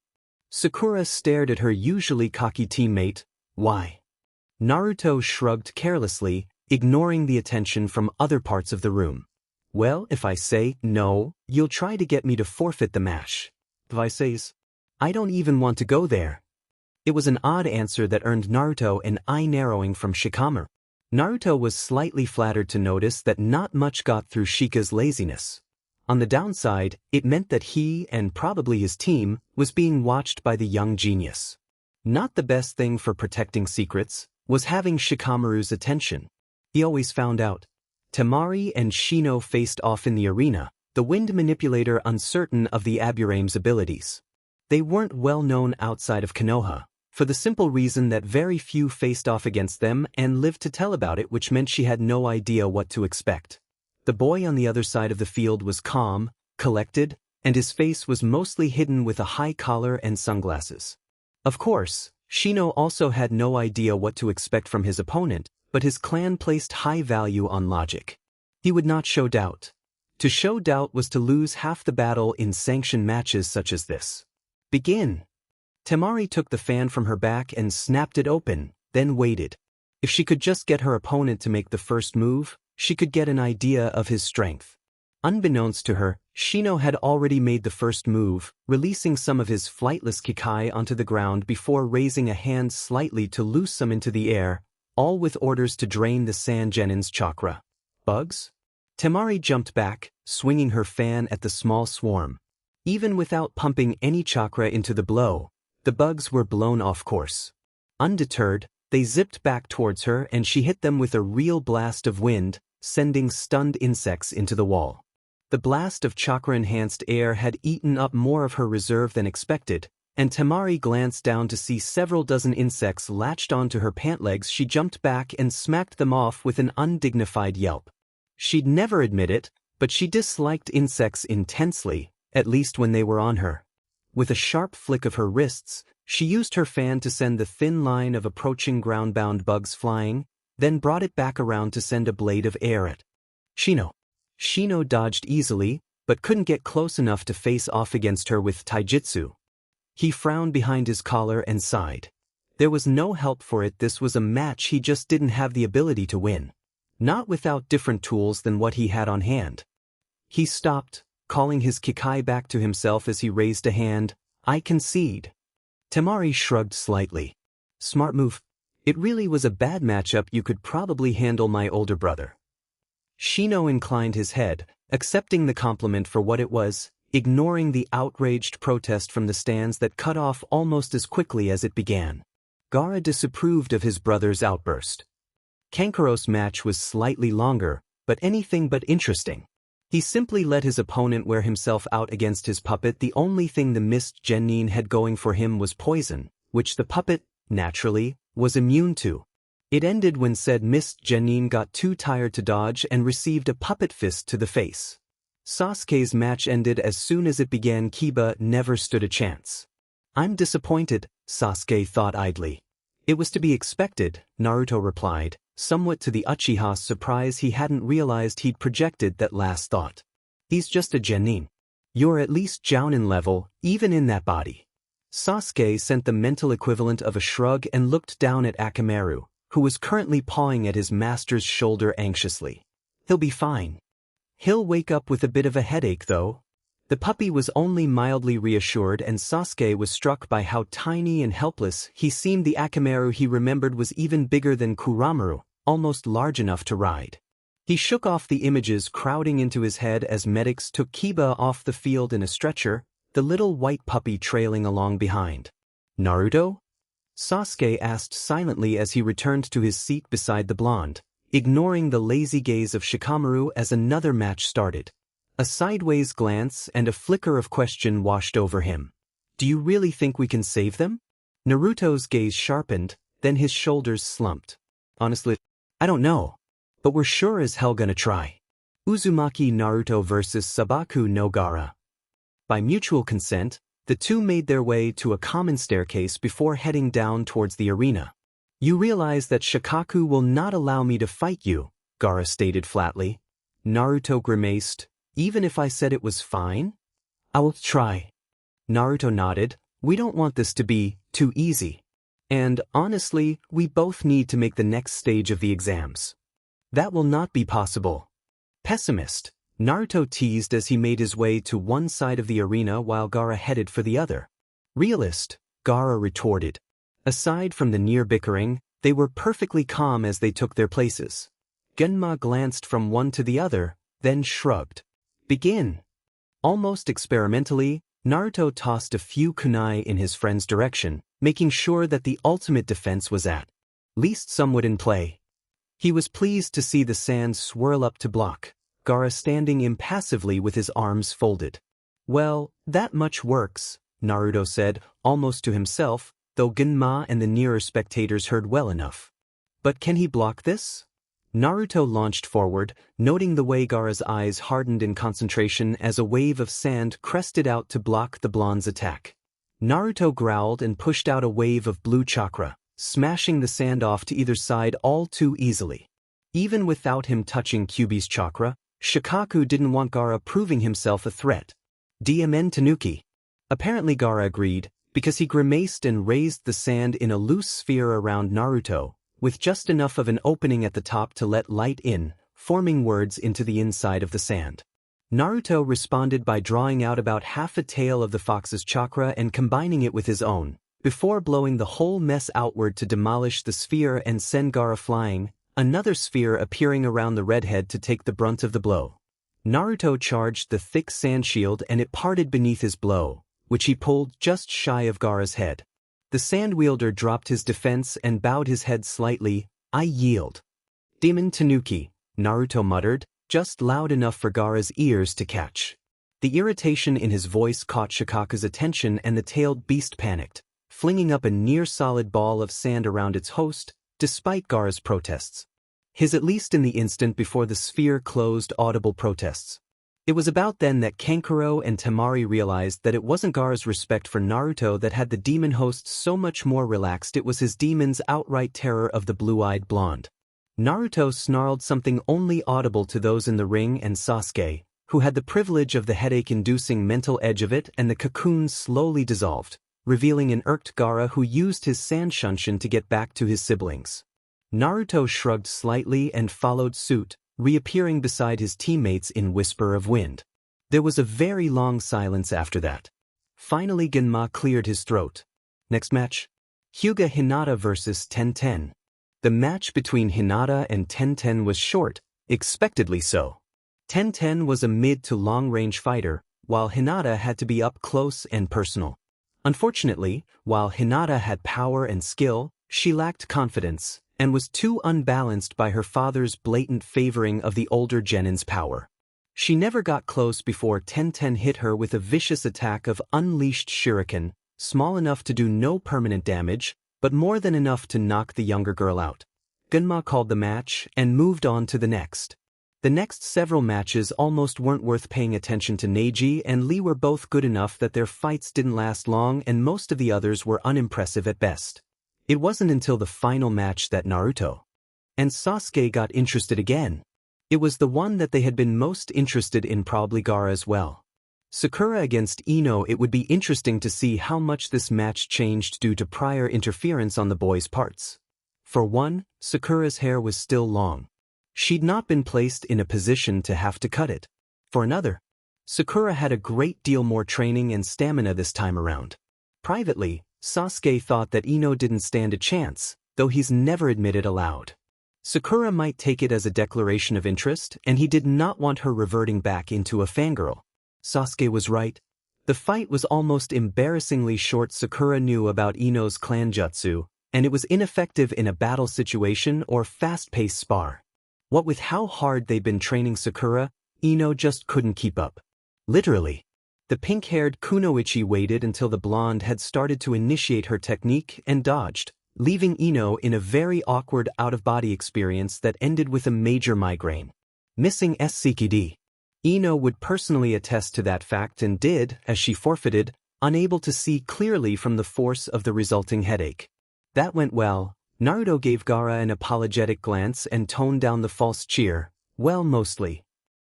Sakura stared at her usually cocky teammate. Why? Naruto shrugged carelessly, ignoring the attention from other parts of the room. Well, if I say no, you'll try to get me to forfeit the match. If I says, I don't even want to go there. It was an odd answer that earned Naruto an eye narrowing from Shikamaru. Naruto was slightly flattered to notice that not much got through Shika's laziness. On the downside, it meant that he, and probably his team, was being watched by the young genius. Not the best thing for protecting secrets was having Shikamaru's attention. He always found out. Temari and Shino faced off in the arena, the wind manipulator uncertain of the Aburame's abilities. They weren't well known outside of Konoha, for the simple reason that very few faced off against them and lived to tell about it, which meant she had no idea what to expect. The boy on the other side of the field was calm, collected, and his face was mostly hidden with a high collar and sunglasses. Of course, Shino also had no idea what to expect from his opponent, but his clan placed high value on logic. He would not show doubt. To show doubt was to lose half the battle in sanctioned matches such as this. Begin. Temari took the fan from her back and snapped it open, then waited. If she could just get her opponent to make the first move, she could get an idea of his strength. Unbeknownst to her, Shino had already made the first move, releasing some of his flightless Kikai onto the ground before raising a hand slightly to loose some into the air, all with orders to drain the Sand Genin's chakra. Bugs? Temari jumped back, swinging her fan at the small swarm. Even without pumping any chakra into the blow, the bugs were blown off course. Undeterred, they zipped back towards her and she hit them with a real blast of wind, sending stunned insects into the wall. The blast of chakra-enhanced air had eaten up more of her reserve than expected, and Temari glanced down to see several dozen insects latched onto her pant legs. She jumped back and smacked them off with an undignified yelp. She'd never admit it, but she disliked insects intensely, at least when they were on her. With a sharp flick of her wrists, she used her fan to send the thin line of approaching ground-bound bugs flying, then brought it back around to send a blade of air at Shino. Shino dodged easily, but couldn't get close enough to face off against her with taijutsu. He frowned behind his collar and sighed. There was no help for it. This was a match he just didn't have the ability to win. Not without different tools than what he had on hand. He stopped, calling his Kikai back to himself as he raised a hand. I concede. Temari shrugged slightly. Smart move. It really was a bad matchup. You could probably handle my older brother. Shino inclined his head, accepting the compliment for what it was, ignoring the outraged protest from the stands that cut off almost as quickly as it began. Gaara disapproved of his brother's outburst. Kankuro's match was slightly longer, but anything but interesting. He simply let his opponent wear himself out against his puppet. The only thing the Mist Genin had going for him was poison, which the puppet, naturally, was immune to. It ended when said Mist Genin got too tired to dodge and received a puppet fist to the face. Sasuke's match ended as soon as it began. Kiba never stood a chance. I'm disappointed, Sasuke thought idly. It was to be expected, Naruto replied, somewhat to the Uchiha's surprise. He hadn't realized he'd projected that last thought. He's just a Genin. You're at least Jounin level, even in that body. Sasuke sent the mental equivalent of a shrug and looked down at Akamaru, who was currently pawing at his master's shoulder anxiously. He'll be fine. He'll wake up with a bit of a headache though. The puppy was only mildly reassured, and Sasuke was struck by how tiny and helpless he seemed. The Akamaru he remembered was even bigger than Kuramaru, almost large enough to ride. He shook off the images crowding into his head as medics took Kiba off the field in a stretcher, the little white puppy trailing along behind. Naruto? Sasuke asked silently as he returned to his seat beside the blonde, ignoring the lazy gaze of Shikamaru as another match started. A sideways glance and a flicker of question washed over him. Do you really think we can save them? Naruto's gaze sharpened, then his shoulders slumped. Honestly, I don't know. But we're sure as hell gonna try. Uzumaki Naruto vs Sabaku no Gaara. By mutual consent, the two made their way to a common staircase before heading down towards the arena. You realize that Shikaku will not allow me to fight you, Gaara stated flatly. Naruto grimaced. Even if I said it was fine? I will try. Naruto nodded. We don't want this to be too easy. And, honestly, we both need to make the next stage of the exams. That will not be possible. Pessimist, Naruto teased as he made his way to one side of the arena while Gaara headed for the other. Realist, Gaara retorted. Aside from the near bickering, they were perfectly calm as they took their places. Genma glanced from one to the other, then shrugged. Begin. Almost experimentally, Naruto tossed a few kunai in his friend's direction, making sure that the ultimate defense was at least somewhat in play. He was pleased to see the sand swirl up to block, Gaara standing impassively with his arms folded. Well, that much works, Naruto said, almost to himself, though Genma and the nearer spectators heard well enough. But can he block this? Naruto launched forward, noting the way Gaara's eyes hardened in concentration as a wave of sand crested out to block the blonde's attack. Naruto growled and pushed out a wave of blue chakra, smashing the sand off to either side all too easily. Even without him touching Kyuubi's chakra, Shikaku didn't want Gaara proving himself a threat. Diamen Tanuki. Apparently Gaara agreed, because he grimaced and raised the sand in a loose sphere around Naruto, with just enough of an opening at the top to let light in, forming words into the inside of the sand. Naruto responded by drawing out about half a tail of the fox's chakra and combining it with his own, before blowing the whole mess outward to demolish the sphere and send Gaara flying, another sphere appearing around the redhead to take the brunt of the blow. Naruto charged the thick sand shield and it parted beneath his blow, which he pulled just shy of Gaara's head. The sand wielder dropped his defense and bowed his head slightly. I yield. Demon Tanuki, Naruto muttered, just loud enough for Gaara's ears to catch. The irritation in his voice caught Shikaku's attention and the tailed beast panicked, flinging up a near-solid ball of sand around its host, despite Gaara's protests. His at least in the instant before the sphere closed audible protests. It was about then that Kankuro and Temari realized that it wasn't Gaara's respect for Naruto that had the demon host so much more relaxed, it was his demon's outright terror of the blue-eyed blonde. Naruto snarled something only audible to those in the ring and Sasuke, who had the privilege of the headache-inducing mental edge of it, and the cocoon slowly dissolved, revealing an irked Gaara who used his sand shunshin to get back to his siblings. Naruto shrugged slightly and followed suit, reappearing beside his teammates in Whisper of Wind. There was a very long silence after that. Finally Genma cleared his throat. Next match. Hyuga Hinata vs Tenten. The match between Hinata and Tenten was short, expectedly so. Tenten was a mid to long-range fighter, while Hinata had to be up close and personal. Unfortunately, while Hinata had power and skill, she lacked confidence, and was too unbalanced by her father's blatant favoring of the older genin's power. She never got close before Tenten hit her with a vicious attack of unleashed shuriken, small enough to do no permanent damage, but more than enough to knock the younger girl out. Genma called the match and moved on to the next. The next several matches almost weren't worth paying attention to. Neji and Lee were both good enough that their fights didn't last long, and most of the others were unimpressive at best. It wasn't until the final match that Naruto and Sasuke got interested again. It was the one that they had been most interested in, probably Gaara as well. Sakura against Ino. It would be interesting to see how much this match changed due to prior interference on the boys' parts. For one, Sakura's hair was still long. She'd not been placed in a position to have to cut it. For another, Sakura had a great deal more training and stamina this time around. Privately, Sasuke thought that Ino didn't stand a chance, though he's never admitted aloud. Sakura might take it as a declaration of interest, and he did not want her reverting back into a fangirl. Sasuke was right. The fight was almost embarrassingly short. Sakura knew about Ino's clan jutsu, and it was ineffective in a battle situation or fast-paced spar. What with how hard they'd been training Sakura, Ino just couldn't keep up. Literally. The pink-haired Kunoichi waited until the blonde had started to initiate her technique and dodged, leaving Ino in a very awkward out-of-body experience that ended with a major migraine. Missing SCKD. Ino would personally attest to that fact and did, as she forfeited, unable to see clearly from the force of the resulting headache. That went well. Naruto gave Gaara an apologetic glance and toned down the false cheer. Well, mostly.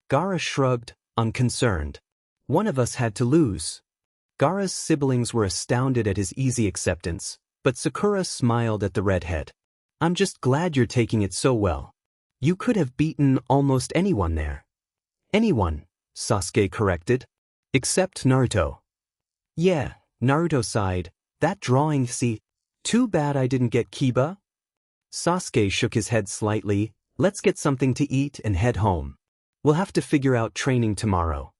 Gaara shrugged, unconcerned. One of us had to lose. Gaara's siblings were astounded at his easy acceptance, but Sakura smiled at the redhead. I'm just glad you're taking it so well. You could have beaten almost anyone there. Anyone, Sasuke corrected. Except Naruto. Yeah, Naruto sighed. That drawing, see? Too bad I didn't get Kiba. Sasuke shook his head slightly. Let's get something to eat and head home. We'll have to figure out training tomorrow.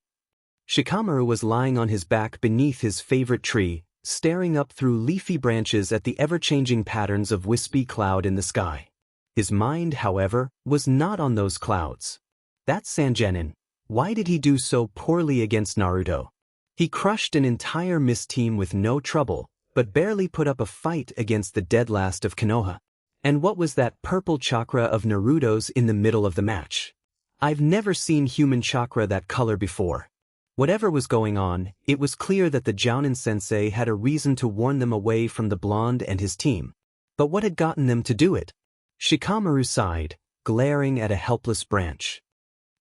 Shikamaru was lying on his back beneath his favorite tree, staring up through leafy branches at the ever-changing patterns of wispy cloud in the sky. His mind, however, was not on those clouds. That Sangenin. Why did he do so poorly against Naruto? He crushed an entire mist team with no trouble, but barely put up a fight against the dead last of Konoha. And what was that purple chakra of Naruto's in the middle of the match? I've never seen human chakra that color before. Whatever was going on, it was clear that the Jounin sensei had a reason to warn them away from the blonde and his team. But what had gotten them to do it? Shikamaru sighed, glaring at a helpless branch.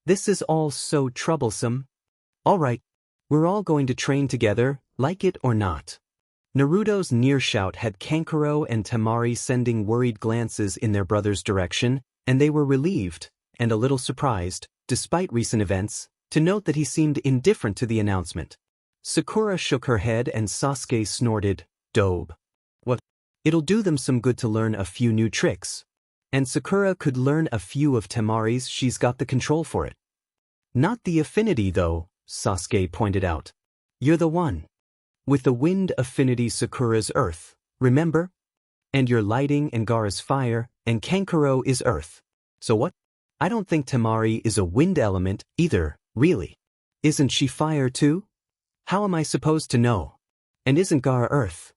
This is all so troublesome. All right, we're all going to train together, like it or not. Naruto's near shout had Kankuro and Temari sending worried glances in their brother's direction, and they were relieved, and a little surprised, despite recent events, to note that he seemed indifferent to the announcement. Sakura shook her head and Sasuke snorted, "Dobe. What? It'll do them some good to learn a few new tricks. And Sakura could learn a few of Temari's, she's got the control for it." Not the affinity though, Sasuke pointed out. You're the one. With the wind affinity Sakura's earth, remember? And your lighting and Gaara's fire, and Kankuro is earth. So what? I don't think Temari is a wind element either, really. Isn't she fire too? How am I supposed to know? And isn't Gaara earth?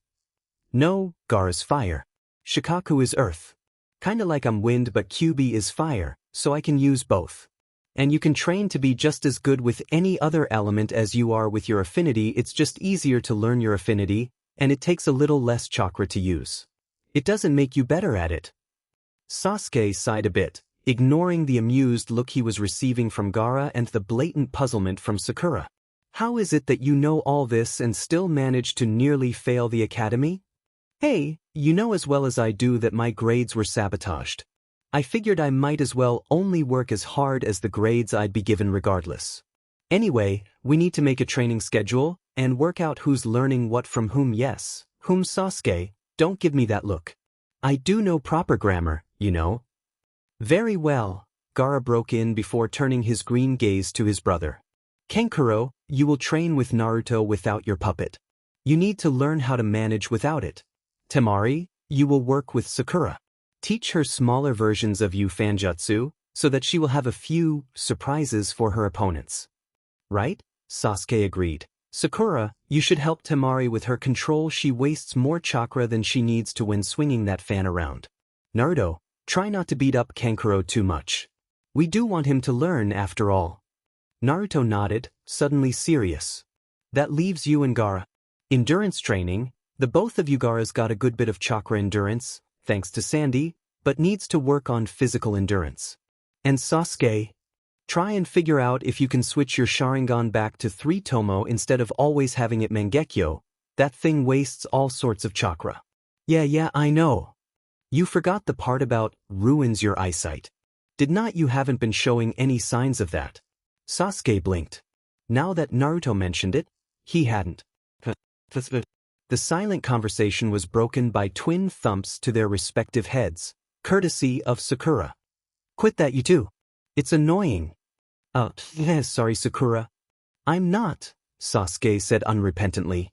No, Gaara's fire. Shikaku is earth. Kinda like I'm wind but Kyuubi is fire, so I can use both. And you can train to be just as good with any other element as you are with your affinity. It's just easier to learn your affinity, and it takes a little less chakra to use. It doesn't make you better at it. Sasuke sighed a bit, ignoring the amused look he was receiving from Gaara and the blatant puzzlement from Sakura. How is it that you know all this and still manage to nearly fail the academy? Hey, you know as well as I do that my grades were sabotaged. I figured I might as well only work as hard as the grades I'd be given regardless. Anyway, we need to make a training schedule and work out who's learning what from whom. Yes, whom. Sasuke, don't give me that look. I do know proper grammar, you know. Very well, Gaara broke in before turning his green gaze to his brother. Kankuro, you will train with Naruto without your puppet. You need to learn how to manage without it. Temari, you will work with Sakura. Teach her smaller versions of Fanjutsu, so that she will have a few surprises for her opponents. Right? Sasuke agreed. Sakura, you should help Temari with her control. She wastes more chakra than she needs to when swinging that fan around. Naruto, try not to beat up Kankuro too much. We do want him to learn after all. Naruto nodded, suddenly serious. That leaves you and Gaara. Endurance training. The both of you. Gaara's got a good bit of chakra endurance, thanks to Sandy, but needs to work on physical endurance. And Sasuke, try and figure out if you can switch your Sharingan back to 3 Tomo instead of always having it Mangekyo. That thing wastes all sorts of chakra. Yeah, I know. You forgot the part about ruins your eyesight. Did not? You haven't been showing any signs of that. Sasuke blinked. Now that Naruto mentioned it, he hadn't. The silent conversation was broken by twin thumps to their respective heads, courtesy of Sakura. Quit that, you two. It's annoying. Sorry, Sakura. I'm not, Sasuke said unrepentantly.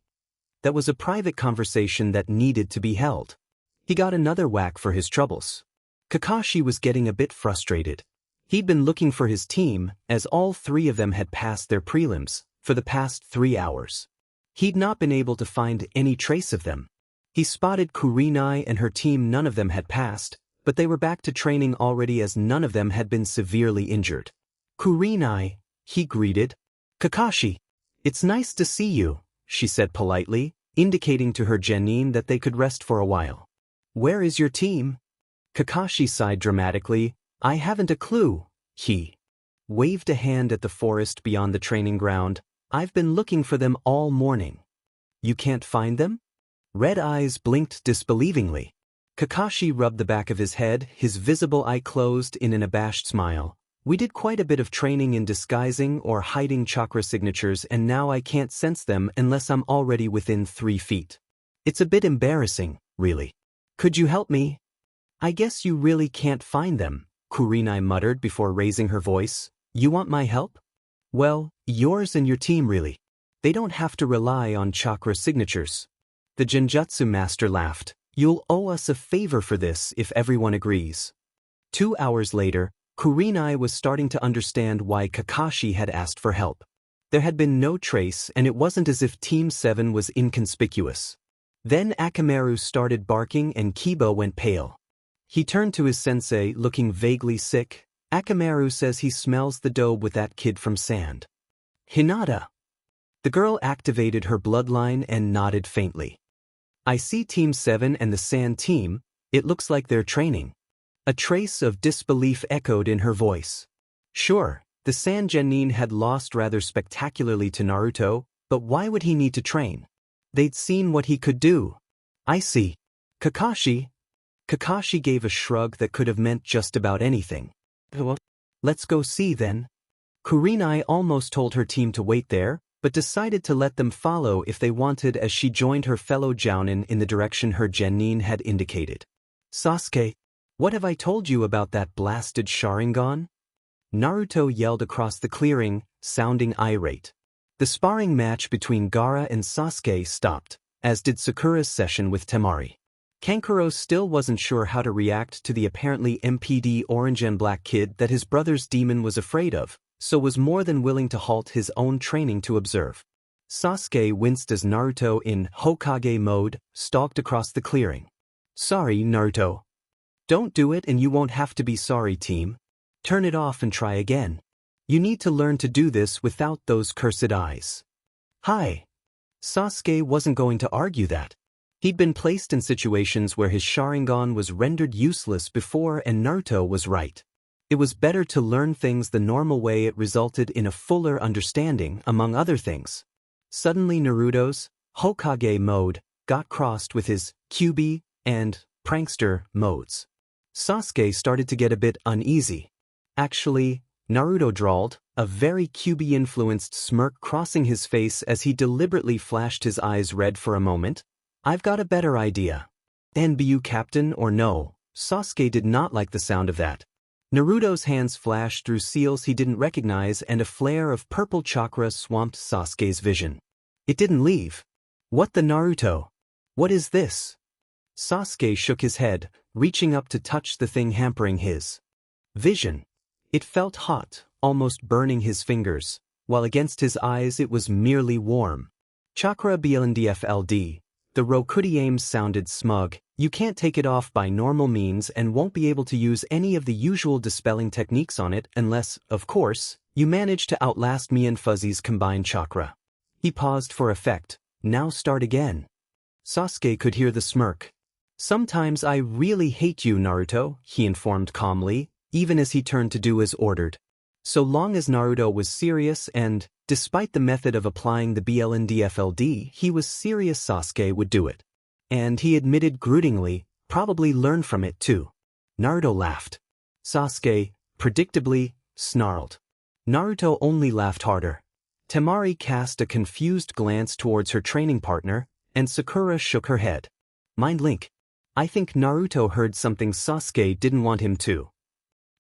That was a private conversation that needed to be held. He got another whack for his troubles. Kakashi was getting a bit frustrated. He'd been looking for his team, as all 3 of them had passed their prelims, for the past 3 hours. He'd not been able to find any trace of them. He spotted Kurenai and her team. None of them had passed, but they were back to training already as none of them had been severely injured. Kurenai, he greeted. Kakashi, it's nice to see you, she said politely, indicating to her genin that they could rest for a while. Where is your team? Kakashi sighed dramatically. I haven't a clue. He waved a hand at the forest beyond the training ground. I've been looking for them all morning. You can't find them? Red eyes blinked disbelievingly. Kakashi rubbed the back of his head, his visible eye closed in an abashed smile. We did quite a bit of training in disguising or hiding chakra signatures, and now I can't sense them unless I'm already within 3 feet. It's a bit embarrassing, really. Could you help me? I guess you really can't find them, Kurenai muttered before raising her voice. You want my help? Well, yours and your team really. They don't have to rely on chakra signatures. The Genjutsu master laughed. You'll owe us a favor for this if everyone agrees. 2 hours later, Kurenai was starting to understand why Kakashi had asked for help. There had been no trace, and it wasn't as if Team 7 was inconspicuous. Then Akamaru started barking and Kiba went pale. He turned to his sensei, looking vaguely sick. Akamaru says he smells the dough with that kid from Sand. Hinata. The girl activated her bloodline and nodded faintly. I see Team 7 and the Sand team. It looks like they're training. A trace of disbelief echoed in her voice. Sure, the Sand Genin had lost rather spectacularly to Naruto, but why would he need to train? They'd seen what he could do. I see. Kakashi? Kakashi gave a shrug that could have meant just about anything. Let's go see then. Kurenai almost told her team to wait there, but decided to let them follow if they wanted as she joined her fellow Jounin in the direction her Genin had indicated. Sasuke, what have I told you about that blasted Sharingan? Naruto yelled across the clearing, sounding irate. The sparring match between Gaara and Sasuke stopped, as did Sakura's session with Temari. Kankuro still wasn't sure how to react to the apparently MPD orange and black kid that his brother's demon was afraid of, so was more than willing to halt his own training to observe. Sasuke winced as Naruto in Hokage mode stalked across the clearing. Sorry, Naruto. Don't do it and you won't have to be sorry, team. Turn it off and try again. You need to learn to do this without those cursed eyes. Hi. Sasuke wasn't going to argue that. He'd been placed in situations where his Sharingan was rendered useless before, and Naruto was right. It was better to learn things the normal way. It resulted in a fuller understanding, among other things. Suddenly Naruto's Hokage mode got crossed with his Kyuubi and prankster modes. Sasuke started to get a bit uneasy. Actually, Naruto drawled, a very Kyuubi-influenced smirk crossing his face as he deliberately flashed his eyes red for a moment. I've got a better idea. NBU captain or no, Sasuke did not like the sound of that. Naruto's hands flashed through seals he didn't recognize and a flare of purple chakra swamped Sasuke's vision. It didn't leave. What the Naruto? What is this? Sasuke shook his head, reaching up to touch the thing hampering his vision. It felt hot, almost burning his fingers, while against his eyes it was merely warm. Chakra BLNDFLD. The Rokudiames sounded smug. You can't take it off by normal means and won't be able to use any of the usual dispelling techniques on it unless, of course, you manage to outlast me and Fuzzy's combined chakra. He paused for effect. Now start again. Sasuke could hear the smirk. Sometimes I really hate you, Naruto, he informed calmly, even as he turned to do as ordered. So long as Naruto was serious and, despite the method of applying the BLNDFLD, he was serious, Sasuke would do it. And he admitted grudgingly, probably learn from it too. Naruto laughed. Sasuke, predictably, snarled. Naruto only laughed harder. Temari cast a confused glance towards her training partner, and Sakura shook her head. Mind link. I think Naruto heard something Sasuke didn't want him to.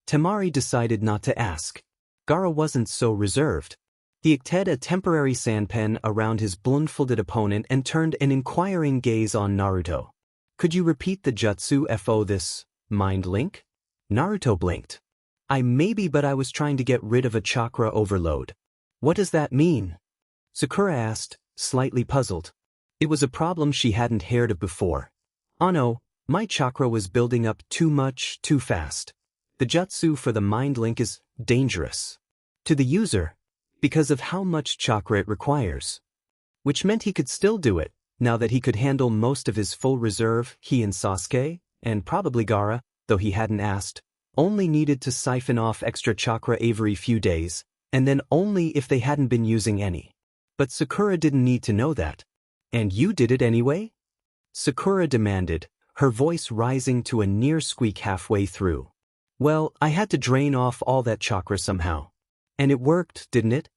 Temari decided not to ask. Gaara wasn't so reserved. He acted a temporary sandpen around his blindfolded opponent and turned an inquiring gaze on Naruto. Could you repeat the jutsu FO this, mind link? Naruto blinked. Maybe, but I was trying to get rid of a chakra overload. What does that mean? Sakura asked, slightly puzzled. It was a problem she hadn't heard of before. Oh no, my chakra was building up too much, too fast. The jutsu for the mind link is dangerous to the user because of how much chakra it requires. Which meant he could still do it, now that he could handle most of his full reserve. He and Sasuke, and probably Gaara, though he hadn't asked, only needed to siphon off extra chakra every few days, and then only if they hadn't been using any. But Sakura didn't need to know that. And you did it anyway? Sakura demanded, her voice rising to a near squeak halfway through. Well, I had to drain off all that chakra somehow. And it worked, didn't it?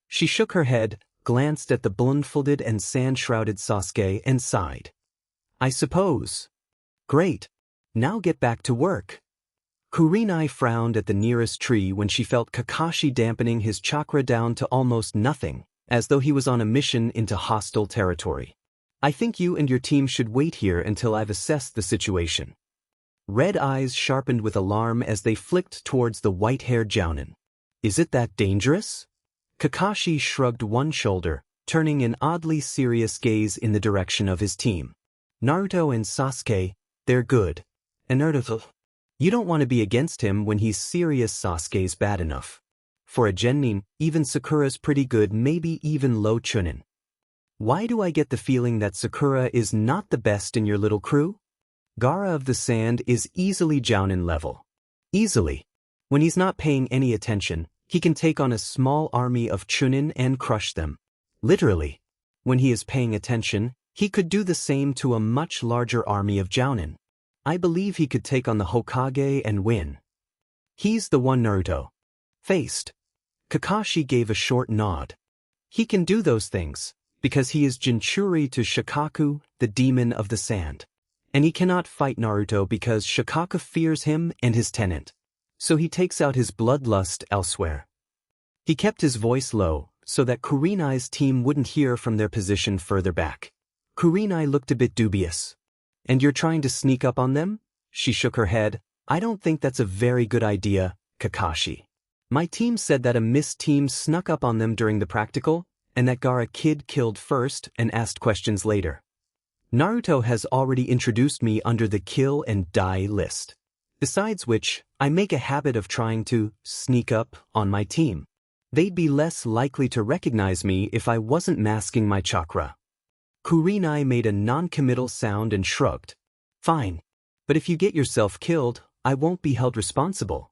She shook her head, glanced at the blindfolded and sand-shrouded Sasuke and sighed. I suppose. Great. Now get back to work. Kurenai frowned at the nearest tree when she felt Kakashi dampening his chakra down to almost nothing, as though he was on a mission into hostile territory. I think you and your team should wait here until I've assessed the situation. Red eyes sharpened with alarm as they flicked towards the white-haired Jounin. Is it that dangerous? Kakashi shrugged one shoulder, turning an oddly serious gaze in the direction of his team. Naruto and Sasuke, they're good. And Naruto, you don't want to be against him when he's serious. Sasuke's bad enough. For a genin, even Sakura's pretty good, maybe even low Chunin. Why do I get the feeling that Sakura is not the best in your little crew? Gaara of the Sand is easily Jounin level. Easily. When he's not paying any attention, he can take on a small army of Chunin and crush them. Literally. When he is paying attention, he could do the same to a much larger army of Jounin. I believe he could take on the Hokage and win. He's the one Naruto faced. Kakashi gave a short nod. He can do those things, because he is Jinchuri to Shikaku, the demon of the sand. And he cannot fight Naruto because Shikaku fears him and his tenant. So he takes out his bloodlust elsewhere. He kept his voice low, so that Kurenai's team wouldn't hear from their position further back. Kurenai looked a bit dubious. And you're trying to sneak up on them? She shook her head. I don't think that's a very good idea, Kakashi. My team said that a Mist team snuck up on them during the practical, and that Gaara kid killed first and asked questions later. Naruto has already introduced me under the kill and die list. Besides which, I make a habit of trying to sneak up on my team. They'd be less likely to recognize me if I wasn't masking my chakra. Kurenai made a non-committal sound and shrugged. Fine. But if you get yourself killed, I won't be held responsible.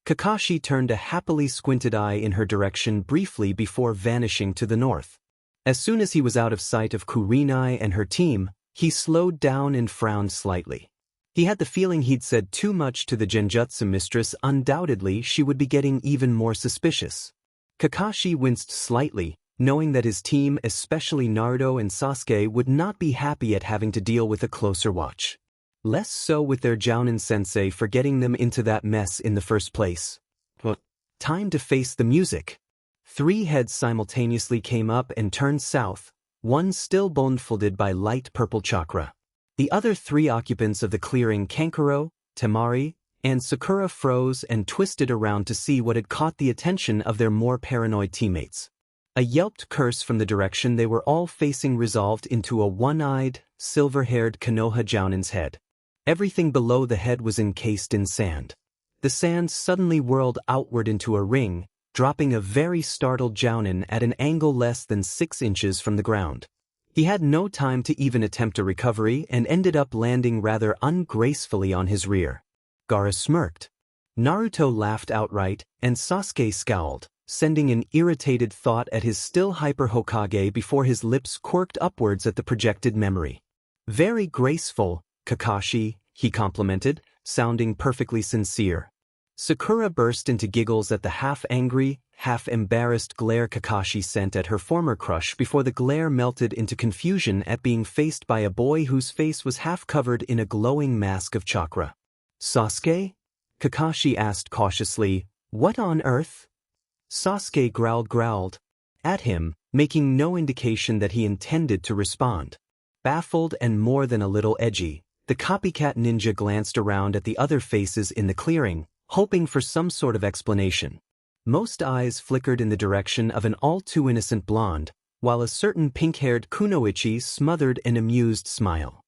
Kakashi turned a happily squinted eye in her direction briefly before vanishing to the north. As soon as he was out of sight of Kurenai and her team, he slowed down and frowned slightly. He had the feeling he'd said too much to the Genjutsu mistress. Undoubtedly, she would be getting even more suspicious. Kakashi winced slightly, knowing that his team, especially Naruto and Sasuke, would not be happy at having to deal with a closer watch. Less so with their Jounin-sensei for getting them into that mess in the first place. But time to face the music. 3 heads simultaneously came up and turned south, one still blindfolded by light purple chakra. The other 3 occupants of the clearing, Kankuro, Temari, and Sakura, froze and twisted around to see what had caught the attention of their more paranoid teammates. A yelped curse from the direction they were all facing resolved into a one-eyed, silver-haired Konoha Jounin's head. Everything below the head was encased in sand. The sand suddenly whirled outward into a ring, dropping a very startled Jounin at an angle less than 6 inches from the ground. He had no time to even attempt a recovery and ended up landing rather ungracefully on his rear. Gaara smirked. Naruto laughed outright, and Sasuke scowled, sending an irritated thought at his still hyper Hokage before his lips quirked upwards at the projected memory. Very graceful, Kakashi, he complimented, sounding perfectly sincere. Sakura burst into giggles at the half-angry, half-embarrassed glare Kakashi sent at her former crush before the glare melted into confusion at being faced by a boy whose face was half covered in a glowing mask of chakra. Sasuke? Kakashi asked cautiously, what on earth? Sasuke growled at him, making no indication that he intended to respond. Baffled and more than a little edgy, the copycat ninja glanced around at the other faces in the clearing, hoping for some sort of explanation. Most eyes flickered in the direction of an all-too-innocent blonde, while a certain pink-haired kunoichi smothered an amused smile.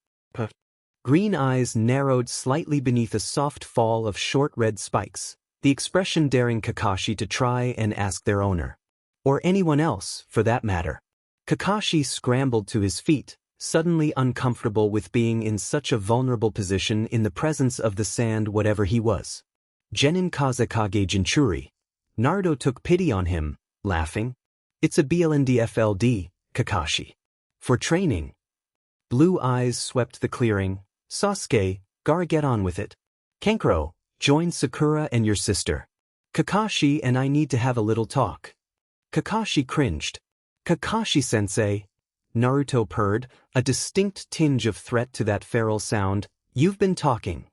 Green eyes narrowed slightly beneath a soft fall of short red spikes, the expression daring Kakashi to try and ask their owner. Or anyone else, for that matter. Kakashi scrambled to his feet, suddenly uncomfortable with being in such a vulnerable position in the presence of the sand whatever he was. Genin Kazekage Jinchuri. Naruto took pity on him, laughing. It's a BLNDFLD, Kakashi. For training. Blue eyes swept the clearing. Sasuke, Gaara, get on with it. Kankuro, join Sakura and your sister. Kakashi and I need to have a little talk. Kakashi cringed. Kakashi-sensei. Naruto purred, a distinct tinge of threat to that feral sound. You've been talking.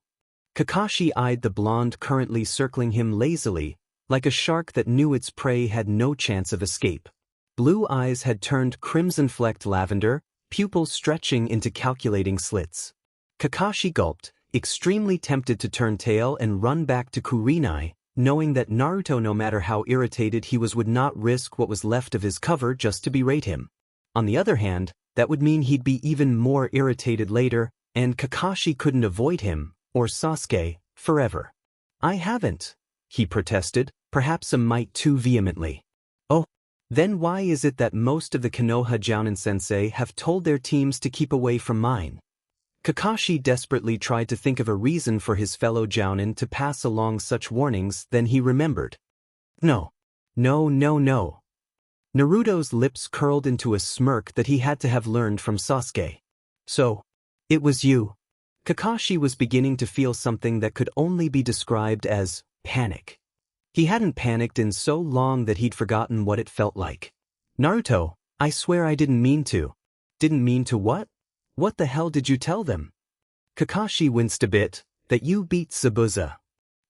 Kakashi eyed the blonde currently circling him lazily, like a shark that knew its prey had no chance of escape. Blue eyes had turned crimson-flecked lavender, pupils stretching into calculating slits. Kakashi gulped, extremely tempted to turn tail and run back to Kurenai, knowing that Naruto, no matter how irritated he was, would not risk what was left of his cover just to berate him. On the other hand, that would mean he'd be even more irritated later, and Kakashi couldn't avoid him, or Sasuke, forever. I haven't, he protested, perhaps a mite too vehemently. Oh, then why is it that most of the Konoha Jounin-sensei have told their teams to keep away from mine? Kakashi desperately tried to think of a reason for his fellow Jounin to pass along such warnings, then he remembered. No. Naruto's lips curled into a smirk that he had to have learned from Sasuke. So, it was you. Kakashi was beginning to feel something that could only be described as panic. He hadn't panicked in so long that he'd forgotten what it felt like. Naruto, I swear I didn't mean to. Didn't mean to what? What the hell did you tell them? Kakashi winced a bit, that you beat Zabuza.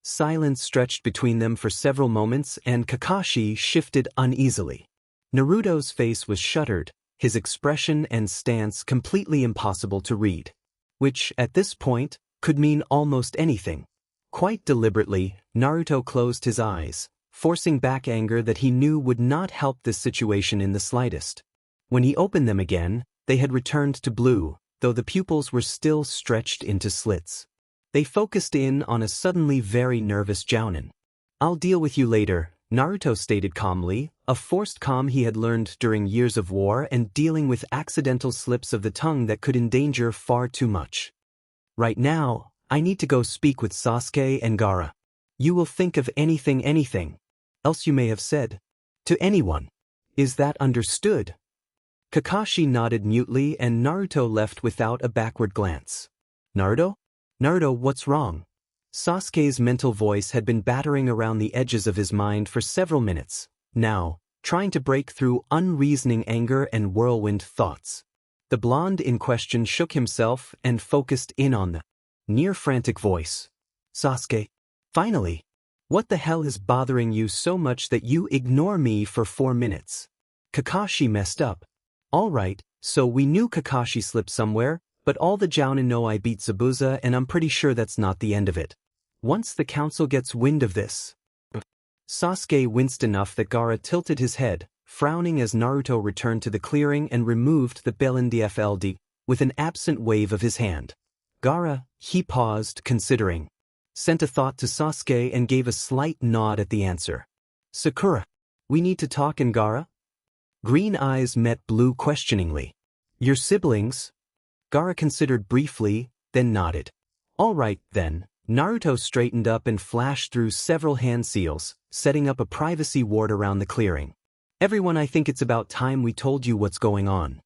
Silence stretched between them for several moments and Kakashi shifted uneasily. Naruto's face was shuttered, his expression and stance completely impossible to read. Which, at this point, could mean almost anything. Quite deliberately, Naruto closed his eyes, forcing back anger that he knew would not help this situation in the slightest. When he opened them again, they had returned to blue, though the pupils were still stretched into slits. They focused in on a suddenly very nervous Jounin. I'll deal with you later, Naruto stated calmly, a forced calm he had learned during years of war and dealing with accidental slips of the tongue that could endanger far too much. Right now, I need to go speak with Sasuke and Gaara. You will think of anything else you may have said. To anyone. Is that understood? Kakashi nodded mutely and Naruto left without a backward glance. Naruto? Naruto, what's wrong? Sasuke's mental voice had been battering around the edges of his mind for several minutes, now, trying to break through unreasoning anger and whirlwind thoughts. The blonde in question shook himself and focused in on the near-frantic voice. Sasuke, finally, what the hell is bothering you so much that you ignore me for 4 minutes? Kakashi messed up. All right, so we knew Kakashi slipped somewhere, but all the Jounin know I beat Zabuza and I'm pretty sure that's not the end of it. Once the council gets wind of this. Sasuke winced enough that Gaara tilted his head, frowning as Naruto returned to the clearing and removed the BGMI with an absent wave of his hand. Gaara, he paused, considering. Sent a thought to Sasuke and gave a slight nod at the answer. Sakura, we need to talk in Gaara? Green eyes met blue questioningly. Your siblings? Gaara considered briefly, then nodded. All right, then. Naruto straightened up and flashed through several hand seals, setting up a privacy ward around the clearing. Everyone, I think it's about time we told you what's going on.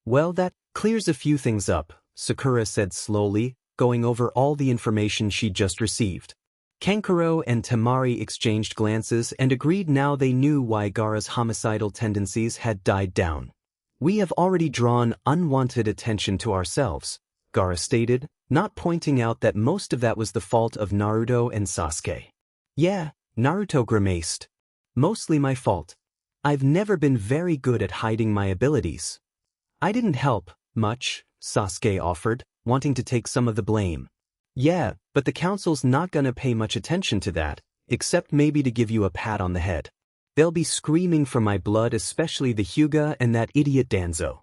Well, that clears a few things up, Sakura said slowly, going over all the information she'd just received. Kankuro and Temari exchanged glances and agreed now they knew why Gaara's homicidal tendencies had died down. We have already drawn unwanted attention to ourselves, Gaara stated, not pointing out that most of that was the fault of Naruto and Sasuke. Yeah, Naruto grimaced. Mostly my fault. I've never been very good at hiding my abilities. I didn't help much, Sasuke offered, wanting to take some of the blame. Yeah, but the council's not gonna pay much attention to that, except maybe to give you a pat on the head. They'll be screaming for my blood, especially the Hyuga and that idiot Danzo.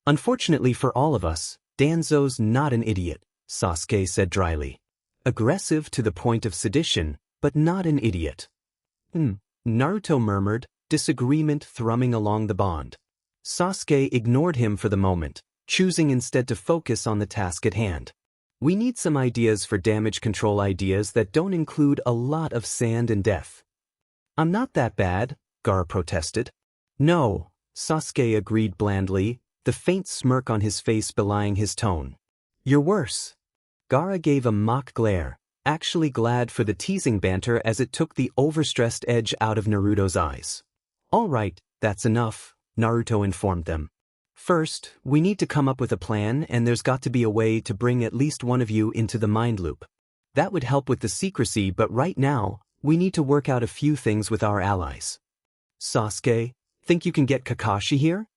Unfortunately for all of us, Danzo's not an idiot, Sasuke said dryly. Aggressive to the point of sedition, but not an idiot. Naruto murmured, disagreement thrumming along the bond. Sasuke ignored him for the moment, choosing instead to focus on the task at hand. We need some ideas for damage control, ideas that don't include a lot of sand and death. I'm not that bad, Gaara protested. No, Sasuke agreed blandly, the faint smirk on his face belying his tone. You're worse. Gaara gave a mock glare, actually glad for the teasing banter as it took the overstressed edge out of Naruto's eyes. All right, that's enough, Naruto informed them. First, we need to come up with a plan, and there's got to be a way to bring at least one of you into the mind loop. That would help with the secrecy, but right now, we need to work out a few things with our allies. Sasuke, think you can get Kakashi here?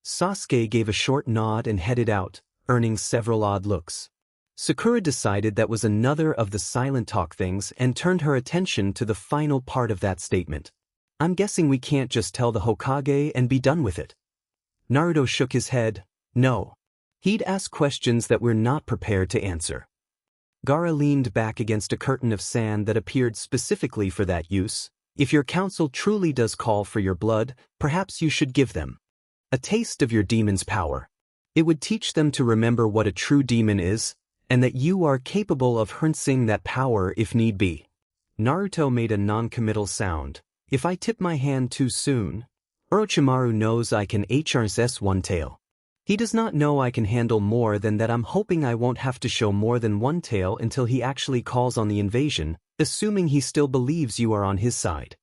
Sasuke gave a short nod and headed out, earning several odd looks. Sakura decided that was another of the silent talk things and turned her attention to the final part of that statement. I'm guessing we can't just tell the Hokage and be done with it. Naruto shook his head. No. He'd ask questions that we're not prepared to answer. Gaara leaned back against a curtain of sand that appeared specifically for that use. If your council truly does call for your blood, perhaps you should give them a taste of your demon's power. It would teach them to remember what a true demon is, and that you are capable of harnessing that power if need be. Naruto made a non-committal sound. If I tip my hand too soon, Orochimaru knows I can HRSS one tail. He does not know I can handle more than that. I'm hoping I won't have to show more than one tail until he actually calls on the invasion, assuming he still believes you are on his side.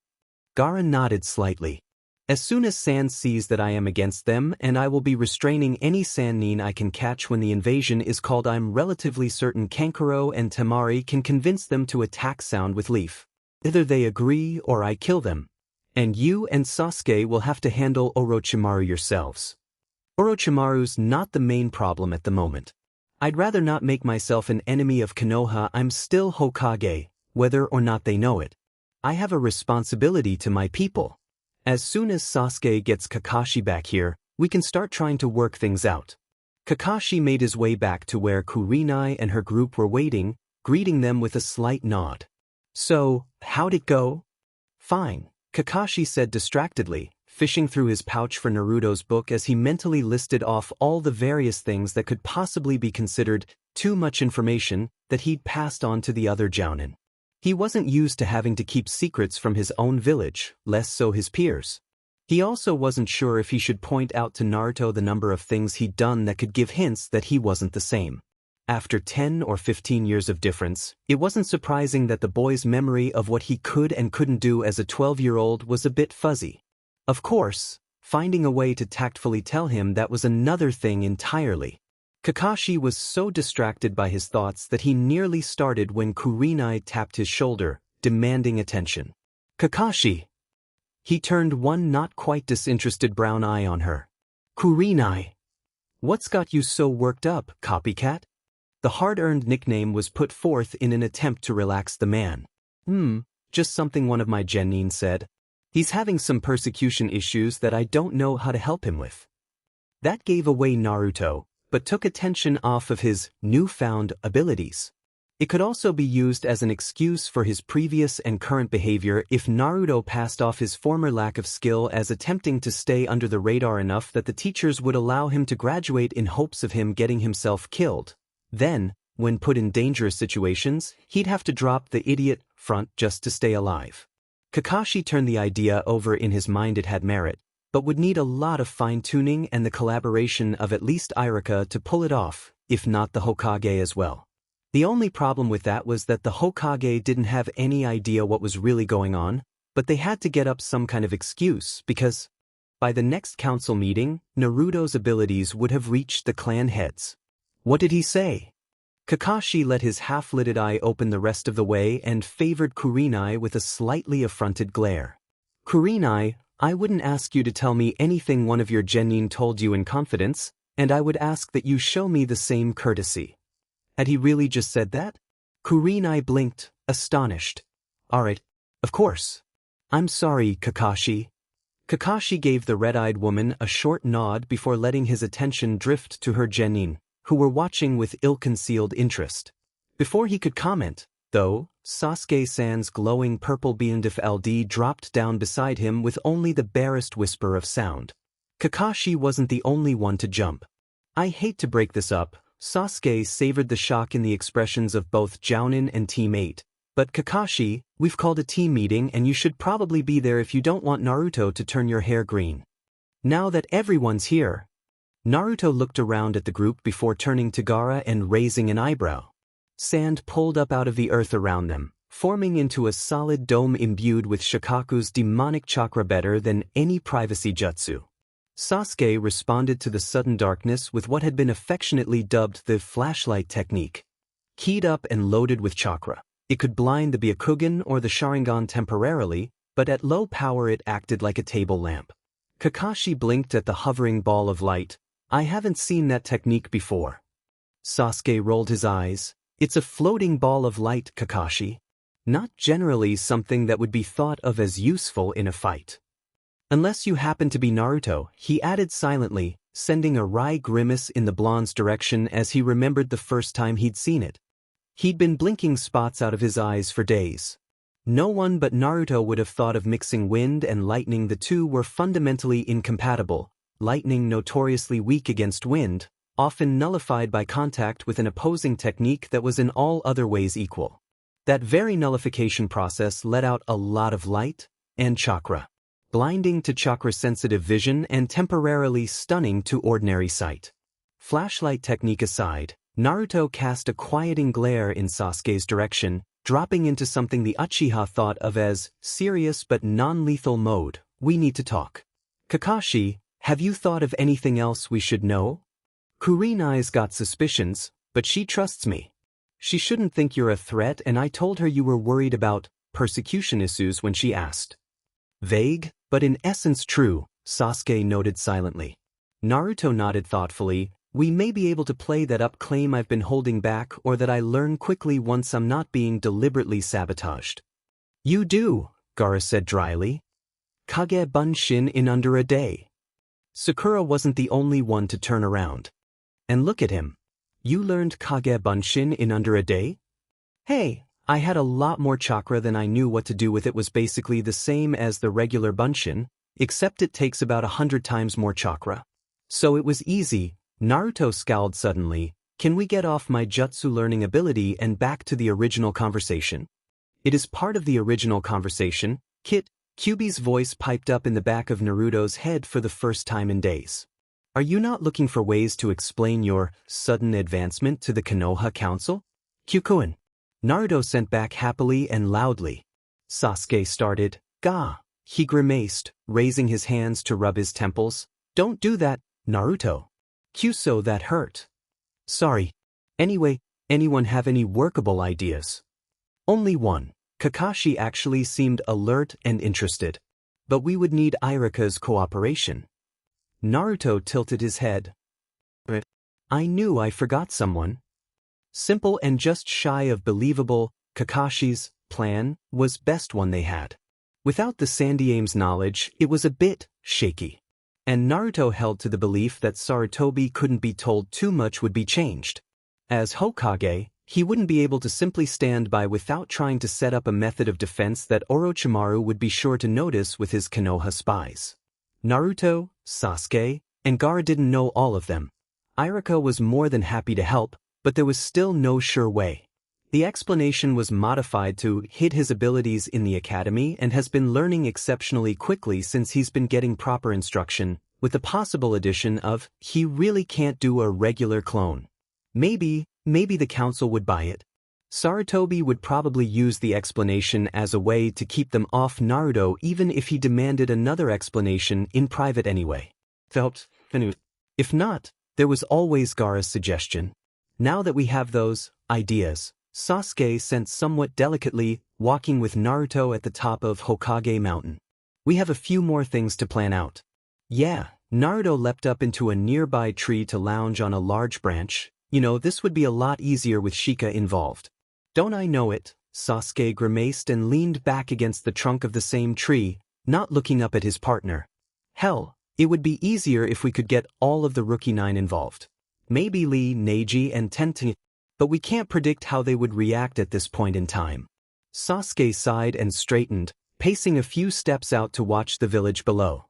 Gaara nodded slightly. As soon as Sand sees that I am against them, and I will be restraining any Sannin I can catch when the invasion is called, I'm relatively certain Kankuro and Temari can convince them to attack Sound with Leaf. Either they agree or I kill them. And you and Sasuke will have to handle Orochimaru yourselves. Orochimaru's not the main problem at the moment. I'd rather not make myself an enemy of Konoha. I'm still Hokage, whether or not they know it. I have a responsibility to my people. As soon as Sasuke gets Kakashi back here, we can start trying to work things out. Kakashi made his way back to where Kurenai and her group were waiting, greeting them with a slight nod. So, how'd it go? Fine, Kakashi said distractedly, fishing through his pouch for Naruto's book as he mentally listed off all the various things that could possibly be considered too much information that he'd passed on to the other Jounin. He wasn't used to having to keep secrets from his own village, less so his peers. He also wasn't sure if he should point out to Naruto the number of things he'd done that could give hints that he wasn't the same. After 10 or 15 years of difference, it wasn't surprising that the boy's memory of what he could and couldn't do as a 12-year-old was a bit fuzzy. Of course, finding a way to tactfully tell him that was another thing entirely. Kakashi was so distracted by his thoughts that he nearly started when Kurenai tapped his shoulder, demanding attention. Kakashi! He turned one not quite disinterested brown eye on her. Kurenai! What's got you so worked up, copycat? The hard-earned nickname was put forth in an attempt to relax the man. Just something one of my genin said. He's having some persecution issues that I don't know how to help him with. That gave away Naruto, but took attention off of his newfound abilities. It could also be used as an excuse for his previous and current behavior if Naruto passed off his former lack of skill as attempting to stay under the radar enough that the teachers would allow him to graduate in hopes of him getting himself killed. Then, when put in dangerous situations, he'd have to drop the idiot front just to stay alive. Kakashi turned the idea over in his mind. It had merit, but would need a lot of fine-tuning and the collaboration of at least Iruka to pull it off, if not the Hokage as well. The only problem with that was that the Hokage didn't have any idea what was really going on, but they had to get up some kind of excuse because, by the next council meeting, Naruto's abilities would have reached the clan heads. What did he say? Kakashi let his half-lidded eye open the rest of the way and favored Kurenai with a slightly affronted glare. Kurenai, I wouldn't ask you to tell me anything one of your genin told you in confidence, and I would ask that you show me the same courtesy. Had he really just said that? Kurenai blinked, astonished. Alright, of course. I'm sorry, Kakashi. Kakashi gave the red-eyed woman a short nod before letting his attention drift to her genin, who were watching with ill-concealed interest. Before he could comment, though, Sasuke-san's glowing purple beindif LD dropped down beside him with only the barest whisper of sound. Kakashi wasn't the only one to jump. I hate to break this up, Sasuke savored the shock in the expressions of both Jounin and Team 8, but Kakashi, we've called a team meeting and you should probably be there if you don't want Naruto to turn your hair green. Now that everyone's here. Naruto looked around at the group before turning to Gaara and raising an eyebrow. Sand pulled up out of the earth around them, forming into a solid dome imbued with Shikaku's demonic chakra better than any privacy jutsu. Sasuke responded to the sudden darkness with what had been affectionately dubbed the flashlight technique. Keyed up and loaded with chakra, it could blind the Byakugan or the Sharingan temporarily, but at low power it acted like a table lamp. Kakashi blinked at the hovering ball of light. I haven't seen that technique before. Sasuke rolled his eyes. It's a floating ball of light, Kakashi. Not generally something that would be thought of as useful in a fight. Unless you happen to be Naruto, he added silently, sending a wry grimace in the blonde's direction as he remembered the first time he'd seen it. He'd been blinking spots out of his eyes for days. No one but Naruto would have thought of mixing wind and lightning. The two were fundamentally incompatible, lightning notoriously weak against wind, often nullified by contact with an opposing technique that was in all other ways equal. That very nullification process let out a lot of light and chakra, blinding to chakra-sensitive vision and temporarily stunning to ordinary sight. Flashlight technique aside, Naruto cast a quieting glare in Sasuke's direction, dropping into something the Uchiha thought of as serious but non-lethal mode. We need to talk. Kakashi, have you thought of anything else we should know? Kurenai's got suspicions, but she trusts me. She shouldn't think you're a threat, and I told her you were worried about persecution issues when she asked. Vague, but in essence true, Sasuke noted silently. Naruto nodded thoughtfully. We may be able to play that up claim I've been holding back, or that I learn quickly once I'm not being deliberately sabotaged. You do, Gaara said dryly. Kage Bunshin in under a day. Sakura wasn't the only one to turn around. And look at him. You learned Kage Bunshin in under a day? Hey, I had a lot more chakra than I knew what to do with. It was basically the same as the regular Bunshin, except it takes about 100 times more chakra. So it was easy. Naruto scowled suddenly. Can we get off my jutsu learning ability and back to the original conversation? It is part of the original conversation, Kit. Kyuubi's voice piped up in the back of Naruto's head for the first time in days. Are you not looking for ways to explain your sudden advancement to the Konoha Council? Kyukuen. Naruto sent back happily and loudly. Sasuke started. Ga. He grimaced, raising his hands to rub his temples. Don't do that, Naruto. Kyuso, that hurt. Sorry. Anyway, anyone have any workable ideas? Only one. Kakashi actually seemed alert and interested. But we would need Irika's cooperation. Naruto tilted his head. I knew I forgot someone. Simple and just shy of believable, Kakashi's plan was best one they had. Without the Sandyame's knowledge, it was a bit shaky. And Naruto held to the belief that Sarutobi couldn't be told too much would be changed. As Hokage, he wouldn't be able to simply stand by without trying to set up a method of defense that Orochimaru would be sure to notice with his Konoha spies. Naruto, Sasuke, and Gaara didn't know all of them. Irika was more than happy to help, but there was still no sure way. The explanation was modified to hid his abilities in the academy and has been learning exceptionally quickly since he's been getting proper instruction, with the possible addition of he really can't do a regular clone. Maybe the council would buy it. Sarutobi would probably use the explanation as a way to keep them off Naruto even if he demanded another explanation in private anyway. If not, there was always Gaara's suggestion. Now that we have those ideas, Sasuke sent somewhat delicately, walking with Naruto at the top of Hokage Mountain. We have a few more things to plan out. Yeah, Naruto leapt up into a nearby tree to lounge on a large branch. This would be a lot easier with Shika involved. Don't I know it? Sasuke grimaced and leaned back against the trunk of the same tree, not looking up at his partner. Hell, it would be easier if we could get all of the Rookie 9 involved. Maybe Lee, Neji, and Tenten, but we can't predict how they would react at this point in time. Sasuke sighed and straightened, pacing a few steps out to watch the village below.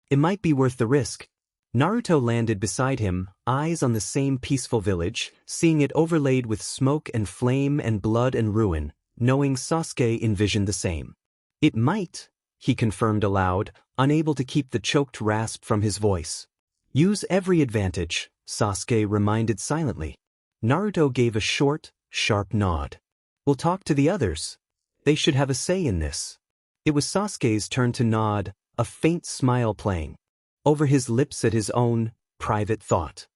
It might be worth the risk. Naruto landed beside him, eyes on the same peaceful village, seeing it overlaid with smoke and flame and blood and ruin, knowing Sasuke envisioned the same. It might, he confirmed aloud, unable to keep the choked rasp from his voice. Use every advantage, Sasuke reminded silently. Naruto gave a short, sharp nod. We'll talk to the others. They should have a say in this. It was Sasuke's turn to nod, a faint smile playing over his lips at his own private thought.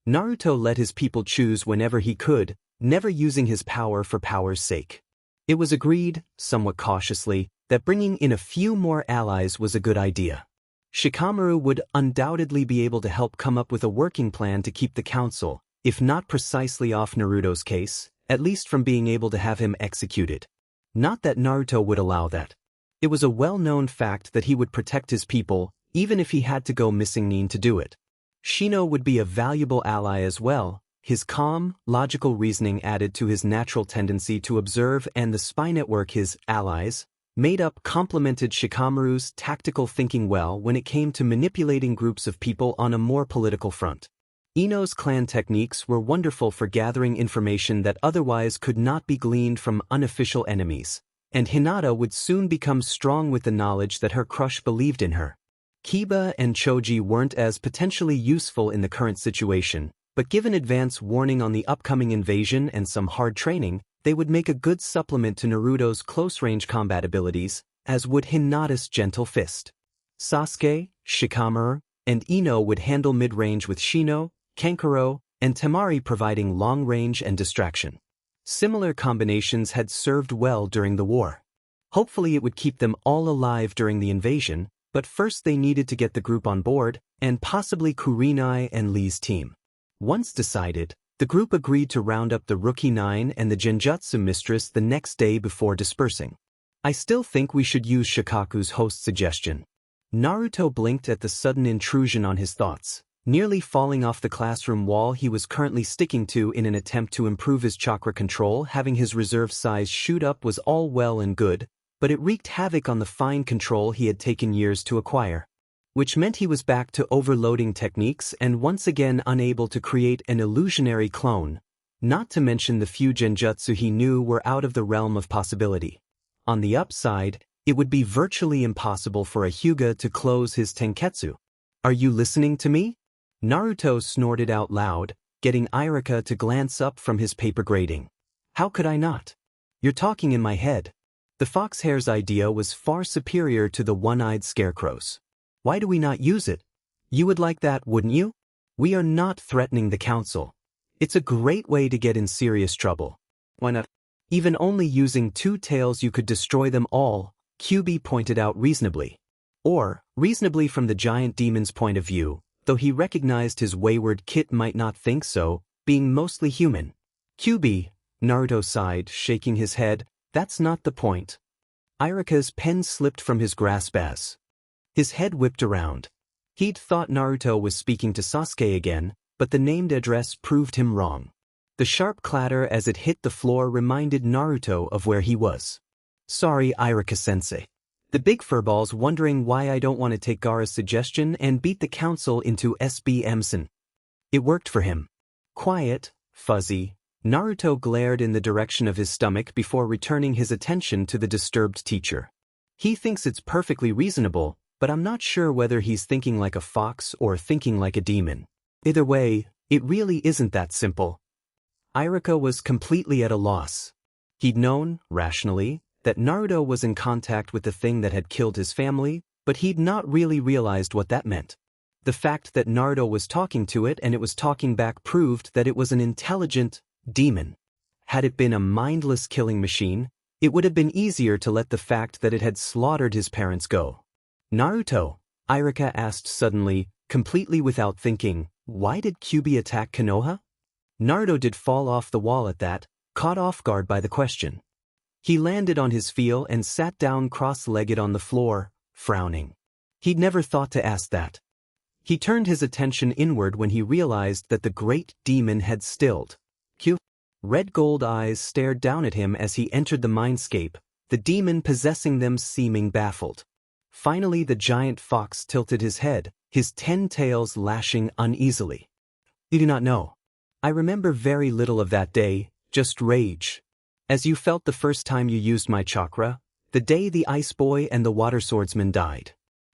Naruto let his people choose whenever he could, never using his power for power's sake. It was agreed, somewhat cautiously, that bringing in a few more allies was a good idea. Shikamaru would undoubtedly be able to help come up with a working plan to keep the council, if not precisely off Naruto's case, at least from being able to have him executed. Not that Naruto would allow that. It was a well-known fact that he would protect his people, even if he had to go missing to do it. Shino would be a valuable ally as well. His calm, logical reasoning added to his natural tendency to observe, and the spy network his allies made up complemented Shikamaru's tactical thinking well when it came to manipulating groups of people on a more political front. Ino's clan techniques were wonderful for gathering information that otherwise could not be gleaned from unofficial enemies, and Hinata would soon become strong with the knowledge that her crush believed in her. Kiba and Choji weren't as potentially useful in the current situation, but given advance warning on the upcoming invasion and some hard training, they would make a good supplement to Naruto's close-range combat abilities, as would Hinata's gentle fist. Sasuke, Shikamaru, and Ino would handle mid-range with Shino, Kankuro, and Temari providing long-range and distraction. Similar combinations had served well during the war. Hopefully it would keep them all alive during the invasion, but first they needed to get the group on board, and possibly Kurenai and Lee's team. Once decided, the group agreed to round up the Rookie 9 and the Genjutsu Mistress the next day before dispersing. I still think we should use Shikaku's host's suggestion. Naruto blinked at the sudden intrusion on his thoughts, nearly falling off the classroom wall he was currently sticking to in an attempt to improve his chakra control. Having his reserve size shoot up was all well and good, but it wreaked havoc on the fine control he had taken years to acquire. Which meant he was back to overloading techniques and once again unable to create an illusionary clone, not to mention the few genjutsu he knew were out of the realm of possibility. On the upside, it would be virtually impossible for a Hyuga to close his tenketsu. Are you listening to me? Naruto snorted out loud, getting Irika to glance up from his paper grading. How could I not? You're talking in my head. The foxhare's idea was far superior to the one-eyed scarecrow's. Why do we not use it? You would like that, wouldn't you? We are not threatening the council. It's a great way to get in serious trouble. Why not? Even only using 2 tails you could destroy them all, QB pointed out reasonably. Or, reasonably from the giant demon's point of view, though he recognized his wayward kit might not think so, being mostly human. QB, Naruto sighed, shaking his head, that's not the point. Irika's pen slipped from his grasp as his head whipped around. He'd thought Naruto was speaking to Sasuke again, but the named address proved him wrong. The sharp clatter as it hit the floor reminded Naruto of where he was. Sorry, Irika-sensei. The big furball's wondering why I don't want to take Gaara's suggestion and beat the council into SBMson. It worked for him. Quiet, fuzzy, Naruto glared in the direction of his stomach before returning his attention to the disturbed teacher. He thinks it's perfectly reasonable, but I'm not sure whether he's thinking like a fox or thinking like a demon. Either way, it really isn't that simple. Irika was completely at a loss. He'd known, rationally, that Naruto was in contact with the thing that had killed his family, but he'd not really realized what that meant. The fact that Naruto was talking to it and it was talking back proved that it was an intelligent demon. Had it been a mindless killing machine, it would have been easier to let the fact that it had slaughtered his parents go. Naruto, Irika asked suddenly, completely without thinking, why did QB attack Konoha? Naruto did fall off the wall at that, caught off guard by the question. He landed on his heel and sat down cross-legged on the floor, frowning. He'd never thought to ask that. He turned his attention inward when he realized that the great demon had stilled. Red gold eyes stared down at him as he entered the mindscape, the demon possessing them seeming baffled. Finally the giant fox tilted his head, his 10 tails lashing uneasily. You do not know. I remember very little of that day, just rage. As you felt the first time you used my chakra, the day the ice boy and the water swordsman died.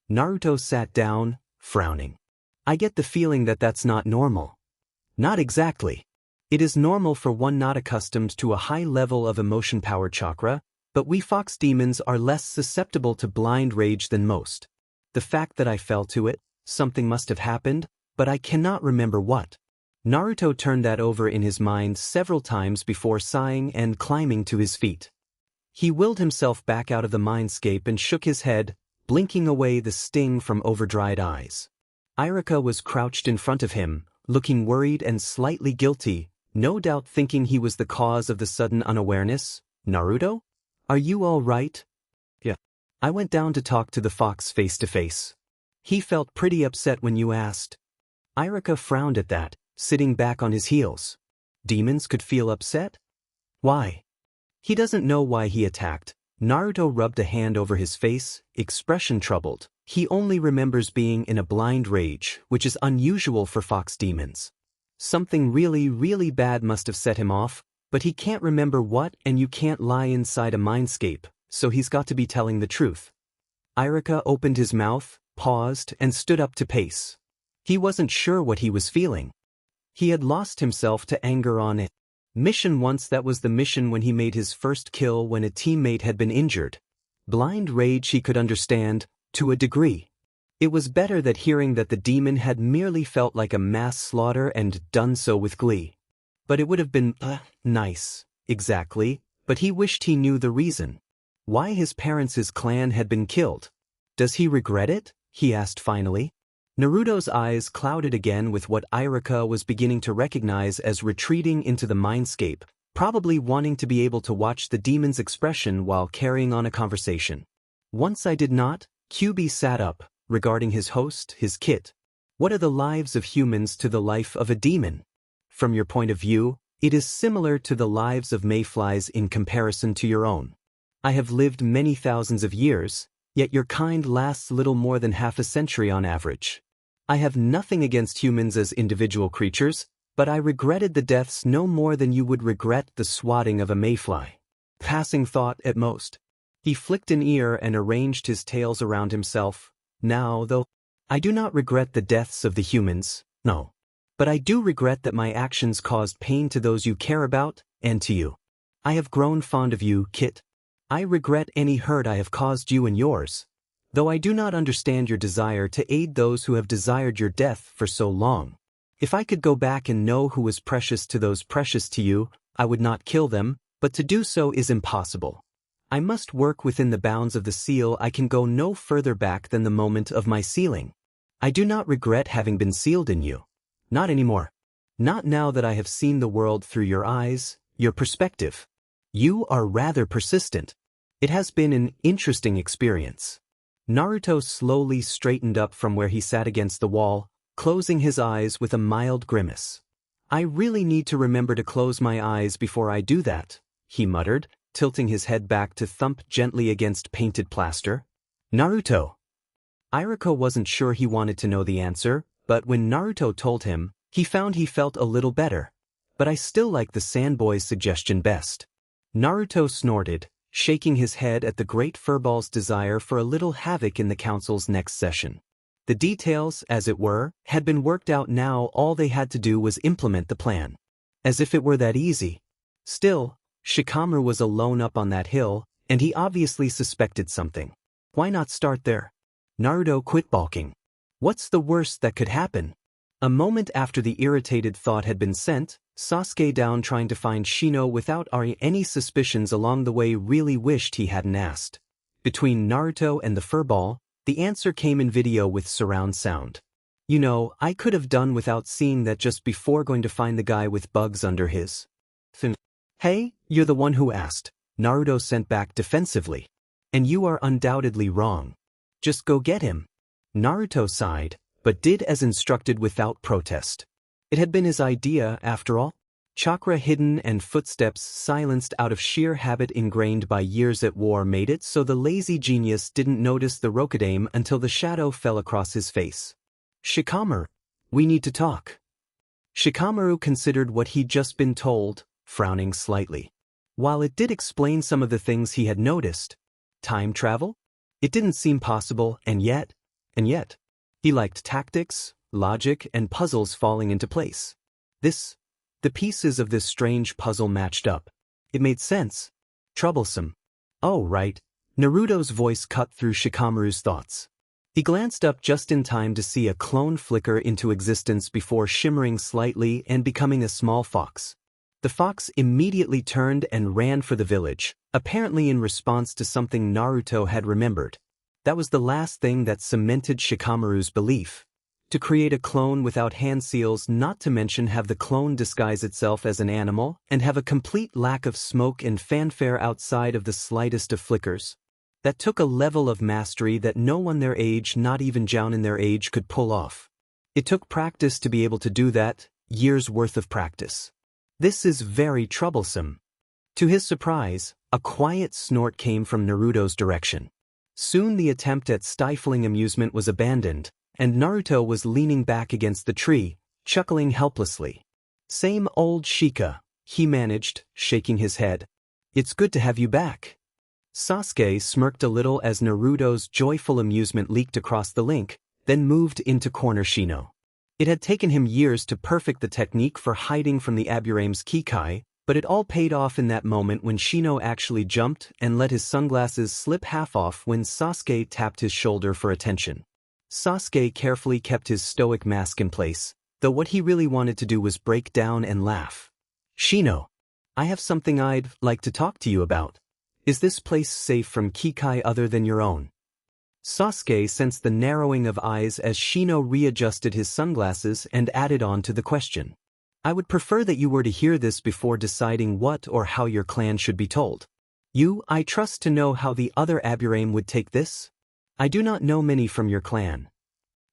Naruto sat down, frowning. I get the feeling that that's not normal. Not exactly. It is normal for one not accustomed to a high level of emotion power chakra, but we fox demons are less susceptible to blind rage than most. The fact that I fell to it, something must have happened, but I cannot remember what. Naruto turned that over in his mind several times before sighing and climbing to his feet. He willed himself back out of the mindscape and shook his head, blinking away the sting from overdried eyes. Irika was crouched in front of him, looking worried and slightly guilty, no doubt thinking he was the cause of the sudden unawareness. Naruto? Are you all right? Yeah. I went down to talk to the fox face to face. He felt pretty upset when you asked. Irika frowned at that, sitting back on his heels. Demons could feel upset? Why? He doesn't know why he attacked. Naruto rubbed a hand over his face, expression troubled. He only remembers being in a blind rage, which is unusual for fox demons. Something really, really bad must have set him off, but he can't remember what, and you can't lie inside a mindscape, so he's got to be telling the truth. Irika opened his mouth, paused, and stood up to pace. He wasn't sure what he was feeling. He had lost himself to anger on it. Mission once, that was the mission when he made his first kill when a teammate had been injured. Blind rage he could understand, to a degree. It was better that hearing that the demon had merely felt like a mass slaughter and done so with glee. But it would have been, nice, exactly, but he wished he knew the reason. Why his parents' clan had been killed. Does he regret it? He asked finally. Naruto's eyes clouded again with what Irika was beginning to recognize as retreating into the mindscape, probably wanting to be able to watch the demon's expression while carrying on a conversation. Once I did not. QB sat up, regarding his host, his kit. What are the lives of humans to the life of a demon? From your point of view, it is similar to the lives of mayflies in comparison to your own. I have lived many thousands of years, yet your kind lasts little more than half a century on average. I have nothing against humans as individual creatures, but I regretted the deaths no more than you would regret the swatting of a mayfly. Passing thought at most. He flicked an ear and arranged his tails around himself. Now, though, I do not regret the deaths of the humans, no. But I do regret that my actions caused pain to those you care about, and to you. I have grown fond of you, Kit. I regret any hurt I have caused you and yours. Though I do not understand your desire to aid those who have desired your death for so long. If I could go back and know who was precious to those precious to you, I would not kill them, but to do so is impossible. I must work within the bounds of the seal. I can go no further back than the moment of my sealing. I do not regret having been sealed in you. Not anymore. Not now that I have seen the world through your eyes, your perspective. You are rather persistent. It has been an interesting experience. Naruto slowly straightened up from where he sat against the wall, closing his eyes with a mild grimace. I really need to remember to close my eyes before I do that, he muttered, tilting his head back to thump gently against painted plaster. Naruto. Irika wasn't sure he wanted to know the answer, but when Naruto told him, he found he felt a little better. But I still like the sandboy's suggestion best. Naruto snorted, shaking his head at the great furball's desire for a little havoc in the council's next session. The details, as it were, had been worked out. Now all they had to do was implement the plan. As if it were that easy. Still, Shikamaru was alone up on that hill, and he obviously suspected something. Why not start there? Naruto quit balking. What's the worst that could happen? A moment after the irritated thought had been sent, Sasuke, down trying to find Shino without any suspicions along the way, really wished he hadn't asked. Between Naruto and the furball, the answer came in video with surround sound. You know, I could have done without seeing that just before going to find the guy with bugs under his fin. Hey, you're the one who asked, Naruto sent back defensively. And you are undoubtedly wrong. Just go get him. Naruto sighed, but did as instructed without protest. It had been his idea, after all. Chakra hidden and footsteps silenced out of sheer habit ingrained by years at war made it so the lazy genius didn't notice the Rokudaime until the shadow fell across his face. Shikamaru, we need to talk. Shikamaru considered what he'd just been told, frowning slightly. While it did explain some of the things he had noticed, time travel? It didn't seem possible, and yet, he liked tactics, logic, and puzzles falling into place. The pieces of this strange puzzle matched up. It made sense. Troublesome. Oh, right. Naruto's voice cut through Shikamaru's thoughts. He glanced up just in time to see a clone flicker into existence before shimmering slightly and becoming a small fox. The fox immediately turned and ran for the village, apparently in response to something Naruto had remembered. That was the last thing that cemented Shikamaru's belief. To create a clone without hand seals, not to mention have the clone disguise itself as an animal, and have a complete lack of smoke and fanfare outside of the slightest of flickers. That took a level of mastery that no one their age, not even Jounin their age, could pull off. It took practice to be able to do that, years worth of practice. This is very troublesome. To his surprise, a quiet snort came from Naruto's direction. Soon the attempt at stifling amusement was abandoned, and Naruto was leaning back against the tree, chuckling helplessly. Same old Shika, he managed, shaking his head. It's good to have you back. Sasuke smirked a little as Naruto's joyful amusement leaked across the link, then moved into corner Shino. It had taken him years to perfect the technique for hiding from the Aburame's Kikai, but it all paid off in that moment when Shino actually jumped and let his sunglasses slip half off when Sasuke tapped his shoulder for attention. Sasuke carefully kept his stoic mask in place, though what he really wanted to do was break down and laugh. Shino, I have something I'd like to talk to you about. Is this place safe from Kikai other than your own? Sasuke sensed the narrowing of eyes as Shino readjusted his sunglasses and added on to the question. I would prefer that you were to hear this before deciding what or how your clan should be told. I trust to know how the other Aburame would take this? I do not know many from your clan.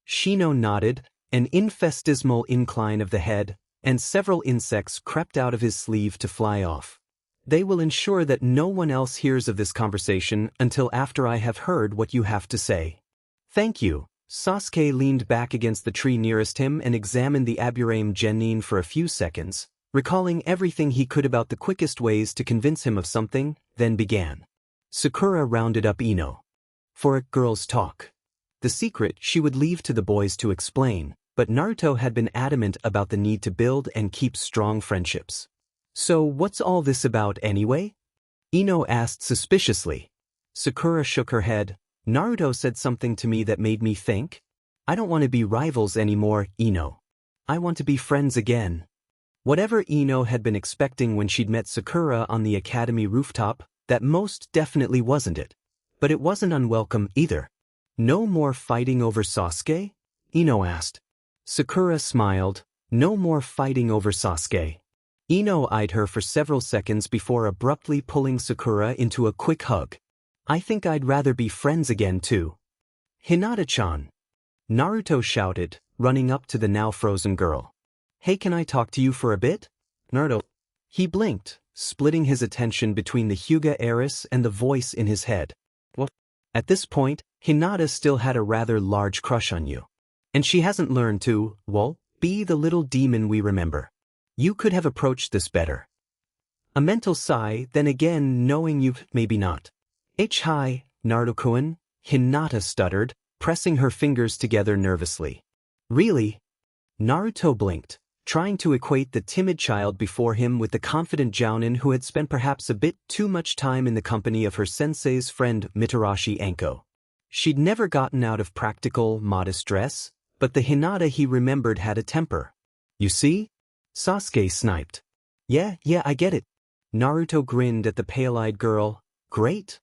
Shino nodded, an infinitesimal incline of the head, and several insects crept out of his sleeve to fly off. They will ensure that no one else hears of this conversation until after I have heard what you have to say. Thank you. Sasuke leaned back against the tree nearest him and examined the Aburame genin for a few seconds, recalling everything he could about the quickest ways to convince him of something, then began. Sakura rounded up Ino. For a girl's talk. The secret she would leave to the boys to explain, but Naruto had been adamant about the need to build and keep strong friendships. So what's all this about anyway? Ino asked suspiciously. Sakura shook her head. Naruto said something to me that made me think. I don't want to be rivals anymore, Ino. I want to be friends again. Whatever Ino had been expecting when she'd met Sakura on the academy rooftop, that most definitely wasn't it. But it wasn't unwelcome either. No more fighting over Sasuke? Ino asked. Sakura smiled. No more fighting over Sasuke. Ino eyed her for several seconds before abruptly pulling Sakura into a quick hug. I think I'd rather be friends again too. Hinata-chan. Naruto shouted, running up to the now frozen girl. Hey, can I talk to you for a bit? Naruto. He blinked, splitting his attention between the Hyuga heiress and the voice in his head. What? At this point, Hinata still had a rather large crush on you. And she hasn't learned to, be the little demon we remember. You could have approached this better. A mental sigh, then again knowing you've maybe not. Hi, Naruto-kun, Hinata stuttered, pressing her fingers together nervously. Really? Naruto blinked, trying to equate the timid child before him with the confident Jounin who had spent perhaps a bit too much time in the company of her sensei's friend Mitarashi Anko. She'd never gotten out of practical, modest dress, but the Hinata he remembered had a temper. You see? Sasuke sniped. Yeah, I get it. Naruto grinned at the pale-eyed girl. Great.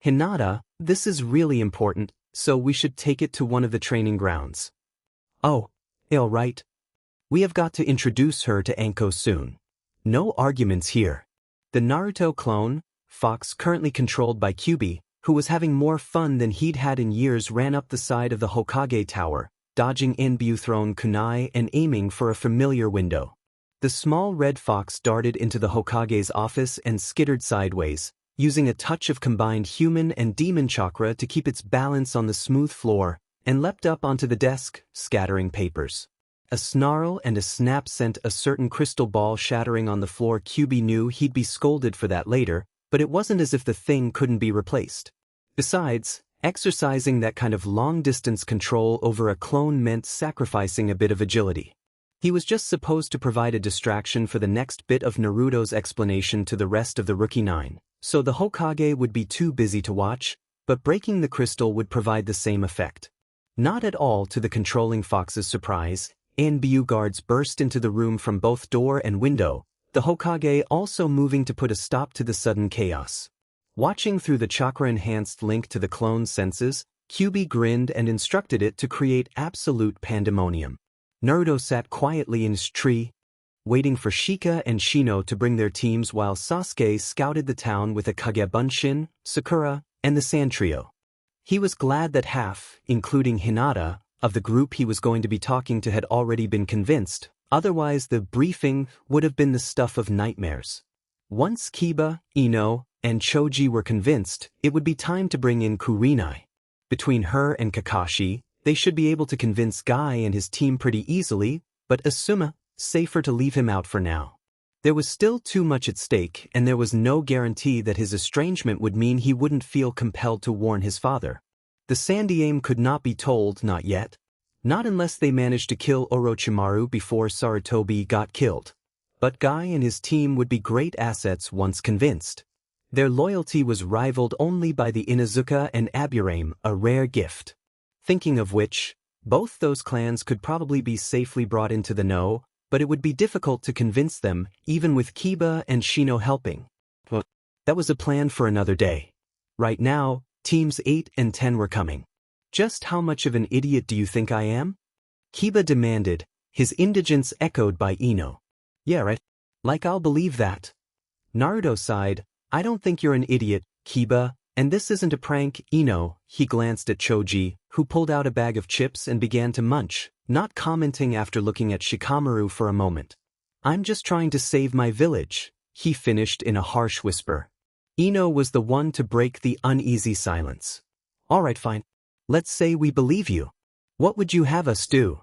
Hinata, this is really important, so we should take it to one of the training grounds. Oh, all right. We have got to introduce her to Anko soon. No arguments here. The Naruto clone, Fox currently controlled by Kyubi, who was having more fun than he'd had in years, ran up the side of the Hokage tower, dodging Enbu-thrown kunai and aiming for a familiar window. The small red fox darted into the Hokage's office and skittered sideways, using a touch of combined human and demon chakra to keep its balance on the smooth floor, and leapt up onto the desk, scattering papers. A snarl and a snap sent a certain crystal ball shattering on the floor. Kyubi knew he'd be scolded for that later, but it wasn't as if the thing couldn't be replaced. Besides, Exercising that kind of long-distance control over a clone meant sacrificing a bit of agility. He was just supposed to provide a distraction for the next bit of Naruto's explanation to the rest of the Rookie Nine, so the Hokage would be too busy to watch, but breaking the crystal would provide the same effect. Not at all to the controlling fox's surprise, NBU guards burst into the room from both door and window, the Hokage also moving to put a stop to the sudden chaos. Watching through the chakra-enhanced link to the clone's senses, Kyuubi grinned and instructed it to create absolute pandemonium. Naruto sat quietly in his tree, waiting for Shika and Shino to bring their teams while Sasuke scouted the town with a Kagebunshin, Sakura, and the Sand Trio. He was glad that half, including Hinata, of the group he was going to be talking to had already been convinced, otherwise the briefing would have been the stuff of nightmares. Once Kiba, Ino, and Choji were convinced, it would be time to bring in Kurenai. Between her and Kakashi, they should be able to convince Guy and his team pretty easily, but Asuma, safer to leave him out for now. There was still too much at stake, and there was no guarantee that his estrangement would mean he wouldn't feel compelled to warn his father. The Sandaime could not be told, not yet. Not unless they managed to kill Orochimaru before Sarutobi got killed. But Guy and his team would be great assets once convinced. Their loyalty was rivaled only by the Inuzuka and Aburame, a rare gift. Thinking of which, both those clans could probably be safely brought into the know, but it would be difficult to convince them, even with Kiba and Shino helping. Well, that was a plan for another day. Right now, teams 8 and 10 were coming. Just how much of an idiot do you think I am? Kiba demanded, his indigence echoed by Ino. Yeah, right. Like I'll believe that. Naruto sighed, I don't think you're an idiot, Kiba, and this isn't a prank, Ino. He glanced at Choji, who pulled out a bag of chips and began to munch, not commenting after looking at Shikamaru for a moment. I'm just trying to save my village, he finished in a harsh whisper. Ino was the one to break the uneasy silence. All right, fine. Let's say we believe you. What would you have us do?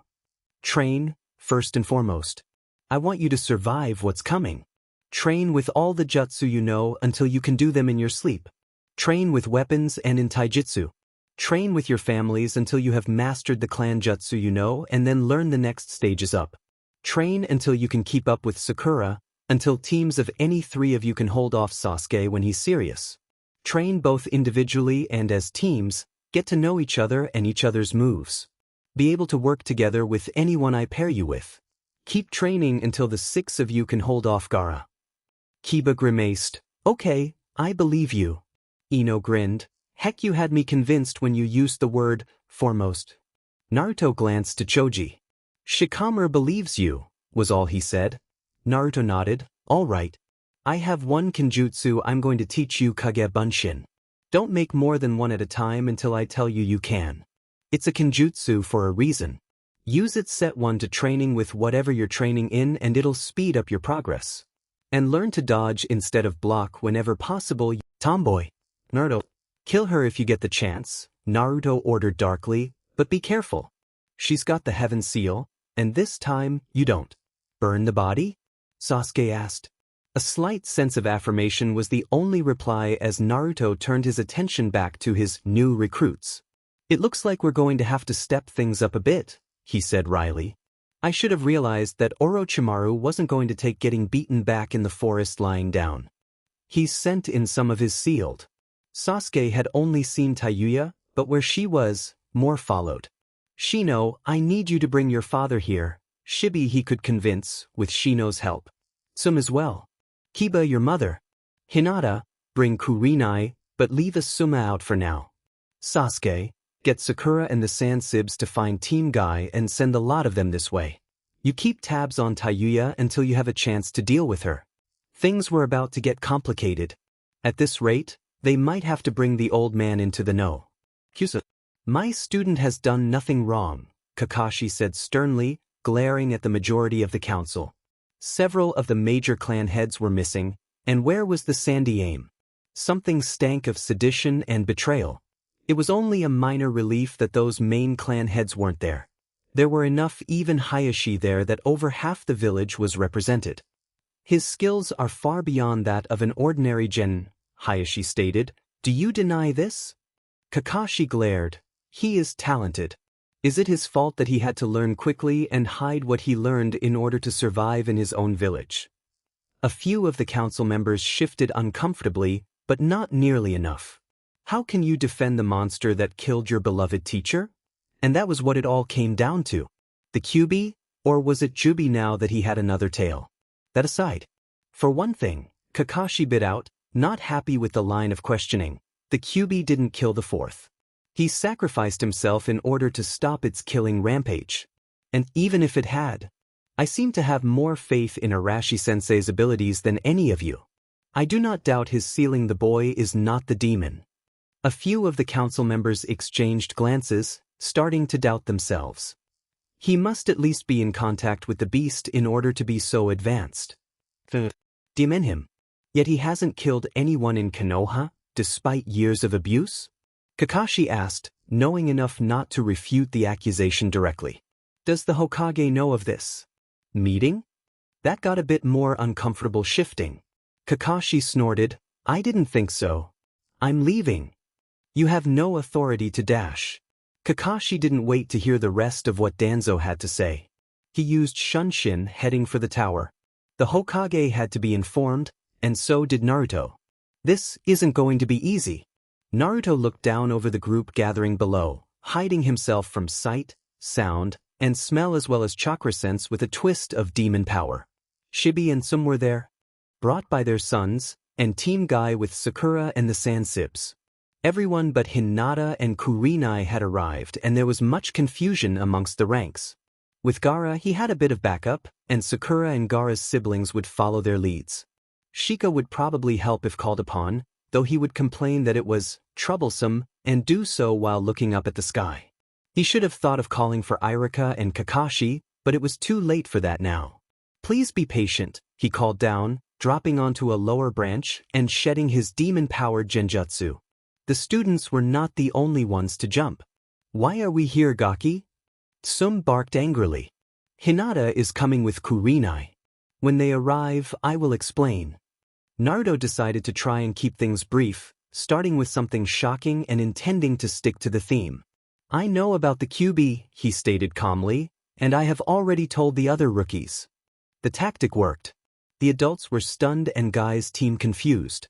Train, first and foremost. I want you to survive what's coming. Train with all the jutsu you know until you can do them in your sleep. Train with weapons and in taijutsu. Train with your families until you have mastered the clan jutsu you know and then learn the next stages up. Train until you can keep up with Sakura, until teams of any 3 of you can hold off Sasuke when he's serious. Train both individually and as teams, get to know each other and each other's moves. Be able to work together with anyone I pair you with. Keep training until the 6 of you can hold off Gaara. Kiba grimaced, okay, I believe you. Ino grinned, heck you had me convinced when you used the word, foremost. Naruto glanced to Choji. Shikamaru believes you, was all he said. Naruto nodded, all right. I have one kenjutsu I'm going to teach you Kagebunshin. Don't make more than one at a time until I tell you can. It's a kenjutsu for a reason. Use it set 1 to training with whatever you're training in and it'll speed up your progress. And learn to dodge instead of block whenever possible. Tomboy. Naruto. Kill her if you get the chance, Naruto ordered darkly, but be careful. She's got the heaven seal, and this time, you don't. Burn the body? Sasuke asked. A slight sense of affirmation was the only reply as Naruto turned his attention back to his new recruits. It looks like we're going to have to step things up a bit, he said wryly. I should have realized that Orochimaru wasn't going to take getting beaten back in the forest lying down. He's sent in some of his sealed. Sasuke had only seen Tayuya, but where she was, more followed. Shino, I need you to bring your father here. Shibi he could convince, with Shino's help. Tsum as well. Kiba your mother. Hinata, bring Kurenai, but leave Asuma out for now. Sasuke, get Sakura and the Sand Sibs to find Team Guy and send a lot of them this way. You keep tabs on Tayuya until you have a chance to deal with her. Things were about to get complicated. At this rate, they might have to bring the old man into the know. Kyusa. My student has done nothing wrong, Kakashi said sternly, glaring at the majority of the council. Several of the major clan heads were missing, and where was the Sandaime? Something stank of sedition and betrayal. It was only a minor relief that those main clan heads weren't there. There were enough even Hayashi there that over half the village was represented. His skills are far beyond that of an ordinary genin, Hayashi stated. Do you deny this? Kakashi glared. He is talented. Is it his fault that he had to learn quickly and hide what he learned in order to survive in his own village? A few of the council members shifted uncomfortably, but not nearly enough. How can you defend the monster that killed your beloved teacher? And that was what it all came down to. The QB? Or was it Jubi now that he had another tail? That aside. For one thing, Kakashi bit out, not happy with the line of questioning. The QB didn't kill the fourth. He sacrificed himself in order to stop its killing rampage. And even if it had, I seem to have more faith in Arashi-sensei's abilities than any of you. I do not doubt his sealing the boy is not the demon. A few of the council members exchanged glances, starting to doubt themselves. He must at least be in contact with the beast in order to be so advanced. Demon him. Yet he hasn't killed anyone in Konoha, despite years of abuse? Kakashi asked, knowing enough not to refute the accusation directly. Does the Hokage know of this meeting? That got a bit more uncomfortable shifting. Kakashi snorted, I didn't think so. I'm leaving. You have no authority to dash. Kakashi didn't wait to hear the rest of what Danzo had to say. He used Shunshin, heading for the tower. The Hokage had to be informed, and so did Naruto. This isn't going to be easy. Naruto looked down over the group gathering below, hiding himself from sight, sound, and smell as well as chakra sense with a twist of demon power. Shibi and Sum were there, brought by their sons, and Team Guy with Sakura and the Sansibs. Everyone but Hinata and Kurenai had arrived, and there was much confusion amongst the ranks. With Gaara, he had a bit of backup, and Sakura and Gaara's siblings would follow their leads. Shika would probably help if called upon, though he would complain that it was troublesome and do so while looking up at the sky. He should have thought of calling for Irika and Kakashi, but it was too late for that now. Please be patient, he called down, dropping onto a lower branch and shedding his demon-powered genjutsu. The students were not the only ones to jump. Why are we here, Gaki? Sum barked angrily. Hinata is coming with Kurenai. When they arrive, I will explain. Naruto decided to try and keep things brief, starting with something shocking and intending to stick to the theme. I know about the QB, he stated calmly, and I have already told the other rookies. The tactic worked. The adults were stunned and Guy's team confused.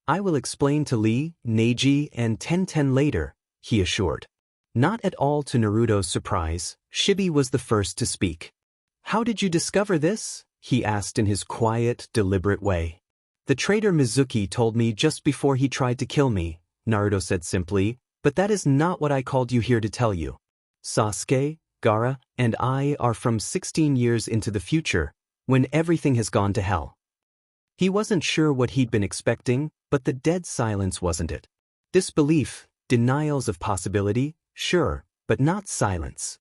I will explain to Lee, Neji, and Tenten later, he assured. Not at all to Naruto's surprise, Shibi was the first to speak. How did you discover this? He asked in his quiet, deliberate way. The traitor Mizuki told me just before he tried to kill me, Naruto said simply, but that is not what I called you here to tell you. Sasuke, Gaara, and I are from 16 years into the future, when everything has gone to hell. He wasn't sure what he'd been expecting, but the dead silence wasn't it. Disbelief, denials of possibility, sure, but not silence.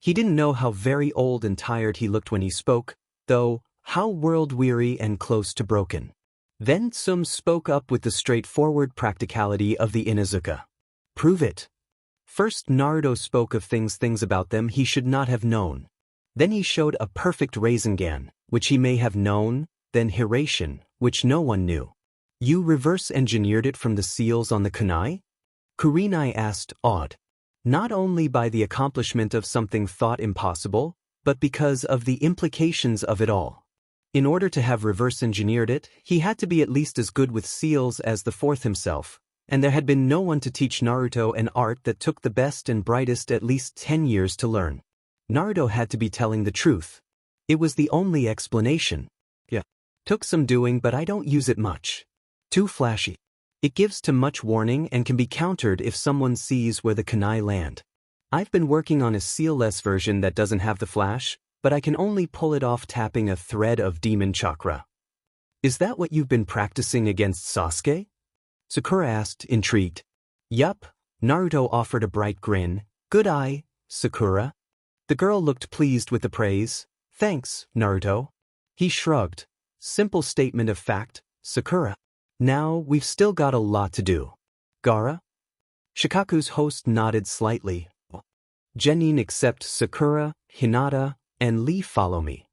He didn't know how very old and tired he looked when he spoke, though, how world-weary and close to broken. Then Sum spoke up with the straightforward practicality of the Inuzuka. Prove it. First Naruto spoke of things about them he should not have known. Then he showed a perfect Rasengan, which he may have known, then Hiraishin, which no one knew. You reverse-engineered it from the seals on the kunai? Kurenai asked, awed. Not only by the accomplishment of something thought impossible, but because of the implications of it all. In order to have reverse-engineered it, he had to be at least as good with seals as the fourth himself, and there had been no one to teach Naruto an art that took the best and brightest at least 10 years to learn. Naruto had to be telling the truth. It was the only explanation. Yeah. Took some doing, but I don't use it much. Too flashy. It gives too much warning and can be countered if someone sees where the kunai land. I've been working on a seal-less version that doesn't have the flash, but I can only pull it off tapping a thread of demon chakra. Is that what you've been practicing against Sasuke? Sakura asked, intrigued. Yup, Naruto offered a bright grin. Good eye, Sakura. The girl looked pleased with the praise. Thanks, Naruto. He shrugged. Simple statement of fact, Sakura. Now, we've still got a lot to do. Gaara? Shikaku's host nodded slightly. Genin except Sakura, Hinata, and Lee follow me.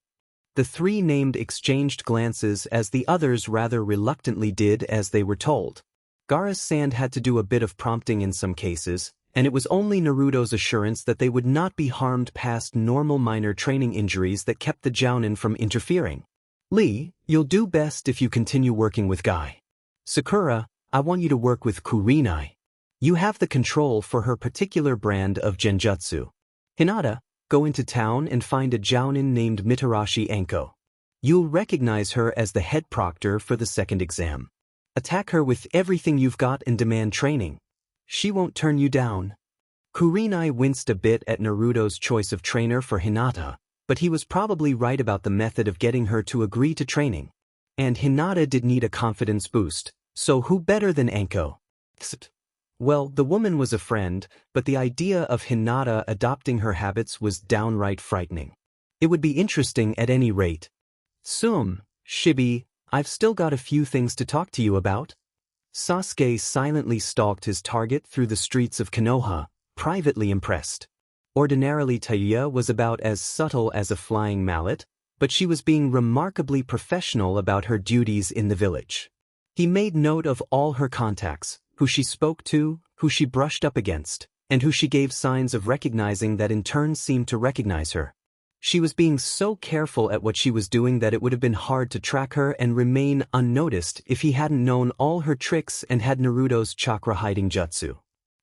The three named exchanged glances as the others rather reluctantly did as they were told. Gaara's sand had to do a bit of prompting in some cases, and it was only Naruto's assurance that they would not be harmed past normal minor training injuries that kept the Jounin from interfering. Lee, you'll do best if you continue working with Guy. Sakura, I want you to work with Kurenai. You have the control for her particular brand of genjutsu. Hinata, go into town and find a Jounin named Mitarashi Anko. You'll recognize her as the head proctor for the second exam. Attack her with everything you've got and demand training. She won't turn you down. Kurenai winced a bit at Naruto's choice of trainer for Hinata, but he was probably right about the method of getting her to agree to training. And Hinata did need a confidence boost, so who better than Anko? Well, the woman was a friend, but the idea of Hinata adopting her habits was downright frightening. It would be interesting at any rate. Shibi, I've still got a few things to talk to you about. Sasuke silently stalked his target through the streets of Konoha, privately impressed. Ordinarily Tayuya was about as subtle as a flying mallet, but she was being remarkably professional about her duties in the village. He made note of all her contacts, who she spoke to, who she brushed up against, and who she gave signs of recognizing that in turn seemed to recognize her. She was being so careful at what she was doing that it would have been hard to track her and remain unnoticed if he hadn't known all her tricks and had Naruto's chakra hiding jutsu.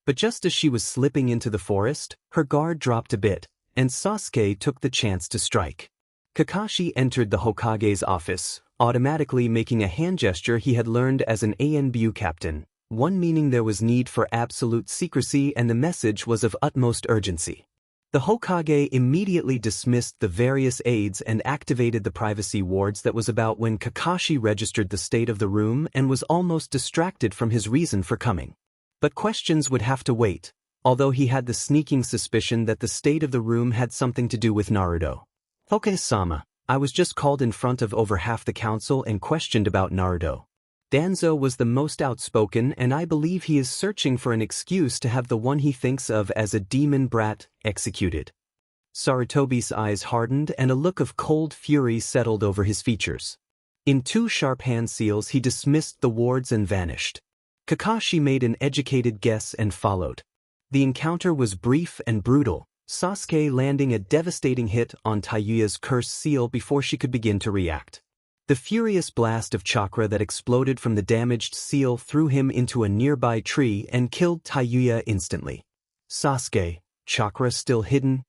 But just as she was slipping into the forest, her guard dropped a bit, and Sasuke took the chance to strike. Kakashi entered the Hokage's office, automatically making a hand gesture he had learned as an ANBU captain, one meaning there was need for absolute secrecy and the message was of utmost urgency. The Hokage immediately dismissed the various aides and activated the privacy wards that was about when Kakashi registered the state of the room and was almost distracted from his reason for coming. But questions would have to wait, although he had the sneaking suspicion that the state of the room had something to do with Naruto. Hokage-sama, I was just called in front of over half the council and questioned about Naruto. Danzo was the most outspoken and I believe he is searching for an excuse to have the one he thinks of as a demon brat executed. Sarutobi's eyes hardened and a look of cold fury settled over his features. In 2 sharp hand seals he dismissed the wards and vanished. Kakashi made an educated guess and followed. The encounter was brief and brutal, Sasuke landing a devastating hit on Tayuya's cursed seal before she could begin to react. The furious blast of chakra that exploded from the damaged seal threw him into a nearby tree and killed Tayuya instantly. Sasuke, chakra still hidden,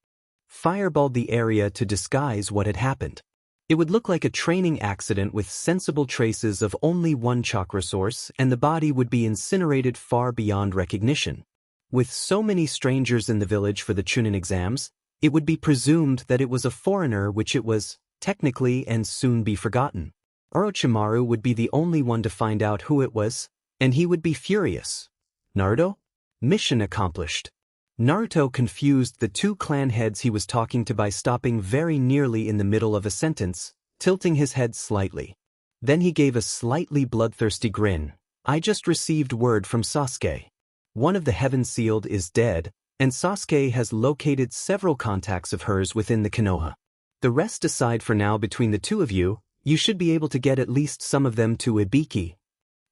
fireballed the area to disguise what had happened. It would look like a training accident with sensible traces of only one chakra source and the body would be incinerated far beyond recognition. With so many strangers in the village for the Chunin exams, it would be presumed that it was a foreigner which it was, technically, and soon be forgotten. Orochimaru would be the only one to find out who it was, and he would be furious. Naruto? Mission accomplished. Naruto confused the 2 clan heads he was talking to by stopping very nearly in the middle of a sentence, tilting his head slightly. Then he gave a slightly bloodthirsty grin. I just received word from Sasuke. One of the Heaven Sealed is dead, and Sasuke has located several contacts of hers within the Konoha. The rest aside for now between the 2 of you, you should be able to get at least some of them to Ibiki.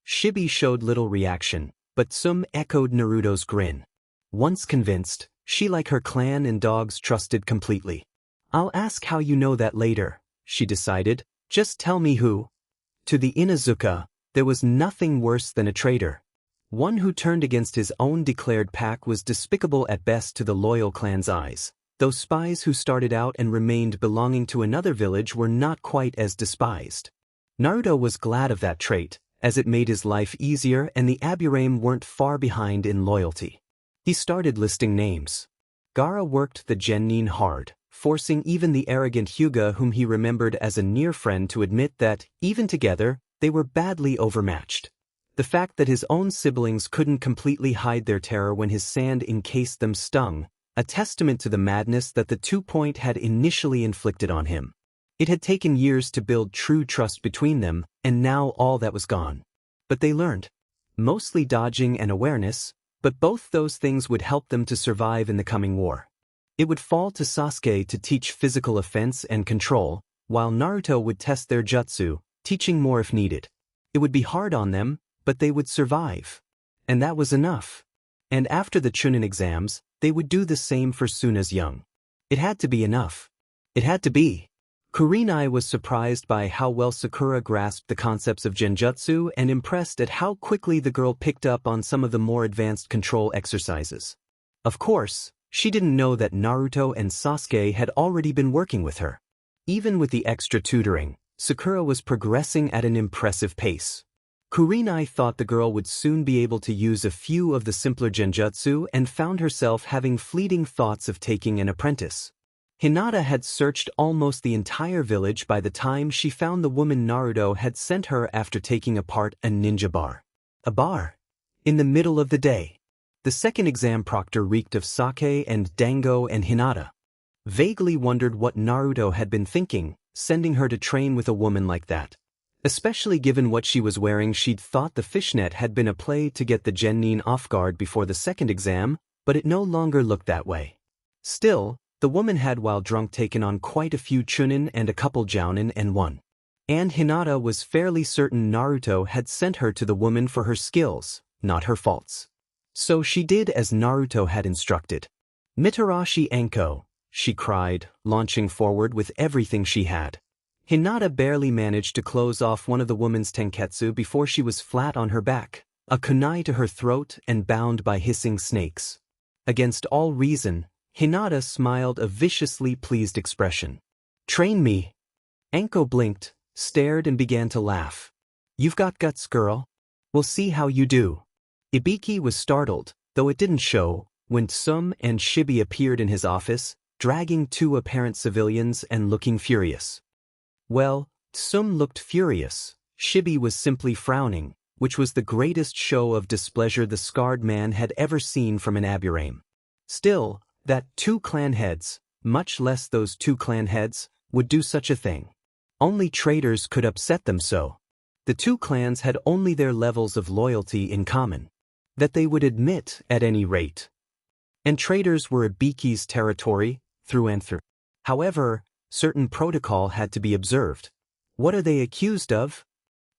Shibi showed little reaction, but Tsum echoed Naruto's grin. Once convinced, she like her clan and dogs trusted completely. I'll ask how you know that later, she decided, just tell me who. To the Inuzuka, there was nothing worse than a traitor. One who turned against his own declared pack was despicable at best to the loyal clan's eyes. Those spies who started out and remained belonging to another village were not quite as despised. Naruto was glad of that trait, as it made his life easier and the Aburame weren't far behind in loyalty. He started listing names. Gaara worked the genin hard, forcing even the arrogant Hyuga whom he remembered as a near friend to admit that, even together, they were badly overmatched. The fact that his own siblings couldn't completely hide their terror when his sand encased them stung, a testament to the madness that the 2-point had initially inflicted on him. It had taken years to build true trust between them, and now all that was gone. But they learned. Mostly dodging and awareness, but both those things would help them to survive in the coming war. It would fall to Sasuke to teach physical offense and control, while Naruto would test their jutsu, teaching more if needed. It would be hard on them, but they would survive. And that was enough. And after the Chunin exams, they would do the same for Suna's young. It had to be enough. It had to be. Kurenai was surprised by how well Sakura grasped the concepts of genjutsu and impressed at how quickly the girl picked up on some of the more advanced control exercises. Of course, she didn't know that Naruto and Sasuke had already been working with her. Even with the extra tutoring, Sakura was progressing at an impressive pace. Kurenai thought the girl would soon be able to use a few of the simpler genjutsu and found herself having fleeting thoughts of taking an apprentice. Hinata had searched almost the entire village by the time she found the woman Naruto had sent her after taking apart a ninja bar. A bar? In the middle of the day. The second exam proctor reeked of sake and dango, and Hinata vaguely wondered what Naruto had been thinking, sending her to train with a woman like that. Especially given what she was wearing, she'd thought the fishnet had been a play to get the genin off guard before the second exam, but it no longer looked that way. Still, the woman had while drunk taken on quite a few chunin and a couple jounin and one. And Hinata was fairly certain Naruto had sent her to the woman for her skills, not her faults. So she did as Naruto had instructed. "Mitarashi Anko," she cried, launching forward with everything she had. Hinata barely managed to close off one of the woman's tenketsu before she was flat on her back, a kunai to her throat and bound by hissing snakes. Against all reason, Hinata smiled a viciously pleased expression. "Train me." Anko blinked, stared and began to laugh. "You've got guts, girl. We'll see how you do." Ibiki was startled, though it didn't show, when Tsum and Shibi appeared in his office, dragging two apparent civilians and looking furious. Well, Tsum looked furious. Shibi was simply frowning, which was the greatest show of displeasure the scarred man had ever seen from an Aburame. Still, that two clan heads, much less those two clan heads, would do such a thing. Only traitors could upset them so. The two clans had only their levels of loyalty in common. That they would admit, at any rate. And traitors were Ibiki's territory, through and through. However, certain protocol had to be observed. What are they accused of?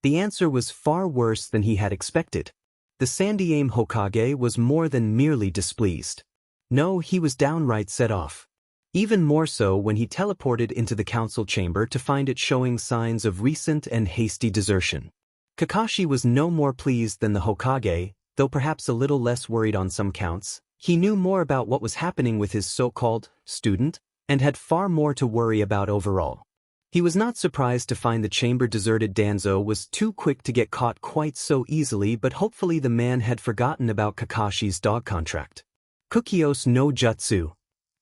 The answer was far worse than he had expected. The Sandiame Hokage was more than merely displeased. No, he was downright set off. Even more so when he teleported into the council chamber to find it showing signs of recent and hasty desertion. Kakashi was no more pleased than the Hokage, though perhaps a little less worried on some counts. He knew more about what was happening with his so-called student, and had far more to worry about overall. He was not surprised to find the chamber deserted. Danzo was too quick to get caught quite so easily, but hopefully the man had forgotten about Kakashi's dog contract. Kukios no Jutsu.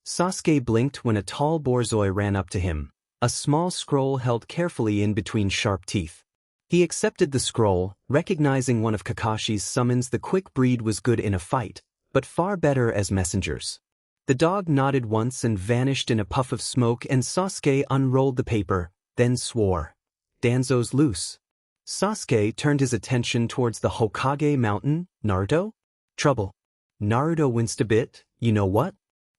Sasuke blinked when a tall borzoi ran up to him, a small scroll held carefully in between sharp teeth. He accepted the scroll, recognizing one of Kakashi's summons. The quick breed was good in a fight, but far better as messengers. The dog nodded once and vanished in a puff of smoke, and Sasuke unrolled the paper, then swore. "Danzo's loose." Sasuke turned his attention towards the Hokage mountain. "Naruto? Trouble." Naruto winced a bit. "You know what?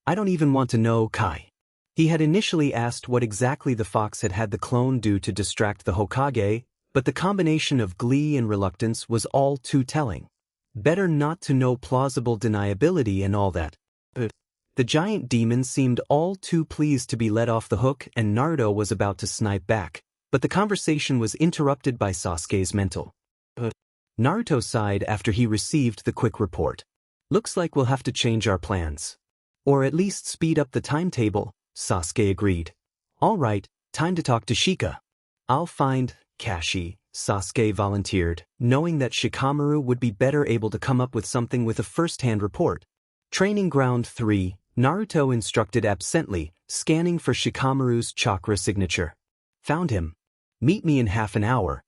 I don't even want to know, Kai." He had initially asked what exactly the fox had the clone do to distract the Hokage, but the combination of glee and reluctance was all too telling. Better not to know plausible deniability and all that. But the giant demon seemed all too pleased to be let off the hook, and Naruto was about to snipe back, but the conversation was interrupted by Sasuke's mental. Naruto sighed after he received the quick report. "Looks like we'll have to change our plans. Or at least speed up the timetable," Sasuke agreed. "All right, time to talk to Shika." "I'll find Kashi," Sasuke volunteered, knowing that Shikamaru would be better able to come up with something with a first-hand report. Training Ground 3, Naruto instructed absently, scanning for Shikamaru's chakra signature. "Found him. Meet me in half an hour."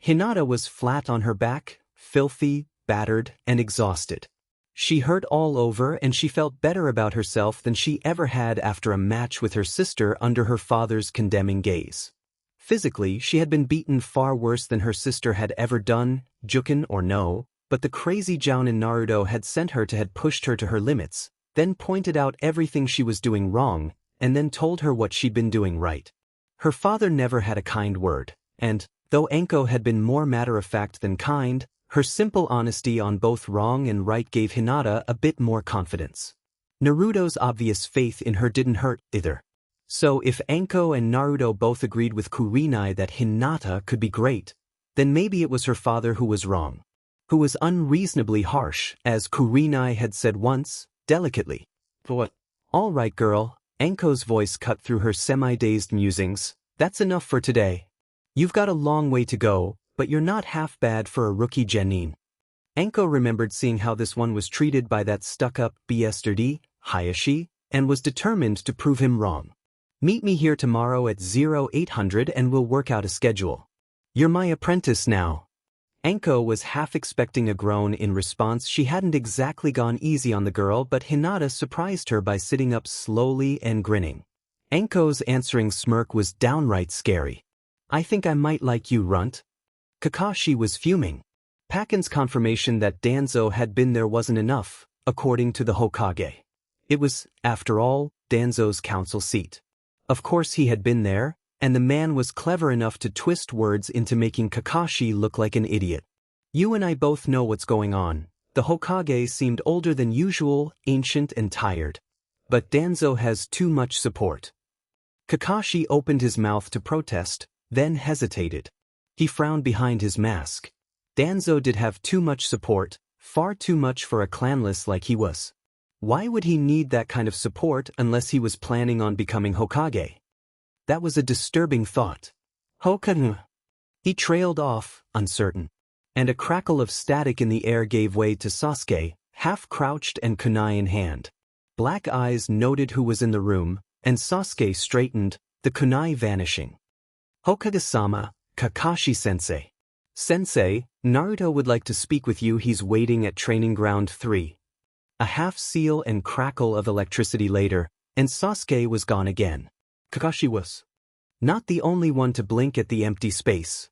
Hinata was flat on her back, filthy, battered, and exhausted. She hurt all over, and she felt better about herself than she ever had after a match with her sister under her father's condemning gaze. Physically, she had been beaten far worse than her sister had ever done, Juken or no, but the crazy Jounin Naruto had sent her to had pushed her to her limits, then pointed out everything she was doing wrong, and then told her what she'd been doing right. Her father never had a kind word, and, though Anko had been more matter-of-fact than kind, Her simple honesty on both wrong and right gave Hinata a bit more confidence. Naruto's obvious faith in her didn't hurt either. So if Anko and Naruto both agreed with Kurenai that Hinata could be great, then maybe it was her father who was wrong. Who was unreasonably harsh, as Kurenai had said once, delicately. What? All right, girl, Anko's voice cut through her semi-dazed musings. That's enough for today. You've got a long way to go, but you're not half bad for a rookie genin. Anko remembered seeing how this one was treated by that stuck-up yesterday, Hayashi, and was determined to prove him wrong. Meet me here tomorrow at 0800 and we'll work out a schedule. You're my apprentice now. Anko was half expecting a groan in response. She hadn't exactly gone easy on the girl, but Hinata surprised her by sitting up slowly and grinning. Anko's answering smirk was downright scary. I think I might like you, runt. Kakashi was fuming. Pakin's confirmation that Danzo had been there wasn't enough, according to the Hokage. It was, after all, Danzo's council seat. Of course he had been there, and the man was clever enough to twist words into making Kakashi look like an idiot. You and I both know what's going on. The Hokage seemed older than usual, ancient and tired. But Danzo has too much support. Kakashi opened his mouth to protest, then hesitated. He frowned behind his mask. Danzo did have too much support, far too much for a clanless like he was. Why would he need that kind of support unless he was planning on becoming Hokage? That was a disturbing thought. Hokage. He trailed off, uncertain. And a crackle of static in the air gave way to Sasuke, half-crouched and kunai in hand. Black eyes noted who was in the room, and Sasuke straightened, the kunai vanishing. Hokage-sama, Kakashi-sensei. Sensei, Naruto would like to speak with you. He's waiting at training ground 3. A half-seal and crackle of electricity later, and Sasuke was gone again. Kakashi was not the only one to blink at the empty space.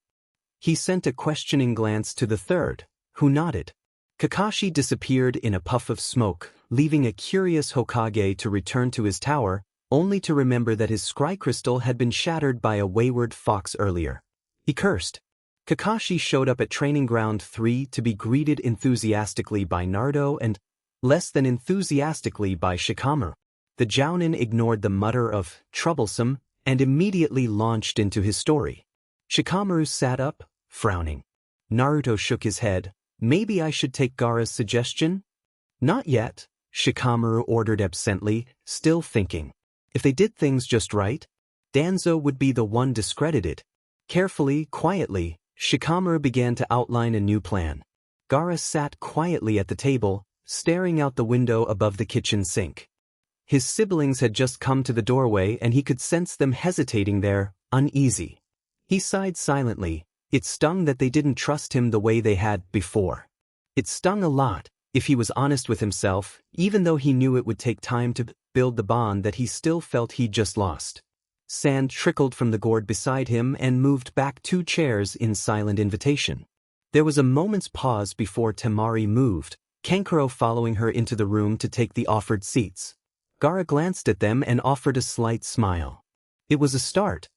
He sent a questioning glance to the third, who nodded. Kakashi disappeared in a puff of smoke, leaving a curious Hokage to return to his tower, only to remember that his scry crystal had been shattered by a wayward fox earlier. He cursed. Kakashi showed up at training ground 3 to be greeted enthusiastically by Naruto and less than enthusiastically by Shikamaru. The Jounin ignored the mutter of troublesome and immediately launched into his story. Shikamaru sat up, frowning. Naruto shook his head. Maybe I should take Gaara's suggestion? Not yet, Shikamaru ordered absently, still thinking. If they did things just right, Danzo would be the one discredited. Carefully, quietly, Shikamaru began to outline a new plan. Gaara sat quietly at the table, staring out the window above the kitchen sink. His siblings had just come to the doorway and he could sense them hesitating there, uneasy. He sighed silently. It stung that they didn't trust him the way they had before. It stung a lot, if he was honest with himself, even though he knew it would take time to build the bond that he still felt he'd just lost. Sand trickled from the gourd beside him and moved back 2 chairs in silent invitation. There was a moment's pause before Temari moved, Kankuro following her into the room to take the offered seats. Gaara glanced at them and offered a slight smile. It was a start,